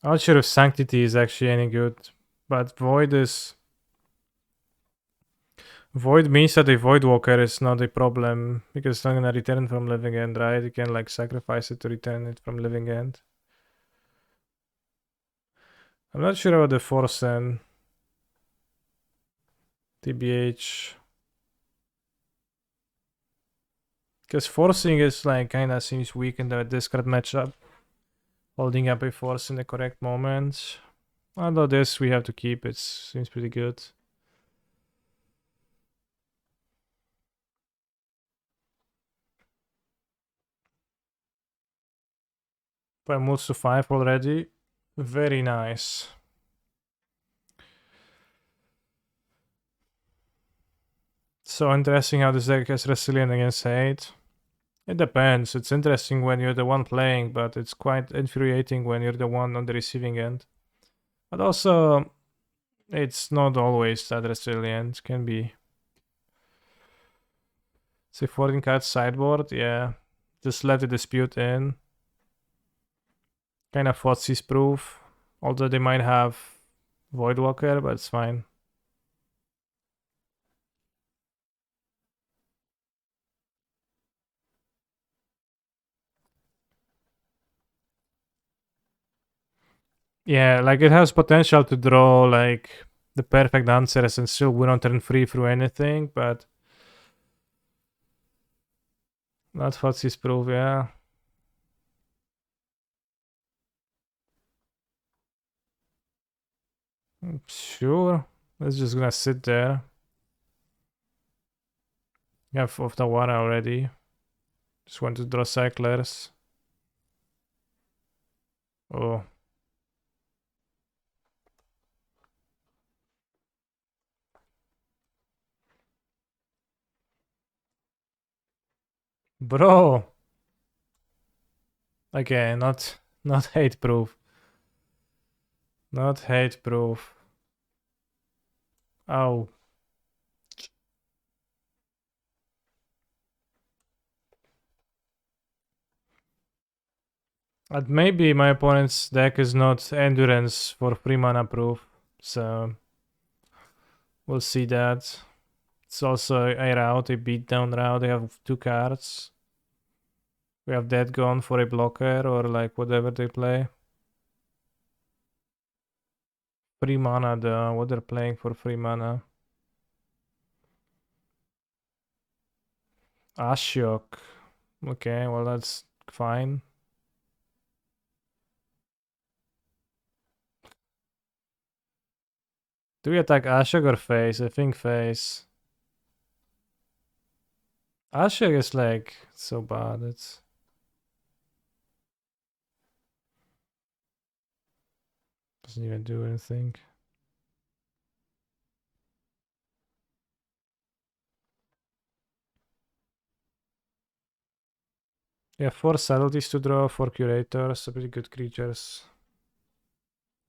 Speaker 1: I'm not sure if Sanctity is actually any good, but Void is. Void means that a Void Walker is not a problem because it's not gonna return from Living End, right? You can like sacrifice it to return it from Living End. I'm not sure about the Force then. TBH. Because forcing is like kinda seems weak in the discard matchup. Holding up a force in the correct moment. Although this we have to keep, it seems pretty good. But moves to 5 already. Very nice. So interesting how this deck is resilient against hate. It depends. It's interesting when you're the one playing, but it's quite infuriating when you're the one on the receiving end. But also, it's not always that resilient. It can be. Say 14 cards sideboard, yeah. Just let the dispute in. Kind of Fotsy's proof. Although they might have Voidwalker, but it's fine. Yeah, like it has potential to draw like the perfect answers and still win on turn 3 through anything, but not Fotsy's proof, yeah. Sure. It's just gonna sit there. You have of the water already. Just want to draw cyclers. Oh. Bro! Okay, not hate proof. Not hate proof. Oh. But maybe my opponent's deck is not endurance for 3 mana proof. So we'll see that. It's also a route, a beatdown route. They have 2 cards. We have that gone for a blocker or like whatever they play. 3 mana though. What they're playing for 3 mana. Ashiok. Okay, well that's fine. Do we attack Ashiok or face? I think face. Ashiok is like so bad. It's doesn't even do anything. Yeah, 4 subtleties to draw, 4 curators, pretty good creatures.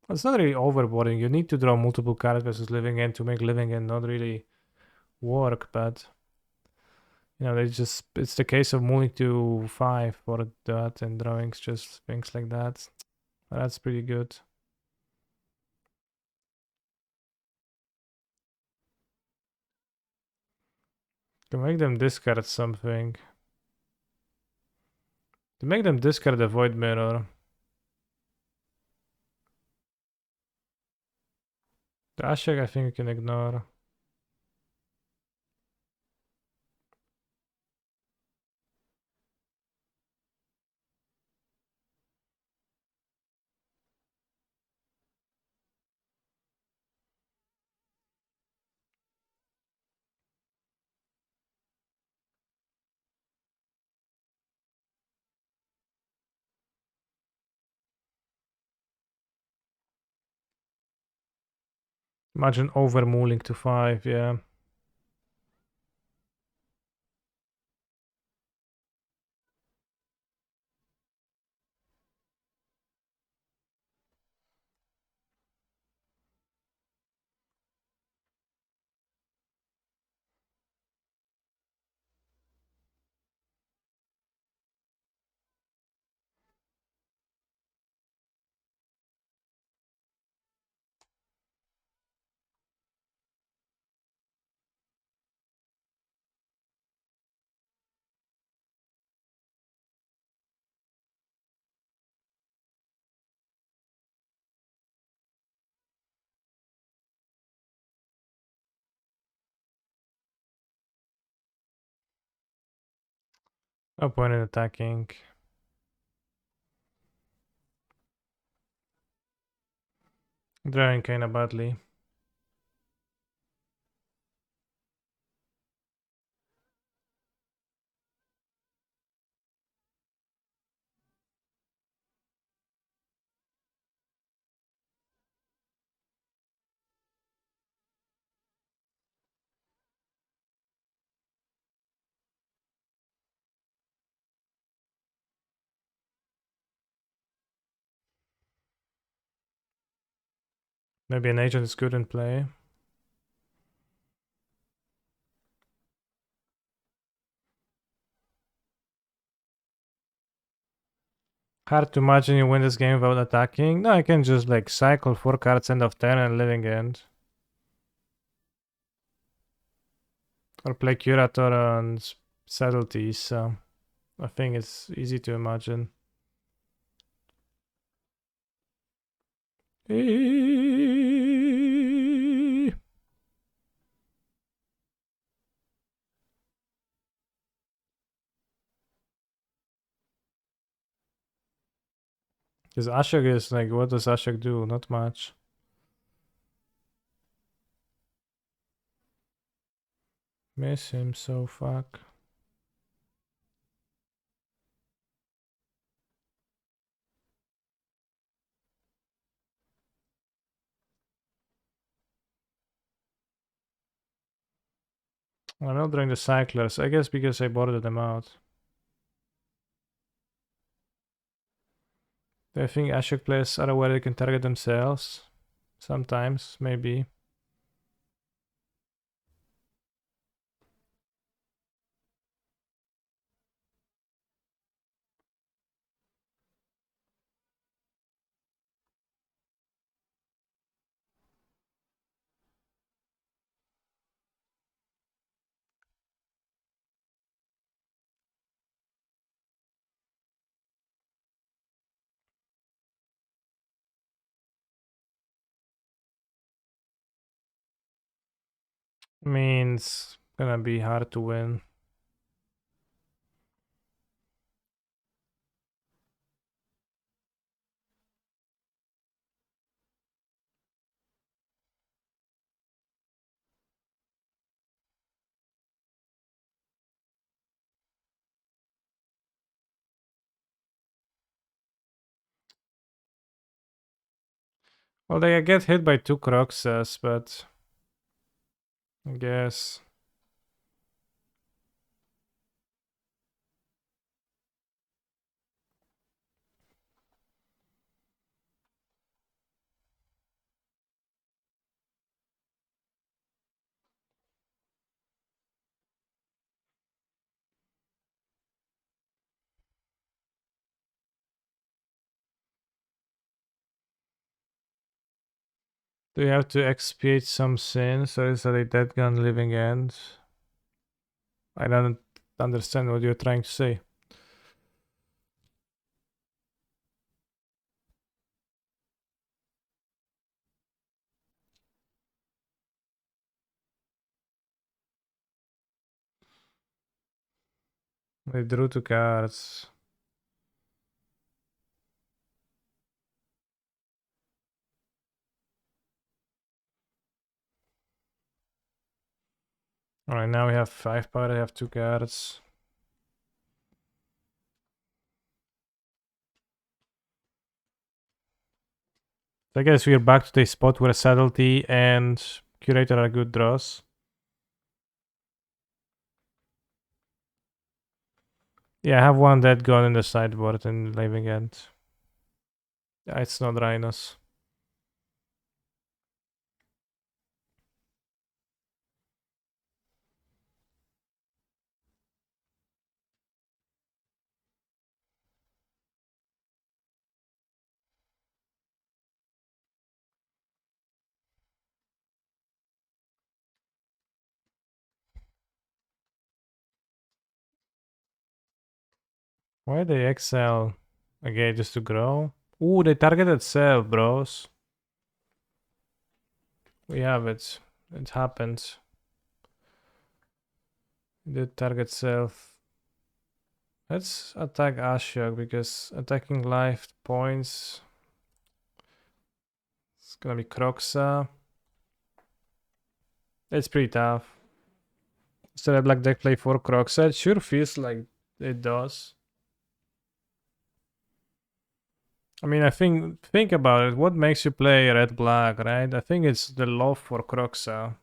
Speaker 1: It's not really overboarding. You need to draw multiple cards versus living end to make living end not really work, but you know, it's the case of moving to 5 for that and drawing just things like that. That's pretty good. To make them discard something. To make them discard the Void Mirror. The Ashek I think we can ignore. Imagine overmooling to 5, yeah. No point in attacking. Drawing kinda badly. Maybe an agent is good in play. Hard to imagine you win this game without attacking. No, I can just like cycle 4 cards end of turn and living end. Or play Curator on subtleties, so I think it's easy to imagine. Because Ashok is like, what does Ashok do? Not much. Miss him so fuck. I'm not drawing the cyclers, I guess because I boarded them out. Do I think Ashok players are aware they can target themselves? Sometimes, maybe. Means gonna be hard to win. Well, they get hit by 2 Croxes, but I guess. Do you have to expiate some sins, or is that a dead gun living end? I don't understand what you're trying to say. They drew 2 cards. Alright, now we have 5 power, I have 2 cards. I guess we're back to the spot where Subtlety and Curator are good draws. Yeah, I have 1 dead gun in the sideboard and living end. Yeah, it's not Rhinos. Why they exile? Okay, just to grow? Ooh, they targeted self, bros. We have it. It happened. The target self. Let's attack Ashok because attacking life points. It's gonna be Croxa. It's pretty tough. Is there a black deck play for Croxa? It sure feels like it does. I mean, I think about it. What makes you play red black, right? I think it's the love for Croxa.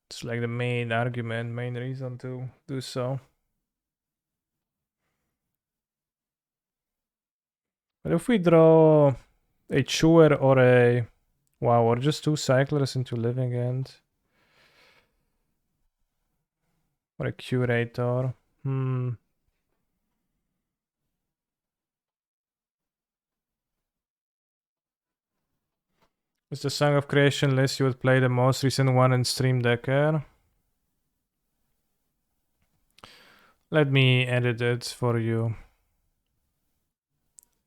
Speaker 1: It's like the main argument, main reason to do so. But if we draw a chewer or a wow, or just 2 cyclers into living end, or a curator, Is the Song of Creation list you would play the most recent one in Stream Decker? Let me edit it for you.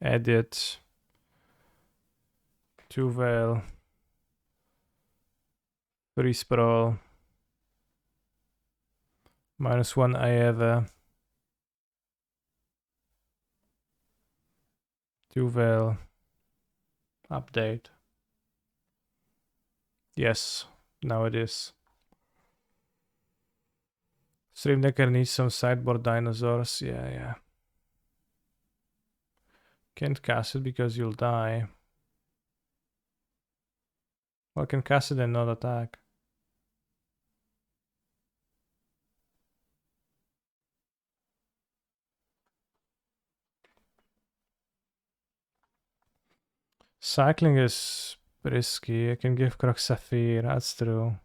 Speaker 1: Edit. Two Veil. 3 Sprawl. -1 Aeve. 2 Veil. Update. Yes, now it is. Stream Decker needs some sideboard dinosaurs. Yeah. Can't cast it because you'll die. Well, can cast it and not attack. Cycling is risky. I can give Croc Saphir, that's true.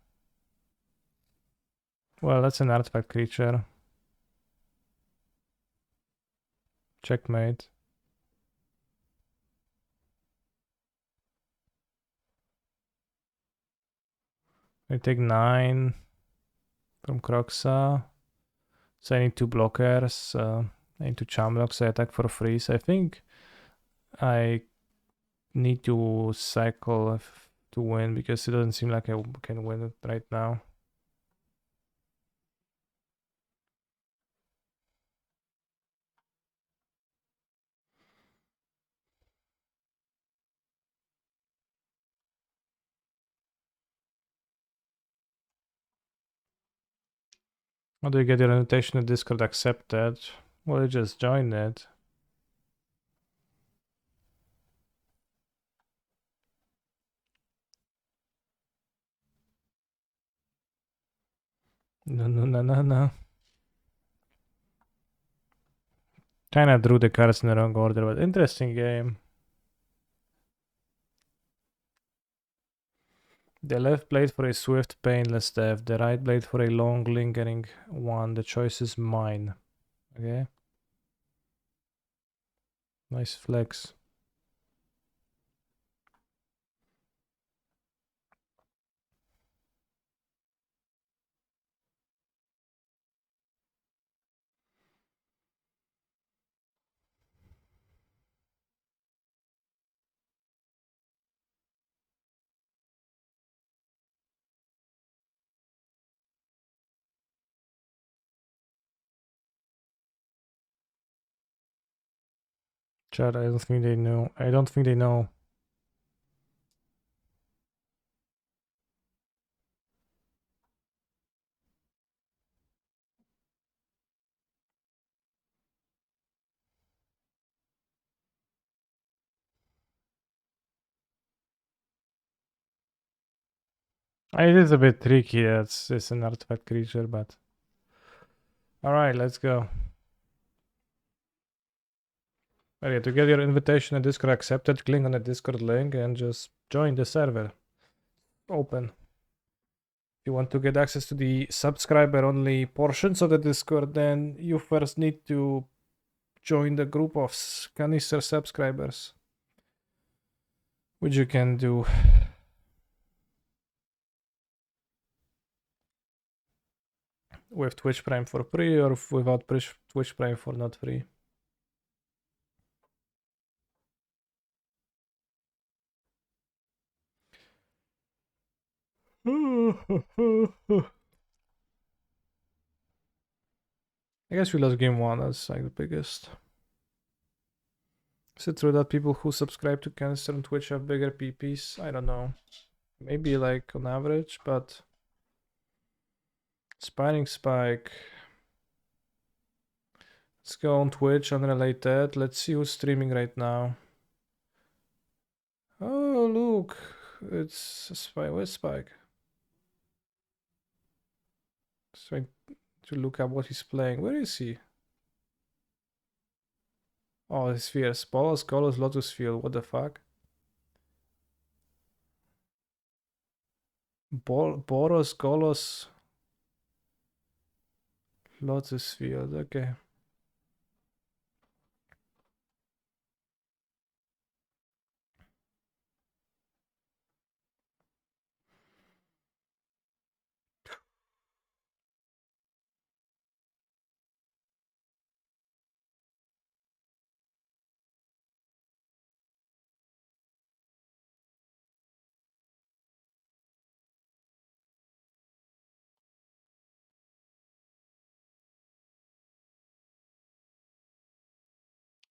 Speaker 1: Well, that's an artifact creature. Checkmate. I take 9 from Croxa. So I need 2 blockers. I need to charm block, so I attack for free. So I think I need to cycle to win, because it doesn't seem like I can win it right now. How do you get your invitation to Discord accepted? Well, you just join it. No. Kinda drew the cards in the wrong order, but interesting game. The left blade for a swift, painless death. The right blade for a long, lingering one. The choice is mine. Okay. Nice flex. Chad, I don't think they know. I don't think they know. It is a bit tricky. It's an artifact creature, but all right, let's go. Okay, to get your invitation and Discord accepted, click on the Discord link and just join the server. Open. If you want to get access to the subscriber only portions of the Discord, then you first need to join the group of canister subscribers, which you can do. With Twitch Prime for free, or without Twitch Prime for not free. I guess we lost game 1, that's like the biggest. Is it true that people who subscribe to Canister on Twitch have bigger PPs? I don't know. Maybe like on average, but Spining Spike. Let's go on Twitch, unrelated. Let's see who's streaming right now. Oh, look. It's Spike. Where's Spike? Trying to look up what he's playing. Where is he? Oh, his spheres. Bolos, Golos, Lotus Field. What the fuck? Boros, Golos, Lotus Field. Okay.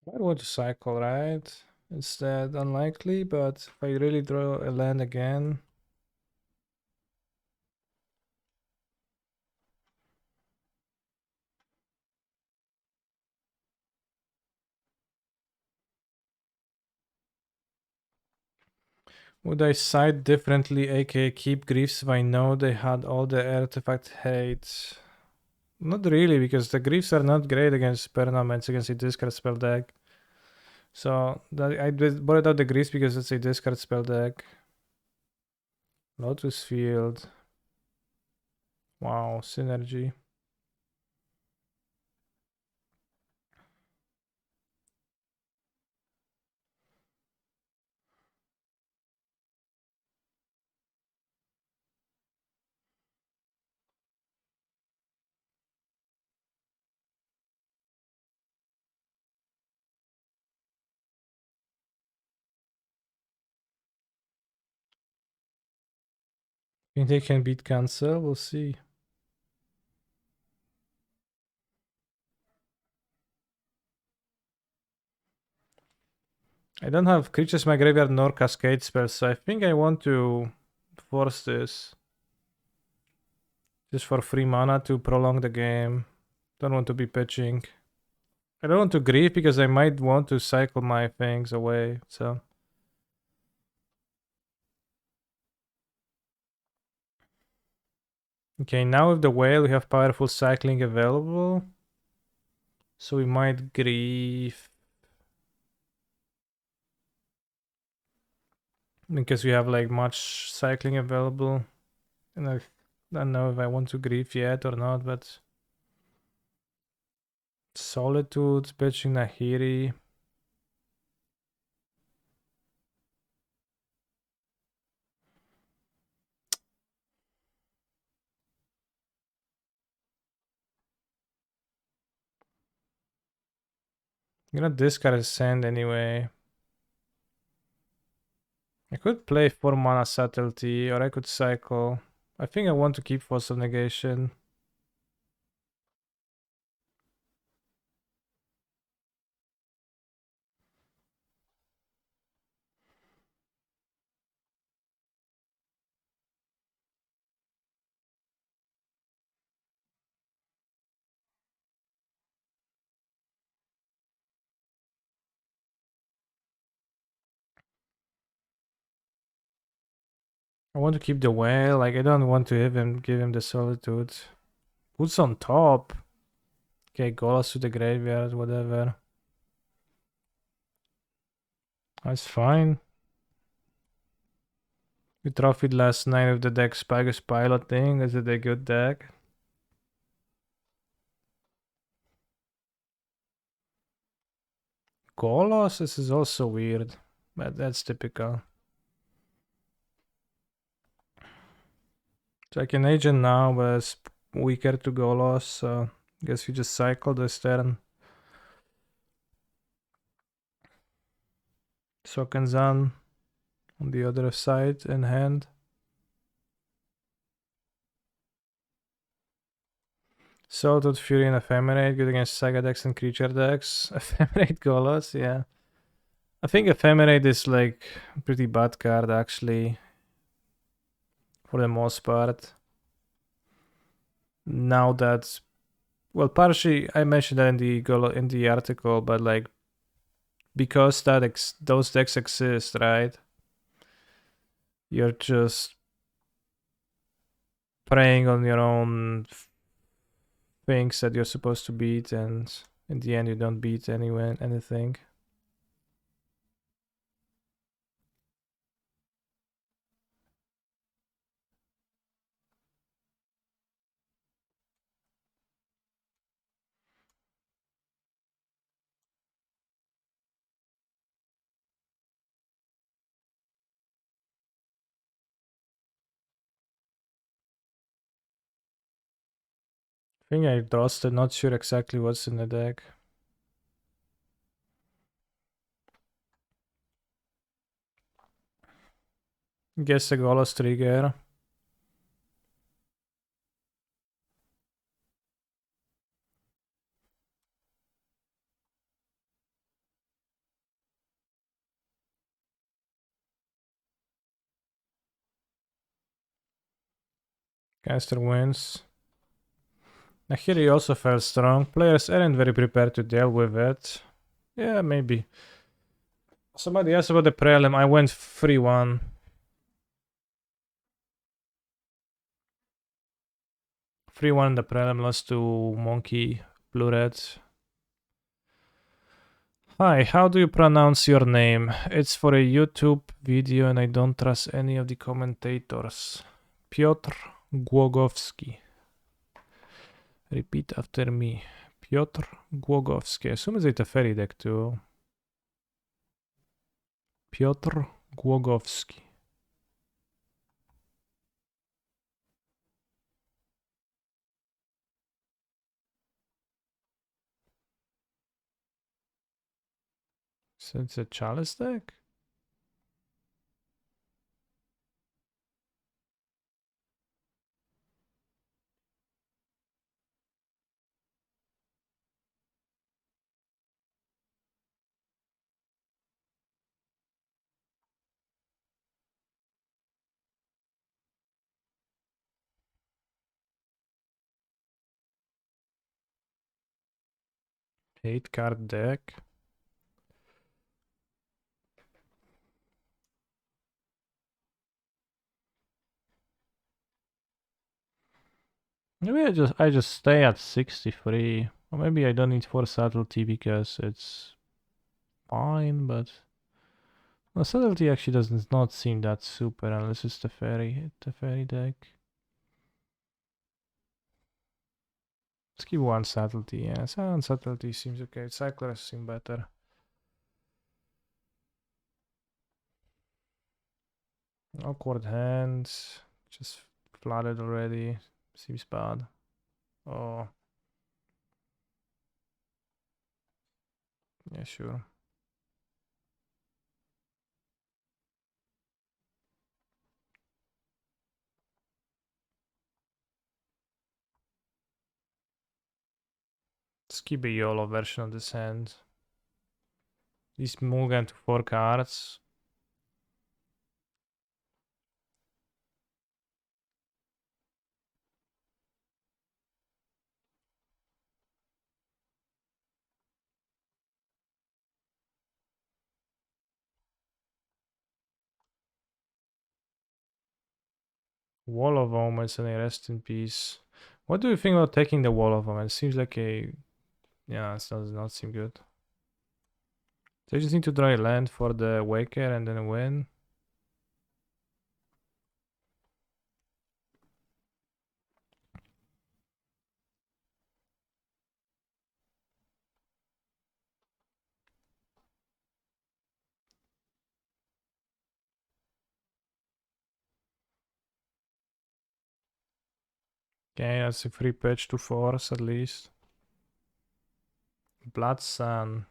Speaker 1: I want to cycle, right? Instead, unlikely, but if I really draw a land again. Would I side differently, aka keep Griefs, if I know they had all the artifact hate? Not really, because the Griefs are not great against permanents, against the discard spell deck. So I brought out the grease because it's a discard spell deck. Lotus Field. Wow, synergy. Think they can beat cancel? We'll see. I don't have creatures in my graveyard nor cascade spells, so I think I want to force this. Just for free mana to prolong the game. Don't want to be pitching. I don't want to grieve because I might want to cycle my things away, so. Okay, now with the whale we have powerful cycling available. So we might grieve. Because we have like much cycling available. And I don't know if I want to grieve yet or not, but Solitude, pitching Nahiri. I'm gonna discard a sand anyway. I could play 4 mana subtlety or I could cycle. I think I want to keep Force of Negation. I want to keep the whale, like I don't want to even give him the Solitude. Who's on top? Okay, Golas to the graveyard, whatever. That's fine. We trophied last night with the deck Spagus piloting. Is it a good deck? Golos? This is also weird, but that's typical. So I can agent now, but it's weaker to Golos, so I guess you just cycle this turn. Sokenzan on the other side in hand. Salted Fury and Ephemerate, good against Saga decks and creature decks. Ephemerate Golos, yeah. I think Ephemerate is like a pretty bad card actually. For the most part. Now that, well, partially I mentioned that in the article, but like because those decks exist, right? You're just preying on your own things that you're supposed to beat, and in the end you don't beat anything. I think I lost it, not sure exactly what's in the deck. Guess a Golos trigger. Caster wins. Nahiri also felt strong. Players aren't very prepared to deal with it. Yeah, maybe. Somebody asked about the prelim. I went 3-1. 3-1 in the prelim, lost to Monkey, Blue Red. Hi, how do you pronounce your name? It's for a YouTube video and I don't trust any of the commentators. Piotr Głogowski. Repeat after me. Piotr Głogowski. I assume it's a ferry deck too. Piotr Głogowski. So it's a chalice deck? Eight card deck. Maybe I just stay at 63. Or maybe I don't need 4 subtlety because it's fine, but well, subtlety actually does not seem that super unless it's the fairy deck. Let's keep one subtlety, yeah. One subtlety seems okay. Cyclers seem better. Awkward hands. Just flooded already. Seems bad. Oh. Yeah, sure. Let's keep a YOLO version of this hand. This Mugen to 4 cards. Wall of Omens and a rest in peace. What do you think about taking the Wall of Omens? Seems like a... Yeah, it does not seem good. So you just need to draw a land for the Waker and then win. Okay, that's a free patch to force at least. Blood Sun.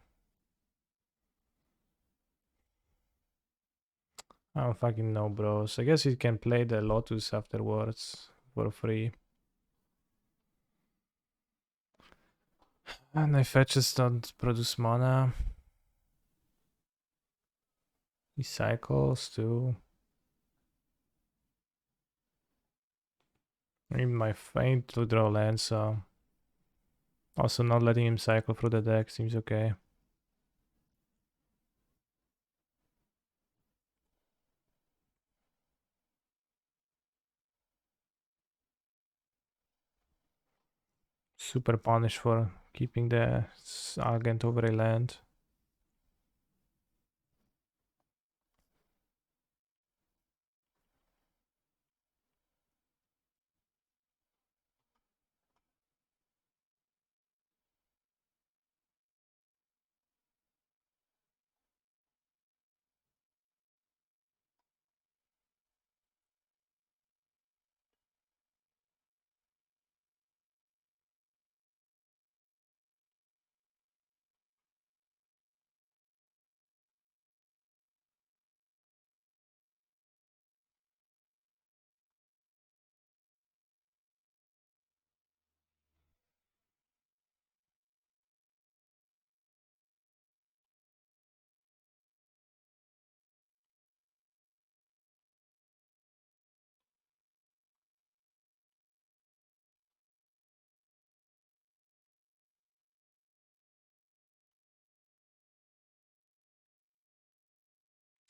Speaker 1: I don't fucking know, bros. I guess you can play the Lotus afterwards for free. And my fetches don't produce mana. He cycles too. Maybe my feint to draw land, so also not letting him cycle through the deck seems okay. Super punish for keeping the Agent over a land.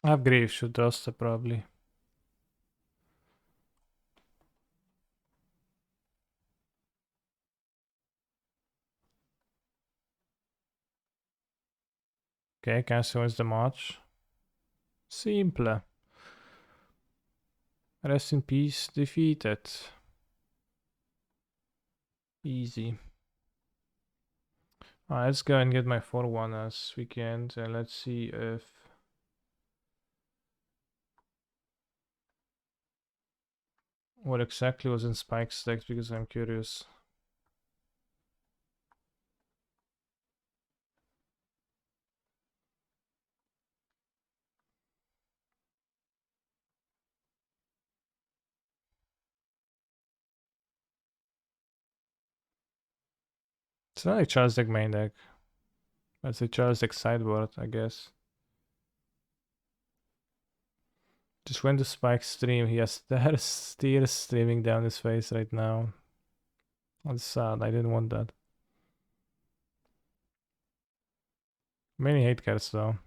Speaker 1: I have Grave Shoot Roster probably. Okay, cancel wins the match. Simple. Rest in peace, defeated. Easy. Let's go and get my 4-1 as weekend, and let's see if what exactly was in Spike's decks, because I'm curious. It's not like Charles deck main deck. That's a Charles deck sideboard, I guess. Just went to Spike's stream. He has tears streaming down his face right now. That's sad. I didn't want that. Many hate cards though.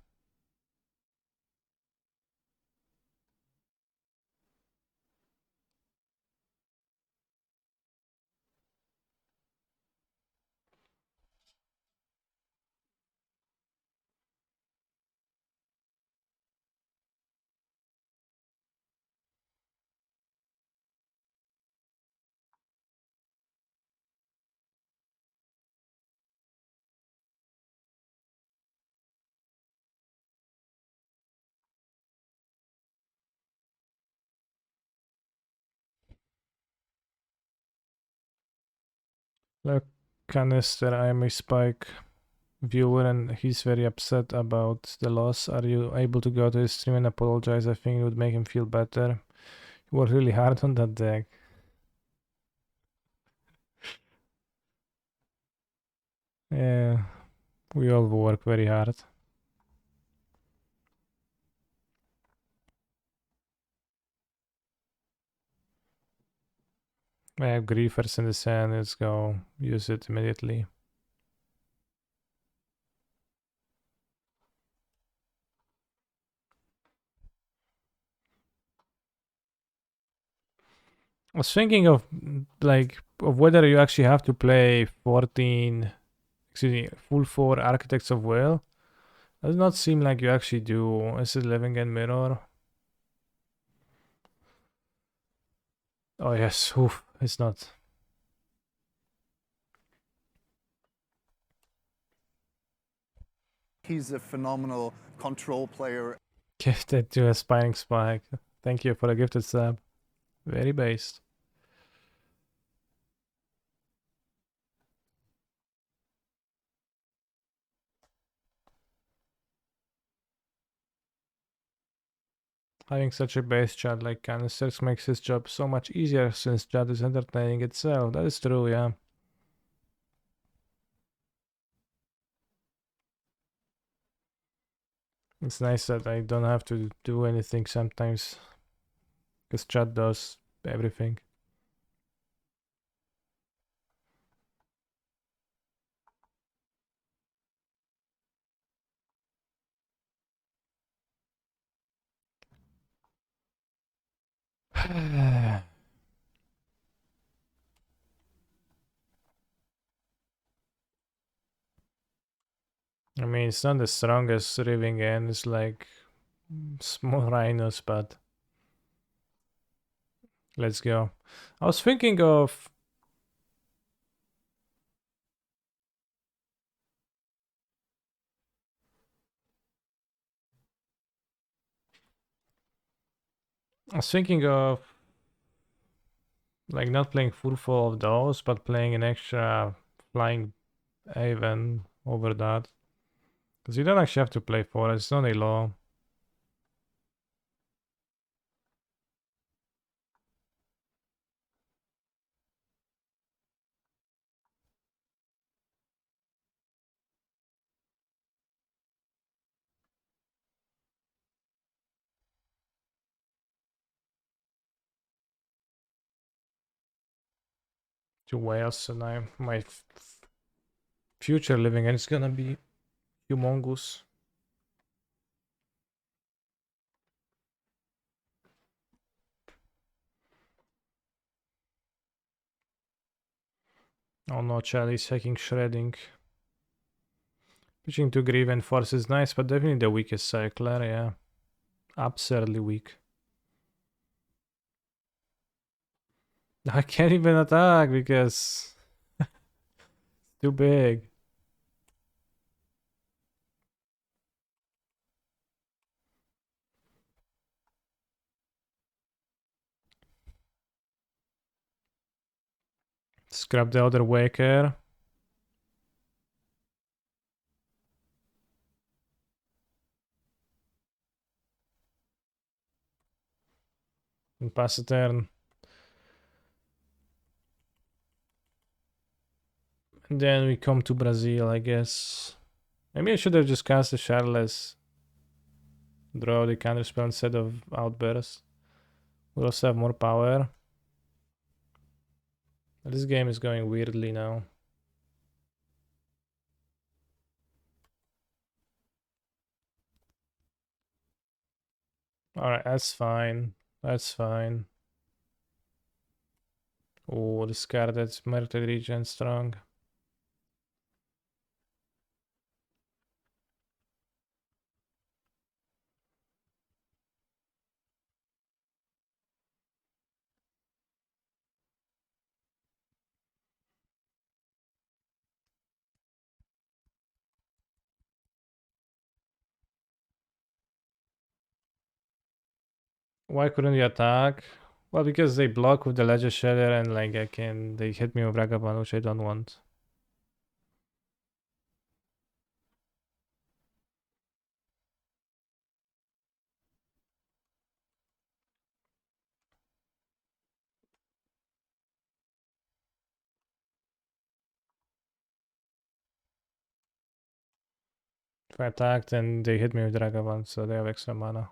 Speaker 1: Look, Canister, I am a Spike viewer and he's very upset about the loss. Are you able to go to his stream and apologize? I think it would make him feel better. You worked really hard on that deck. Yeah, we all work very hard. I have Griefers in the sand. Let's go use it immediately. I was thinking of whether you actually have to play 14, excuse me, full 4 Architects of Will. Does not seem like you actually do. Is it Living End Mirror? Oh yes, oof, it's not.
Speaker 2: He's a phenomenal control player.
Speaker 1: Gifted to Aspiring Spike. Thank you for the gifted sub. Very based. Having such a base chat like Canisters makes his job so much easier since chat is entertaining itself. That is true, yeah. It's nice that I don't have to do anything sometimes, because chat does everything. I mean, it's not the strongest Riving End, it's like small rhinos, but let's go. I was thinking of like not playing full 4 of those, but playing an extra flying Haven over that. Because you don't actually have to play 4, it's not a law. To Wales, and my future living and it's gonna be humongous. Oh no, Charlie's hacking shredding. Switching to Grievous Force is nice, but definitely the weakest cycler, yeah. Absurdly weak. I can't even attack because it's too big. Scrap the other Waker. And pass a turn. And then we come to Brazil, I guess. Maybe I should have just cast the Shardless. Draw the counterspell instead of Outburst. We'll also have more power. This game is going weirdly now. Alright, that's fine. That's fine. Oh, discarded Murder Regen strong. Why couldn't you attack? Well, because they block with the Ledger Shatter and like they hit me with Ragavan, which I don't want. If I attacked and they hit me with Ragavan, so they have extra mana.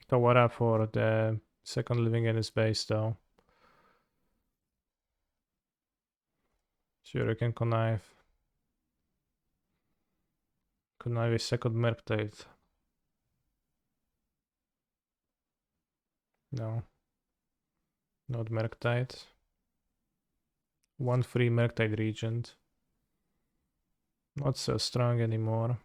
Speaker 1: Tawara for the second living in his base though. Shuriken Connive. Connive is second Murktide. No. Not Murktide. One free Murktide Regent. Not so strong anymore.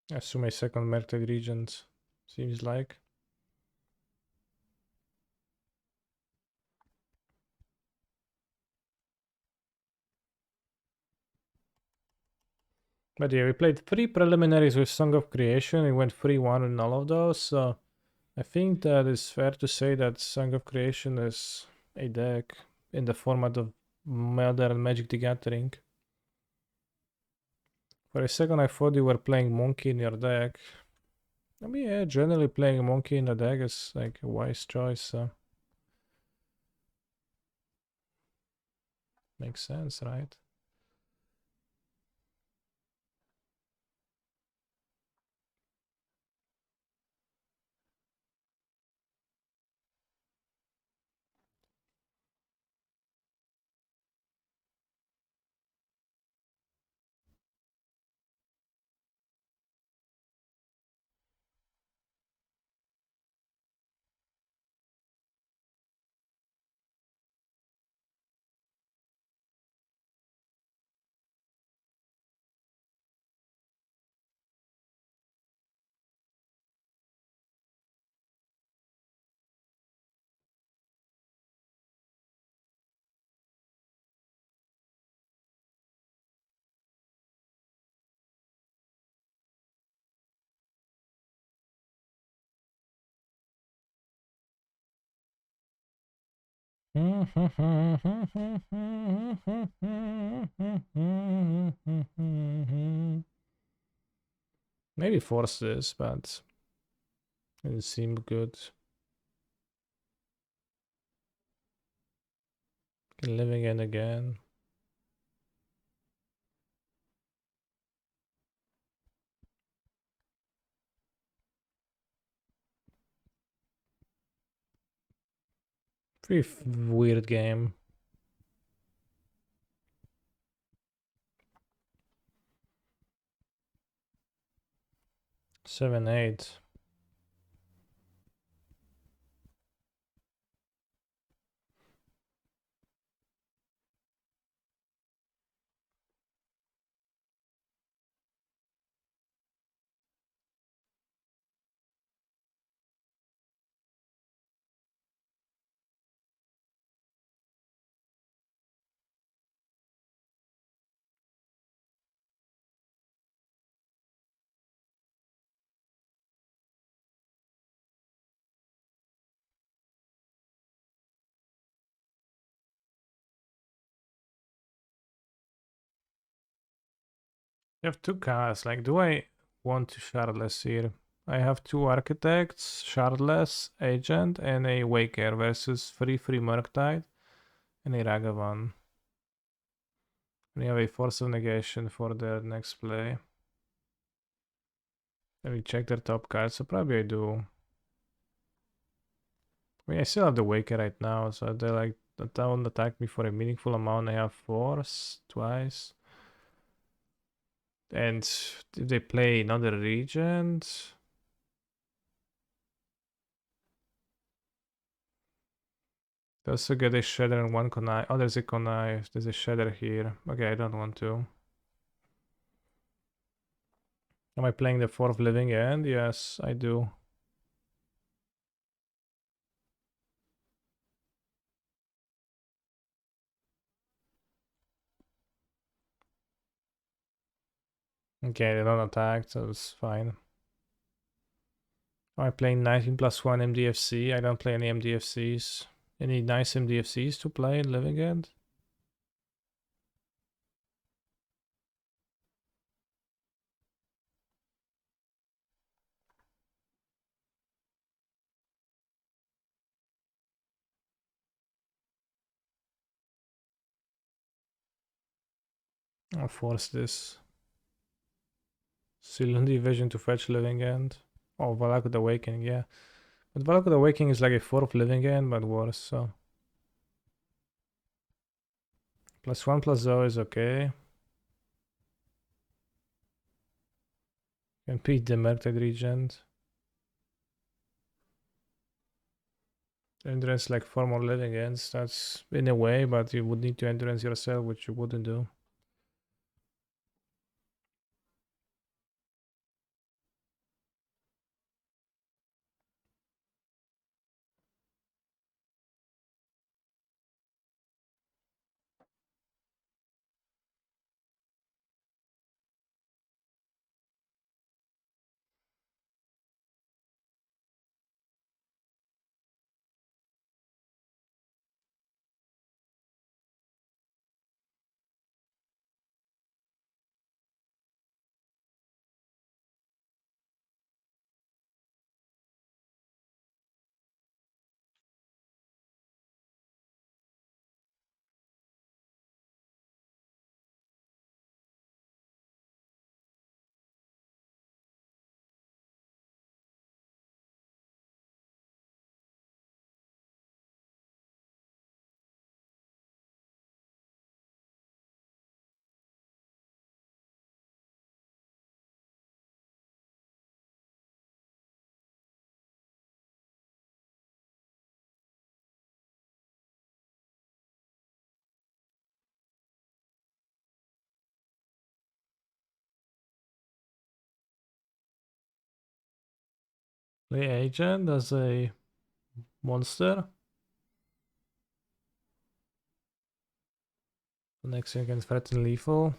Speaker 1: Assume a second Murktide Regent. Seems like. But yeah, we played 3 preliminaries with Song of Creation. We went 3-1 in all of those. So I think that it's fair to say that Song of Creation is a deck in the format of modern Magic the Gathering. For a second I thought you were playing Monkey in your deck. I mean, yeah, generally playing Monkey in the deck is like a wise choice. So makes sense, right? Maybe force this, but it didn't seem good. Living in again. Pretty weird game. Seven, 8. You have two cars. Like, do I want to shardless here? I have two architects, shardless, agent, and a waker versus free Murktide and a Ragavan. We have a force of negation for their next play. Let me check their top cards, so probably I do. I mean, I still have the waker right now, so they like that won't attack me for a meaningful amount. I have force twice. And if they play another regent, they also get a shredder and one connive. Oh, there's a connive. There's a shredder here. Okay, I don't want to. Am I playing the fourth living end? Yes, I do. Okay, they don't attack, so it's fine. Am I playing 19+1 MDFC? I don't play any MDFCs. Any nice MDFCs to play in living end? I'll force this. Cylinder Vision to fetch living end. Oh, Valakut Awakening, yeah. But Valakut Awakening is like a fourth living end, but worse, so. +1/+0 is okay. Can beat the Murktide Regent. Endurance like 4 more living ends. That's in a way, but you would need to endurance yourself, which you wouldn't do. Play Agent as a monster. The next thing can threaten lethal.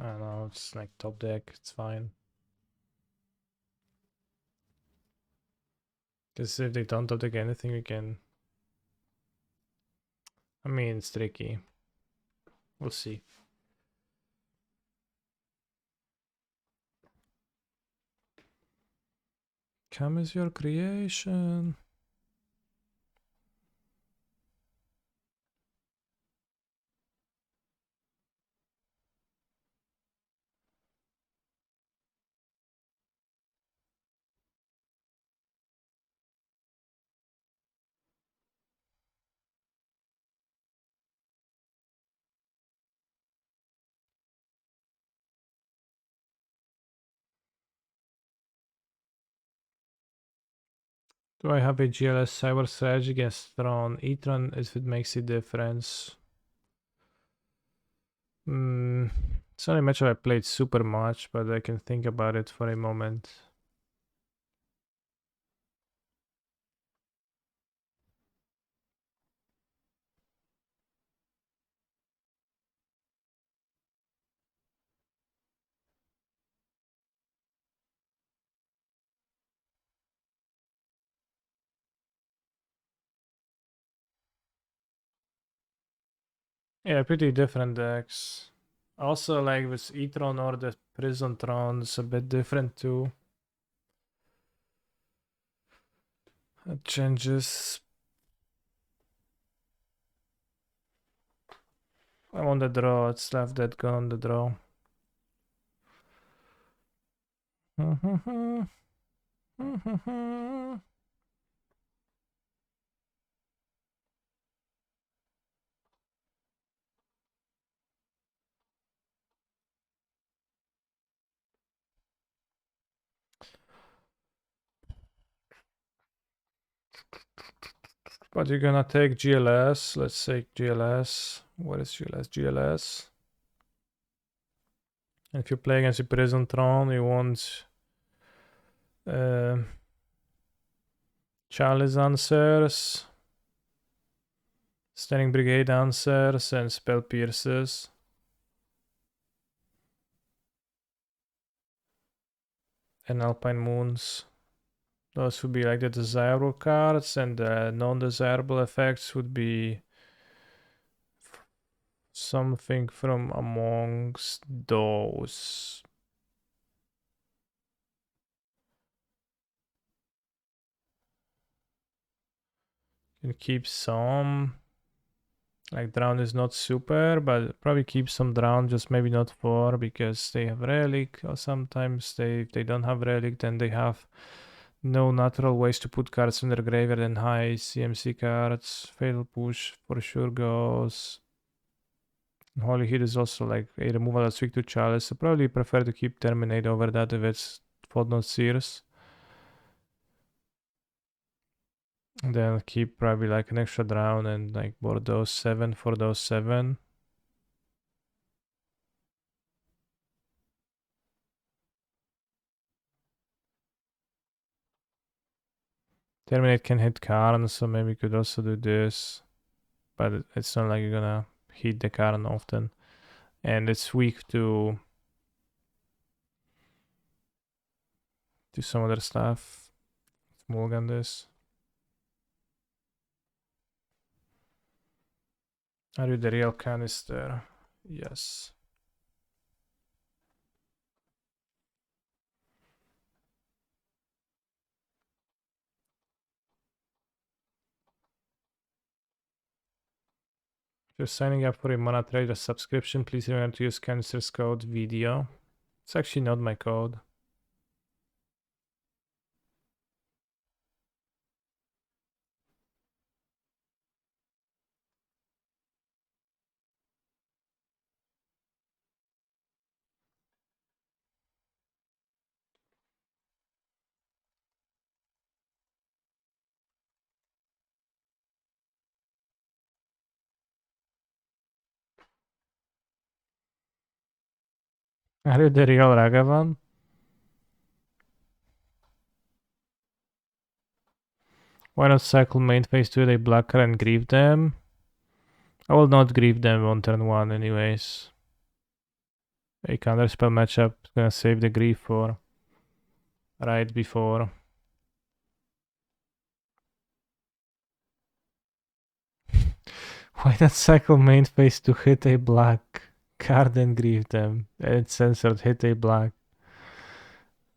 Speaker 1: don't know, it's like top deck, it's fine. Because if they don't top deck anything, we can... I mean, it's tricky. We'll see. Come is your creation. Do I have a GLS cyber strategy against Tron? E-Tron, if it makes a difference. It's not a matchup I played super much, but I can think about it for a moment. Yeah, pretty different decks. Also, like with E-Tron or the Prison Tron, it's a bit different too. It changes. I'm on the draw, it's left that gun on the draw. But you're gonna take GLS. Let's take GLS. What is GLS? GLS. And if you play against a Prison Tron, you want Chalice Answers, Standing Brigade Answers, and Spell Pierces. And Alpine Moons. Those would be like the desirable cards, and the non-desirable effects would be something from amongst those. Can keep some. Like Drown is not super, but probably keep some Drown, just maybe not 4 because they have Relic, or sometimes if they don't have Relic, then they have no natural ways to put cards in their graveyard and high CMC cards. Fatal Push for sure goes. Holy Hit is also like a removal that's weak to Chalice, so probably prefer to keep Terminate over that if it's Footnote Sears. And then keep probably like an extra Drown and like Bordeaux 7 for those 7. Terminate can hit Karn, so maybe you could also do this. But it's not like you're gonna hit the Karn often. And it's weak to some other stuff. Let's mulligan this. Are you the real canister? Yes. If you're signing up for a Mana Trader subscription, please remember to use Canister's code video. It's actually not my code. Are you the real Ragavan? Why not cycle main phase 2 with a blocker and grieve them? I will not grieve them on turn 1 anyways. A counterspell matchup is gonna save the grief for right before. Why not cycle main phase to hit a black card and grief them? It's censored, hit a black.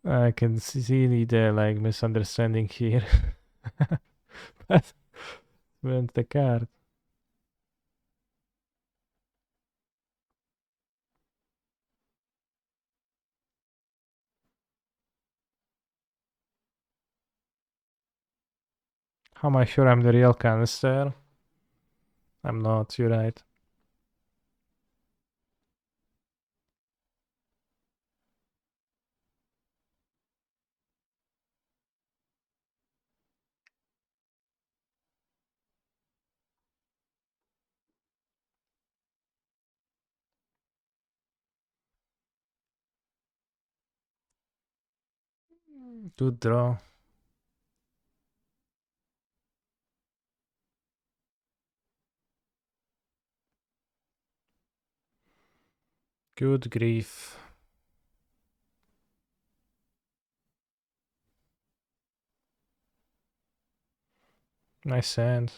Speaker 1: I can see the like misunderstanding here. But went the card. How am I sure I'm the real canister? I'm not, you're right. Good draw. Good grief. Nice hand.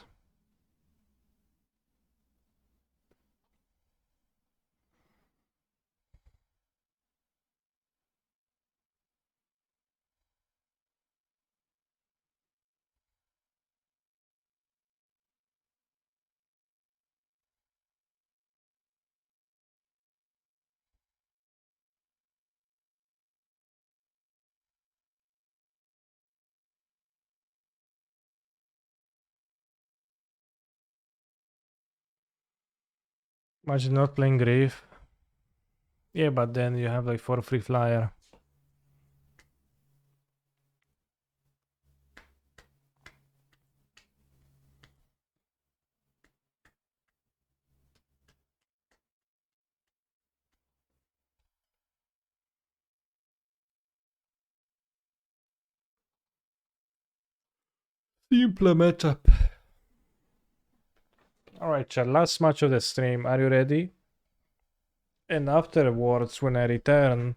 Speaker 1: Imagine not playing grave. Yeah, but then you have like 4 free flyer. Simple matchup. Alright, chat, last match of the stream. Are you ready? And afterwards, when I return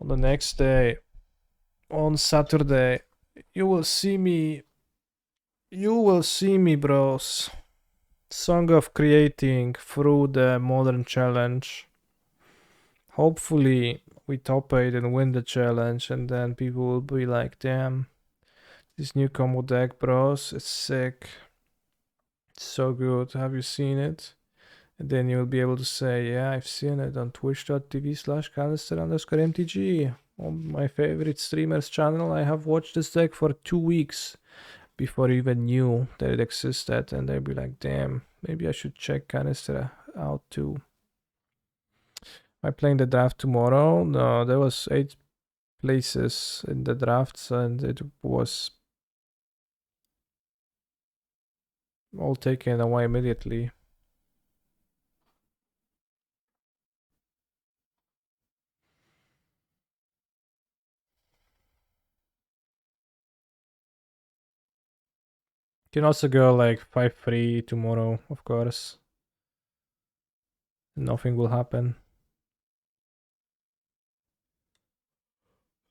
Speaker 1: on the next day, on Saturday, you will see me. You will see me, bros. Song of Creating through the Modern Challenge. Hopefully, we top 8 and win the challenge, and then people will be like, damn, this new combo deck, bros, it's sick. It's so good. Have you seen it? And then you'll be able to say, yeah, I've seen it on twitch.tv/canister_mtg. On my favorite streamer's channel, I have watched this deck for 2 weeks before I even knew that it existed. And they'd be like, damn, maybe I should check Canister out too. Am I playing the draft tomorrow? No, there was 8 places in the drafts and it was all taken away immediately. Can also go like 5-3 tomorrow, of course. Nothing will happen.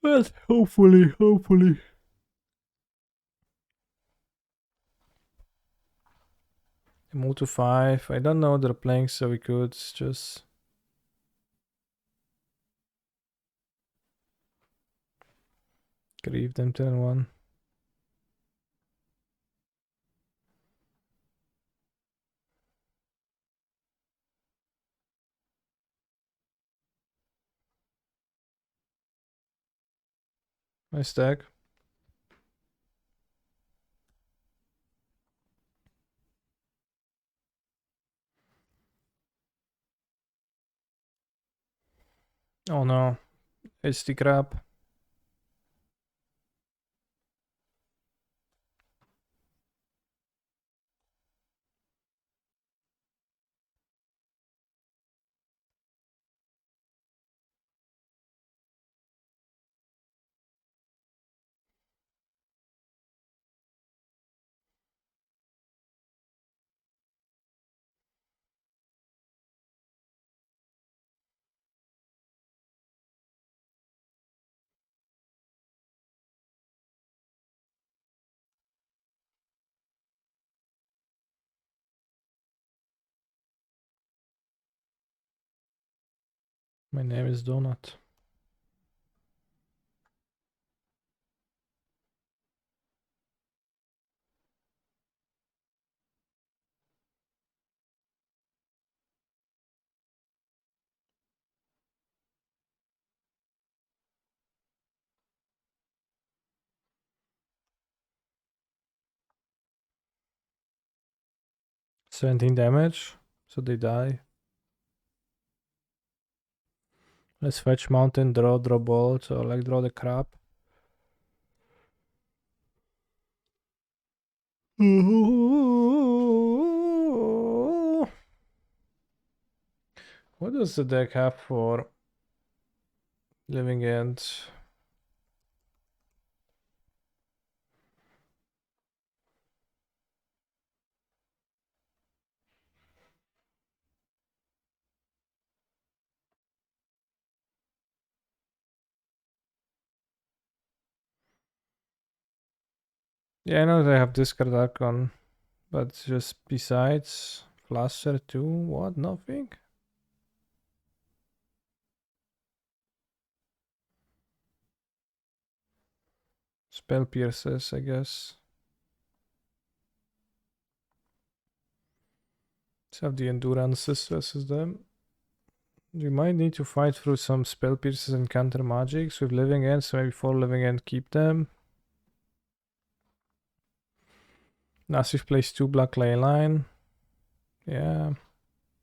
Speaker 1: But hopefully. Move to 5. I don't know they're playing, so we could just grieve them 10-1. Nice stack. Oh no, it's the crap. My name is Donut. $17 damage, so they die. Let's fetch mountain, draw bolt, or like draw the crap. What does the deck have for living end? Yeah, I know they have discard Archon, but just besides Flasher 2, what? Nothing? Spell Pierces, I guess. Let's have the Endurances versus them. We might need to fight through some Spell Pierces and counter magics with living ends, so maybe 4 living end, keep them. Nassif plays 2 black Leyline. Yeah.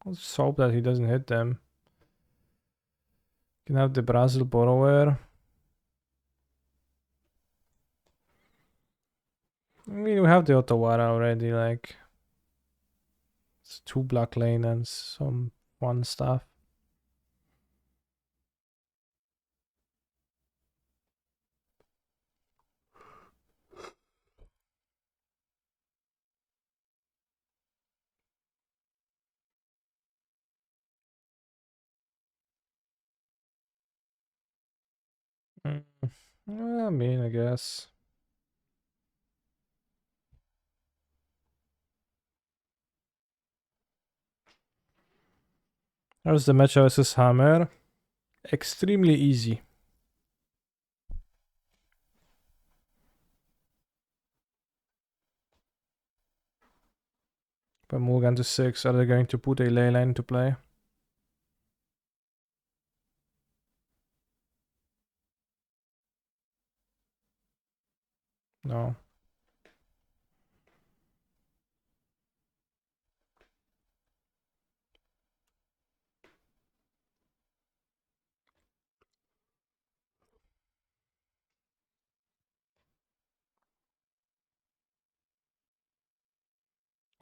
Speaker 1: Let's hope that he doesn't hit them. Can have the Brazil Borrower. I mean, we have the Otawara already, like... It's 2 black lane and some fun stuff. I mean, I guess. There's the match versus Hammer. Extremely easy. But Mulligan to 6, are they going to put a leyline to play? No.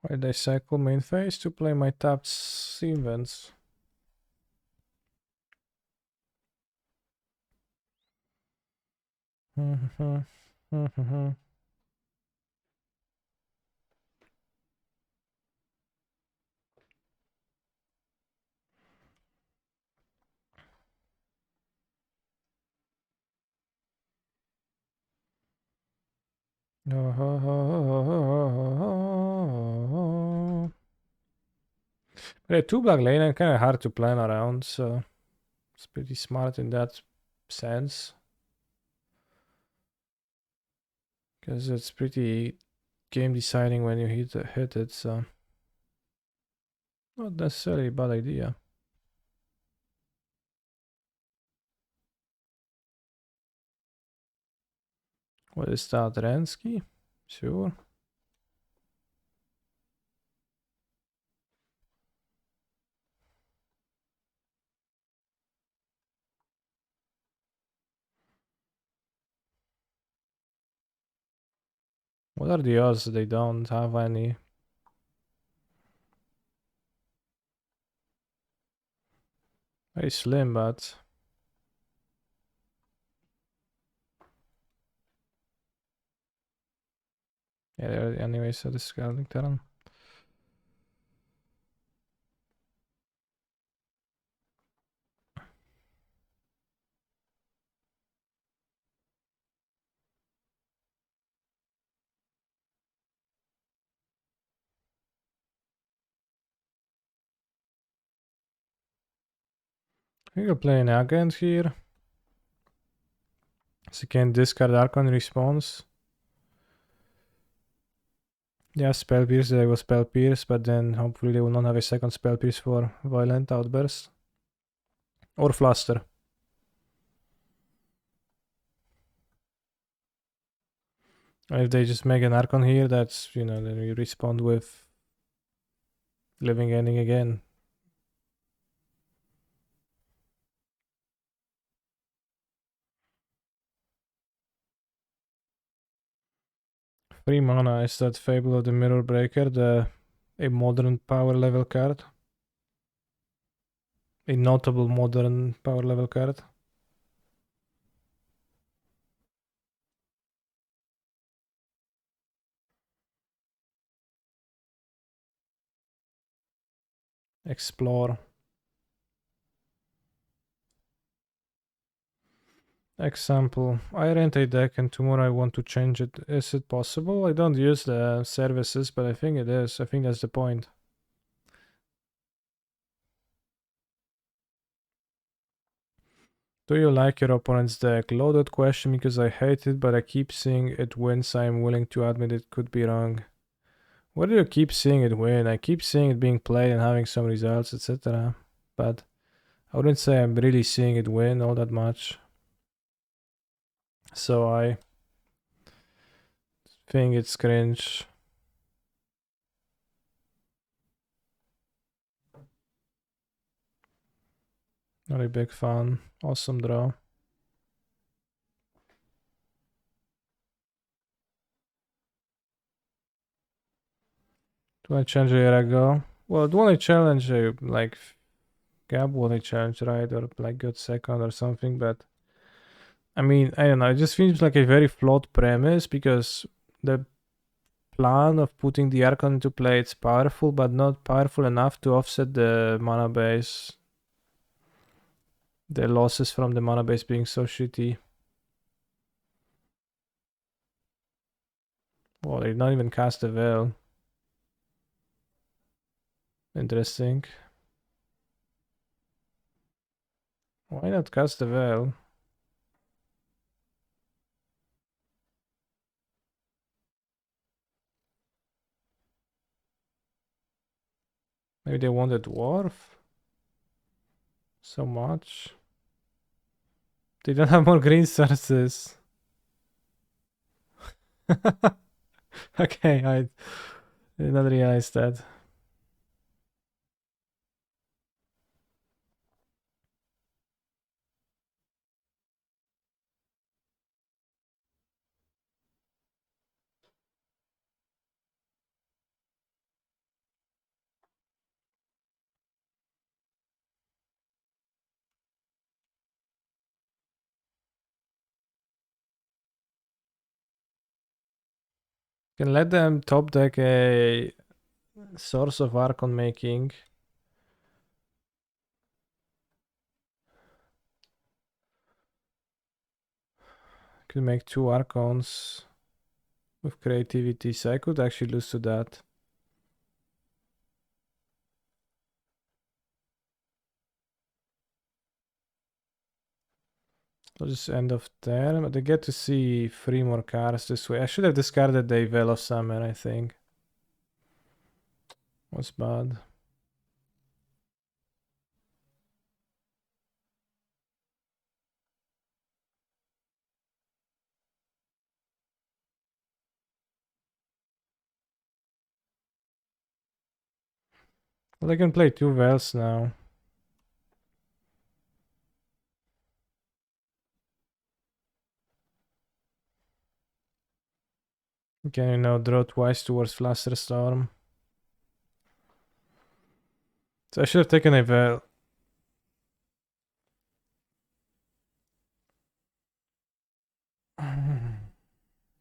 Speaker 1: Why did I cycle main phase to play my tapped events? Yeah, 2 black lane and kind of hard to plan around, so it's pretty smart in that sense. Because it's pretty game deciding when you hit it, so not necessarily a bad idea. What is that, Rensky? Sure. What are the odds they don't have any? Very slim, but... Yeah, anyway, so this is scouting turn. We will play an agent here. So you can discard Archon response. Yeah, Spell Pierce, they will Spell Pierce, but then hopefully they will not have a second Spell Pierce for Violent Outburst. Or Fluster. If they just make an Archon here, that's, you know, then we respond with Living Ending again. Free mana, is that Fable of the Mirror Breaker, a modern power level card? A notable modern power level card? Explore. Example, I rent a deck and tomorrow I want to change it. Is it possible? I don't use the services, but I think it is. I think that's the point. Do you like your opponent's deck? Loaded question because I hate it, but I keep seeing it win, so I'm willing to admit it could be wrong. Where do you keep seeing it win? I keep seeing it being played and having some results, etc. But I wouldn't say I'm really seeing it win all that much. So I think it's cringe. Not a big fan. Awesome draw. Do I challenge a year ago? Well, do I challenge like Gab won a challenge, right? Or like got second or something, but I mean, I don't know, it just seems like a very flawed premise because the plan of putting the Archon into play, it's powerful, but not powerful enough to offset the mana base. The losses from the mana base being so shitty. Well, they not even cast a Veil. Interesting. Why not cast a Veil? Maybe they want a Dwarf? So much. They don't have more green sources. Okay, I did not realize that. Can let them top deck a source of Archon making. Could make 2 Archons with creativity, so I could actually lose to that. I'll just end of turn, but I get to see 3 more cards this way. I should have discarded the Veil of Summer, I think. Was bad. Well, I can play 2 Veils now. Can you now draw twice towards Flusterstorm? So I should have taken a Veil.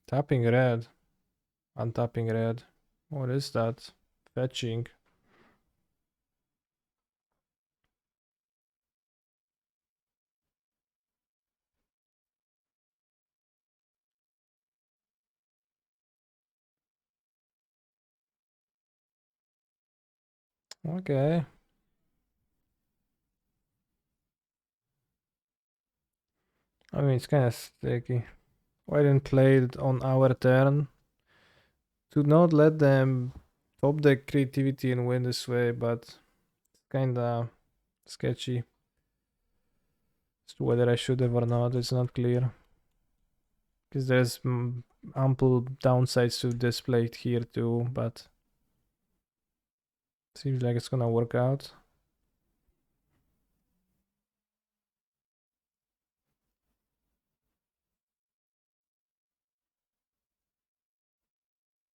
Speaker 1: Tapping red. Untapping red. What is that? Fetching. Okay. I mean, it's kind of sticky. Why didn't play it on our turn? To not let them top the creativity and win this way, but kinda sketchy. As to whether I should have or not, it's not clear. Because there's ample downsides to this plate here too, but seems like it's gonna work out.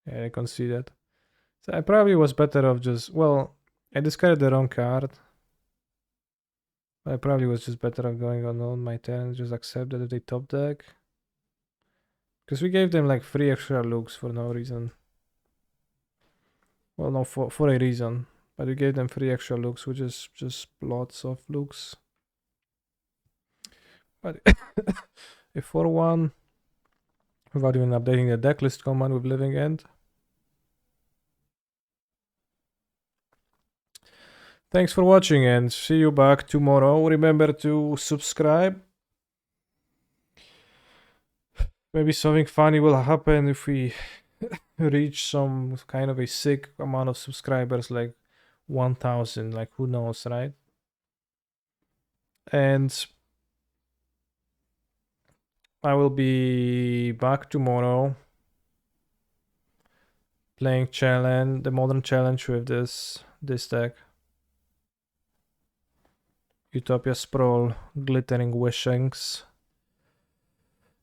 Speaker 1: Yeah, I can see that. So I probably was better off just, well, I discarded the wrong card. I probably was just better off going on my turn and just accept that if they top deck. Because we gave them like 3 extra looks for no reason. Well, no, for a reason. But we gave them 3 extra looks, which is just lots of looks. But a 4-1 without even updating the decklist command with Living End. Thanks for watching and see you back tomorrow. Remember to subscribe. Maybe something funny will happen if we reach some kind of a sick amount of subscribers, like 1000, like who knows, right? And I will be back tomorrow playing challenge, the modern challenge with this deck. Utopia Sprawl, Glittering Wishings.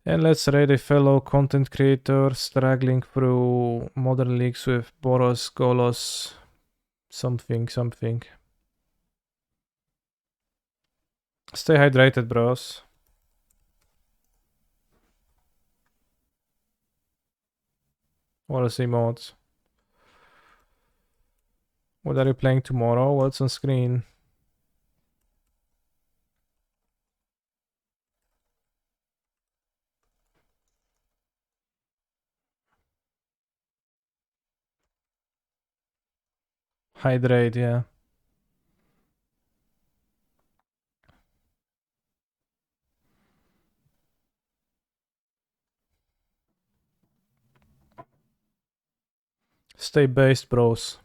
Speaker 1: And let's raid a fellow content creator struggling through modern leagues with Boros, Golos, something. Stay hydrated, bros. What are the emotes? What are you playing tomorrow? What's on screen? Hydrate, yeah. Stay based, bros.